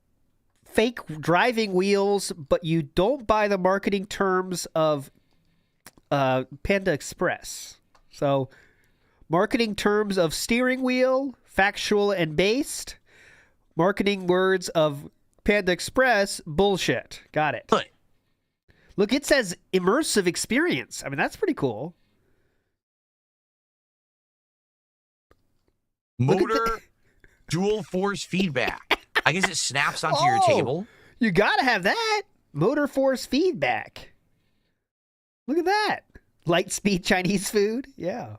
fake driving wheels, but you don't buy the marketing terms of Panda Express? So, marketing terms of steering wheel, factual and based. Marketing words of Panda Express, bullshit. Got it. Good. Look, it says immersive experience. I mean, that's pretty cool. Motor dual force feedback. I guess it snaps onto your table. You got to have that. Motor force feedback. Look at that. Light speed Chinese food. Yeah.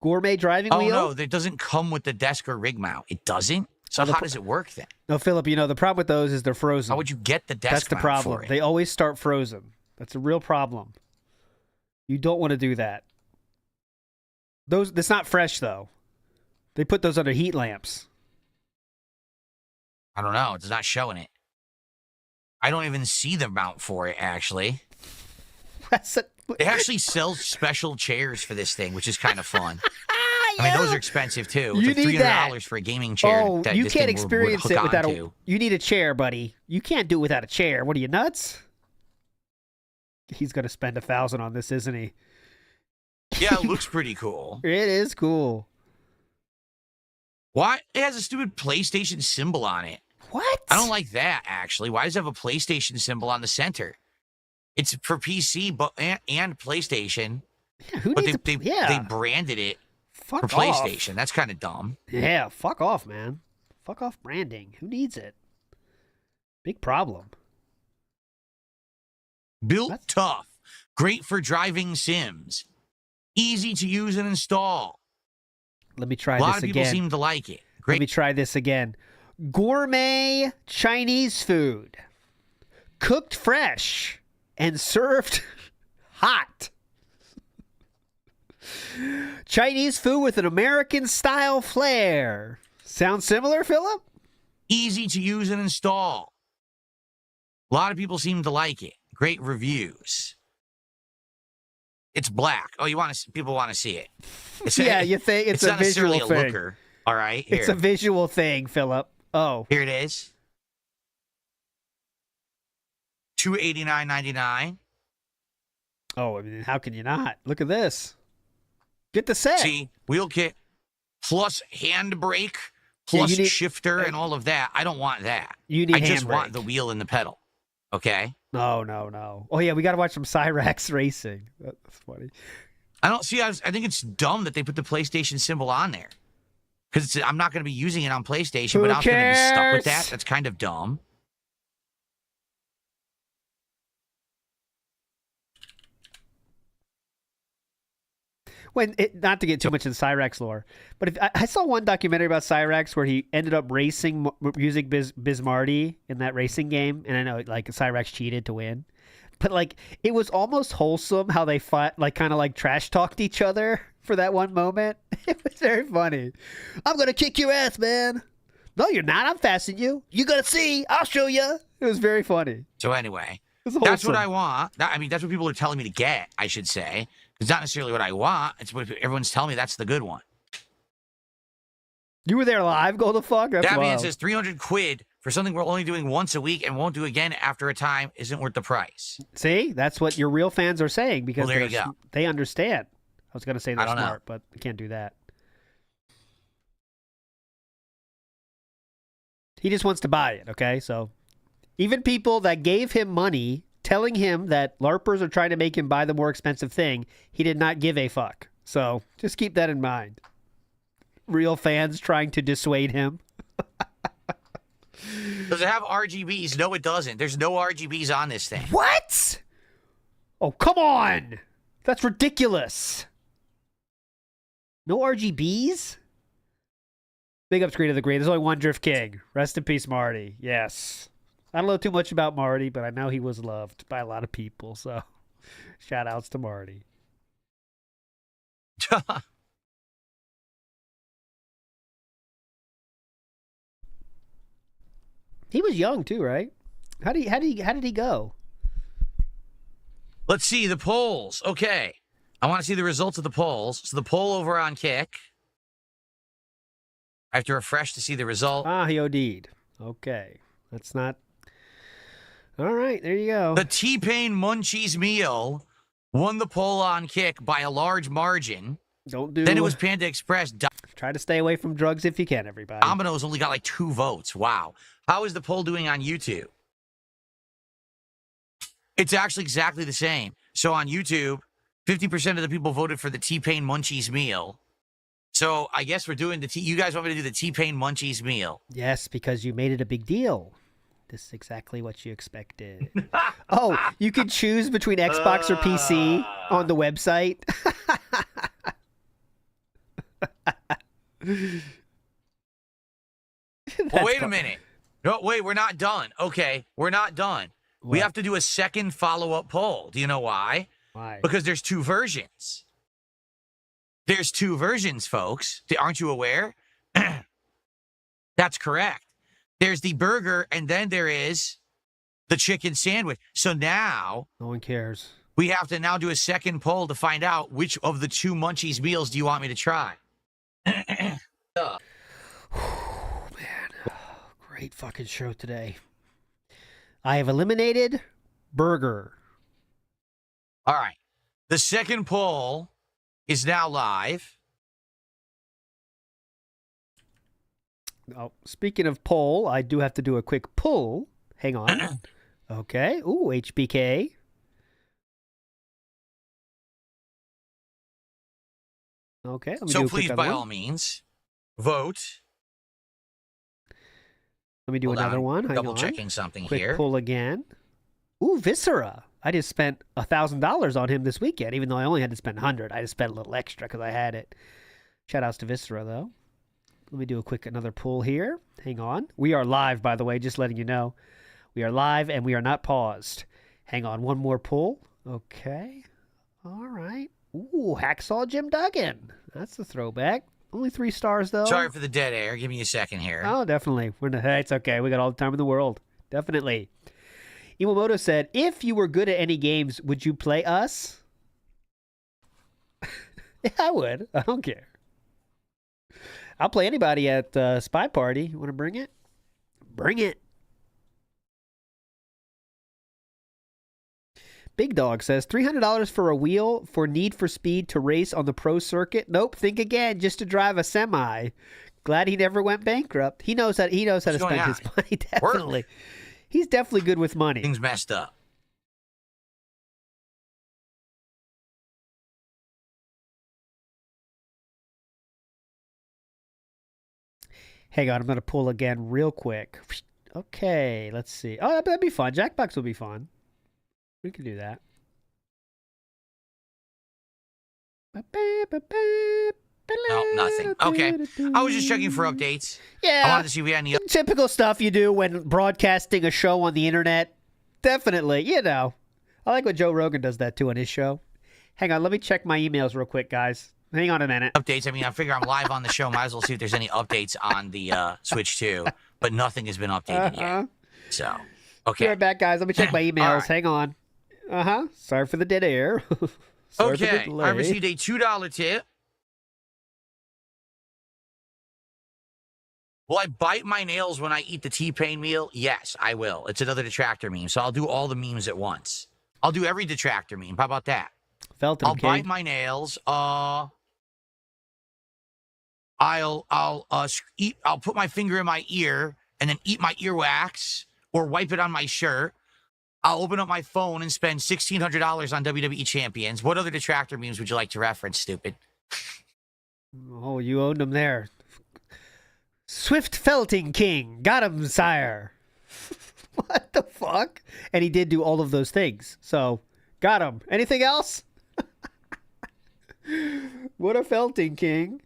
Gourmet driving wheel. Oh, no, that doesn't come with the desk or rig mount. It doesn't? So how does it work then? No, Philip, the problem with those is they're frozen. How would you get the desk That's the mount problem. for it? They always start frozen. That's a real problem. You don't want to do that. That's not fresh, though. They put those under heat lamps. I don't know. It's not showing it. I don't even see the mount for it, actually. They actually sell special chairs for this thing, which is kind of fun. I mean, those are expensive, too. It's like $300 for a gaming chair. Oh, that you this can't thing experience would it hook without onto. You need a chair, buddy. You can't do it without a chair. What are you, nuts? He's going to spend $1,000 on this, isn't he? Yeah, it looks pretty cool. It is cool. Why? It has a stupid PlayStation symbol on it. What? I don't like that, actually. Why does it have a PlayStation symbol on the center? It's for PC and PlayStation. Yeah, who but needs they branded it for PlayStation. That's kind of dumb. Yeah, fuck off, man. Fuck off branding. Who needs it? Big problem. Built tough. Great for driving sims. Easy to use and install. Let me try this again. A lot of people seem to like it. Great. Let me try this again. Gourmet Chinese food. Cooked fresh and served hot. Chinese food with an American-style flair. Sounds similar, Philip? Easy to use and install. A lot of people seem to like it. Great reviews. It's black. Oh, people want to see it. Yeah, you think it's a not necessarily visual a thing. looker. All right, here. It's a visual thing, Philip. Oh, here it is. $289.99. Oh, I mean, how can you not? Look at this. Get the set. See, wheel kit plus handbrake plus shifter and all of that. I don't want that. I just want the wheel and the pedal. Okay? No. Oh, yeah, we got to watch some Cyrax racing. That's funny. I think it's dumb that they put the PlayStation symbol on there. Because I'm not going to be using it on PlayStation, but I'm going to be stuck with that. That's kind of dumb. Not to get too much in Cyrax lore, but I saw one documentary about Cyrax where he ended up racing using Bismarcky in that racing game, and I know like Cyrax cheated to win, but like it was almost wholesome how they fought, like kind of like trash talked each other for that one moment. It was very funny. I'm gonna kick your ass, man. No, you're not. I'm faster than you. You gotta see. I'll show you. It was very funny. So anyway, that's what I want. I mean, that's what people are telling me to get, I should say. It's not necessarily what I want. It's what everyone's telling me that's the good one. You were there live? Go the fuck? That's that wild. man says 300 quid for something we're only doing once a week and won't do again after a time isn't worth the price. See? That's what your real fans are saying because there you go. They understand. I was going to say they're smart, know. but I can't do that. He just wants to buy it, okay? So even people that gave him money telling him that LARPers are trying to make him buy the more expensive thing, he did not give a fuck. So just keep that in mind. Real fans trying to dissuade him. Does it have RGBs? No, it doesn't. There's no RGBs on this thing. What? Oh, come on. That's ridiculous. No RGBs? Big up Screen of the Green. There's only one Drift King. Rest in peace, Marty. Yes. I don't know too much about Marty, but I know he was loved by a lot of people. So shout outs to Marty. He was young too, right? How did he go? Let's see the polls. Okay. I want to see the results of the polls. So the poll over on Kick. I have to refresh to see the result. Ah, he OD'd. Okay. That's not... All right, there you go. The T-Pain Munchies meal won the poll on Kick by a large margin. Then it was Panda Express. Try to stay away from drugs if you can, everybody. Domino's only got like 2 votes. Wow. How is the poll doing on YouTube? It's actually exactly the same. So on YouTube, 50% of the people voted for the T-Pain Munchies meal. So I guess we're doing you guys want me to do the T-Pain Munchies meal? Yes, because you made it a big deal. This is exactly what you expected. Oh, you could choose between Xbox or PC on the website. Well, wait a minute. No, wait, we're not done. Okay, we're not done. What? We have to do a second follow-up poll. Do you know why? Why? Because there's 2 versions. There's 2 versions, folks. Aren't you aware? That's correct. There's the burger, and then there is the chicken sandwich. So now... No one cares. We have to now do a second poll to find out which of the 2 Munchies meals do you want me to try. Man. Great fucking show today. I have eliminated burger. All right. The second poll is now live. Oh, speaking of poll, I do have to do a quick pull. Hang on. Okay. Ooh, HBK. Okay. Let me so do a please, quick by other all one. means, vote. Let me do another one. Hang Double on. checking something Quick here. pull again. Ooh, Viscera. I just spent $1,000 on him this weekend, even though I only had to spend $100. I just spent a little extra because I had it. Shout outs to Viscera, though. Let me do another pull here. Hang on. We are live, by the way, just letting you know. We are live and we are not paused. Hang on, one more pull. Okay. All right. Ooh, Hacksaw Jim Duggan. That's the throwback. Only 3 stars, though. Sorry for the dead air. Give me a second here. Oh, definitely. Hey, it's okay. We got all the time in the world. Definitely. Iwamoto said, if you were good at any games, would you play us? Yeah, I would. I don't care. I'll play anybody at Spy Party. You want to bring it? Bring it. Big Dog says, $300 for a wheel for Need for Speed to race on the pro circuit? Nope, think again, just to drive a semi. Glad he never went bankrupt. He knows how to spend his money, definitely. Work. He's definitely good with money. Things messed up. Hang on, I'm going to pull again real quick. Okay, let's see. Oh, that'd be fun. Jackbox will be fun. We can do that. No, nothing. Okay. I was just checking for updates. Yeah. I wanted to see if we had any typical stuff you do when broadcasting a show on the internet. Definitely, you know. I like when Joe Rogan does that too on his show. Hang on, let me check my emails real quick, guys. Hang on a minute. Updates. I mean, I figure I'm live on the show. Might as well see if there's any updates on the Switch 2. But nothing has been updated yet. So, okay. Be right back, guys. Let me check my emails. Right. Hang on. Sorry for the dead air. Okay. I received a $2 tip. Will I bite my nails when I eat the T-Pain meal? Yes, I will. It's another detractor meme, so I'll do all the memes at once. I'll do every detractor meme. How about that? Felton, I'll bite my nails. I'll put my finger in my ear and then eat my earwax or wipe it on my shirt. I'll open up my phone and spend $1,600 on WWE champions. What other detractor memes would you like to reference, stupid? Oh, you owned them there. Swift Felting King. Got him, sire. What the fuck? And he did do all of those things. So, got him. Anything else? What a Felting King.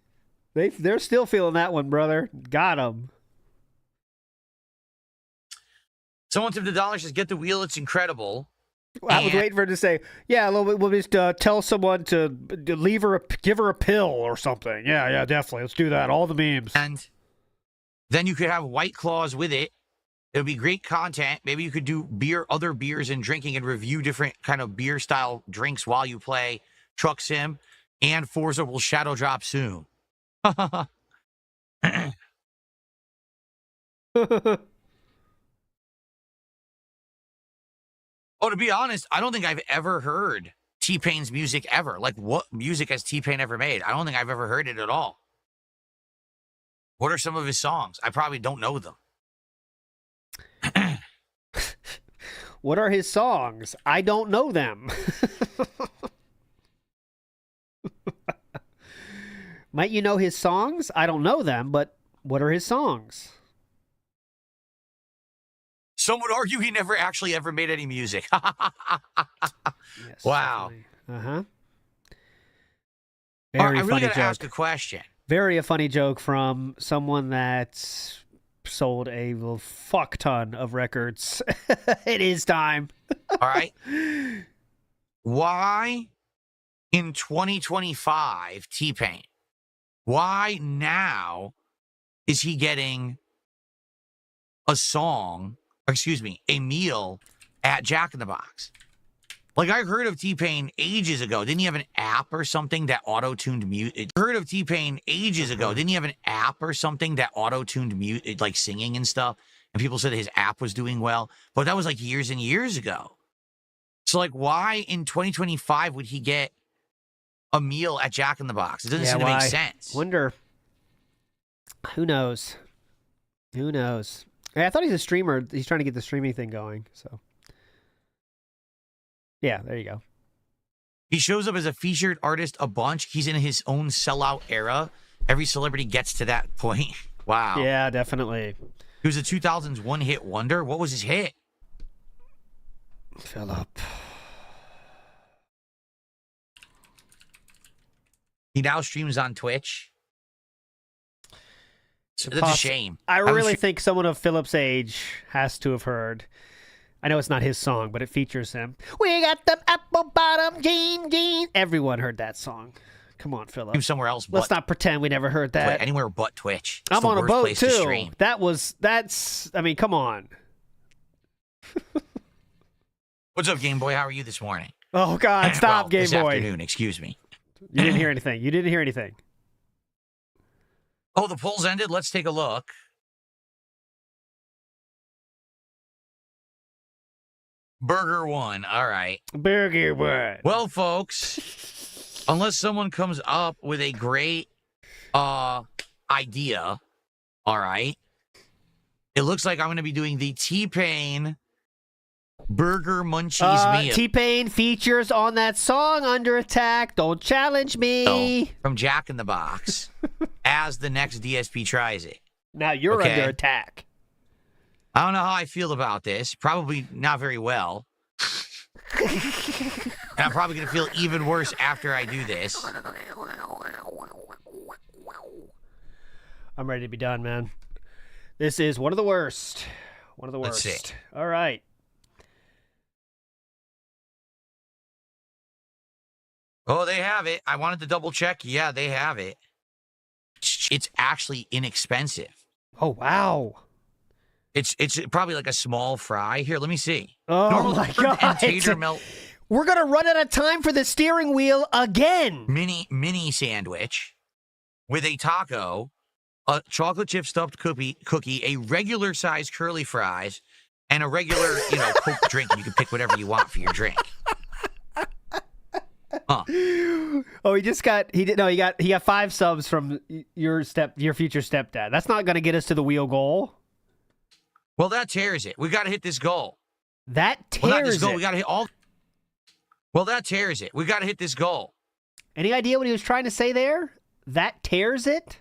They're still feeling that one, brother. Got him. Someone tipped $1 says, get the wheel. It's incredible. I was waiting for her to say, yeah, we'll just tell someone to give her a pill or something. Yeah, definitely. Let's do that. All the memes. And then you could have White Claws with it. It would be great content. Maybe you could do other beers and drinking and review different kind of beer style drinks while you play Truck Sim. And Forza will shadow drop soon. Oh, to be honest, I don't think I've ever heard T-Pain's music ever. Like, what music has T-Pain ever made? I don't think I've ever heard it at all. What are some of his songs? I probably don't know them. What are his songs? I don't know them. Might you know his songs? I don't know them, but what are his songs? Some would argue he never actually ever made any music. Yes, wow. Uh-huh. I really got to ask a question. Very funny joke from someone that sold a fuck ton of records. It is time. All right. Why in 2025, T-Pain, why now is he getting a meal at Jack in the Box? Like, I heard of T-Pain ages ago. Didn't he have an app or something that auto-tuned music? I heard of T-Pain ages ago. Didn't he have an app or something that auto-tuned music, like singing and stuff? And people said his app was doing well. But that was like years and years ago. So, like, why in 2025 would he get a meal at Jack in the Box? It doesn't seem to make sense. Wonder. Who knows? Who knows? I thought he's a streamer. He's trying to get the streaming thing going. So, yeah, there you go. He shows up as a featured artist a bunch. He's in his own sellout era. Every celebrity gets to that point. Wow. Yeah, definitely. He was a 2000s one-hit wonder. What was his hit? Philip. He now streams on Twitch. That's a shame. I really think someone of Philip's age has to have heard. I know it's not his song, but it features him. We got them apple bottom jeans. Everyone heard that song. Come on, Philip. Do somewhere else. Let's not pretend we never heard that. Anywhere but Twitch. It's I'm the on a worst boat place to too. stream. That's. I mean, come on. What's up, Game Boy? How are you this morning? Oh God, stop, Game this Boy. Afternoon, excuse me. You didn't hear anything. You didn't hear anything. Oh, the polls ended. Let's take a look. Burger won. All right. Burger won. Well, folks, unless someone comes up with a great idea, all right, it looks like I'm going to be doing the T-Pain Burger Munchies meal. T-Pain features on that song Under Attack. Don't challenge me. From Jack in the Box as the next DSP tries it. Now you're under attack. I don't know how I feel about this. Probably not very well. And I'm probably going to feel even worse after I do this. I'm ready to be done, man. This is one of the worst. One of the worst. Let's see. All right. Oh, they have it. I wanted to double check. Yeah, they have it. It's actually inexpensive. Oh, wow. It's probably like a small fry. Here, let me see. Oh, Normal my God. And tater melt. We're going to run out of time for the steering wheel again. Mini sandwich with a taco, a chocolate chip stuffed cookie, a regular size curly fries, and a regular, Coke drink. You can pick whatever you want for your drink. Huh. Oh, he got 5 subs from your future stepdad. That's not going to get us to the wheel goal. Well, that tears it. We got to hit this goal. That tears it. We got to hit all. Well, that tears it. We got to hit this goal. Any idea what he was trying to say there? That tears it?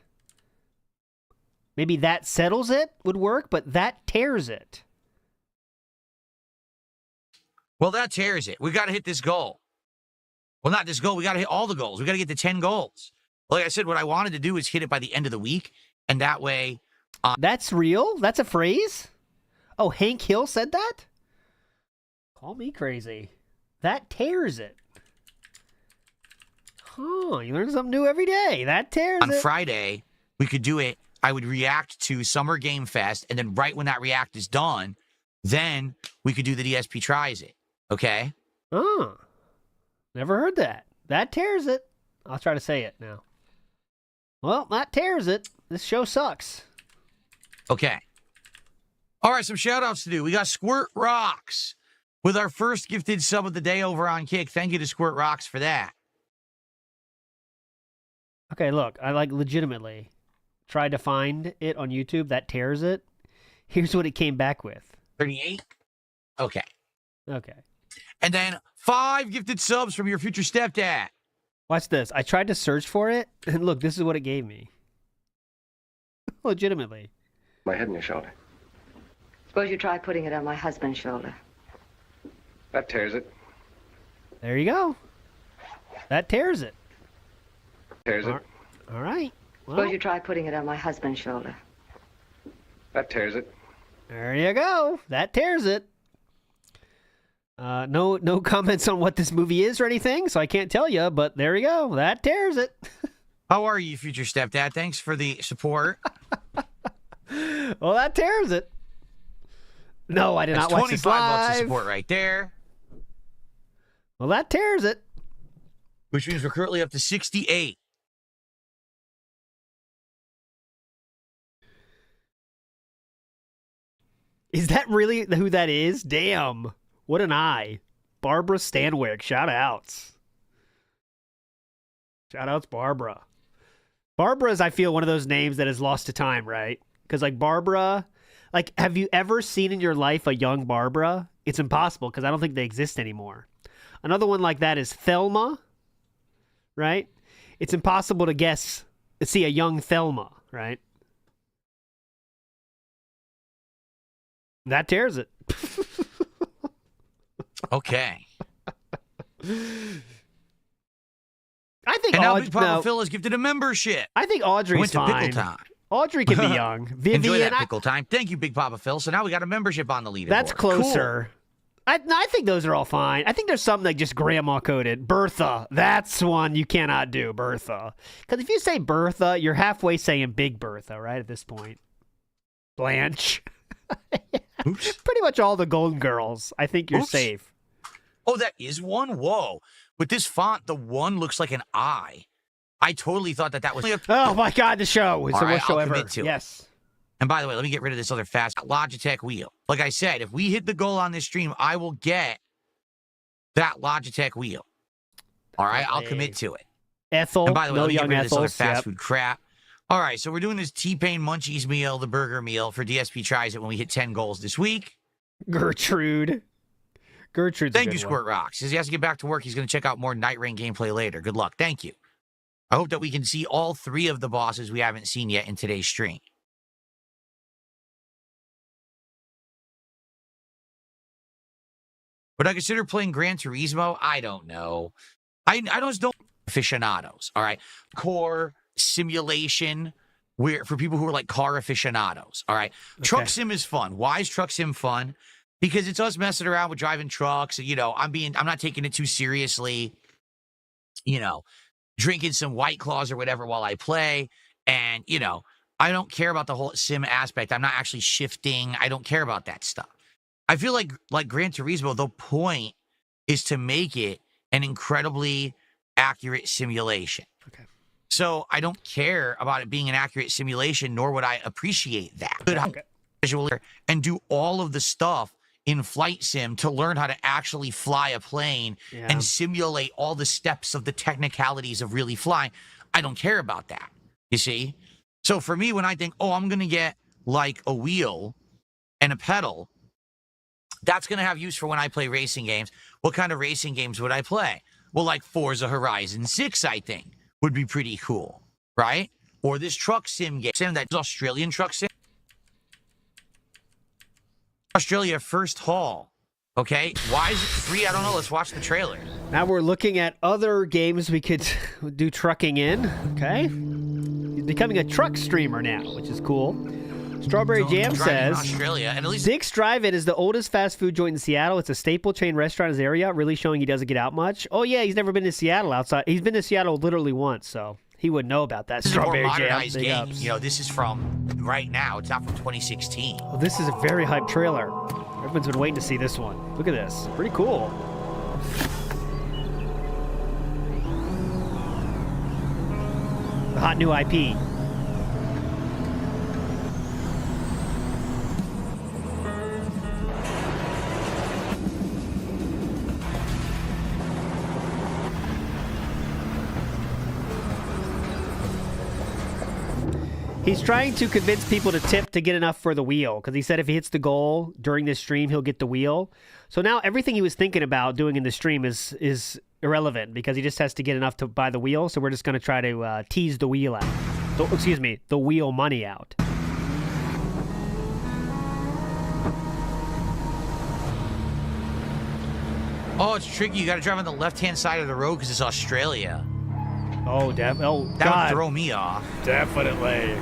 Maybe that settles it would work, but that tears it. Well, that tears it. We got to hit this goal. Well, not this goal. We got to hit all the goals. We got to get to 10 goals. Like I said, what I wanted to do is hit it by the end of the week, and that way. That's real? That's a phrase? Oh, Hank Hill said that? Call me crazy. That tears it. Huh, you learn something new every day. That tears it. On Friday, we could do it. I would react to Summer Game Fest, and then right when that react is done, then we could do the DSP Tries It. Okay? Oh. Never heard that. That tears it. I'll try to say it now. Well, that tears it. This show sucks. Okay. All right, some shout-outs to do. We got Squirt Rocks with our first gifted sub of the day over on Kick. Thank you to Squirt Rocks for that. Okay, look, I legitimately tried to find it on YouTube. That tears it. Here's what it came back with. 38? Okay. Okay. And then 5 gifted subs from your future stepdad. Watch this. I tried to search for it, and look, this is what it gave me. Legitimately. My head on your shoulder. Suppose you try putting it on my husband's shoulder. That tears it. There you go. That tears it. Tears it. All right. Well, Suppose you try putting it on my husband's shoulder. That tears it. There you go. That tears it. No comments on what this movie is or anything, so I can't tell you, but there you go. That tears it. How are you, future stepdad? Thanks for the support. Well, that tears it. No, I did not watch this live. $25 of support right there. Well, that tears it. Which means we're currently up to 68. Is that really who that is? Damn. What an eye. Barbara Stanwyck. Shout-outs. Shout-outs, Barbara. Barbara's, I feel, one of those names that is lost to time, right? Because, Barbara... have you ever seen in your life a young Barbara? It's impossible, because I don't think they exist anymore. Another one like that is Thelma, right? It's impossible to see a young Thelma, right? That tears it. Okay. I think and now Big Papa Phil has gifted a membership. I think Audrey's fine. Pickle time. Audrey can be young. Vivian, Enjoy that pickle time. Thank you, Big Papa Phil. So now we got a membership on the leaderboard. That's closer. Cool. I think those are all fine. I think there's some like just grandma coded. Bertha, that's one you cannot do, Bertha. Because if you say Bertha, you're halfway saying Big Bertha, right, at this point. Blanche. Oops. Pretty much all the Golden Girls. I think you're safe. Oh, that is one? Whoa. With this font, the one looks like an I. I totally thought that was... Oh, my God, the show. It's the worst show ever. Yes. And by the way, let me get rid of this other fast Logitech wheel. Like I said, if we hit the goal on this stream, I will get that Logitech wheel. All right, I'll commit to it. Ethel, and by the way, no let me get young rid of this other Ethels, fast food crap. All right, so we're doing this T-Pain Munchies meal, the burger meal for DSP Tries It when we hit 10 goals this week. Gertrude's Thank you, Squirt Rocks. Says he has to get back to work. He's going to check out more Night Rain gameplay later. Good luck. Thank you. I hope that we can see all 3 of the bosses we haven't seen yet in today's stream. Would I consider playing Gran Turismo? I don't know. I just don't aficionados, all right? Core simulation where for people who are like car aficionados, all right? Okay. Truck sim is fun. Why is truck sim fun? Because it's us messing around with driving trucks. You know, I'm not taking it too seriously. You know, drinking some White Claws or whatever while I play. And, you know, I don't care about the whole sim aspect. I'm not actually shifting. I don't care about that stuff. I feel like Gran Turismo, the point is to make it an incredibly accurate simulation. Okay. So I don't care about it being an accurate simulation, nor would I appreciate that. Okay. And do all of the stuff in Flight Sim to learn how to actually fly a plane and simulate all the steps of the technicalities of really flying. I don't care about that, you see? So for me, when I think, oh, I'm going to get like a wheel and a pedal, that's going to have use for when I play racing games. What kind of racing games would I play? Well, like Forza Horizon 6, I think, would be pretty cool, right? Or this truck sim game. That's Australian truck sim. Australia first haul. Okay, why is it free? I don't know. Let's watch the trailer. Now we're looking at other games we could do trucking in. Okay, he's becoming a truck streamer now, which is cool. Strawberry Jam says, Australia, and at least Dick's Drive-In is the oldest fast food joint in Seattle. It's a staple chain restaurant in his area, really showing he doesn't get out much. Oh yeah, he's never been to Seattle outside. He's been to Seattle literally once, so he would know about that. This Strawberry is a more Jam. modernized game. You know, this is from right now. It's not from 2016. Well, this is a very hyped trailer. Everyone's been waiting to see this one. Look at this. Pretty cool. The hot new IP. He's trying to convince people to tip to get enough for the wheel, because he said if he hits the goal during this stream, he'll get the wheel. So now everything he was thinking about doing in the stream is irrelevant, because he just has to get enough to buy the wheel. So we're just going to try to tease the wheel out. So, excuse me, the wheel money out. Oh, it's tricky. You got to drive on the left-hand side of the road because it's Australia. Oh, that God. would throw me off. Definitely.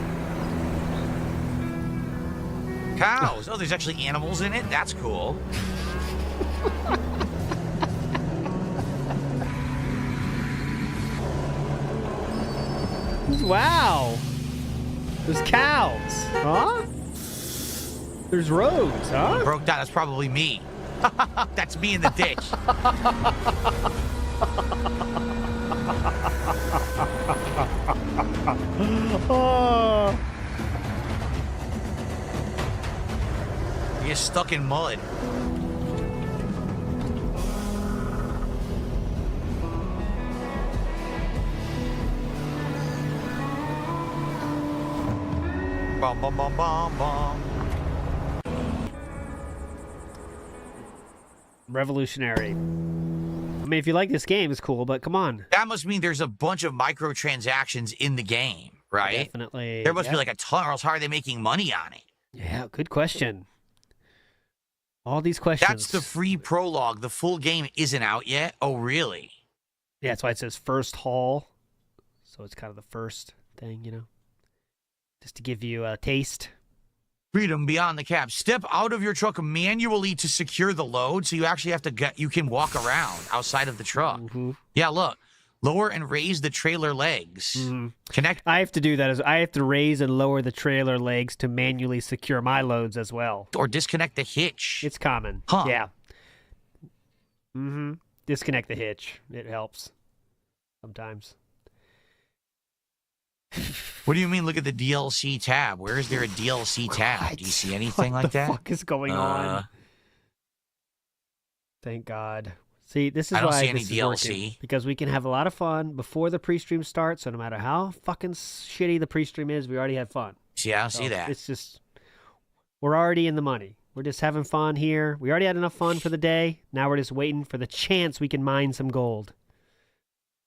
Cows. Oh, there's actually animals in it? That's cool. Wow. There's cows. Huh? There's roads, huh? Broke down. That's probably me. That's me in the ditch. Oh. You're stuck in mud. Bum, bum, bum, bum, bum. Revolutionary. I mean, if you like this game, it's cool, but come on. That must mean there's a bunch of microtransactions in the game, right? Definitely. There must be like a ton, or else how are they making money on it? Yeah, good question. All these questions. That's the free prologue. The full game isn't out yet. Oh, really? Yeah, that's why it says first haul. So it's kind of the first thing, you know? Just to give you a taste. Freedom beyond the cap. Step out of your truck manually to secure the load, so you actually have to you can walk around outside of the truck. Yeah, look. Lower and raise the trailer legs. Connect. I have to do that. I have to raise and lower the trailer legs to manually secure my loads as well. Or disconnect the hitch. It's common. Huh. Yeah. Disconnect the hitch. It helps sometimes. What do you mean? Look at the DLC tab. Where is there a DLC tab? Do you see anything like that? What the fuck is going on? Thank God. See, this is I don't why see any this DLC. is working, because we can have a lot of fun before the pre-stream starts. So no matter how fucking shitty the pre-stream is, we already had fun. See, I don't see that. It's just we're already in the money. We're just having fun here. We already had enough fun for the day. Now we're just waiting for the chance we can mine some gold.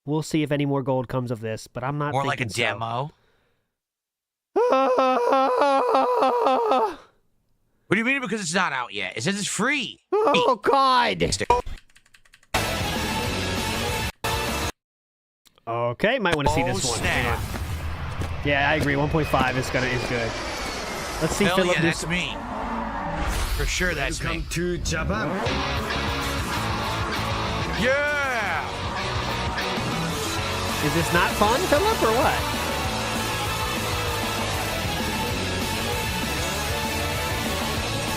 We'll see if any more gold comes of this, but I'm not. Or like a thinking demo. What do you mean because it's not out yet? It says it's free. Oh, God. Okay, might want to see this one. Snap. Yeah, I agree. 1.5 is good. Let's see, Hell Philip. Yeah, that's me. For sure, that's me. To Japan. Yeah. Is this not fun, Philip, or what?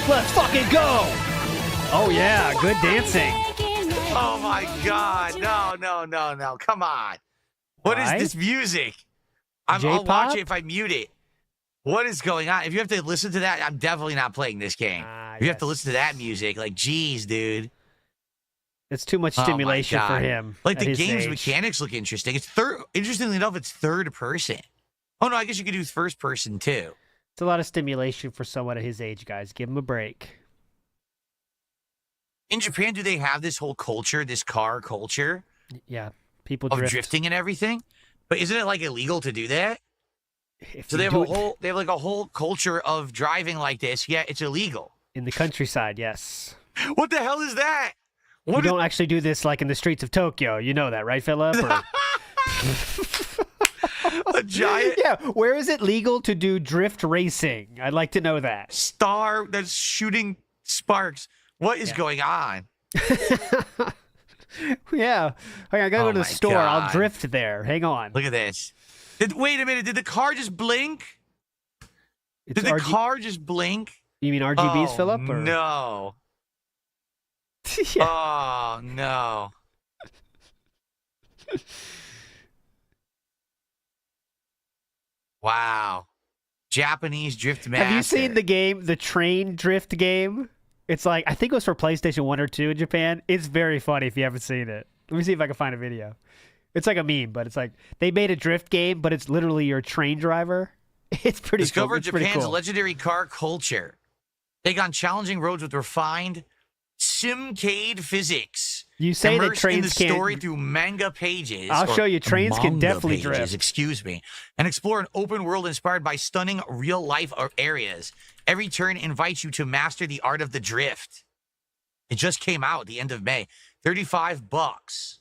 Let's fucking go! Oh yeah, good dancing. Oh my God! No! Come on! What is this music? I'll watch it if I mute it. What is going on? If you have to listen to that, I'm definitely not playing this game. If you have to listen to that music, like, geez, dude. It's too much stimulation for him. Like, the his game's age. mechanics look interesting. Interestingly enough, it's third person. Oh no, I guess you could do first person too. It's a lot of stimulation for someone at his age, guys. Give him a break. In Japan, do they have this whole culture, this car culture? Yeah, people of drift. drifting and everything. But isn't it like illegal to do that? So they have like a whole culture of driving like this. Yeah, it's illegal in the countryside. Yes. What the hell is that? You don't actually do this like in the streets of Tokyo. You know that, right, Philip? A giant. Yeah. Where is it legal to do drift racing? I'd like to know that. Star that's shooting sparks. What is going on? Yeah. I gotta go to the store. I'll drift there. Hang on. Look at this. Wait a minute. Did the car just blink? Did the car just blink? You mean RGBs, Philip? Or? No. Yeah. Oh, no. Wow. Japanese drift master. Have you seen the game, the train drift game? It's like, I think it was for PlayStation 1 or 2 in Japan. It's very funny if you haven't seen it. Let me see if I can find a video. It's like a meme, but it's like, they made a drift game, but it's literally your train driver. It's pretty cool. Discover Japan's legendary car culture. Take on challenging roads with refined simcade physics. You say that Immerse trains in the can't... story through manga pages. I'll show you. Trains can definitely pages, drift. Excuse me. And explore an open world inspired by stunning real-life areas. Every turn invites you to master the art of the drift. It just came out at the end of May. $35.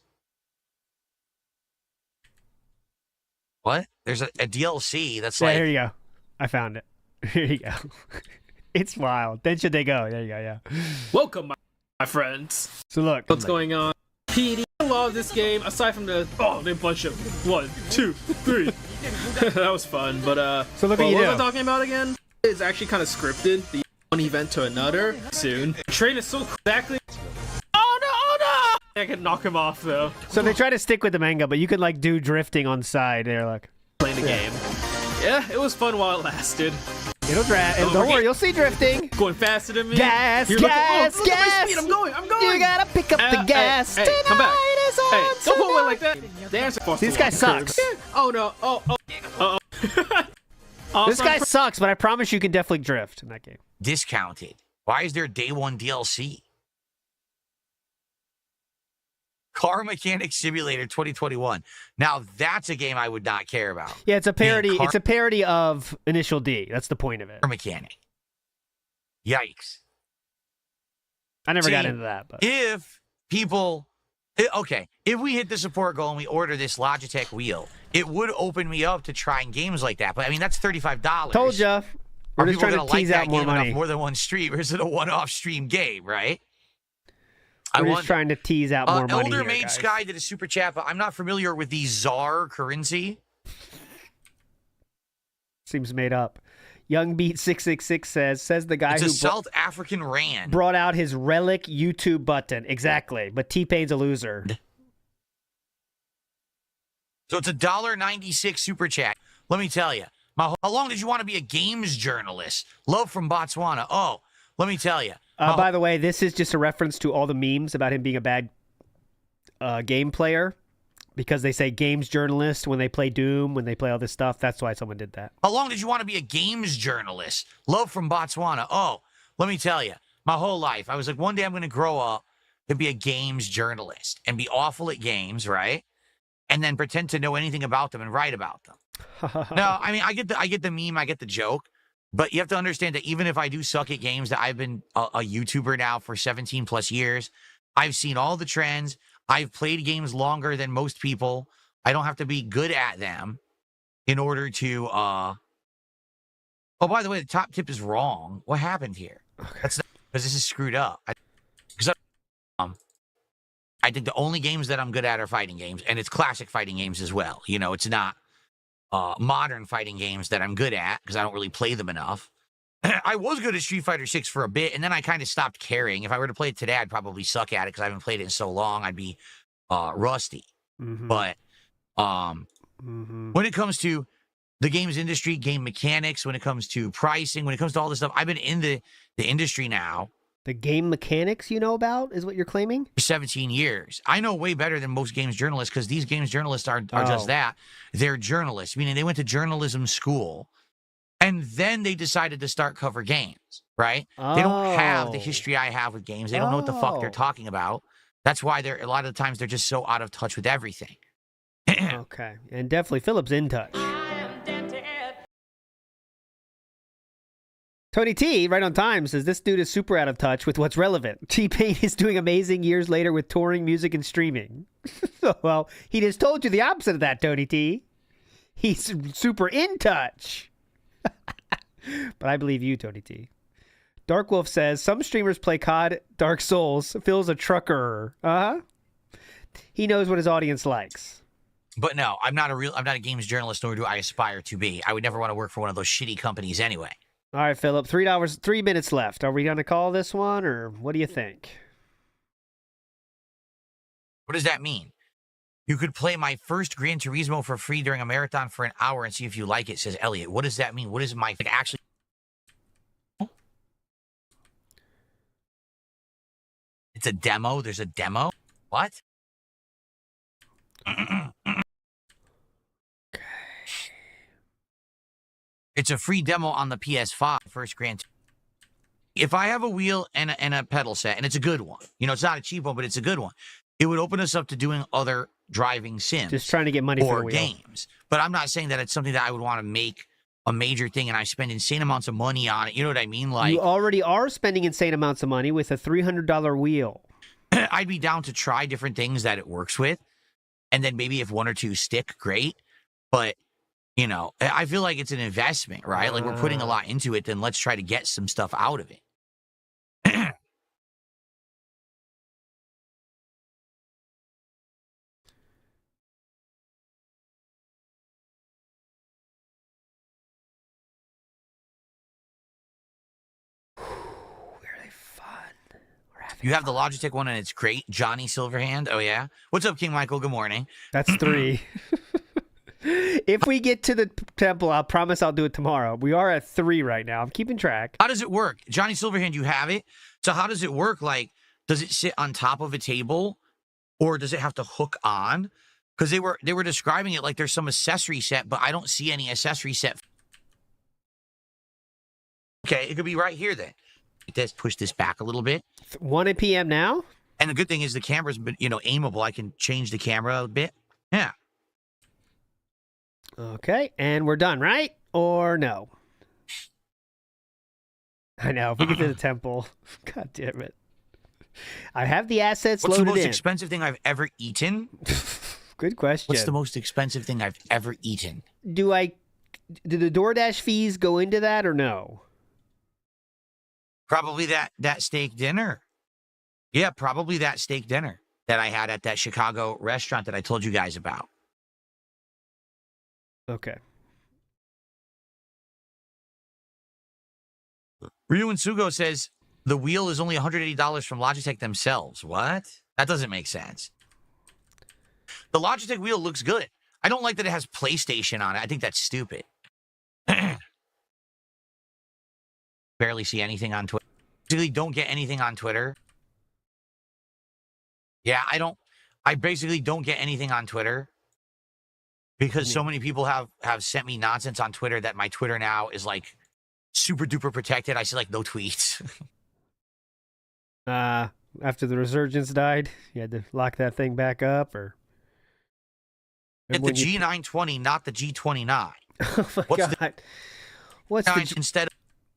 What? There's a DLC that's like... Here you go. I found it. Here you go. It's wild. Then should they go? There you go, yeah. Welcome, my friends. So look. What's going on? PD, I love this game, aside from the bunch of 1, 2, 3. That was fun, but so look what at you was do. I talking about again? It's actually kind of scripted. The one event to another soon. The train is so exactly... Oh no! I can knock him off, though. So they try to stick with the manga, but you can like do drifting on the side. They're like... Playing the game. Yeah, it was fun while it lasted. It'll drive. Don't worry, you'll see drifting. Going faster than me. Gas, You're gas, looking, gas. Look at my speed. I'm going. You gotta pick up the gas. Hey, come back. Tonight is Hey, on don't pull away tonight. like that. Dance. This guy sucks. Oh no. Oh. This guy sucks, but I promise you can definitely drift in that game. Discounted. Why is there day one DLC? Car Mechanic Simulator 2021. Now that's a game I would not care about. Yeah, it's a parody. It's a parody of Initial D. That's the point of it. Car Mechanic. Yikes. I never got into that. But if people, okay, if we hit the support goal and we order this Logitech wheel, it would open me up to trying games like that. But I mean, that's $35. Told ya. We're just trying to tease out more money. More than one stream, or is it a one-off stream game, right? We're just trying to tease out more money Elder here, Mage guys. Sky did a super chat, but I'm not familiar with the Czar currency. Seems made up. Young Beat 666 says the guy it's who a South African rand brought out his relic YouTube button. Exactly, but T-Pain's a loser. So it's $1.96 super chat. Let me tell you. How long did you want to be a games journalist? Love from Botswana. Oh, let me tell you. By the way, this is just a reference to all the memes about him being a bad game player. Because they say games journalist when they play Doom, when they play all this stuff. That's why someone did that. How long did you want to be a games journalist? Love from Botswana. Oh, let me tell you. My whole life, I was like, one day I'm going to grow up and be a games journalist and be awful at games, right? And then pretend to know anything about them and write about them. No, I mean, I get the meme, I get the joke. But you have to understand that even if I do suck at games, that I've been a YouTuber now for 17 plus years. I've seen all the trends. I've played games longer than most people. I don't have to be good at them in order to, Oh, by the way, the top tip is wrong. What happened here? Okay. That's not, because this is screwed up. I think the only games that I'm good at are fighting games, and it's classic fighting games as well. You know, it's not modern fighting games that I'm good at because I don't really play them enough. I was good at Street Fighter 6 for a bit, and then I kind of stopped caring. If I were to play it today, I'd probably suck at it because I haven't played it in so long. I'd be rusty. Mm-hmm. But when it comes to the games industry, game mechanics, when it comes to pricing, when it comes to all this stuff, I've been in the industry now. The game mechanics you know about is what you're claiming? For 17 years. I know way better than most games journalists because these games journalists are just that. They're journalists, meaning they went to journalism school. And then they decided to start cover games, right? They don't have the history I have with games. They don't know what the fuck they're talking about. That's why a lot of the times they're just so out of touch with everything. Okay. And definitely Philip's in touch. Tony T, right on time, says this dude is super out of touch with what's relevant. T-Pain is doing amazing years later with touring, music, and streaming. Well, he just told you the opposite of that, Tony T. He's super in touch. But I believe you, Tony T. Dark Wolf says, some streamers play COD Dark Souls. Phil's a trucker. He knows what his audience likes. But no, I'm not a games journalist, nor do I aspire to be. I would never want to work for one of those shitty companies anyway. All right, Philip, 3 minutes left. Are we going to call this one, or what do you think? What does that mean? You could play my first Gran Turismo for free during a marathon for an hour and see if you like it, says Elliot. What does that mean? What is my... actually... It's a demo? There's a demo? What? It's a free demo on the PS5, first Gran Turismo. If I have a wheel and a pedal set, and it's a good one, you know, it's not a cheap one, but it's a good one, it would open us up to doing other driving sims. Just trying to get money for the wheel. Games. But I'm not saying that it's something that I would want to make a major thing and I spend insane amounts of money on it. You know what I mean? Like, you already are spending insane amounts of money with a $300 wheel. I'd be down to try different things that it works with. And then maybe if one or two stick, great. But, you know, I feel like it's an investment, right? Like we're putting a lot into it, then let's try to get some stuff out of it. You have the Logitech one and it's great. Johnny Silverhand. Oh, yeah. What's up, King Michael? Good morning. That's 3. If we get to the temple, I'll promise I'll do it tomorrow. We are at 3 right now. I'm keeping track. How does it work? Johnny Silverhand, you have it. So how does it work? Like, does it sit on top of a table or does it have to hook on? Because they were describing it like there's some accessory set, but I don't see any accessory set. Okay, it could be right here then. Let's push this back a little bit. 1 p.m. now? And the good thing is the camera's been, you know, aimable. I can change the camera a bit. Yeah. Okay, and we're done, right? Or no? I know. If we get to the temple, God damn it. I have the assets loaded in. What's the most in. expensive thing I've ever eaten? Good question. What's the most expensive thing I've ever eaten? Do I do the DoorDash fees go into that or no? Probably that steak dinner. Yeah, probably that steak dinner that I had at that Chicago restaurant that I told you guys about. Okay. Ryu and Sugo says the wheel is only $180 from Logitech themselves. What? That doesn't make sense. The Logitech wheel looks good. I don't like that it has PlayStation on it. I think that's stupid. Barely see anything on Twitter. Basically don't get anything on Twitter. Yeah, I basically don't get anything on Twitter because so many people have sent me nonsense on Twitter that my Twitter now is like super duper protected. I see like no tweets. After the resurgence died, you had to lock that thing back up, or get the G920, not the G29. Oh my God. What's the instead of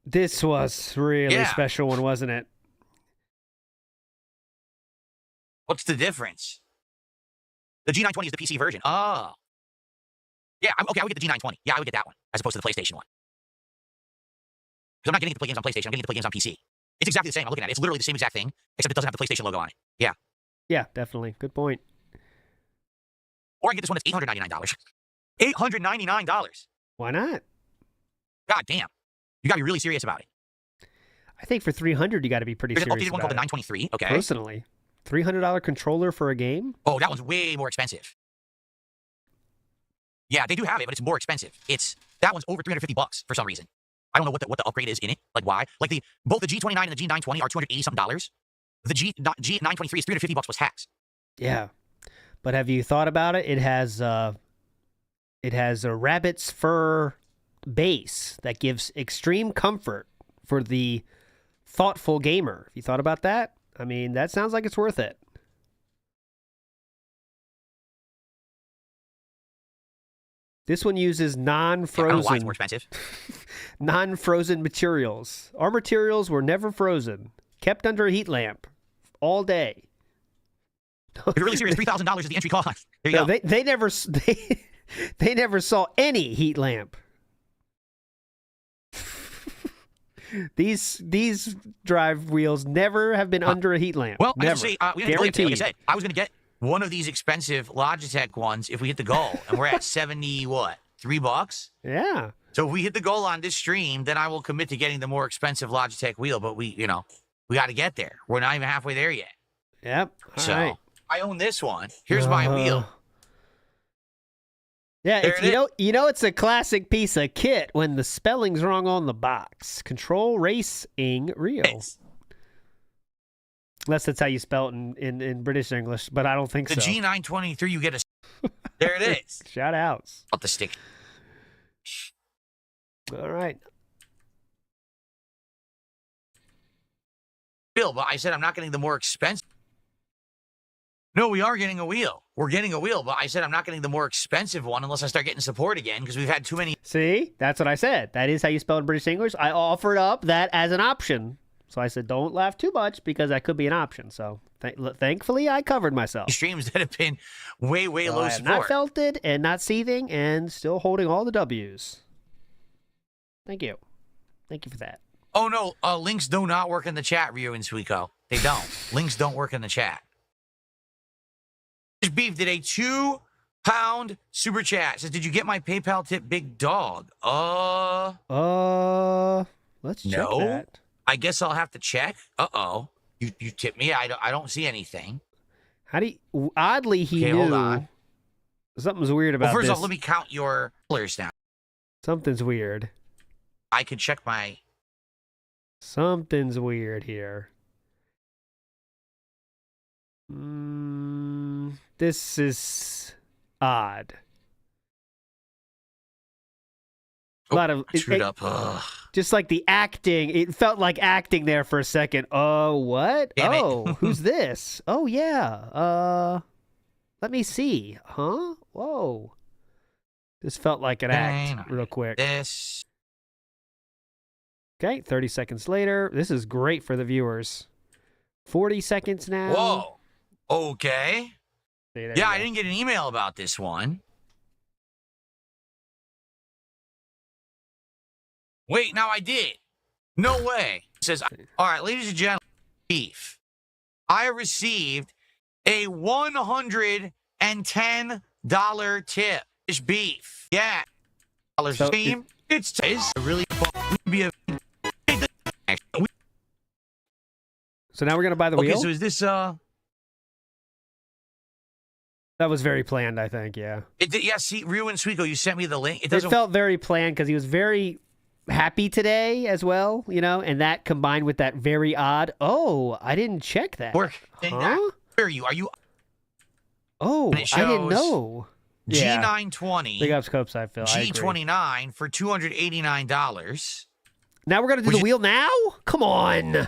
this was really special one, wasn't it? What's the difference? The G920 is the PC version. Oh. Yeah, okay, I would get the G920. Yeah, I would get that one, as opposed to the PlayStation one. Because I'm not getting it to play games on PlayStation, I'm getting it to play games on PC. It's exactly the same. I'm looking at it. It's literally the same exact thing, except it doesn't have the PlayStation logo on it. Yeah. Yeah, definitely. Good point. Or I can get this one that's $899. $899. Why not? God damn. You gotta be really serious about it. I think for $300, you got to be pretty There's serious an updated one about called the it. 923. Okay. Personally, $300 controller for a game? Oh, that one's way more expensive. Yeah, they do have it, but it's more expensive. That one's over $350 for some reason. I don't know what the upgrade is in it. Like why? Like both the G29 and the G920 are $280 something. The G923 is $350 plus tax. Yeah, but have you thought about it? It has a rabbit's fur base that gives extreme comfort for the thoughtful gamer. Have you thought about that? I mean, that sounds like it's worth it. This one uses non-frozen. I don't know why it's more expensive. Non-frozen materials. Our materials were never frozen. Kept under a heat lamp all day. If you're really serious, $3,000 is the entry cost. There you go. They never saw any heat lamp. These drive wheels never have been under a heat lamp. Well, never. like I said, I was going to get one of these expensive Logitech ones if we hit the goal, and we're at $3? Yeah. So if we hit the goal on this stream, then I will commit to getting the more expensive Logitech wheel. But we got to get there. We're not even halfway there yet. Yep. All right. I own this one. Here's my wheel. Yeah, it's a classic piece of kit when the spelling's wrong on the box. Control Racing Rio. Yes. Unless that's how you spell it in British English, but I don't think so. The G923, you get a... There it is. Shout outs. Up the stick. All right. Bill, but I said I'm not getting the more expensive. No, we are getting a wheel. We're getting a wheel, but I said I'm not getting the more expensive one unless I start getting support again because we've had too many. See? That's what I said. That is how you spell in British English. I offered up that as an option. So I said, don't laugh too much because that could be an option. So thankfully, I covered myself. Streams that have been way low support. I have not felt it and not seething and still holding all the W's. Thank you. Thank you for that. Oh, no. Links do not work in the chat, Ryu and Suiko. They don't. Links don't work in the chat. Beef did a £2 super chat. Says, did you get my PayPal tip, big dog? Let's check that. I guess I'll have to check. Uh-oh. You tipped me. I don't see anything. How do you... Oddly, he knew... Hold on. Something's weird about first this. off, let me count your dollars now. Something's weird. I can check my... Something's weird here. This is odd. A lot of screwed up. Just like the acting, it felt like acting there for a second. Oh, what? Who's this? Oh, yeah. Let me see. Huh? Whoa. This felt like an act real quick. Okay, 30 seconds later. This is great for the viewers. 40 seconds now. Whoa. Okay. Yeah, I didn't get an email about this one. Wait, now I did. No way. It says, all right, ladies and gentlemen, beef. I received a $110 tip. It's beef. Yeah. So stream. It's really be a. So now we're gonna buy the wheel. Okay, so is this That was very planned, I think. Yeah. Yeah. See, Ryu and Suiko, you sent me the link. It felt very planned because he was very happy today as well, you know, and that combined with that very odd. Oh, I didn't check that. Where huh? Where are you? Are you? Oh, I didn't know. G920. Big ups, Copeside Phil. G29 for $289. Now we're gonna do the wheel now? Come on.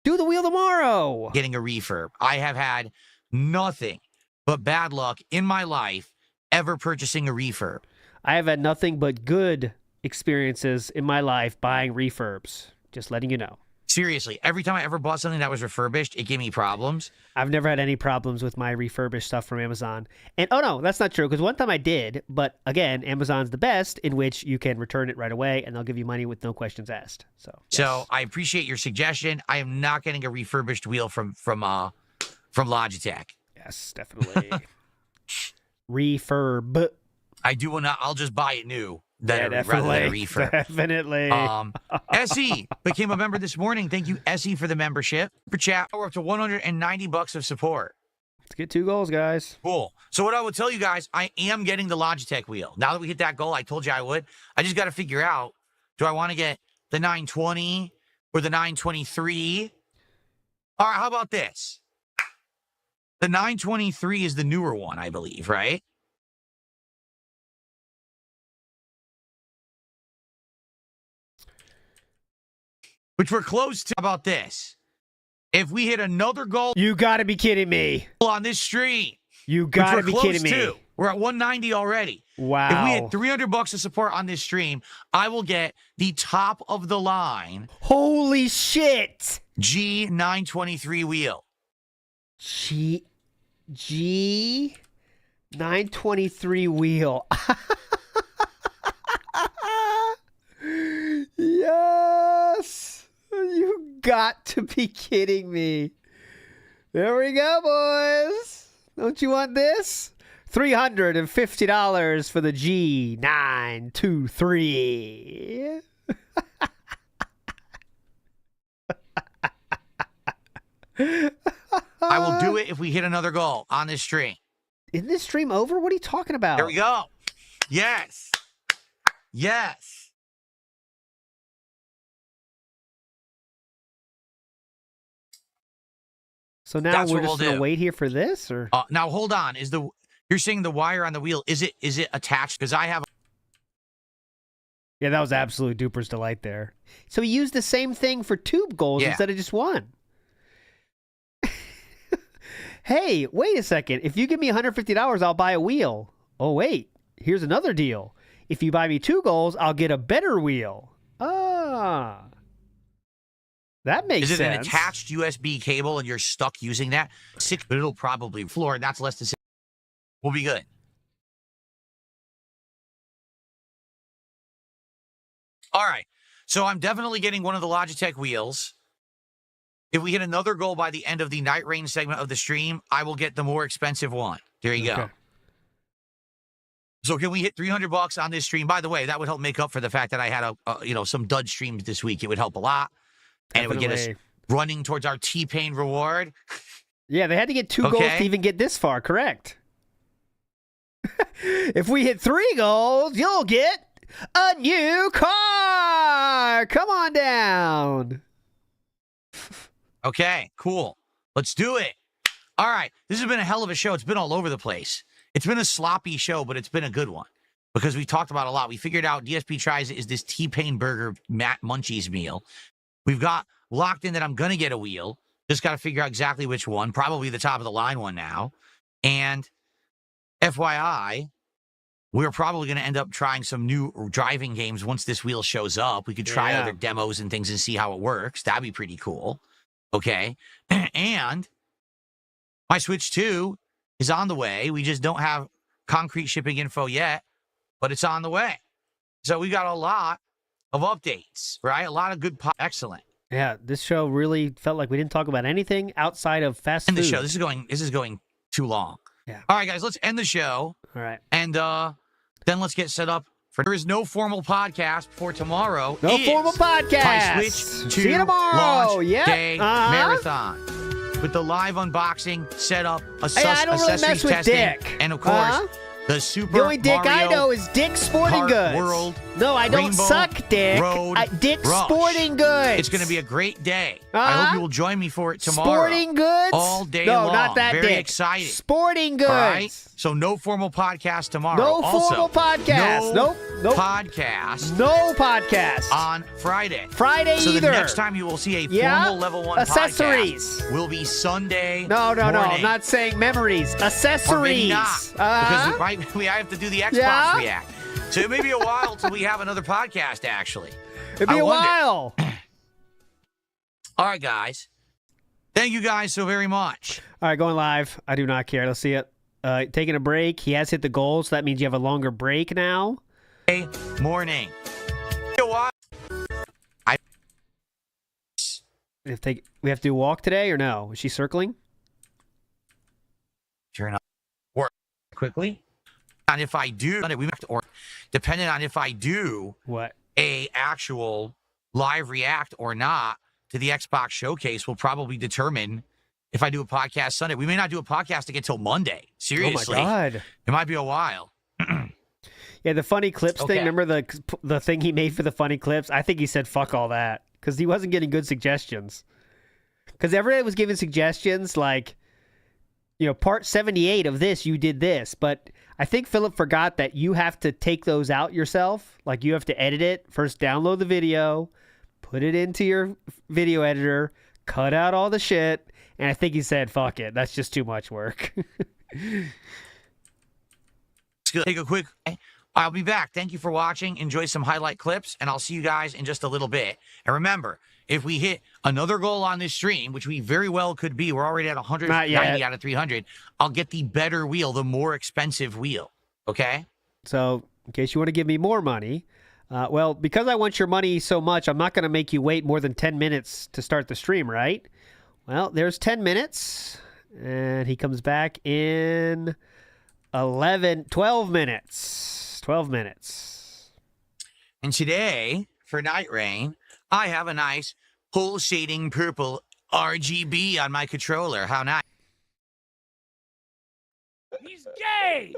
Do the wheel tomorrow. Getting a refurb. I have had nothing but bad luck in my life ever purchasing a refurb. I have had nothing but good experiences in my life buying refurbs. Just letting you know. Seriously, every time I ever bought something that was refurbished, it gave me problems. I've never had any problems with my refurbished stuff from Amazon. And oh no, that's not true, because one time I did, but again, Amazon's the best, in which you can return it right away and they'll give you money with no questions asked. So I appreciate your suggestion. I am not getting a refurbished wheel from Logitech. Yes, definitely. Refurb. I do want to. I'll just buy it new. Definitely. Rather than a refurb. Definitely. SE became a member this morning. Thank you, SE, for the membership. For chat, we're up to $190 of support. Let's get 2 goals, guys. Cool. So what I would tell you guys, I am getting the Logitech wheel. Now that we hit that goal, I told you I would. I just got to figure out, do I want to get the 920 or the 923? All right, how about this? The 923 is the newer one, I believe, right? Which we're close to. How about this? If we hit another goal... You got to be kidding me. ...on this stream. You got to be kidding me. To, we're at 190 already. Wow. If we hit $300 of support on this stream, I will get the top of the line... Holy shit! G923 wheel. G923 wheel. Yes! You got to be kidding me. There we go, boys. Don't you want this? $350 for the G923. I will do it if we hit another goal on this stream. Is this stream over? What are you talking about? There we go. Yes. Yes. So now we're just gonna wait here for this, or now hold on. You're saying the wire on the wheel? Is it attached? Because I have. Yeah, that was absolute duper's delight there. So he used the same thing for 2 goals instead of just 1. Hey, wait a second. If you give me $150, I'll buy a wheel. Oh wait, here's another deal. If you buy me 2 goals, I'll get a better wheel. Ah. That makes sense. Is it an attached USB cable and you're stuck using that? But it'll probably floor, and that's less than 6. We'll be good. All right. So I'm definitely getting one of the Logitech wheels. If we hit another goal by the end of the night range segment of the stream, I will get the more expensive one. There you go. So can we hit $300 on this stream? By the way, that would help make up for the fact that I had some dud streams this week. It would help a lot. And Definitely. It would get us running towards our T-Pain reward. Yeah, they had to get 2 goals to even get this far, correct? If we hit 3 goals, you'll get a new car! Come on down! Okay, cool. Let's do it. All right, this has been a hell of a show. It's been all over the place. It's been a sloppy show, but it's been a good one. Because we talked about a lot. We figured out DSP Tries It is this T-Pain Burger Matt Munchies meal. We've got locked in that I'm going to get a wheel. Just got to figure out exactly which one. Probably the top of the line one now. And FYI, we're probably going to end up trying some new driving games once this wheel shows up. We could try other demos and things and see how it works. That'd be pretty cool. Okay. And my Switch 2 is on the way. We just don't have concrete shipping info yet, but it's on the way. So we got a lot of updates, right? A lot of good, excellent. Yeah, this show really felt like we didn't talk about anything outside of fast food. End the show. This is going too long. Yeah. All right, guys, let's end the show. All right. And then let's get set up for. There is no formal podcast for tomorrow. No formal podcast. My Switch 2 See you tomorrow. launch day marathon with the live unboxing, setup, I don't really mess with testing, Dick. and of course the Super The only Dick Mario I know is Dick Sporting Kart Goods. World. No, I don't Rainbow suck, Dick. Road Dick Rush. Sporting Goods. It's going to be a great day. I hope you will join me for it tomorrow. Sporting Goods? All day no, long. not that Very Dick. excited. Sporting Goods. All right? So no formal podcast tomorrow. No also, formal podcast. No Nope. podcast. No podcast. On Friday. Friday so either. the next time you will see a formal level 1 accessories podcast will be Sunday No. morning. I'm not saying memories. Accessories. Or maybe not. Because we have to do the Xbox React. So it may be a while till we have another podcast, actually. It'd be a while. All right, guys. Thank you guys so very much. All right, going live. I do not care. Let's see it. Taking a break. He has hit the goal, so that means you have a longer break now. Morning. We have to do a walk today or no? Is she circling? Sure enough. Or quickly. And if I do, we have to, or depending on if I do a actual live react or not to the Xbox showcase will probably determine if I do a podcast Sunday. We may not do a podcast again until Monday. Seriously. Oh my God. It might be a while. Yeah, the funny clips thing. Remember the thing he made for the funny clips? I think he said fuck all that because he wasn't getting good suggestions. Because everybody was giving suggestions like, part 78 of this, you did this. But I think Philip forgot that you have to take those out yourself. Like you have to edit it. First download the video, put it into your video editor, cut out all the shit. And I think he said, fuck it. That's just too much work. Take a quick... I'll be back. Thank you for watching. Enjoy some highlight clips, and I'll see you guys in just a little bit. And remember, if we hit another goal on this stream, which we very well could be, we're already at 190 out of 300, I'll get the better wheel, the more expensive wheel. Okay? So, in case you want to give me more money, because I want your money so much, I'm not going to make you wait more than 10 minutes to start the stream, right? Well, there's 10 minutes, and he comes back in 12 minutes. 12 minutes. And today, for Night Rain, I have a nice pulsating purple RGB on my controller. How nice. He's gay!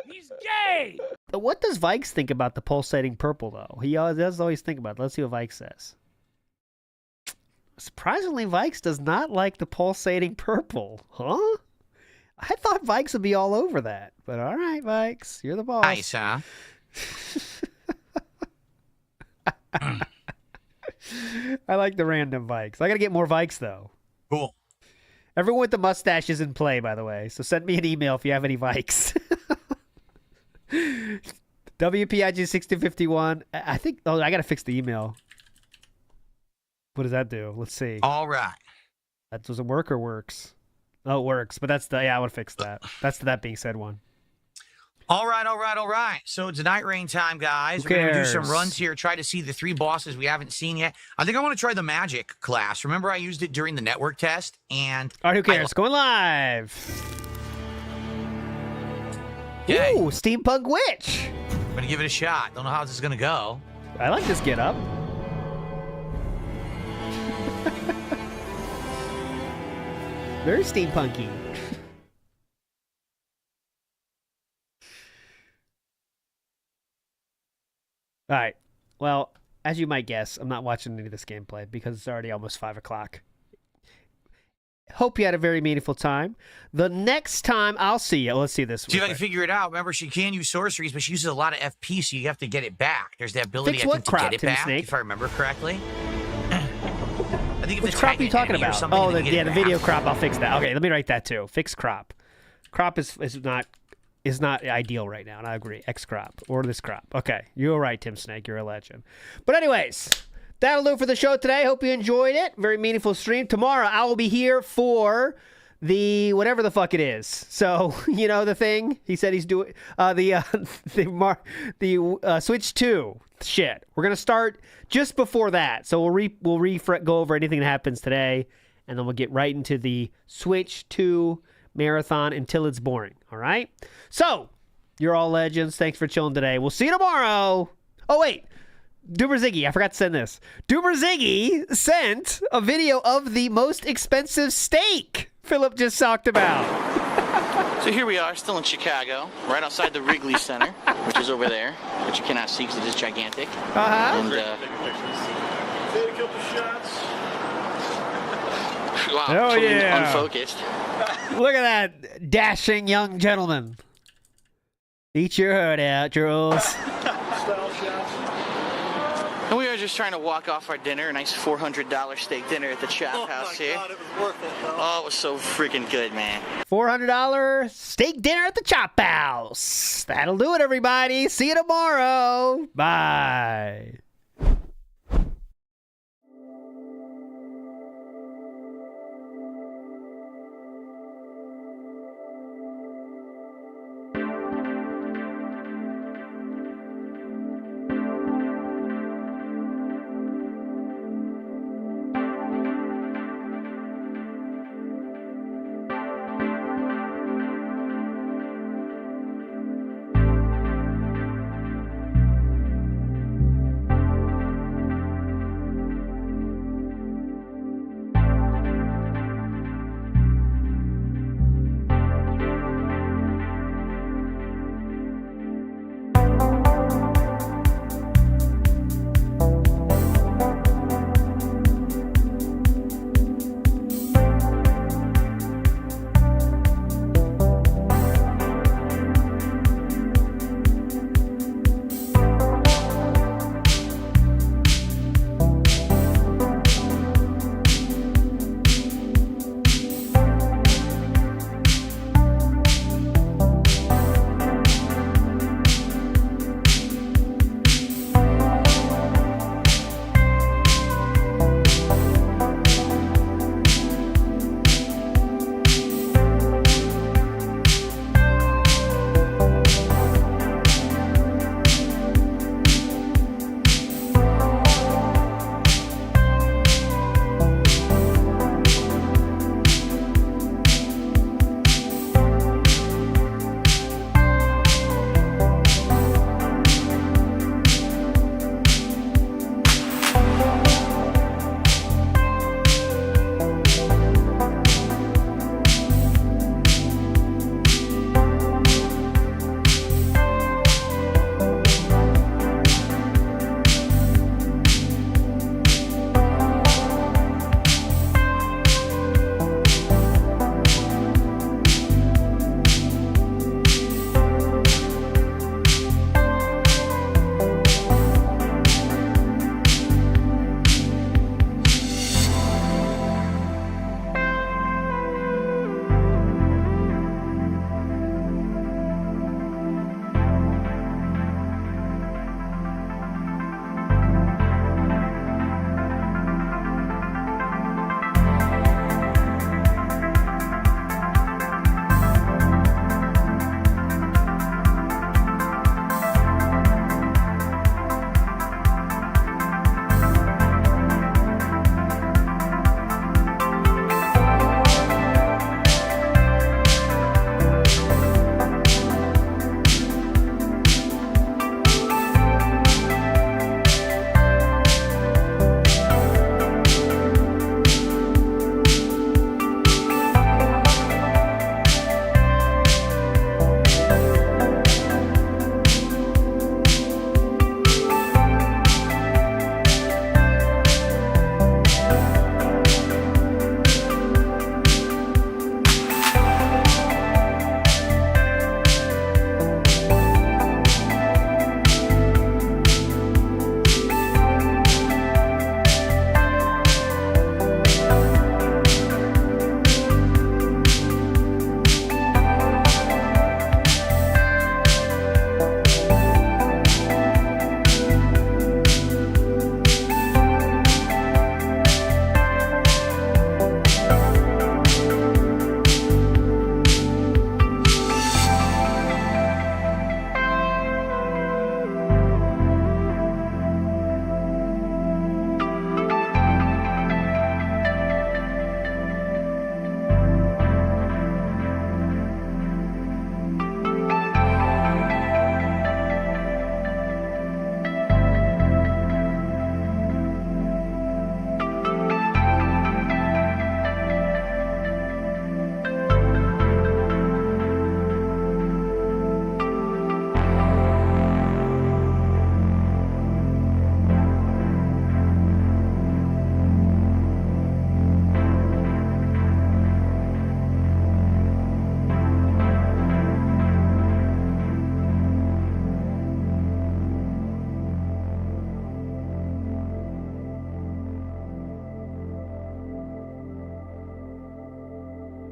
He's gay! What does Vikes think about the pulsating purple, though? He does always think about it. Let's see what Vikes says. Surprisingly, Vikes does not like the pulsating purple. Huh? I thought Vikes would be all over that. But all right, Vikes. You're the boss. Nice, huh? I like the random Vikes. I got to get more Vikes, though. Cool. Everyone with the mustache is in play, by the way. So send me an email if you have any Vikes. WPIG1651. I think... Oh, I got to fix the email. What does that do? Let's see. All right. That doesn't work or works? Oh, it works, but that's I want to fix that. That's the that being said one. All right. So it's Night Rain time, guys. We're going to do some runs here, try to see the 3 bosses we haven't seen yet. I think I want to try the magic class. Remember I used it during the network test? And all right, who cares? Going live. Okay. Ooh, Steampunk Witch. I'm going to give it a shot. Don't know how this is going to go. I like this get up. Very steampunky. All right. Well, as you might guess, I'm not watching any of this gameplay because it's already almost 5 o'clock. Hope you had a very meaningful time. The next time I'll see you. Let's see this. See if I can figure it out. Remember, she can use sorceries, but she uses a lot of FP, so you have to get it back. There's the ability, Fix what to crop, get it Tim back, Snake? if I remember correctly. I think if Which crop are you talking about? Oh, the video crop. I'll fix that. Okay, let me write that too. Fix crop. Crop is not ideal right now, and I agree. X crop or this crop. Okay, you're right, Tim Snake. You're a legend. But anyways, that'll do it for the show today. Hope you enjoyed it. Very meaningful stream. Tomorrow I will be here for the whatever the fuck it is. So, you know the thing? He said he's doing the Switch 2 shit. We're going to start just before that. So we'll go over anything that happens today, and then we'll get right into the Switch 2 marathon until it's boring. All right? So, you're all legends. Thanks for chilling today. We'll see you tomorrow. Oh, wait. Doomer Ziggy, I forgot to send this. Doomer Ziggy sent a video of the most expensive steak Philip just talked about. So here we are, still in Chicago, right outside the Wrigley Center, which is over there, which you cannot see because it is gigantic. Uh-huh. And, Take a couple shots. wow, Oh, totally yeah. unfocused. Look at that dashing young gentleman. Eat your heart out, Charles. Style shots. And we were just trying to walk off our dinner, a nice $400 steak dinner at the Chop House here. God, it was worth it, though. Oh, it was so freaking good, man. $400 steak dinner at the Chop House. That'll do it, everybody. See you tomorrow. Bye.